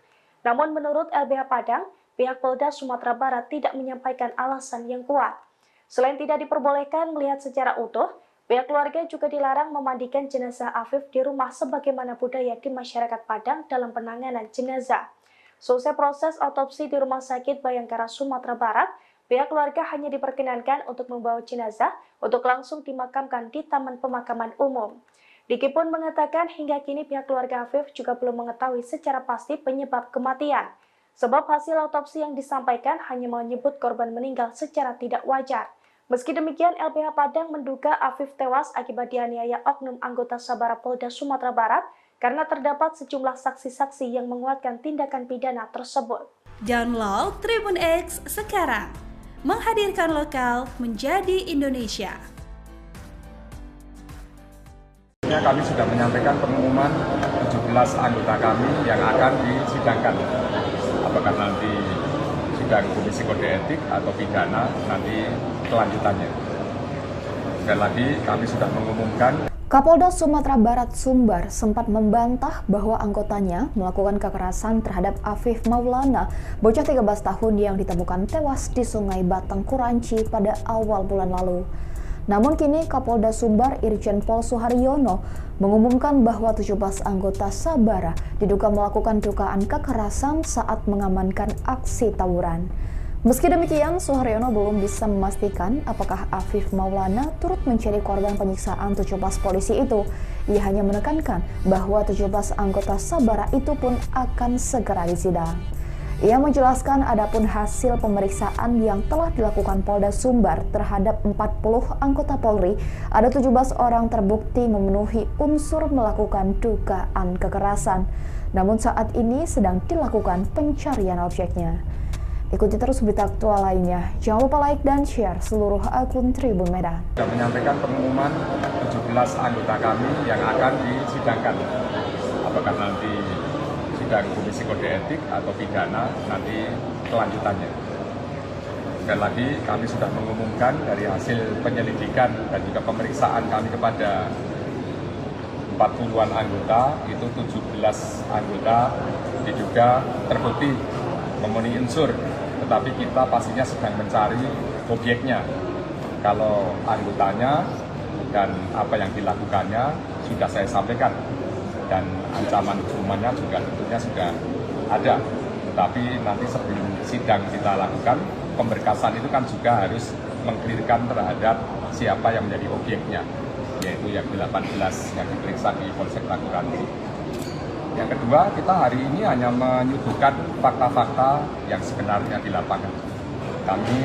Namun menurut LBH Padang, pihak Polda Sumatera Barat tidak menyampaikan alasan yang kuat. Selain tidak diperbolehkan melihat secara utuh, pihak keluarga juga dilarang memandikan jenazah Afif di rumah sebagaimana budaya di masyarakat Padang dalam penanganan jenazah. Selesai proses otopsi di Rumah Sakit Bayangkara Sumatera Barat, pihak keluarga hanya diperkenankan untuk membawa jenazah untuk langsung dimakamkan di Taman Pemakaman Umum. Diki pun mengatakan hingga kini pihak keluarga Afif juga belum mengetahui secara pasti penyebab kematian, sebab hasil otopsi yang disampaikan hanya menyebut korban meninggal secara tidak wajar. Meski demikian, LBH Padang menduga Afif tewas akibat dianiaya oknum anggota Sabara Polda Sumatera Barat karena terdapat sejumlah saksi-saksi yang menguatkan tindakan pidana tersebut. Download Tribun X sekarang, menghadirkan lokal menjadi Indonesia. Kami sudah menyampaikan pengumuman 17 anggota kami yang akan disidangkan. Apakah nanti sidang Komisi Kode Etik atau pidana, nanti kelanjutannya. Sekali lagi kami sudah mengumumkan. Kapolda Sumatera Barat Sumbar sempat membantah bahwa anggotanya melakukan kekerasan terhadap Afif Maulana, bocah 13 tahun yang ditemukan tewas di Sungai Batang Kuranci pada awal bulan lalu. Namun kini Kapolda Sumbar Irjen Pol Suharyono mengumumkan bahwa 17 anggota Sabara diduga melakukan dugaan kekerasan saat mengamankan aksi tawuran. Meski demikian, Suharyono belum bisa memastikan apakah Afif Maulana turut menjadi korban penyiksaan 17 polisi itu. Ia hanya menekankan bahwa 17 anggota Sabara itu pun akan segera disidang. Ia menjelaskan adapun hasil pemeriksaan yang telah dilakukan Polda Sumbar terhadap 40 anggota Polri, ada 17 orang terbukti memenuhi unsur melakukan dugaan kekerasan. Namun saat ini sedang dilakukan pencarian objeknya. Ikuti terus berita aktual lainnya. Jangan lupa like dan share seluruh akun Tribun Medan. Sudah menyampaikan pengumuman 17 anggota kami yang akan disidangkan. Apakah nanti sidang Komisi Kode Etik atau pidana, nanti kelanjutannya. Sekali lagi kami sudah mengumumkan dari hasil penyelidikan dan juga pemeriksaan kami kepada 40-an anggota, itu 17 anggota diduga terbukti memenuhi unsur, tetapi kita pastinya sedang mencari objeknya. Kalau anggotanya dan apa yang dilakukannya sudah saya sampaikan, dan ancaman hukumannya juga tentunya sudah ada. Tetapi nanti sebelum sidang kita lakukan, pemberkasan itu kan juga harus mengklirkan terhadap siapa yang menjadi objeknya, yaitu yang 18 yang diperiksa di Polsek Takuranci. Yang kedua, kita hari ini hanya menyuguhkan fakta-fakta yang sebenarnya di lapangan. Kami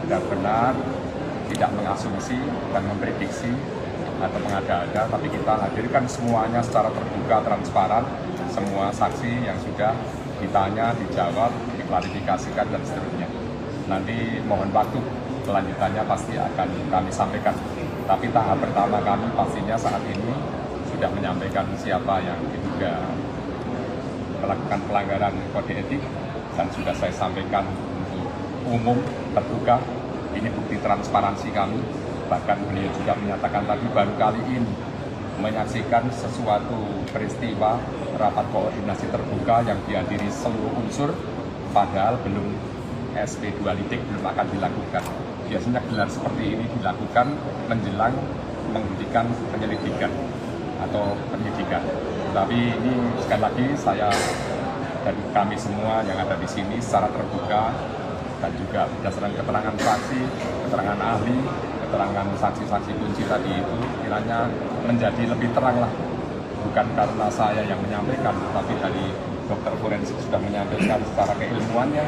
benar-benar tidak mengasumsi dan memprediksi atau mengada-ada, tapi kita hadirkan semuanya secara terbuka, transparan, semua saksi yang sudah ditanya, dijawab, diklarifikasikan, dan seterusnya. Nanti mohon waktu, kelanjutannya pasti akan kami sampaikan. Tapi tahap pertama kami pastinya saat ini sudah menyampaikan siapa yang diduga melakukan pelanggaran kode etik, dan sudah saya sampaikan untuk umum, terbuka. Ini bukti transparansi kami. Bahkan beliau juga menyatakan tadi baru kali ini menyaksikan sesuatu peristiwa rapat koordinasi terbuka yang dihadiri seluruh unsur, padahal belum SP2 lidik belum akan dilakukan. Biasanya gelar seperti ini dilakukan menjelang menghentikan penyelidikan atau penyidikan. Tapi ini sekali lagi saya dan kami semua yang ada di sini secara terbuka dan juga berdasarkan keterangan saksi, keterangan ahli, keterangan saksi-saksi kunci tadi itu kiranya menjadi lebih terang lah. Bukan karena saya yang menyampaikan, tapi dari dokter forensik sudah menyampaikan secara keilmuannya,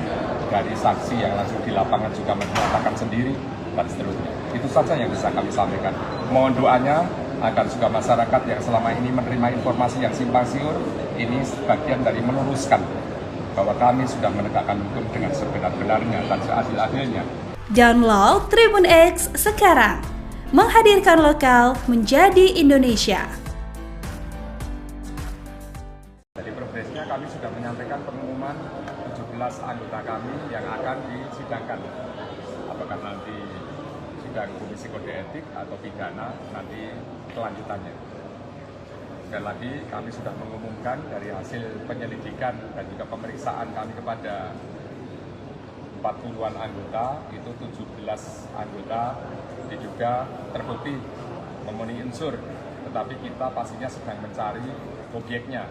dari saksi yang langsung di lapangan juga menyatakan sendiri, dan seterusnya. Itu saja yang bisa kami sampaikan. Mohon doanya agar juga masyarakat yang selama ini menerima informasi yang simpang siur, ini sebagian dari meluruskan bahwa kami sudah menegakkan hukum dengan sebenar-benarnya dan seadil-adilnya. Download Tribun X sekarang, menghadirkan lokal menjadi Indonesia. Jadi progresnya kami sudah menyampaikan pengumuman 17 anggota kami yang akan disidangkan. Apakah nanti sidang Komisi Kode Etik atau pidana, nanti kelanjutannya. Sekali lagi kami sudah mengumumkan dari hasil penyelidikan dan juga pemeriksaan kami kepada 40-an anggota, itu 17 anggota diduga terbukti memenuhi unsur, tetapi kita pastinya sedang mencari objeknya.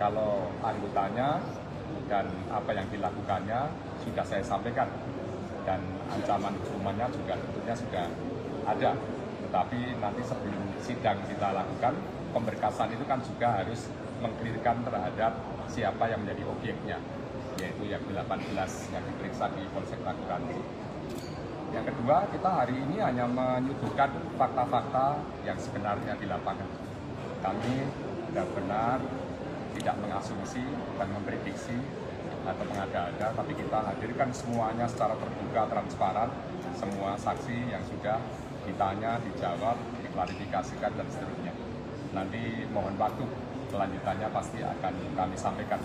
Kalau anggotanya dan apa yang dilakukannya sudah saya sampaikan, dan ancaman hukumannya juga tentunya sudah ada. Tetapi nanti sebelum sidang kita lakukan, pemberkasan itu kan juga harus mengklirkan terhadap siapa yang menjadi objeknya, yaitu yang 18 yang diperiksa di Polsek Takuranci. Yang kedua, kita hari ini hanya menyuguhkan fakta-fakta yang sebenarnya di lapangan. Kami benar-benar tidak mengasumsi dan memprediksi atau mengada-ada, tapi kita hadirkan semuanya secara terbuka, transparan, semua saksi yang sudah ditanya, dijawab, diklarifikasikan, dan seterusnya. Nanti mohon waktu, kelanjutannya pasti akan kami sampaikan.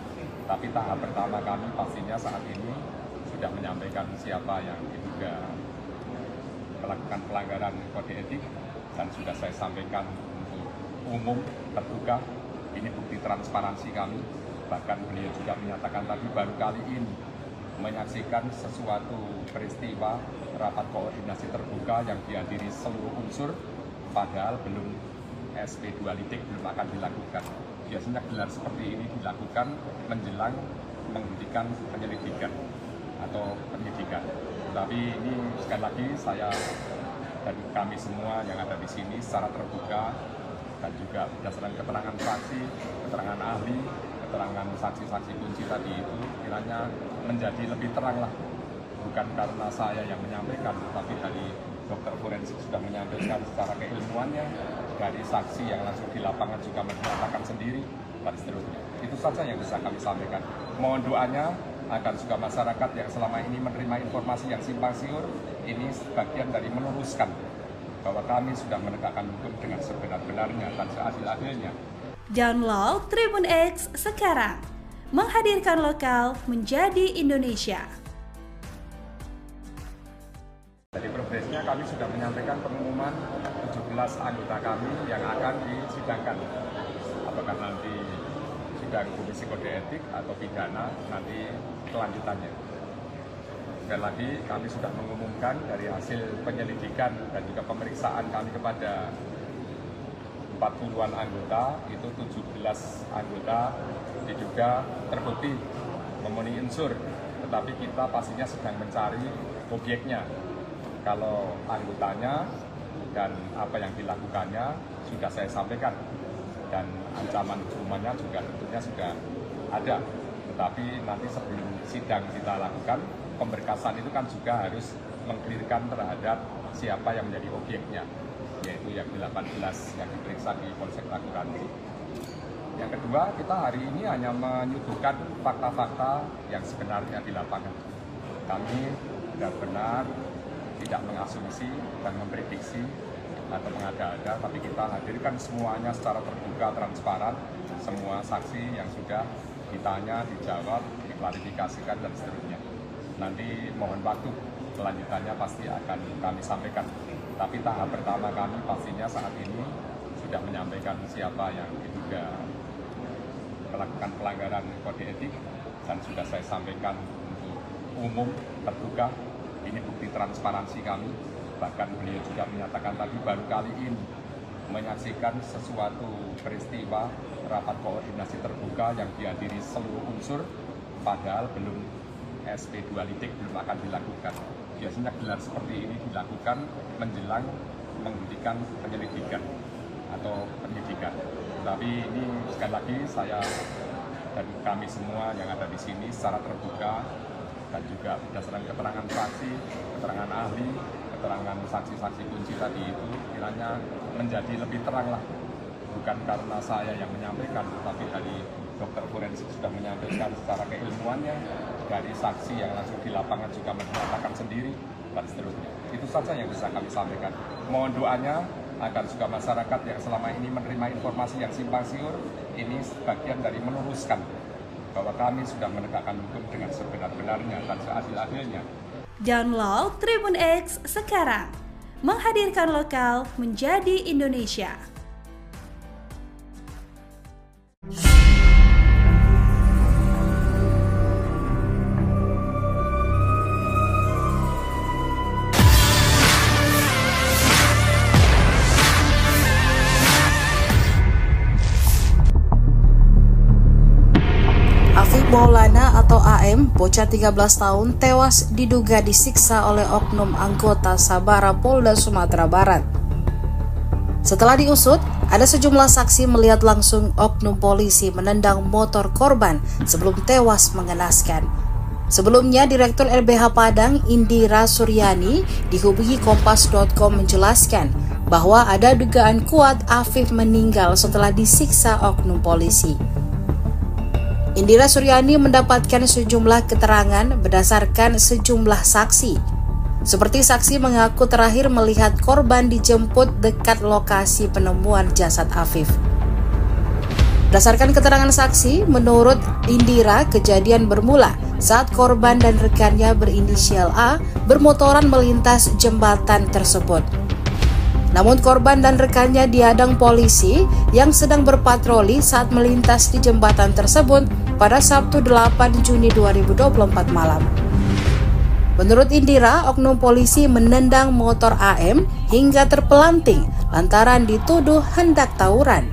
Tapi tahap pertama kami pastinya saat ini sudah menyampaikan siapa yang diduga melakukan pelanggaran kode etik, dan sudah saya sampaikan untuk umum, terbuka. Ini bukti transparansi kami. Bahkan beliau juga menyatakan tadi baru kali ini menyaksikan sesuatu peristiwa rapat koordinasi terbuka yang dihadiri seluruh unsur, padahal belum SP2 litik belum akan dilakukan. Biasanya gelar seperti ini dilakukan menjelang menghentikan penyelidikan atau penyidikan. Tapi ini sekali lagi saya dan kami semua yang ada di sini secara terbuka dan juga berdasarkan keterangan saksi, keterangan ahli, keterangan saksi-saksi kunci tadi itu kiranya menjadi lebih terang lah. Bukan karena saya yang menyampaikan, tapi dari dokter forensik sudah menyampaikan secara keilmuannya, dari saksi yang langsung di lapangan juga menyatakan sendiri, dan seterusnya. Itu saja yang bisa kami sampaikan. Mohon doanya agar juga masyarakat yang selama ini menerima informasi yang simpang siur, ini sebagian dari meluruskan bahwa kami sudah menegakkan hukum dengan sebenar-benarnya dan seadil-adilnya. Download Tribun X sekarang, menghadirkan lokal menjadi Indonesia. Dari progresnya kami sudah menyampaikan pengumuman 17 anggota kami yang akan disidangkan. Apakah nanti sidang Komisi Kode Etik atau pidana, nanti kelanjutannya. Sekali lagi kami sudah mengumumkan dari hasil penyelidikan dan juga pemeriksaan kami kepada 40-an anggota, itu 17 anggota diduga terbukti memenuhi unsur, tetapi kita pastinya sedang mencari obyeknya. Kalau anggotanya dan apa yang dilakukannya sudah saya sampaikan, dan ancaman hukumannya juga tentunya sudah ada. Tetapi nanti sebelum sidang kita lakukan, pemberkasan itu kan juga harus mengklirkan terhadap siapa yang menjadi obyeknya, yaitu yang 18 yang diperiksa di Polsek Tagulandang. Yang kedua, kita hari ini hanya menyuguhkan fakta-fakta yang sebenarnya di lapangan. Kami benar-benar tidak mengasumsi dan memprediksi atau mengada-ada, tapi kita hadirkan semuanya secara terbuka, transparan, semua saksi yang sudah ditanya, dijawab, diklarifikasikan, dan seterusnya. Nanti mohon waktu, kelanjutannya pasti akan kami sampaikan. Tapi tahap pertama kami pastinya saat ini sudah menyampaikan siapa yang diduga melakukan pelanggaran kode etik, dan sudah saya sampaikan untuk umum, terbuka. Ini bukti transparansi kami. Bahkan beliau juga menyatakan tadi baru kali ini menyaksikan sesuatu peristiwa rapat koordinasi terbuka yang dihadiri seluruh unsur, padahal belum SP2 litik belum akan dilakukan. Biasanya gelar seperti ini dilakukan menjelang menghentikan penyelidikan atau penyidikan. Tapi ini sekali lagi saya dan kami semua yang ada di sini secara terbuka dan juga berdasarkan keterangan saksi, keterangan ahli, keterangan saksi-saksi kunci tadi itu kiranya menjadi lebih terang lah. Bukan karena saya yang menyampaikan, tapi dari dokter forensik sudah menyampaikan secara keilmuannya, dari saksi yang langsung di lapangan juga menyatakan sendiri, dan seterusnya. Itu saja yang bisa kami sampaikan. Mohon doanya agar juga masyarakat yang selama ini menerima informasi yang simpang siur, ini sebagian dari meluruskan bahwa kami sudah menegakkan hukum dengan sebenar-benarnya dan seadil-adilnya. Download Tribun X sekarang, menghadirkan lokal menjadi Indonesia. Afif Maulana atau AM, bocah 13 tahun, tewas diduga disiksa oleh oknum anggota Sabara Polda Sumatera Barat. Setelah diusut, ada sejumlah saksi melihat langsung oknum polisi menendang motor korban sebelum tewas mengenaskan. Sebelumnya, Direktur LBH Padang, Indira Suryani, dihubungi Kompas.com menjelaskan bahwa ada dugaan kuat Afif meninggal setelah disiksa oknum polisi. Indira Suryani mendapatkan sejumlah keterangan berdasarkan sejumlah saksi. Seperti saksi mengaku terakhir melihat korban dijemput dekat lokasi penemuan jasad Afif. Berdasarkan keterangan saksi, menurut Indira, kejadian bermula saat korban dan rekannya berinisial A bermotoran melintas jembatan tersebut. Namun korban dan rekannya dihadang polisi yang sedang berpatroli saat melintas di jembatan tersebut pada Sabtu 8 Juni 2024 malam. Menurut Indira, oknum polisi menendang motor AM hingga terpelanting lantaran dituduh hendak tawuran.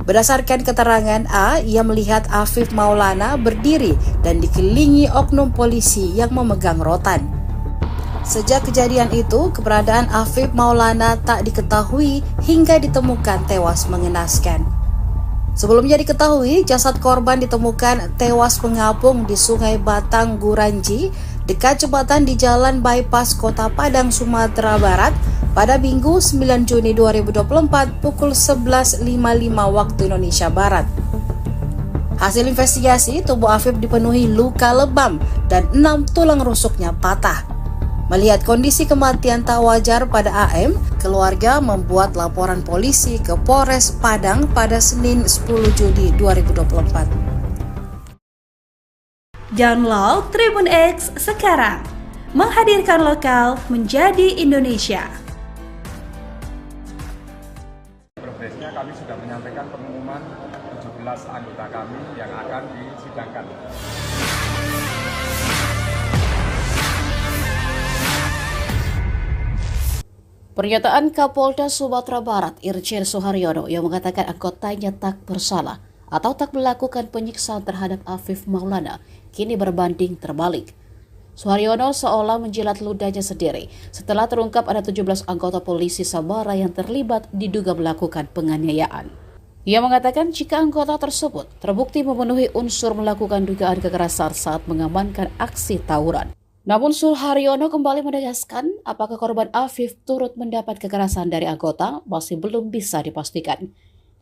Berdasarkan keterangan A, ia melihat Afif Maulana berdiri dan dikelilingi oknum polisi yang memegang rotan. Sejak kejadian itu, keberadaan Afif Maulana tak diketahui hingga ditemukan tewas mengenaskan. Sebelumnya diketahui, jasad korban ditemukan tewas mengapung di Sungai Batang Guranji, dekat jembatan di Jalan Bypass Kota Padang, Sumatera Barat, pada Minggu 9 Juni 2024 pukul 11.55 waktu Indonesia Barat. Hasil investigasi, tubuh Afif dipenuhi luka lebam dan 6 tulang rusuknya patah. Melihat kondisi kematian tak wajar pada AM, keluarga membuat laporan polisi ke Polres Padang pada Senin 10 Juni 2024. Download Tribun X sekarang, menghadirkan lokal menjadi Indonesia. Progresnya kami sudah menyampaikan pengumuman 17 anggota kami yang akan disidangkan. Pernyataan Kapolda Sumatera Barat Irjen Suharyono yang mengatakan anggotanya tak bersalah atau tak melakukan penyiksaan terhadap Afif Maulana kini berbanding terbalik. Suharyono seolah menjilat ludahnya sendiri setelah terungkap ada 17 anggota polisi Sabara yang terlibat diduga melakukan penganiayaan. Ia mengatakan jika anggota tersebut terbukti memenuhi unsur melakukan dugaan kekerasan saat mengamankan aksi tawuran. Namun Suharyono kembali menegaskan apakah korban Afif turut mendapat kekerasan dari anggota masih belum bisa dipastikan.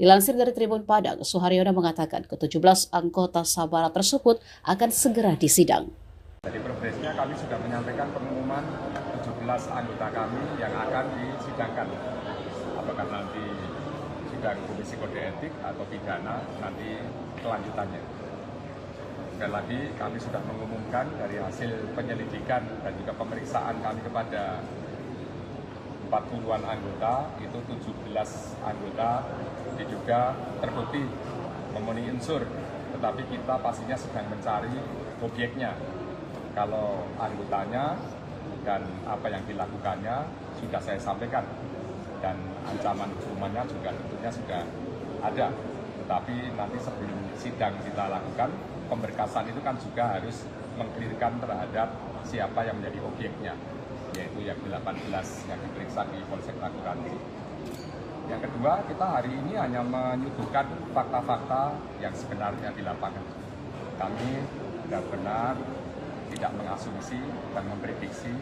Dilansir dari Tribun Padang, Suharyono mengatakan ke-17 anggota Sabara tersebut akan segera disidang. Dari progresnya kami sudah menyampaikan pengumuman 17 anggota kami yang akan disidangkan. Apakah nanti sidang Komisi Kode Etik atau pidana, nanti kelanjutannya. Sekali lagi kami sudah mengumumkan dari hasil penyelidikan dan juga pemeriksaan kami kepada 40-an anggota, itu 17 anggota diduga terbukti memenuhi unsur, tetapi kita pastinya sedang mencari objeknya. Kalau anggotanya dan apa yang dilakukannya sudah saya sampaikan, dan ancaman hukumannya juga tentunya sudah ada. Tetapi nanti sebelum sidang kita lakukan, pemberkasan itu kan juga harus mengklirkan terhadap siapa yang menjadi objeknya, yaitu yang 18 yang diperiksa di Polsek Raguransi. Yang kedua, kita hari ini hanya menyuguhkan fakta-fakta yang sebenarnya di lapangan. Kami benar-benar tidak mengasumsi dan memprediksi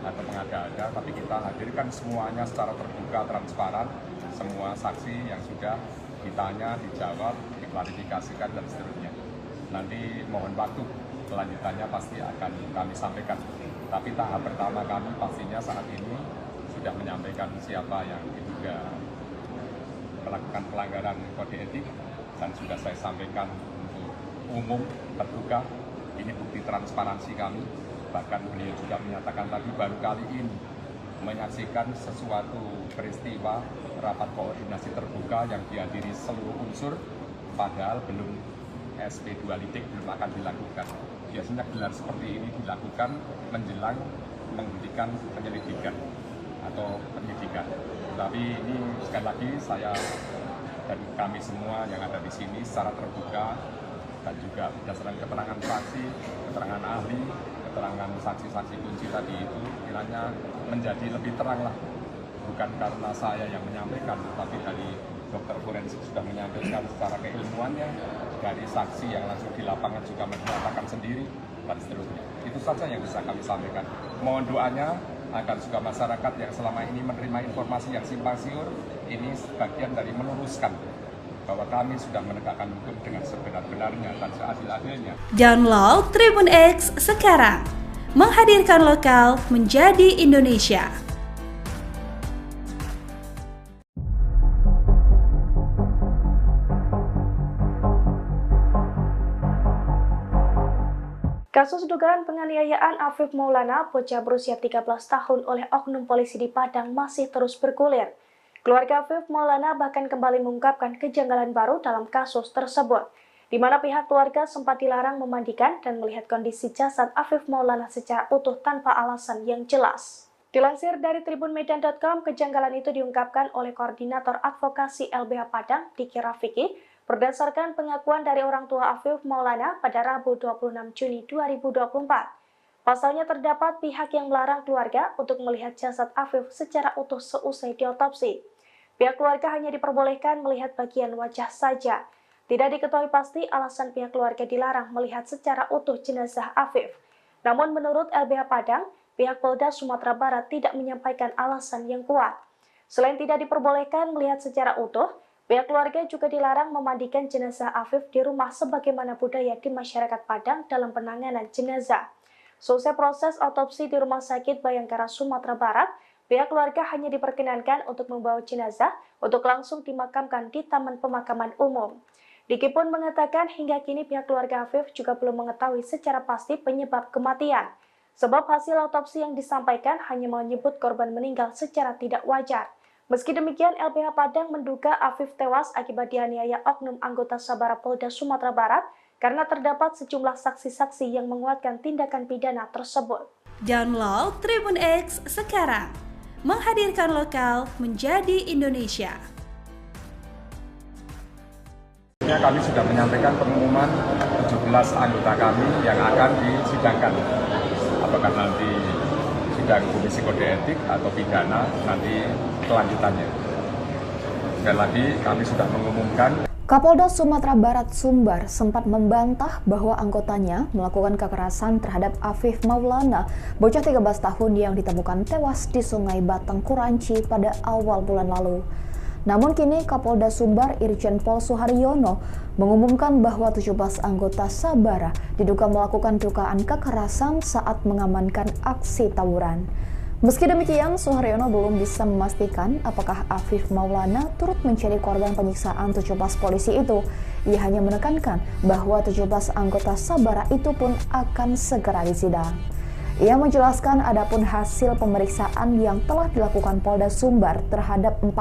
atau mengada-ada, tapi kita hadirkan semuanya secara terbuka, transparan, semua saksi yang sudah ditanya, dijawab, diklarifikasikan, dan seterusnya. Nanti mohon waktu, kelanjutannya pasti akan kami sampaikan. Tapi tahap pertama kami pastinya saat ini sudah menyampaikan siapa yang diduga melakukan pelanggaran kode etik, dan sudah saya sampaikan untuk umum, terbuka. Ini bukti transparansi kami. Bahkan beliau juga menyatakan tadi baru kali ini menyaksikan sesuatu peristiwa rapat koordinasi terbuka yang dihadiri seluruh unsur, padahal belum SP2 lidik belum akan dilakukan. Biasanya gelar seperti ini dilakukan menjelang menghentikan penyelidikan atau penyidikan. Tapi ini sekali lagi saya dan kami semua yang ada di sini secara terbuka dan juga berdasarkan keterangan saksi, keterangan ahli, keterangan saksi-saksi kunci tadi itu kiranya menjadi lebih terang lah. Bukan karena saya yang menyampaikan, tapi dari dokter forensik sudah menyampaikan secara keilmuannya, dari saksi yang langsung di lapangan juga menyatakan sendiri, dan seterusnya. Itu saja yang bisa kami sampaikan. Mohon doanya agar juga masyarakat yang selama ini menerima informasi yang simpang siur, ini sebagian dari meluruskan bahwa kami sudah menegakkan hukum dengan sebenar-benarnya dan seadil-adilnya. Download Tribun X sekarang, menghadirkan lokal menjadi Indonesia. Kasus dugaan penganiayaan Afif Maulana, bocah berusia 13 tahun oleh oknum polisi di Padang masih terus bergulir. Keluarga Afif Maulana bahkan kembali mengungkapkan kejanggalan baru dalam kasus tersebut, di mana pihak keluarga sempat dilarang memandikan dan melihat kondisi jasad Afif Maulana secara utuh tanpa alasan yang jelas. Dilansir dari tribunmedan.com, kejanggalan itu diungkapkan oleh Koordinator Advokasi LBH Padang, Diki Rafiki, berdasarkan pengakuan dari orang tua Afif Maulana pada Rabu 26 Juni 2024. Pasalnya terdapat pihak yang melarang keluarga untuk melihat jasad Afif secara utuh seusai diotopsi. Pihak keluarga hanya diperbolehkan melihat bagian wajah saja. Tidak diketahui pasti alasan pihak keluarga dilarang melihat secara utuh jenazah Afif. Namun menurut LBH Padang, pihak Polda Sumatera Barat tidak menyampaikan alasan yang kuat. Selain tidak diperbolehkan melihat secara utuh, pihak keluarga juga dilarang memandikan jenazah Afif di rumah sebagaimana budaya di masyarakat Padang dalam penanganan jenazah. Selesai proses otopsi di Rumah Sakit Bayangkara Sumatera Barat, pihak keluarga hanya diperkenankan untuk membawa jenazah untuk langsung dimakamkan di Taman Pemakaman Umum. Diki pun mengatakan hingga kini pihak keluarga Afif juga belum mengetahui secara pasti penyebab kematian. Sebab hasil otopsi yang disampaikan hanya menyebut korban meninggal secara tidak wajar. Meski demikian, LBH Padang menduga Afif tewas akibat dianiaya oknum anggota Sabara Polda Sumatera Barat karena terdapat sejumlah saksi-saksi yang menguatkan tindakan pidana tersebut. Download Tribun X sekarang, menghadirkan lokal menjadi Indonesia. Kami sudah menyampaikan pengumuman 17 anggota kami yang akan disidangkan. Apakah nanti sidang Komisi Kode Etik atau pidana, nanti kelanjutannya. Sekali lagi kami sudah mengumumkan. Kapolda Sumatera Barat Sumbar sempat membantah bahwa anggotanya melakukan kekerasan terhadap Afif Maulana, bocah 13 tahun yang ditemukan tewas di Sungai Batang Kuranci pada awal bulan lalu. Namun kini Kapolda Sumbar Irjen Pol Suharyono mengumumkan bahwa 17 anggota Sabara diduga melakukan dugaan kekerasan saat mengamankan aksi tawuran. Meski demikian, Suharyono belum bisa memastikan apakah Afif Maulana turut menjadi korban penyiksaan 17 polisi itu. Ia hanya menekankan bahwa 17 anggota Sabara itu pun akan segera disidang. Ia menjelaskan adapun hasil pemeriksaan yang telah dilakukan Polda Sumbar terhadap 40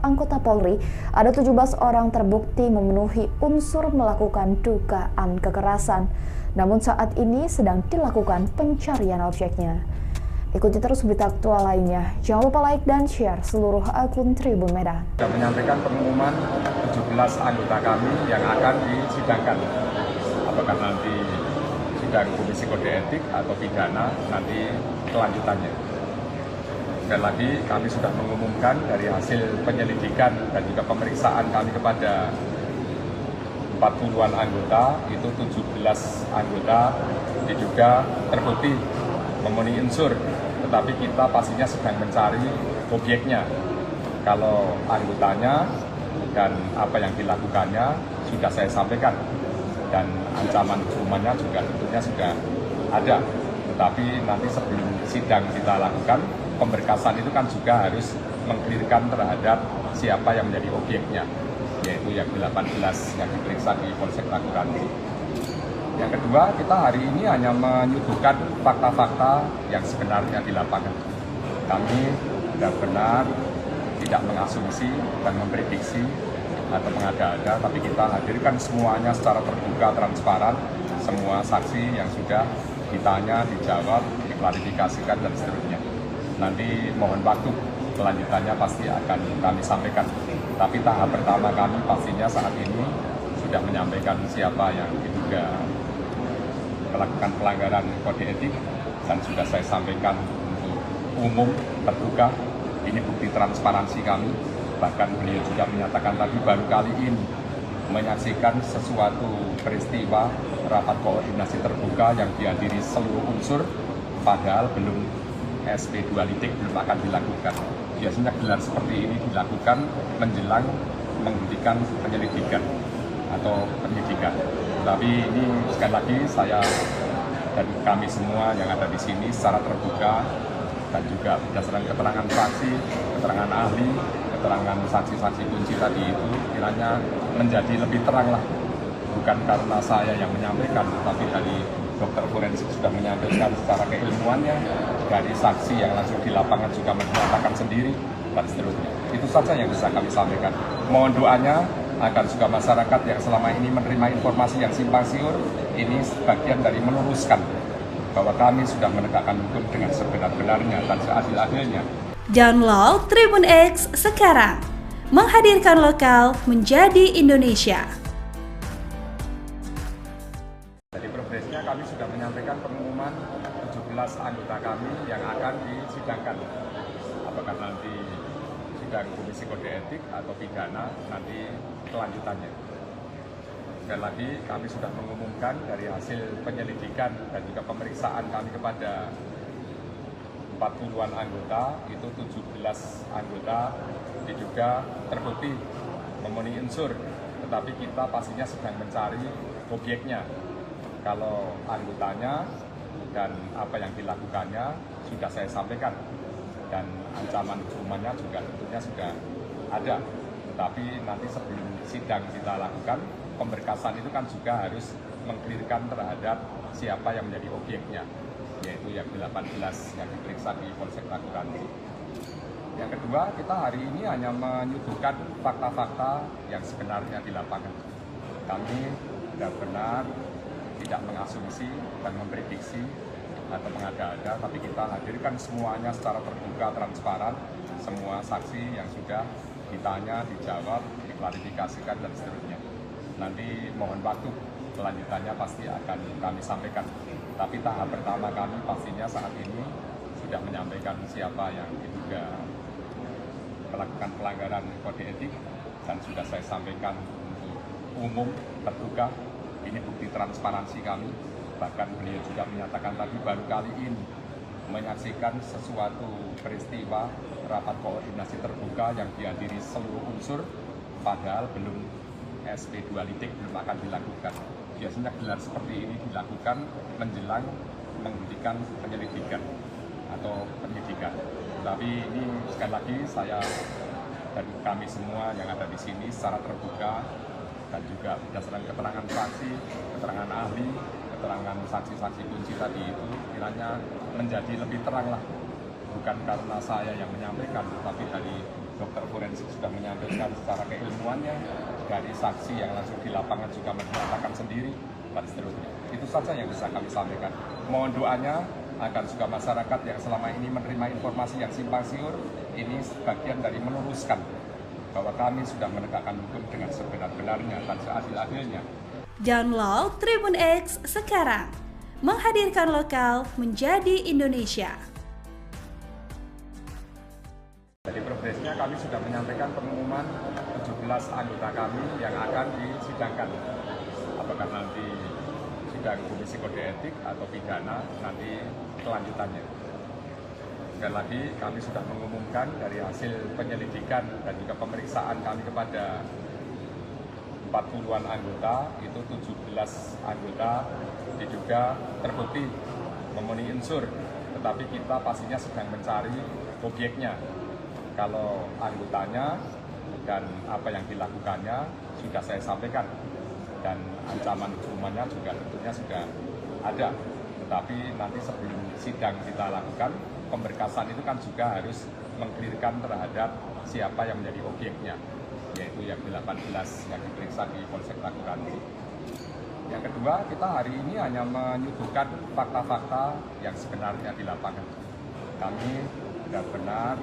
anggota Polri, ada 17 orang terbukti memenuhi unsur melakukan dugaan kekerasan. Namun saat ini sedang dilakukan pencarian objeknya. Ikuti terus berita aktual lainnya. Jangan lupa like dan share seluruh akun Tribun Medan. Kita menyampaikan pengumuman 17 anggota kami yang akan disidangkan. Apakah nanti sidang Komisi Kode Etik atau pidana, nanti kelanjutannya. Sekali lagi kami sudah mengumumkan dari hasil penyelidikan dan juga pemeriksaan kami kepada 40-an anggota, itu 17 anggota diduga terbukti memenuhi unsur, tetapi kita pastinya sedang mencari objeknya. Kalau anggotanya dan apa yang dilakukannya sudah saya sampaikan, dan ancaman hukumannya juga tentunya sudah ada. Tetapi nanti sebelum sidang kita lakukan, pemberkasan itu kan juga harus mengklirkan terhadap siapa yang menjadi objeknya, yaitu yang 18 yang diperiksa di Polsek Kuranci. Yang kedua, kita hari ini hanya menyuguhkan fakta-fakta yang sebenarnya di lapangan. Kami benar-benar tidak mengasumsi dan memprediksi atau mengada-ada, tapi kita hadirkan semuanya secara terbuka, transparan, semua saksi yang sudah ditanya, dijawab, diklarifikasikan, dan seterusnya. Nanti mohon waktu, kelanjutannya pasti akan kami sampaikan. Tapi tahap pertama kami pastinya saat ini sudah menyampaikan siapa yang diduga melakukan pelanggaran kode etik, dan sudah saya sampaikan untuk umum, terbuka. Ini bukti transparansi kami. Bahkan beliau juga menyatakan tadi baru kali ini menyaksikan sesuatu peristiwa rapat koordinasi terbuka yang dihadiri seluruh unsur, padahal belum SP2 litik belum akan dilakukan. Biasanya gelar seperti ini dilakukan menjelang menghentikan penyelidikan atau penyidikan. Tapi ini sekali lagi saya dan kami semua yang ada di sini secara terbuka dan juga berdasarkan keterangan saksi, keterangan ahli, keterangan saksi-saksi kunci tadi itu kiranya menjadi lebih terang lah. Bukan karena saya yang menyampaikan, tapi dari dokter forensik sudah menyampaikan secara keilmuannya, dari saksi yang langsung di lapangan juga menyatakan sendiri, dan seterusnya. Itu saja yang bisa kami sampaikan. Mohon doanya agar juga masyarakat yang selama ini menerima informasi yang simpang siur, ini sebagian dari meluruskan bahwa kami sudah menegakkan hukum dengan sebenar-benarnya dan seadil-adilnya. Download Tribun X sekarang, menghadirkan lokal menjadi Indonesia. Jadi progresnya kami sudah menyampaikan pengumuman 17 anggota kami yang akan disidangkan. Apakah nanti sidang Komisi Kode Etik atau pidana, nanti kelanjutannya. Sekali lagi kami sudah mengumumkan dari hasil penyelidikan dan juga pemeriksaan kami kepada 40-an anggota, itu 17 anggota diduga terbukti memenuhi unsur, tetapi kita pastinya sedang mencari objeknya. Kalau anggotanya dan apa yang dilakukannya sudah saya sampaikan, dan ancaman hukumannya juga tentunya sudah ada. Tetapi nanti sebelum sidang kita lakukan, pemberkasan itu kan juga harus mengklirkan terhadap siapa yang menjadi objeknya, yaitu yang 18 yang diperiksa di Polsek Tagulandang. Yang kedua, kita hari ini hanya menyuguhkan fakta-fakta yang sebenarnya di lapangan. Kami benar-benar tidak mengasumsi dan memprediksi atau mengada-ada, tapi kita hadirkan semuanya secara terbuka, transparan, semua saksi yang sudah ditanya, dijawab, diklarifikasikan, dan seterusnya. Nanti mohon waktu, kelanjutannya pasti akan kami sampaikan. Tapi tahap pertama kami pastinya saat ini sudah menyampaikan siapa yang diduga melakukan pelanggaran kode etik, dan sudah saya sampaikan untuk umum, terbuka. Ini bukti transparansi kami. Bahkan beliau juga menyatakan tadi baru kali ini menyaksikan sesuatu peristiwa rapat koordinasi terbuka yang dihadiri seluruh unsur, padahal belum SP2 lidik belum akan dilakukan. Biasanya gelar seperti ini dilakukan menjelang menghentikan penyelidikan atau penyidikan. Tapi ini sekali lagi saya dan kami semua yang ada di sini secara terbuka dan juga berdasarkan keterangan saksi, keterangan ahli, keterangan saksi-saksi kunci tadi itu kiranya menjadi lebih terang lah. Bukan karena saya yang menyampaikan, tapi dari dokter forensik sudah menyampaikan secara keilmuannya, dari saksi yang langsung di lapangan juga menyatakan sendiri, dan seterusnya. Itu saja yang bisa kami sampaikan. Mohon doanya agar juga masyarakat yang selama ini menerima informasi yang simpang siur, ini sebagian dari meluruskan bahwa kami sudah menegakkan hukum dengan sebenar-benarnya dan seadil-adilnya. Download Tribun X sekarang, menghadirkan lokal menjadi Indonesia. Jadi progresnya kami sudah menyampaikan pengumuman 17 anggota kami yang akan disidangkan. Apakah nanti sidang Komisi Kode Etik atau pidana, nanti kelanjutannya. Sekali lagi kami sudah mengumumkan dari hasil penyelidikan dan juga pemeriksaan kami kepada 40-an anggota, itu 17 anggota diduga terbukti memenuhi unsur, tetapi kita pastinya sedang mencari objeknya. Kalau anggotanya dan apa yang dilakukannya sudah saya sampaikan, dan ancaman hukumannya juga tentunya sudah ada. Tetapi nanti sebelum sidang kita lakukan, pemberkasan itu kan juga harus mengklirkan terhadap siapa yang menjadi objeknya, yaitu yang 18 yang diperiksa di Polsek Tagulandang. Yang kedua, kita hari ini hanya menyuguhkan fakta-fakta yang sebenarnya di lapangan. Kami benar-benar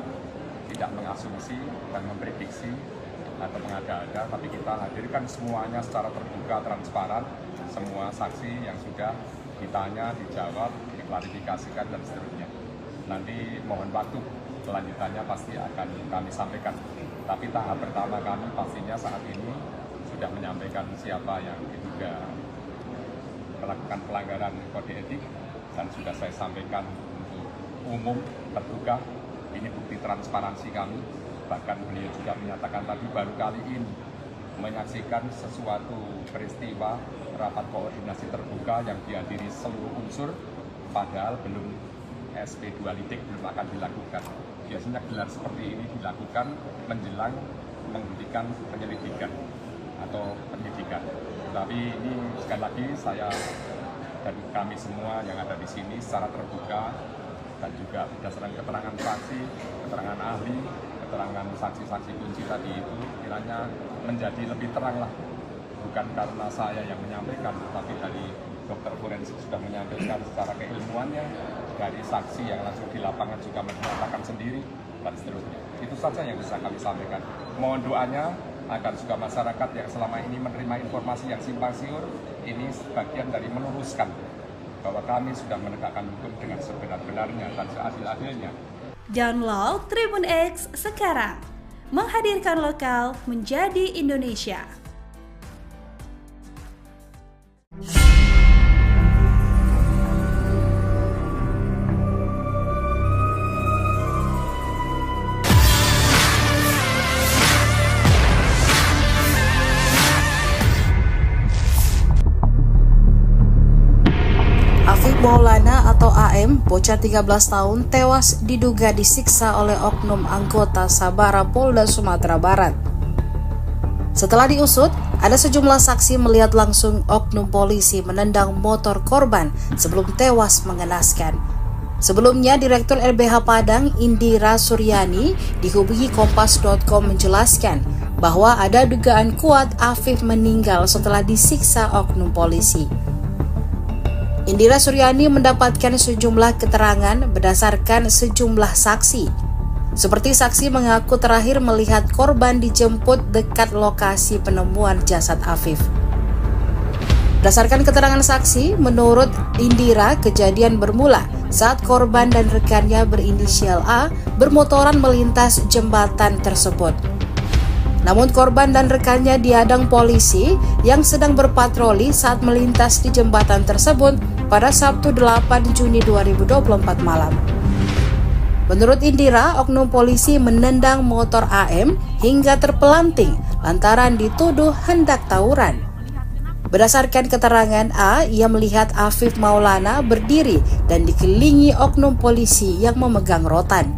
tidak mengasumsi dan memprediksi atau mengada-ada, tapi kita hadirkan semuanya secara terbuka, transparan, semua saksi yang sudah ditanya, dijawab, diklarifikasikan, dan seterusnya. Nanti mohon waktu, kelanjutannya pasti akan kami sampaikan. Tapi tahap pertama kami pastinya saat ini sudah menyampaikan siapa yang diduga melakukan pelanggaran kode etik, dan sudah saya sampaikan untuk umum, terbuka. Ini bukti transparansi kami. Bahkan beliau juga menyatakan tadi baru kali ini menyaksikan sesuatu peristiwa rapat koordinasi terbuka yang dihadiri seluruh unsur, padahal belum SP2 litik belum akan dilakukan. Biasanya gelar seperti ini dilakukan menjelang menghentikan penyelidikan atau penyidikan. Tapi ini sekali lagi saya dan kami semua yang ada di sini secara terbuka dan juga berdasarkan keterangan saksi, keterangan ahli, keterangan saksi-saksi kunci tadi itu kiranya menjadi lebih terang lah. Bukan karena saya yang menyampaikan, tapi dari dokter forensik sudah menyampaikan secara keilmuannya, dari saksi yang langsung di lapangan juga menyatakan sendiri, dan seterusnya. Itu saja yang bisa kami sampaikan. Mohon doanya agar juga masyarakat yang selama ini menerima informasi yang simpang siur, ini sebagian dari meluruskan bahwa kami sudah menegakkan hukum dengan sebenar-benarnya dan seadil-adilnya. Download Tribun X sekarang, menghadirkan lokal menjadi Indonesia. Afif Maulana atau AM, bocah 13 tahun, tewas diduga disiksa oleh oknum anggota Sabara Polda Sumatera Barat. Setelah diusut, ada sejumlah saksi melihat langsung oknum polisi menendang motor korban sebelum tewas mengenaskan. Sebelumnya, Direktur LBH Padang Indira Suryani dihubungi Kompas.com menjelaskan bahwa ada dugaan kuat Afif meninggal setelah disiksa oknum polisi. Indira Suryani mendapatkan sejumlah keterangan berdasarkan sejumlah saksi. Seperti saksi mengaku terakhir melihat korban dijemput dekat lokasi penemuan jasad Afif. Berdasarkan keterangan saksi, menurut Indira, kejadian bermula saat korban dan rekannya berinisial A bermotoran melintas jembatan tersebut. Namun korban dan rekannya dihadang polisi yang sedang berpatroli saat melintas di jembatan tersebut pada Sabtu 8 Juni 2024 malam. Menurut Indira, oknum polisi menendang motor AM hingga terpelanting lantaran dituduh hendak tawuran. Berdasarkan keterangan A, ia melihat Afif Maulana berdiri dan dikelilingi oknum polisi yang memegang rotan.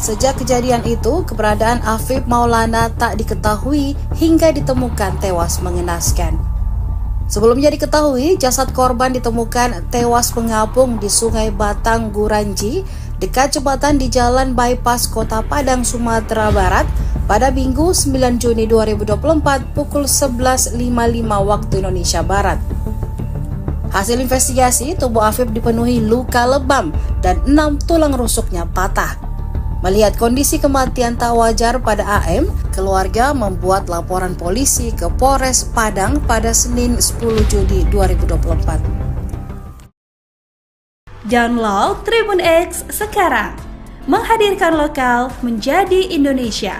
Sejak kejadian itu, keberadaan Afif Maulana tak diketahui hingga ditemukan tewas mengenaskan. Sebelumnya diketahui, jasad korban ditemukan tewas mengapung di Sungai Batang Guranji, dekat jembatan di Jalan Bypass Kota Padang, Sumatera Barat, pada Minggu 9 Juni 2024 pukul 11.55 waktu Indonesia Barat. Hasil investigasi, tubuh Afif dipenuhi luka lebam dan 6 tulang rusuknya patah. Melihat kondisi kematian tak wajar pada AM, keluarga membuat laporan polisi ke Polres Padang pada Senin 10 Juni 2024. Download Tribun X sekarang, menghadirkan lokal menjadi Indonesia.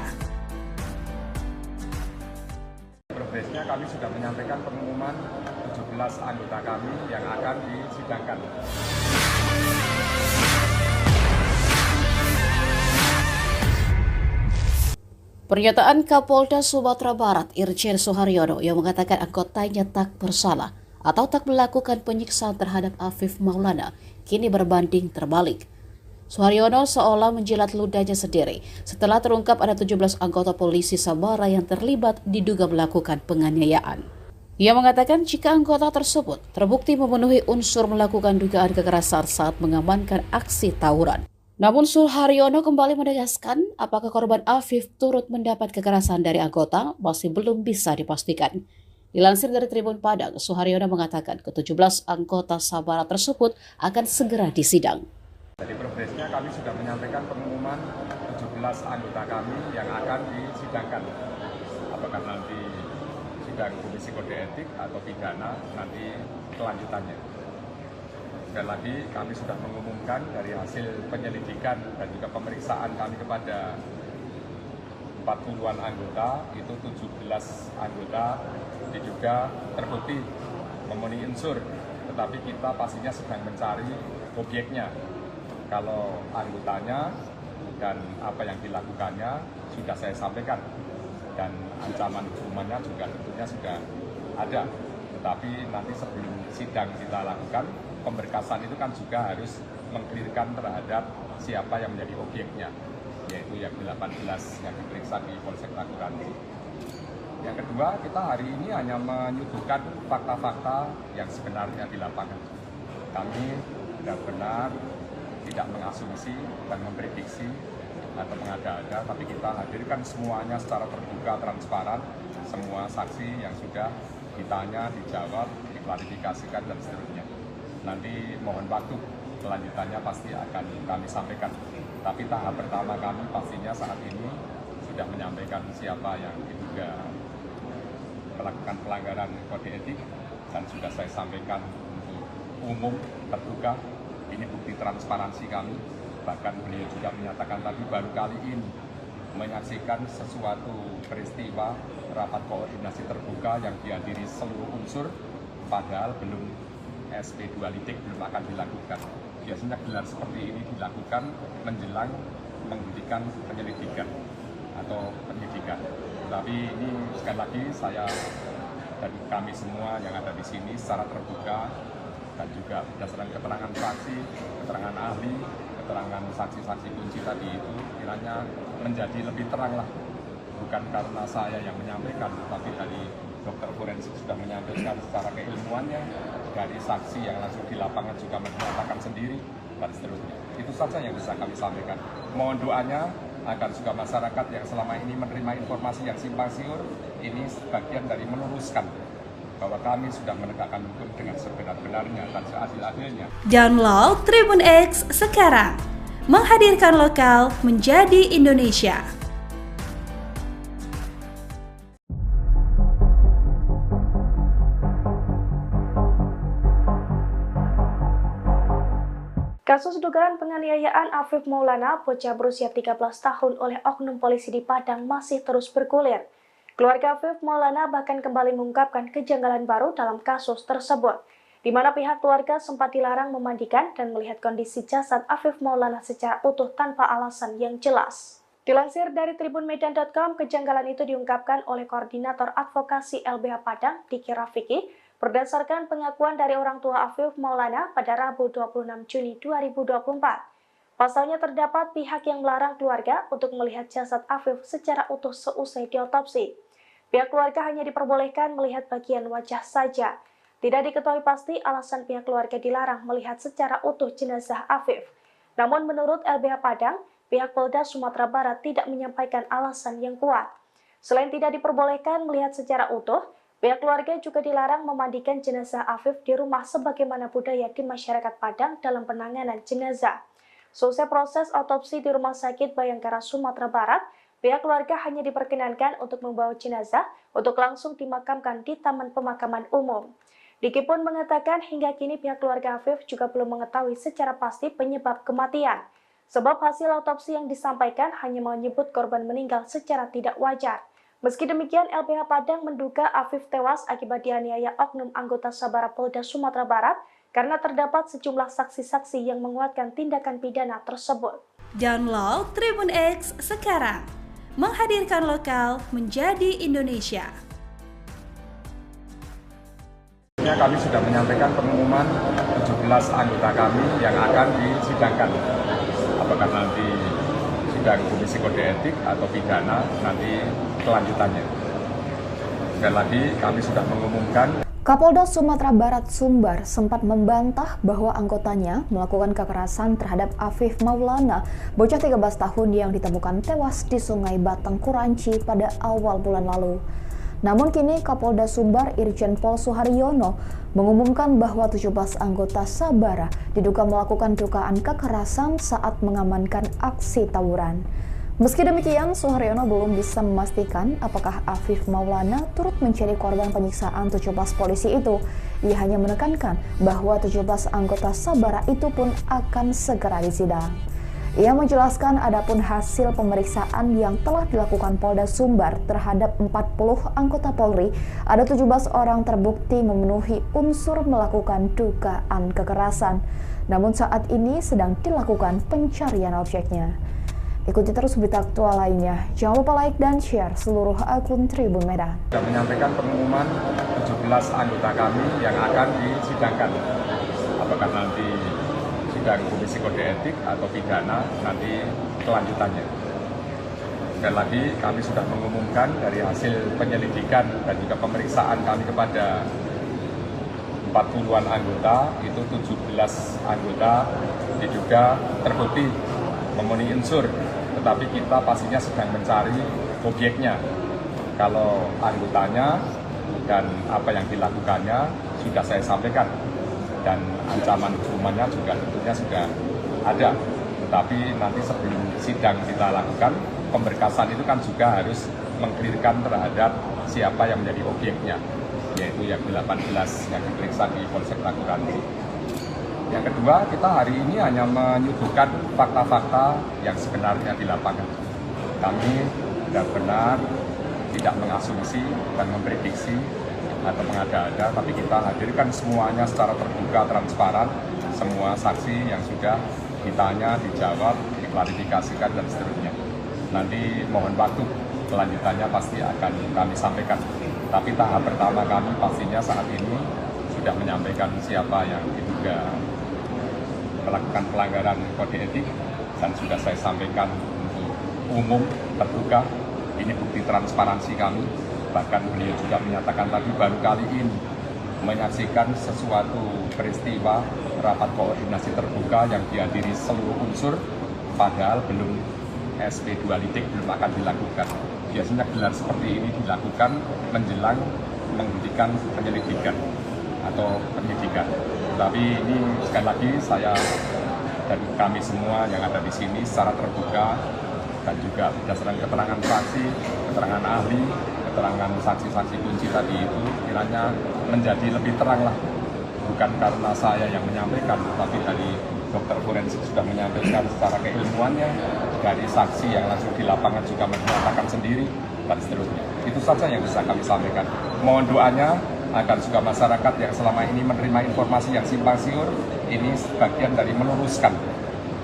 Progresnya kami sudah menyampaikan pengumuman 17 anggota kami yang akan disidangkan. Pernyataan Kapolda Sumatera Barat Irjen Suharyono yang mengatakan anggotanya tak bersalah atau tak melakukan penyiksaan terhadap Afif Maulana kini berbanding terbalik. Suharyono seolah menjilat ludahnya sendiri setelah terungkap ada 17 anggota polisi Sabara yang terlibat diduga melakukan penganiayaan. Ia mengatakan jika anggota tersebut terbukti memenuhi unsur melakukan dugaan kekerasan saat mengamankan aksi tawuran. Namun Suharyono kembali menegaskan apakah korban Afif turut mendapat kekerasan dari anggota masih belum bisa dipastikan. Dilansir dari Tribun Padang, Suharyono mengatakan ke-17 anggota Sabara tersebut akan segera disidang. Dari progresnya kami sudah menyampaikan pengumuman 17 anggota kami yang akan disidangkan. Apakah nanti sidang Komisi Kode Etik atau pidana, nanti kelanjutannya. Sekali lagi kami sudah mengumumkan dari hasil penyelidikan dan juga pemeriksaan kami kepada 40-an anggota, itu 17 anggota diduga terbukti memenuhi unsur, tetapi kita pastinya sedang mencari objeknya. Kalau anggotanya dan apa yang dilakukannya sudah saya sampaikan dan ancaman hukumannya juga tentunya sudah ada. Tetapi nanti sebelum sidang kita lakukan, pemberkasan itu kan juga harus mengklirkan terhadap siapa yang menjadi objeknya, yaitu yang 18 yang diperiksa di Polsek Taguranci. Yang kedua, kita hari ini hanya menyuguhkan fakta-fakta yang sebenarnya di lapangan. Kami benar-benar tidak mengasumsi dan memprediksi atau mengada-ada, tapi kita hadirkan semuanya secara terbuka, transparan, semua saksi yang sudah ditanya, dijawab, diklarifikasikan, dan seterusnya. Nanti mohon waktu, kelanjutannya pasti akan kami sampaikan. Tapi tahap pertama kami pastinya saat ini sudah menyampaikan siapa yang diduga melakukan pelanggaran kode etik, dan sudah saya sampaikan untuk umum terbuka. Ini bukti transparansi kami. Bahkan beliau juga menyatakan tadi baru kali ini menyaksikan sesuatu peristiwa rapat koordinasi terbuka yang dihadiri seluruh unsur, padahal belum SP2 lidik belum akan dilakukan. Biasanya gelar seperti ini dilakukan menjelang menghentikan penyelidikan atau penyidikan. Tapi ini sekali lagi saya dan kami semua yang ada di sini secara terbuka dan juga berdasarkan keterangan saksi, keterangan ahli, keterangan saksi-saksi kunci tadi itu kiranya menjadi lebih terang lah. Bukan karena saya yang menyampaikan, tapi dari dokter forensik sudah menyampaikan secara keilmuannya, dari saksi yang langsung di lapangan juga menyatakan sendiri, dan seterusnya. Itu saja yang bisa kami sampaikan. Mohon doanya agar juga masyarakat yang selama ini menerima informasi yang simpang siur, ini sebagian dari meluruskan bahwa kami sudah menegakkan hukum dengan sebenar-benarnya dan seadil-adilnya. Download Tribun X sekarang, menghadirkan lokal menjadi Indonesia. Kasus dugaan penganiayaan Afif Maulana, bocah berusia 13 tahun oleh oknum polisi di Padang masih terus bergulir. Keluarga Afif Maulana bahkan kembali mengungkapkan kejanggalan baru dalam kasus tersebut, di mana pihak keluarga sempat dilarang memandikan dan melihat kondisi jasad Afif Maulana secara utuh tanpa alasan yang jelas. Dilansir dari tribunmedan.com, kejanggalan itu diungkapkan oleh Koordinator Advokasi LBH Padang, Diki Rafiki, berdasarkan pengakuan dari orang tua Afif Maulana pada Rabu 26 Juni 2024. Pasalnya terdapat pihak yang melarang keluarga untuk melihat jasad Afif secara utuh seusai diotopsi. Pihak keluarga hanya diperbolehkan melihat bagian wajah saja. Tidak diketahui pasti alasan pihak keluarga dilarang melihat secara utuh jenazah Afif. Namun menurut LBH Padang, pihak Polda Sumatera Barat tidak menyampaikan alasan yang kuat. Selain tidak diperbolehkan melihat secara utuh, pihak keluarga juga dilarang memandikan jenazah Afif di rumah sebagaimana budaya di masyarakat Padang dalam penanganan jenazah. Selesai proses otopsi di Rumah Sakit Bayangkara Sumatera Barat, pihak keluarga hanya diperkenankan untuk membawa jenazah untuk langsung dimakamkan di Taman Pemakaman Umum. Diki pun mengatakan hingga kini pihak keluarga Afif juga belum mengetahui secara pasti penyebab kematian, sebab hasil otopsi yang disampaikan hanya menyebut korban meninggal secara tidak wajar. Meski demikian, LBH Padang menduga Afif tewas akibat dianiaya oknum anggota Sabara Polda Sumatera Barat karena terdapat sejumlah saksi-saksi yang menguatkan tindakan pidana tersebut. Download Tribun X sekarang, menghadirkan lokal menjadi Indonesia. Kami sudah menyampaikan pengumuman 17 anggota kami yang akan disidangkan. Apakah nanti sidang Komisi Kode Etik atau pidana, nanti kelanjutannya. Sekali lagi kami sudah mengumumkan. Kapolda Sumatera Barat Sumbar sempat membantah bahwa anggotanya melakukan kekerasan terhadap Afif Maulana, bocah 13 tahun yang ditemukan tewas di Sungai Batang Kuranci pada awal bulan lalu. Namun kini Kapolda Sumbar Irjen Pol Suharyono mengumumkan bahwa 17 anggota Sabara diduga melakukan dugaan kekerasan saat mengamankan aksi tawuran. Meski demikian, Suharyono belum bisa memastikan apakah Afif Maulana turut menjadi korban penyiksaan 17 polisi itu. Ia hanya menekankan bahwa 17 anggota Sabara itu pun akan segera disidang. Ia menjelaskan adapun hasil pemeriksaan yang telah dilakukan Polda Sumbar terhadap 40 anggota Polri, ada 17 orang terbukti memenuhi unsur melakukan dugaan kekerasan. Namun saat ini sedang dilakukan pencarian objeknya. Ikuti terus berita aktual lainnya. Jangan lupa like dan share seluruh akun Tribun Medan. Sudah menyampaikan pengumuman 17 anggota kami yang akan disidangkan. Apakah nanti sidang Komisi Kode Etik atau pidana, nanti kelanjutannya. Sekali lagi kami sudah mengumumkan dari hasil penyelidikan dan juga pemeriksaan kami kepada 40-an anggota, itu 17 anggota diduga terbukti memenuhi unsur, tetapi kita pastinya sedang mencari objeknya. Kalau anggotanya dan apa yang dilakukannya sudah saya sampaikan, dan ancaman hukumannya juga tentunya sudah ada. Tetapi nanti sebelum sidang kita lakukan, pemberkasan itu kan juga harus mengklirkan terhadap siapa yang menjadi objeknya, yaitu yang 18 yang diperiksa di Polsek Tagulandang. Yang kedua, kita hari ini hanya menyuguhkan fakta-fakta yang sebenarnya di lapangan. Kami benar-benar tidak mengasumsi dan memprediksi atau mengada-ada, tapi kita hadirkan semuanya secara terbuka, transparan, semua saksi yang sudah ditanya, dijawab, diklarifikasikan, dan seterusnya. Nanti mohon waktu, kelanjutannya pasti akan kami sampaikan. Tapi tahap pertama kami pastinya saat ini sudah menyampaikan siapa yang diduga melakukan pelanggaran kode etik, dan sudah saya sampaikan untuk umum, terbuka. Ini bukti transparansi kami. Bahkan beliau juga menyatakan tadi baru kali ini menyaksikan sesuatu peristiwa rapat koordinasi terbuka yang dihadiri seluruh unsur, padahal belum SP2 lidik belum akan dilakukan. Biasanya gelar seperti ini dilakukan menjelang menghentikan penyelidikan atau penyidikan. Tapi ini sekali lagi saya dan kami semua yang ada di sini secara terbuka dan juga berdasarkan keterangan saksi, keterangan ahli, keterangan saksi-saksi kunci tadi itu kiranya menjadi lebih terang lah. Bukan karena saya yang menyampaikan, tapi dari dokter forensik sudah menyampaikan secara keilmuannya, dari saksi yang langsung di lapangan juga menyatakan sendiri, dan seterusnya. Itu saja yang bisa kami sampaikan. Mohon doanya agar juga masyarakat yang selama ini menerima informasi yang simpang siur, ini sebagian dari meluruskan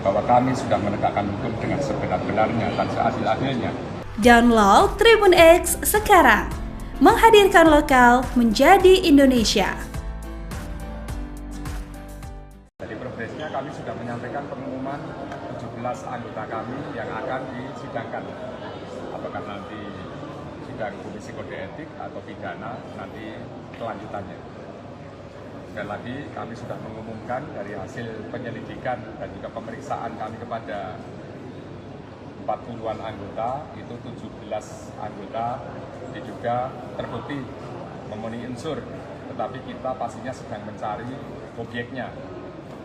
bahwa kami sudah menegakkan hukum dengan sebenar-benarnya dan seadil-adilnya. Download Tribun X sekarang, menghadirkan lokal menjadi Indonesia. Jadi progresnya kami sudah menyampaikan pengumuman 17 anggota kami yang akan disidangkan. Apakah nanti sidang Komisi Kode Etik atau pidana, nanti kelanjutannya. Sekali lagi kami sudah mengumumkan dari hasil penyelidikan dan juga pemeriksaan kami kepada 40-an anggota, itu 17 anggota diduga terbukti memenuhi unsur, tetapi kita pastinya sedang mencari objeknya.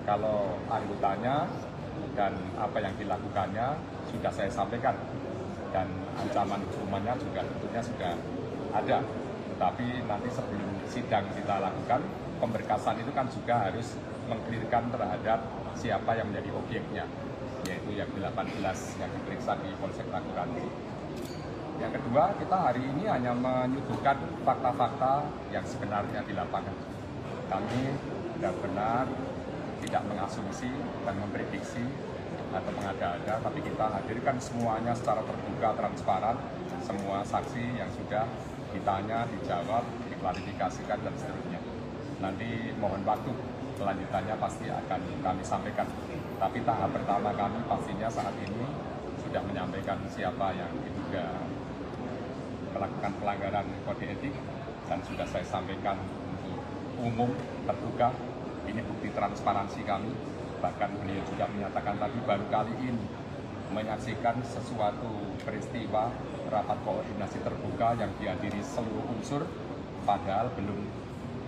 Kalau anggotanya dan apa yang dilakukannya sudah saya sampaikan, dan ancaman hukumannya juga tentunya sudah ada. Tetapi nanti sebelum sidang kita lakukan, pemberkasan itu kan juga harus mengklirkan terhadap siapa yang menjadi objeknya, yaitu yang 18 yang diperiksa di Polsek Tagulandang. Yang kedua, kita hari ini hanya menyuguhkan fakta-fakta yang sebenarnya di lapangan. Kami benar-benar tidak mengasumsi dan memprediksi atau mengada-ada, tapi kita hadirkan semuanya secara terbuka, transparan, semua saksi yang sudah ditanya, dijawab, diklarifikasikan, dan seterusnya. Nanti mohon waktu, kelanjutannya pasti akan kami sampaikan. Tapi tahap pertama kami pastinya saat ini sudah menyampaikan siapa yang diduga melakukan pelanggaran kode etik, dan sudah saya sampaikan untuk umum, terbuka. Ini bukti transparansi kami. Bahkan beliau juga menyatakan tadi baru kali ini menyaksikan sesuatu peristiwa rapat koordinasi terbuka yang dihadiri seluruh unsur, padahal belum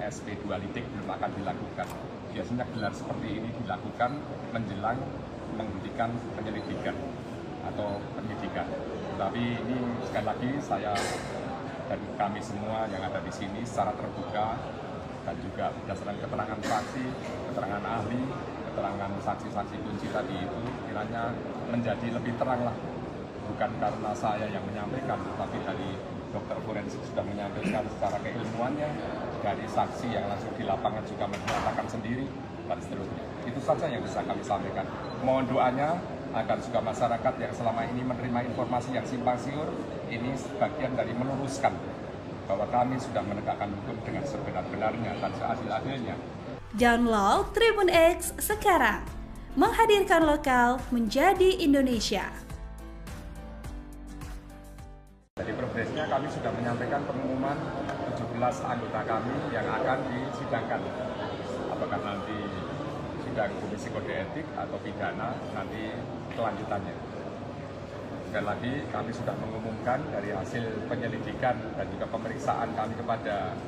SP2 lidik belum akan dilakukan. Biasanya gelar seperti ini dilakukan menjelang menghentikan penyelidikan atau penyidikan. Tapi ini sekali lagi saya dan kami semua yang ada di sini secara terbuka dan juga berdasarkan keterangan saksi, keterangan ahli, keterangan saksi-saksi kunci tadi itu kiranya menjadi lebih terang lah. Bukan karena saya yang menyampaikan, tapi dari dokter forensik sudah menyampaikan secara keilmuannya, dari saksi yang langsung di lapangan juga menyatakan sendiri, dan seterusnya. Itu saja yang bisa kami sampaikan. Mohon doanya agar juga masyarakat yang selama ini menerima informasi yang simpang siur ini sebagian dari meluruskan bahwa kami sudah menegakkan hukum dengan sebenar-benarnya dan seadil-adilnya. Download Tribun X sekarang, menghadirkan lokal menjadi Indonesia. Jadi progresnya kami sudah menyampaikan pengumuman 17 anggota kami yang akan disidangkan. Apakah nanti sidang Komisi Kode Etik atau pidana, nanti kelanjutannya. Sekali lagi kami sudah mengumumkan dari hasil penyelidikan dan juga pemeriksaan kami kepada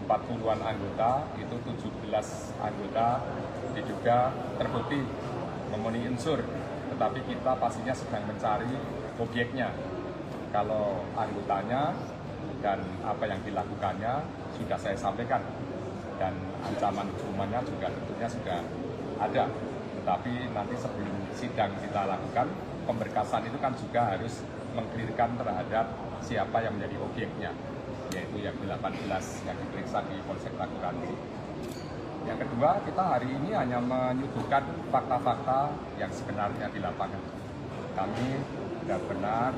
40-an anggota, itu 17 anggota diduga terbukti memenuhi unsur, tetapi kita pastinya sedang mencari objeknya. Kalau anggotanya dan apa yang dilakukannya sudah saya sampaikan, dan ancaman hukumannya juga tentunya sudah ada. Tetapi nanti sebelum sidang kita lakukan, pemberkasan itu kan juga harus mengklirkan terhadap siapa yang menjadi objeknya, yaitu yang 18 yang diperiksa di Polsek Taguranci. Yang kedua, kita hari ini hanya menyuguhkan fakta-fakta yang sebenarnya di lapangan. Kami benar-benar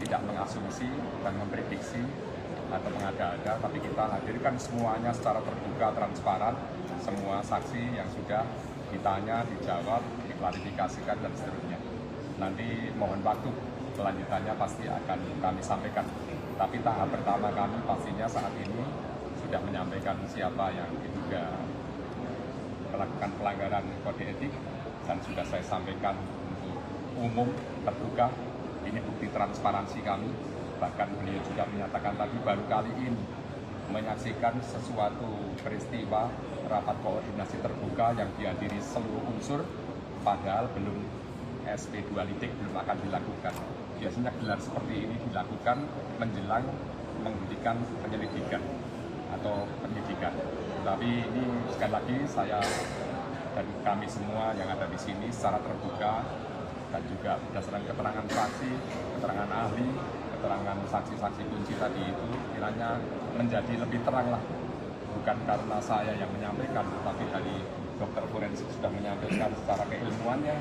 tidak mengasumsi dan memprediksi atau mengada-ada, tapi kita hadirkan semuanya secara terbuka, transparan, semua saksi yang sudah ditanya, dijawab, diklarifikasikan, dan seterusnya. Nanti mohon waktu, kelanjutannya pasti akan kami sampaikan. Tapi tahap pertama kami pastinya saat ini sudah menyampaikan siapa yang diduga melakukan pelanggaran kode etik, dan sudah saya sampaikan untuk umum, terbuka. Ini bukti transparansi kami. Bahkan beliau juga menyatakan tadi baru kali ini menyaksikan sesuatu peristiwa rapat koordinasi terbuka yang dihadiri seluruh unsur, padahal belum SP2 litik belum akan dilakukan. Biasanya gelar seperti ini dilakukan menjelang menghentikan penyelidikan atau penyidikan. Tapi ini sekali lagi saya dan kami semua yang ada di sini secara terbuka dan juga berdasarkan keterangan saksi, keterangan ahli, keterangan saksi-saksi kunci tadi itu kiranya menjadi lebih terang lah. Bukan karena saya yang menyampaikan, tapi dari dokter forensik sudah menyampaikan secara keilmuannya,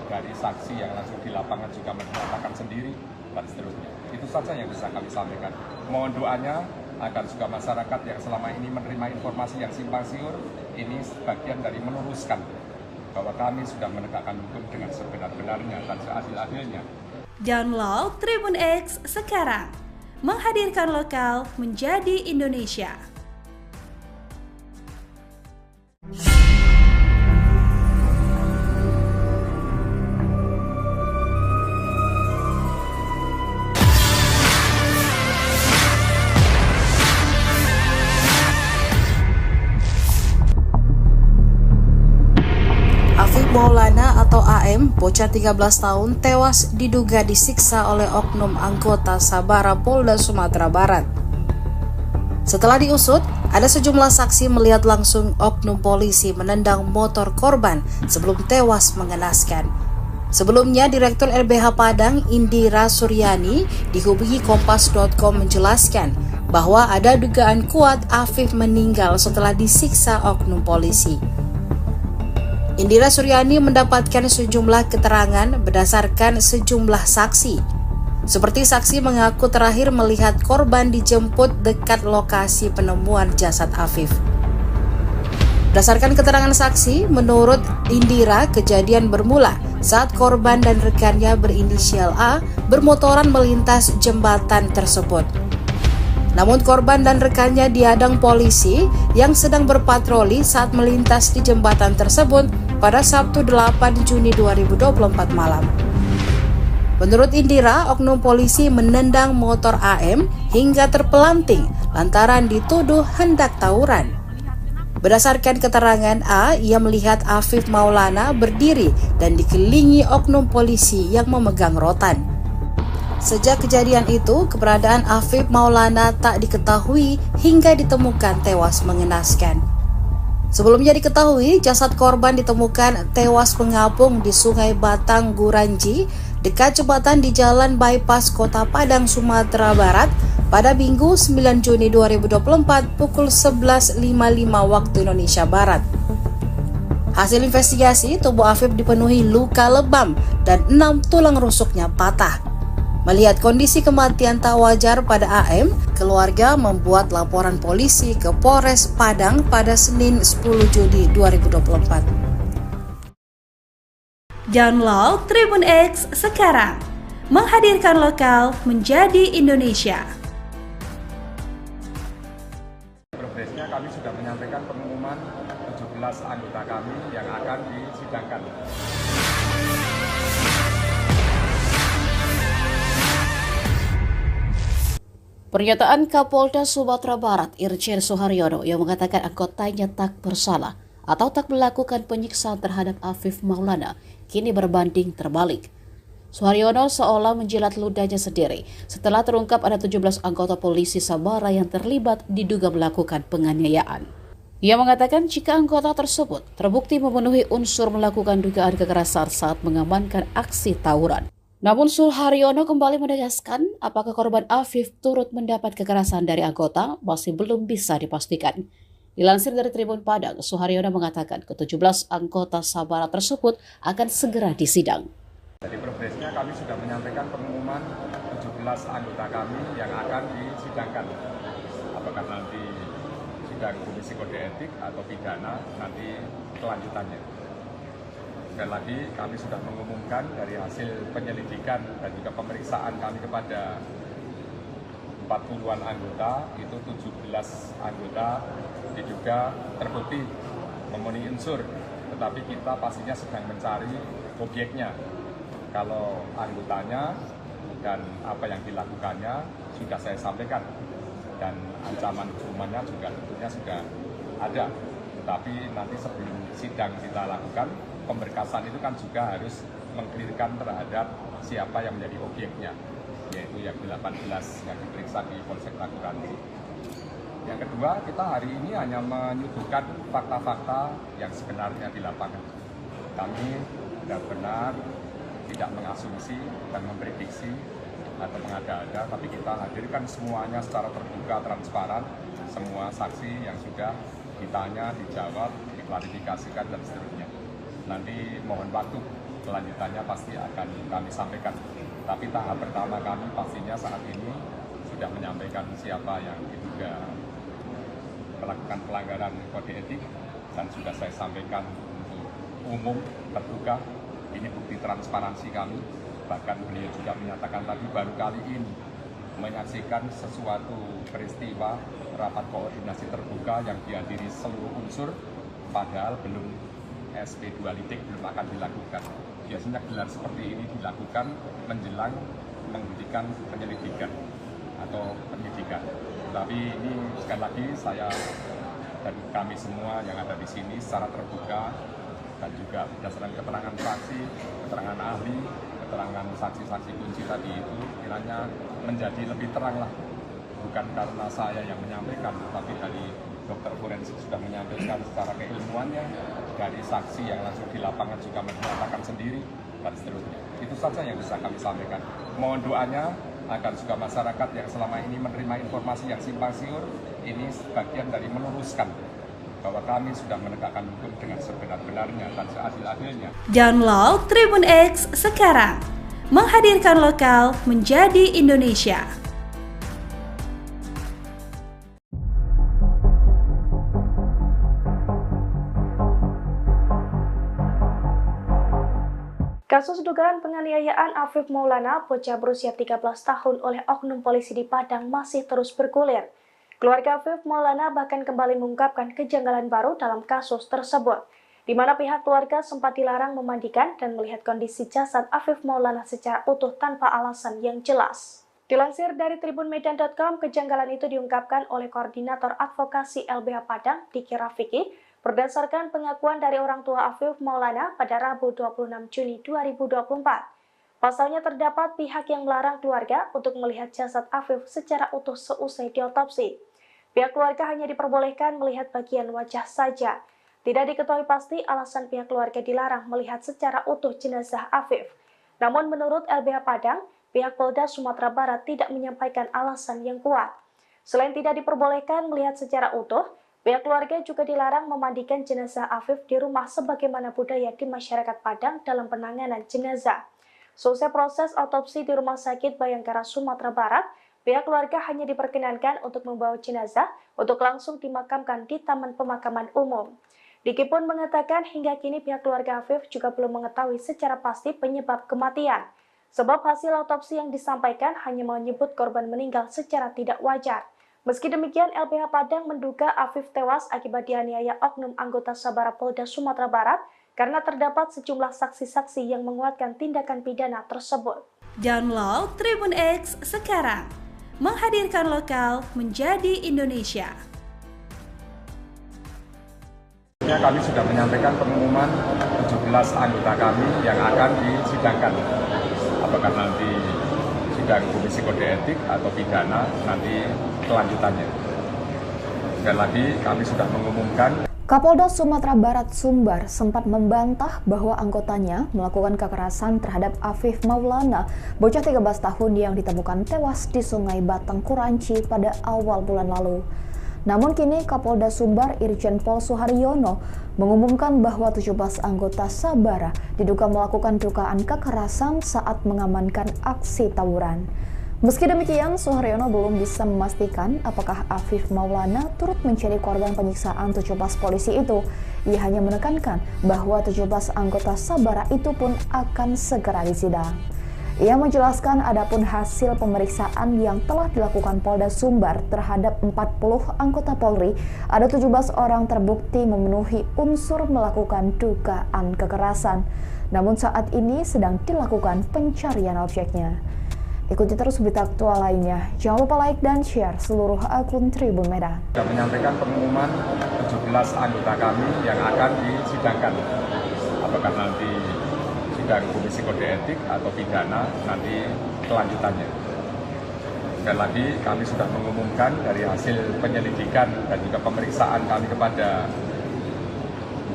dari saksi yang langsung di lapangan juga menyatakan sendiri, dan seterusnya. Itu saja yang bisa kami sampaikan. Mohon doanya agar juga masyarakat yang selama ini menerima informasi yang simpang siur ini sebagian dari meluruskan bahwa kami sudah menegakkan hukum dengan sebenar-benarnya dan seadil-adilnya. Download Tribun X sekarang, menghadirkan lokal menjadi Indonesia. Maulana atau AM, bocah 13 tahun, tewas diduga disiksa oleh oknum anggota Sabara Polda Sumatera Barat. Setelah diusut, ada sejumlah saksi melihat langsung oknum polisi menendang motor korban sebelum tewas mengenaskan. Sebelumnya, Direktur LBH Padang, Indira Suryani, dihubungi Kompas.com menjelaskan bahwa ada dugaan kuat Afif meninggal setelah disiksa oknum polisi. Indira Suryani mendapatkan sejumlah keterangan berdasarkan sejumlah saksi. Seperti saksi mengaku terakhir melihat korban dijemput dekat lokasi penemuan jasad Afif. Berdasarkan keterangan saksi, menurut Indira, kejadian bermula saat korban dan rekannya berinisial A bermotoran melintas jembatan tersebut. Namun korban dan rekannya dihadang polisi yang sedang berpatroli saat melintas di jembatan tersebut pada Sabtu 8 Juni 2024 malam. Menurut Indira, oknum polisi menendang motor AM hingga terpelanting lantaran dituduh hendak tawuran. Berdasarkan keterangan A, ia melihat Afif Maulana berdiri dan dikelilingi oknum polisi yang memegang rotan. Sejak kejadian itu, keberadaan Afif Maulana tak diketahui hingga ditemukan tewas mengenaskan. Sebelumnya diketahui, jasad korban ditemukan tewas mengapung di Sungai Batang Guranji, dekat jembatan di Jalan Bypass Kota Padang, Sumatera Barat, pada Minggu 9 Juni 2024 pukul 11.55 waktu Indonesia Barat. Hasil investigasi, tubuh Afif dipenuhi luka lebam dan 6 tulang rusuknya patah. Melihat kondisi kematian tak wajar pada AM, keluarga membuat laporan polisi ke Polres Padang pada Senin 10 Juli 2024. Download Tribun X sekarang, menghadirkan lokal menjadi Indonesia. Progresnya kami sudah menyampaikan pengumuman 17 anggota kami yang akan disidangkan. Pernyataan Kapolda Sumatera Barat Irjen Suharyono yang mengatakan anggotanya tak bersalah atau tak melakukan penyiksaan terhadap Afif Maulana kini berbanding terbalik. Suharyono seolah menjilat ludahnya sendiri setelah terungkap ada 17 anggota polisi Sabara yang terlibat diduga melakukan penganiayaan. Ia mengatakan jika anggota tersebut terbukti memenuhi unsur melakukan dugaan kekerasan saat mengamankan aksi tawuran. Namun Suharyono kembali menegaskan apakah korban Afif turut mendapat kekerasan dari anggota masih belum bisa dipastikan. Dilansir dari Tribun Padang, Suharyono mengatakan ke-17 anggota Sabara tersebut akan segera disidang. Dari progresnya kami sudah menyampaikan pengumuman 17 anggota kami yang akan disidangkan. Apakah nanti sidang Komisi Kode Etik atau pidana, nanti kelanjutannya. Sekali lagi kami sudah mengumumkan dari hasil penyelidikan dan juga pemeriksaan kami kepada 40-an anggota, itu 17 anggota diduga terbukti memenuhi unsur, tetapi kita pastinya sedang mencari objeknya. Kalau anggotanya dan apa yang dilakukannya sudah saya sampaikan, dan ancaman hukumannya juga tentunya sudah ada. Tetapi nanti sebelum sidang kita lakukan, pemberkasan itu kan juga harus mengklirkan terhadap siapa yang menjadi objeknya, yaitu yang 18 yang diperiksa di Polsek Taguranti. Yang kedua, kita hari ini hanya menyuguhkan fakta-fakta yang sebenarnya di lapangan. Kami benar-benar tidak mengasumsi dan memprediksi atau mengada-ada, tapi kita hadirkan semuanya secara terbuka, transparan, semua saksi yang sudah ditanya, dijawab, diklarifikasikan, dan seterusnya. Nanti mohon waktu, kelanjutannya pasti akan kami sampaikan. Tapi tahap pertama kami pastinya saat ini sudah menyampaikan siapa yang diduga melakukan pelanggaran kode etik, dan sudah saya sampaikan untuk umum, terbuka. Ini bukti transparansi kami. Bahkan beliau juga menyatakan tadi baru kali ini menyaksikan sesuatu peristiwa rapat koordinasi terbuka yang dihadiri seluruh unsur, padahal belum SP2 litik belum akan dilakukan. Biasanya gelar seperti ini dilakukan menjelang menghentikan penyelidikan atau penyidikan. Tapi ini sekali lagi saya dan kami semua yang ada di sini secara terbuka dan juga berdasarkan keterangan saksi, keterangan ahli, keterangan saksi-saksi kunci tadi itu kiranya menjadi lebih terang lah. Bukan karena saya yang menyampaikan, tapi dari dokter forensik sudah menyampaikan secara keilmuannya, dari saksi yang langsung di lapangan juga menyatakan sendiri, dan seterusnya. Itu saja yang bisa kami sampaikan. Mohon doanya agar juga masyarakat yang selama ini menerima informasi yang simpang siur, ini sebagian dari meluruskan bahwa kami sudah menegakkan hukum dengan sebenar-benarnya dan seadil-adilnya. Download Tribun X sekarang, menghadirkan lokal menjadi Indonesia. Kasus dugaan penganiayaan Afif Maulana, bocah berusia 13 tahun oleh oknum polisi di Padang masih terus bergulir. Keluarga Afif Maulana bahkan kembali mengungkapkan kejanggalan baru dalam kasus tersebut, di mana pihak keluarga sempat dilarang memandikan dan melihat kondisi jasad Afif Maulana secara utuh tanpa alasan yang jelas. Dilansir dari tribunmedan.com, kejanggalan itu diungkapkan oleh Koordinator Advokasi LBH Padang, Diki Rafiki, berdasarkan pengakuan dari orang tua Afif Maulana pada Rabu 26 Juni 2024. Pasalnya terdapat pihak yang melarang keluarga untuk melihat jasad Afif secara utuh seusai diotopsi. Pihak keluarga hanya diperbolehkan melihat bagian wajah saja. Tidak diketahui pasti alasan pihak keluarga dilarang melihat secara utuh jenazah Afif. Namun menurut LBH Padang, pihak Polda Sumatera Barat tidak menyampaikan alasan yang kuat. Selain tidak diperbolehkan melihat secara utuh, Pihak keluarga juga dilarang memandikan jenazah Afif di rumah sebagaimana budaya di masyarakat Padang dalam penanganan jenazah. Selesai proses otopsi di Rumah Sakit Bayangkara Sumatera Barat, pihak keluarga hanya diperkenankan untuk membawa jenazah untuk langsung dimakamkan di Taman Pemakaman Umum. Diki pun mengatakan hingga kini pihak keluarga Afif juga belum mengetahui secara pasti penyebab kematian. Sebab hasil otopsi yang disampaikan hanya menyebut korban meninggal secara tidak wajar. Meski demikian, LBH Padang menduga Afif tewas akibat dianiaya oknum anggota Sabara Polda Sumatera Barat karena terdapat sejumlah saksi-saksi yang menguatkan tindakan pidana tersebut. Download Tribun X sekarang, menghadirkan lokal menjadi Indonesia. Kami sudah menyampaikan pengumuman 17 anggota kami yang akan disidangkan. Apakah nanti sidang Komisi Kode Etik atau pidana, nanti kelanjutannya. Sekali lagi kami sudah mengumumkan. Kapolda Sumatera Barat Sumbar sempat membantah bahwa anggotanya melakukan kekerasan terhadap Afif Maulana, bocah 13 tahun yang ditemukan tewas di Sungai Batang Kuranci pada awal bulan lalu. Namun kini Kapolda Sumbar Irjen Pol Suharyono mengumumkan bahwa 17 anggota Sabara diduga melakukan dugaan kekerasan saat mengamankan aksi tawuran. Meski demikian, Suharyono belum bisa memastikan apakah Afif Maulana turut menjadi korban penyiksaan 17 polisi itu. Ia hanya menekankan bahwa 17 anggota Sabara itu pun akan segera disidang. Ia menjelaskan adapun hasil pemeriksaan yang telah dilakukan Polda Sumbar terhadap 40 anggota Polri, ada 17 orang terbukti memenuhi unsur melakukan dugaan kekerasan. Namun saat ini sedang dilakukan pencarian objeknya. Ikuti terus berita aktual lainnya. Jangan lupa like dan share seluruh akun Tribun Medan. Sudah menyampaikan pengumuman 17 anggota kami yang akan disidangkan. Apakah nanti sidang Komisi Kode Etik atau pidana, nanti kelanjutannya. Sekali lagi kami sudah mengumumkan dari hasil penyelidikan dan juga pemeriksaan kami kepada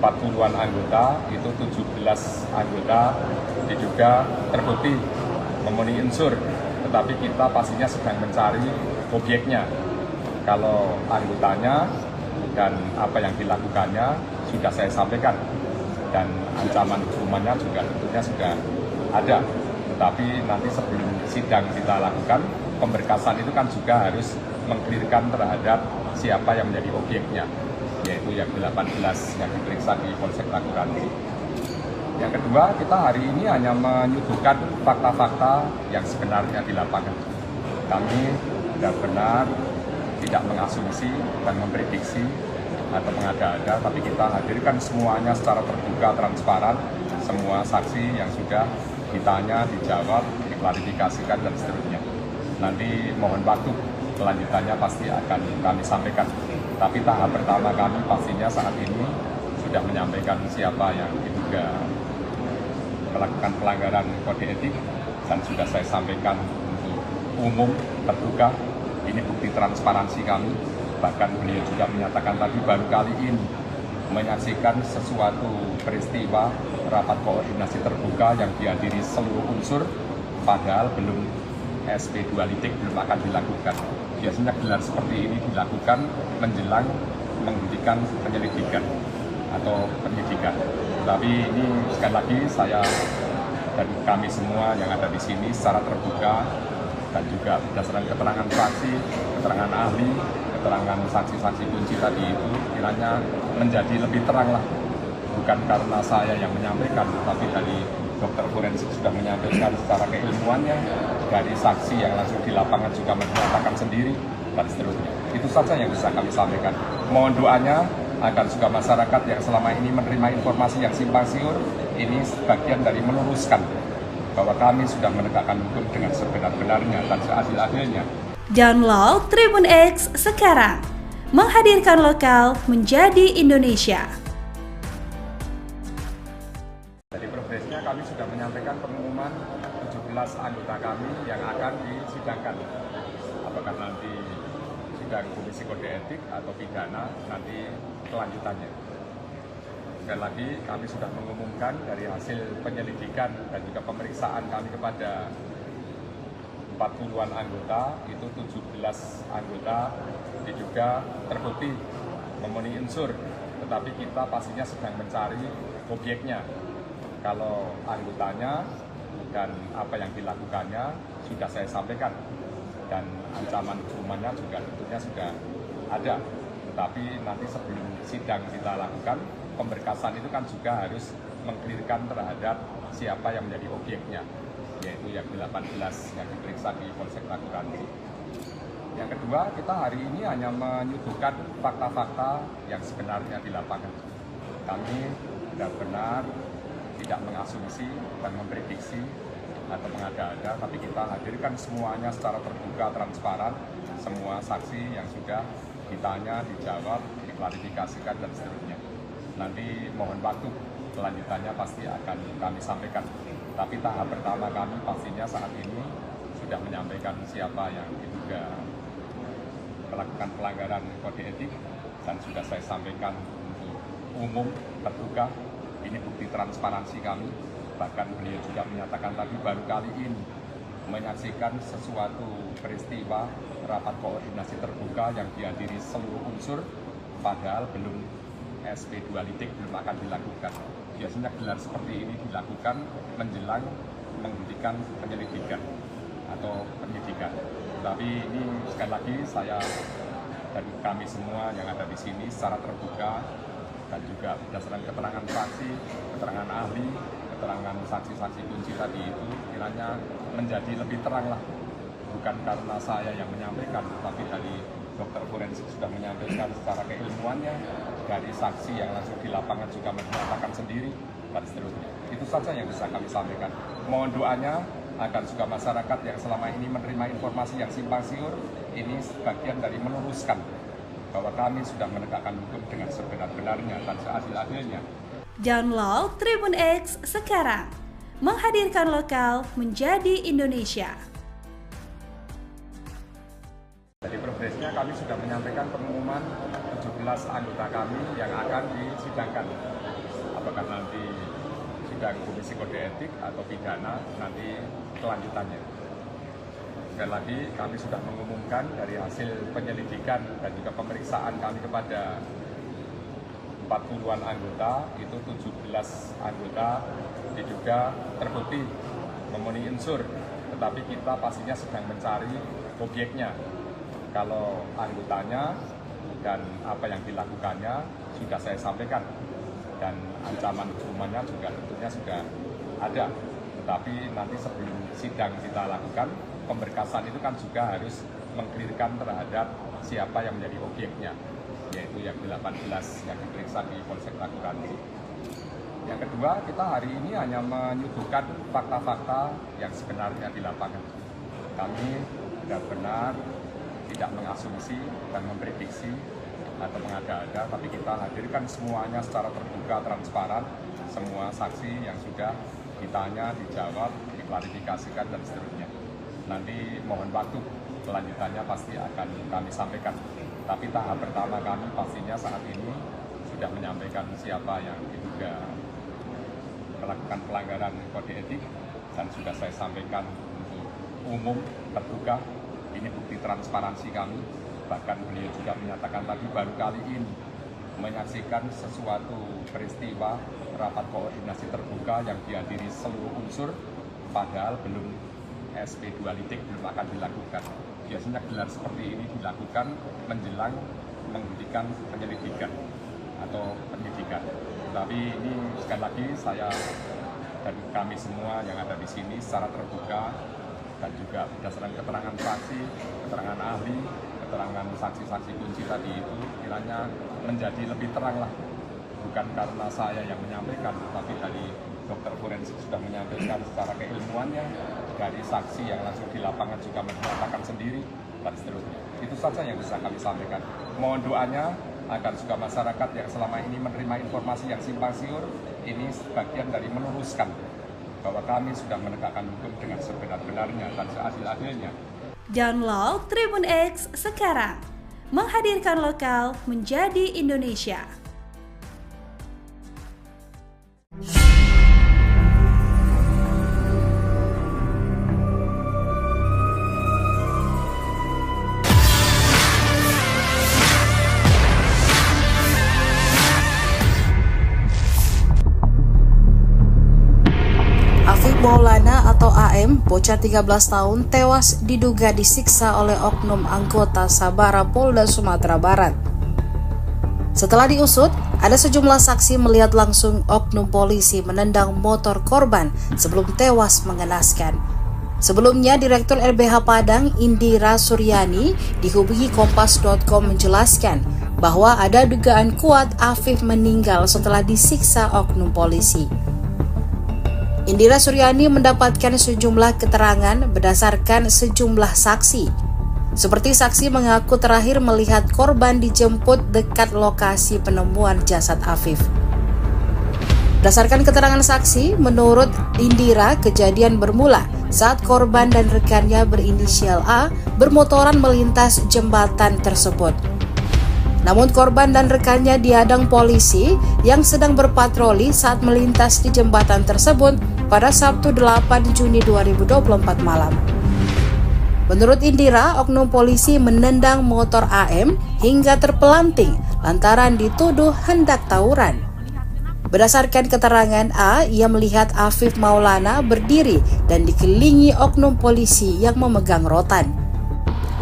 40-an anggota, itu 17 anggota diduga terbukti memenuhi unsur, tetapi kita pastinya sedang mencari objeknya. Kalau anggotanya dan apa yang dilakukannya sudah saya sampaikan, dan ancaman hukumannya juga tentunya sudah ada. Tetapi nanti sebelum sidang kita lakukan, pemberkasan itu kan juga harus mengklirkan terhadap siapa yang menjadi objeknya, yaitu yang 18 yang diperiksa di Polsek Takuranci. Yang kedua, kita hari ini hanya menyuguhkan fakta-fakta yang sebenarnya di lapangan. Kami benar-benar tidak mengasumsi dan memprediksi atau mengada-ada, tapi kita hadirkan semuanya secara terbuka, transparan, semua saksi yang sudah ditanya, dijawab, diklarifikasikan, dan seterusnya. Nanti mohon waktu, kelanjutannya pasti akan kami sampaikan. Tapi tahap pertama kami pastinya saat ini sudah menyampaikan siapa yang diduga melakukan pelanggaran kode etik, dan sudah saya sampaikan untuk umum, terbuka. Ini bukti transparansi kami. Bahkan beliau juga menyatakan tadi baru kali ini menyaksikan sesuatu peristiwa rapat koordinasi terbuka yang dihadiri seluruh unsur, padahal belum SP2 litik belum akan dilakukan. Biasanya gelar seperti ini dilakukan menjelang menghentikan penyelidikan atau penyidikan. Tapi ini sekali lagi saya dan kami semua yang ada di sini secara terbuka dan juga berdasarkan keterangan saksi, keterangan ahli, keterangan saksi-saksi kunci tadi itu kiranya menjadi lebih terang lah, bukan karena saya yang menyampaikan, tapi dari dokter forensik sudah menyampaikan secara keilmuannya, dari saksi yang langsung di lapangan juga menyatakan sendiri, dan seterusnya. Itu saja yang bisa kami sampaikan. Mohon doanya agar juga masyarakat yang selama ini menerima informasi yang simpang siur, ini sebagian dari meluruskan bahwa kami sudah menegakkan hukum dengan sebenar-benarnya dan seadil-adilnya. Download Tribun X sekarang, menghadirkan lokal menjadi Indonesia. Dari progresnya kami sudah menyampaikan pengumuman 17 anggota kami yang akan disidangkan. Apakah nanti sidang Komisi Kode Etik atau pidana, nanti kelanjutannya. Sekali lagi kami sudah mengumumkan dari hasil penyelidikan dan juga pemeriksaan kami kepada 40-an anggota, itu 17 anggota diduga terbukti memenuhi unsur, tetapi kita pastinya sedang mencari objeknya. Kalau anggotanya dan apa yang dilakukannya sudah saya sampaikan, dan ancaman hukumannya juga tentunya sudah ada. Tetapi nanti sebelum sidang kita lakukan, pemberkasan itu kan juga harus mengklirkan terhadap siapa yang menjadi objeknya, yaitu yang 18 yang diperiksa di Polsek Taguranci. Yang kedua, kita hari ini hanya menyuguhkan fakta-fakta yang sebenarnya di lapangan. Kami benar-benar tidak mengasumsi dan memprediksi atau mengada-ada, tapi kita hadirkan semuanya secara terbuka, transparan, semua saksi yang sudah ditanya, dijawab, diklarifikasikan, dan seterusnya. Nanti mohon waktu, kelanjutannya pasti akan kami sampaikan. Tapi tahap pertama kami pastinya saat ini sudah menyampaikan siapa yang diduga melakukan pelanggaran kode etik, dan sudah saya sampaikan untuk umum, terbuka. Ini bukti transparansi kami. Bahkan beliau juga menyatakan tadi baru kali ini menyaksikan sesuatu peristiwa rapat koordinasi terbuka yang dihadiri seluruh unsur, padahal belum SP2 litik belum akan dilakukan. Biasanya gelar seperti ini dilakukan menjelang menghentikan penyelidikan atau penyidikan. Tapi ini sekali lagi saya dan kami semua yang ada di sini secara terbuka dan juga berdasarkan keterangan saksi, keterangan ahli, keterangan saksi-saksi kunci tadi itu kiranya menjadi lebih terang lah. Bukan karena saya yang menyampaikan, tapi dari dokter forensik sudah menyampaikan secara keilmuannya, dari saksi yang langsung di lapangan juga menyatakan sendiri, dan seterusnya. Itu saja yang bisa kami sampaikan. Mohon doanya agar juga masyarakat yang selama ini menerima informasi yang simpang siur, ini sebagian dari meluruskan bahwa kami sudah menegakkan hukum dengan sebenar-benarnya dan seadil-adilnya. Download Tribun X sekarang, menghadirkan lokal menjadi Indonesia. Jadi progresnya kami sudah menyampaikan pengumuman 17 anggota kami yang akan disidangkan. Apakah nanti sidang Komisi Kode Etik atau pidana, nanti kelanjutannya. Sekali lagi kami sudah mengumumkan dari hasil penyelidikan dan juga pemeriksaan kami kepada 40-an anggota, itu 17 anggota diduga terbukti memenuhi unsur, tetapi kita pastinya sedang mencari objeknya. Kalau anggotanya dan apa yang dilakukannya sudah saya sampaikan, dan ancaman hukumannya juga tentunya sudah ada. Tetapi nanti sebelum sidang kita lakukan, pemberkasan itu kan juga harus mengklirkan terhadap siapa yang menjadi objeknya, yaitu yang 18 yang diperiksa di Polsek Taguranci. Yang kedua, kita hari ini hanya menyuguhkan fakta-fakta yang sebenarnya di lapangan. Kami benar-benar tidak mengasumsi dan memprediksi atau mengada-ada, tapi kita hadirkan semuanya secara terbuka, transparan, semua saksi yang sudah ditanya, dijawab, diklarifikasikan, dan seterusnya. Nanti mohon waktu, kelanjutannya pasti akan kami sampaikan. Tapi tahap pertama kami pastinya saat ini sudah menyampaikan siapa yang diduga melakukan pelanggaran kode etik, dan sudah saya sampaikan untuk umum, terbuka. Ini bukti transparansi kami. Bahkan beliau juga menyatakan tadi baru kali ini menyaksikan sesuatu peristiwa rapat koordinasi terbuka yang dihadiri seluruh unsur, padahal belum SP2 litik belum akan dilakukan. Biasanya gelar seperti ini dilakukan menjelang menghentikan penyelidikan atau penyidikan. Tapi ini sekali lagi saya dan kami semua yang ada di sini secara terbuka dan juga berdasarkan keterangan saksi, keterangan ahli, keterangan saksi-saksi kunci tadi itu kiranya menjadi lebih terang lah. Bukan karena saya yang menyampaikan, tapi dari dokter forensik sudah menyampaikan secara keilmuannya, dari saksi yang langsung di lapangan juga menyatakan sendiri, dan seterusnya. Itu saja yang bisa kami sampaikan. Mohon doanya agar juga masyarakat yang selama ini menerima informasi yang simpang siur, ini sebagian dari meluruskan bahwa kami sudah menegakkan hukum dengan sebenar-benarnya dan seadil-adilnya. Download Tribun X sekarang, menghadirkan lokal menjadi Indonesia. Maulana atau AM, bocah 13 tahun, tewas diduga disiksa oleh oknum anggota Sabara Polda Sumatera Barat. Setelah diusut, ada sejumlah saksi melihat langsung oknum polisi menendang motor korban sebelum tewas mengenaskan. Sebelumnya, Direktur LBH Padang, Indira Suryani, dihubungi Kompas.com menjelaskan bahwa ada dugaan kuat Afif meninggal setelah disiksa oknum polisi. Indira Suryani mendapatkan sejumlah keterangan berdasarkan sejumlah saksi. Seperti saksi mengaku terakhir melihat korban dijemput dekat lokasi penemuan jasad Afif. Berdasarkan keterangan saksi, menurut Indira, kejadian bermula saat korban dan rekannya berinisial A bermotoran melintas jembatan tersebut. Namun korban dan rekannya dihadang polisi yang sedang berpatroli saat melintas di jembatan tersebut pada Sabtu 8 Juni 2024 malam. Menurut Indira, oknum polisi menendang motor AM hingga terpelanting lantaran dituduh hendak tawuran. Berdasarkan keterangan A, ia melihat Afif Maulana berdiri dan dikelilingi oknum polisi yang memegang rotan.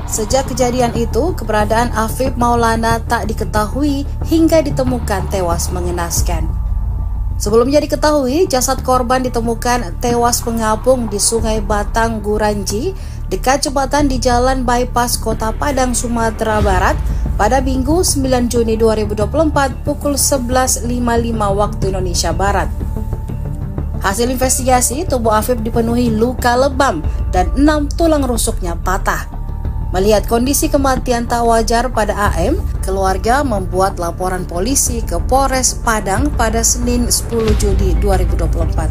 Sejak kejadian itu, keberadaan Afif Maulana tak diketahui hingga ditemukan tewas mengenaskan. Sebelumnya diketahui, jasad korban ditemukan tewas mengapung di Sungai Batang Guranji, dekat jembatan di Jalan Bypass Kota Padang, Sumatera Barat, pada Minggu 9 Juni 2024 pukul 11.55 waktu Indonesia Barat. Hasil investigasi, tubuh Afif dipenuhi luka lebam dan 6 tulang rusuknya patah. Melihat kondisi kematian tak wajar pada AM, keluarga membuat laporan polisi ke Polres Padang pada Senin 10 Juni 2024.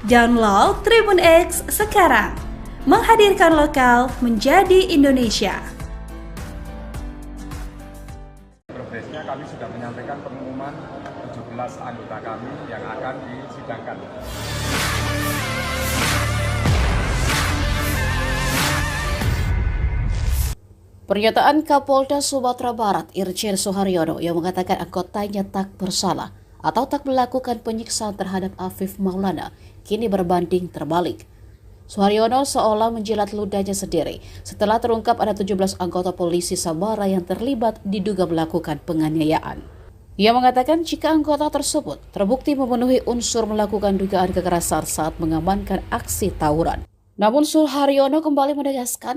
Download Tribun X sekarang, menghadirkan lokal menjadi Indonesia. Progresnya kami sudah menyampaikan pengumuman 17 anggota kami yang akan disidangkan. Pernyataan Kapolda Sumatera Barat Irjen Suharyono yang mengatakan anggotanya tak bersalah atau tak melakukan penyiksaan terhadap Afif Maulana kini berbanding terbalik. Suharyono seolah menjilat ludahnya sendiri setelah terungkap ada 17 anggota polisi Sabara yang terlibat diduga melakukan penganiayaan. Ia mengatakan jika anggota tersebut terbukti memenuhi unsur melakukan dugaan kekerasan saat mengamankan aksi tawuran. Namun Suharyono kembali menegaskan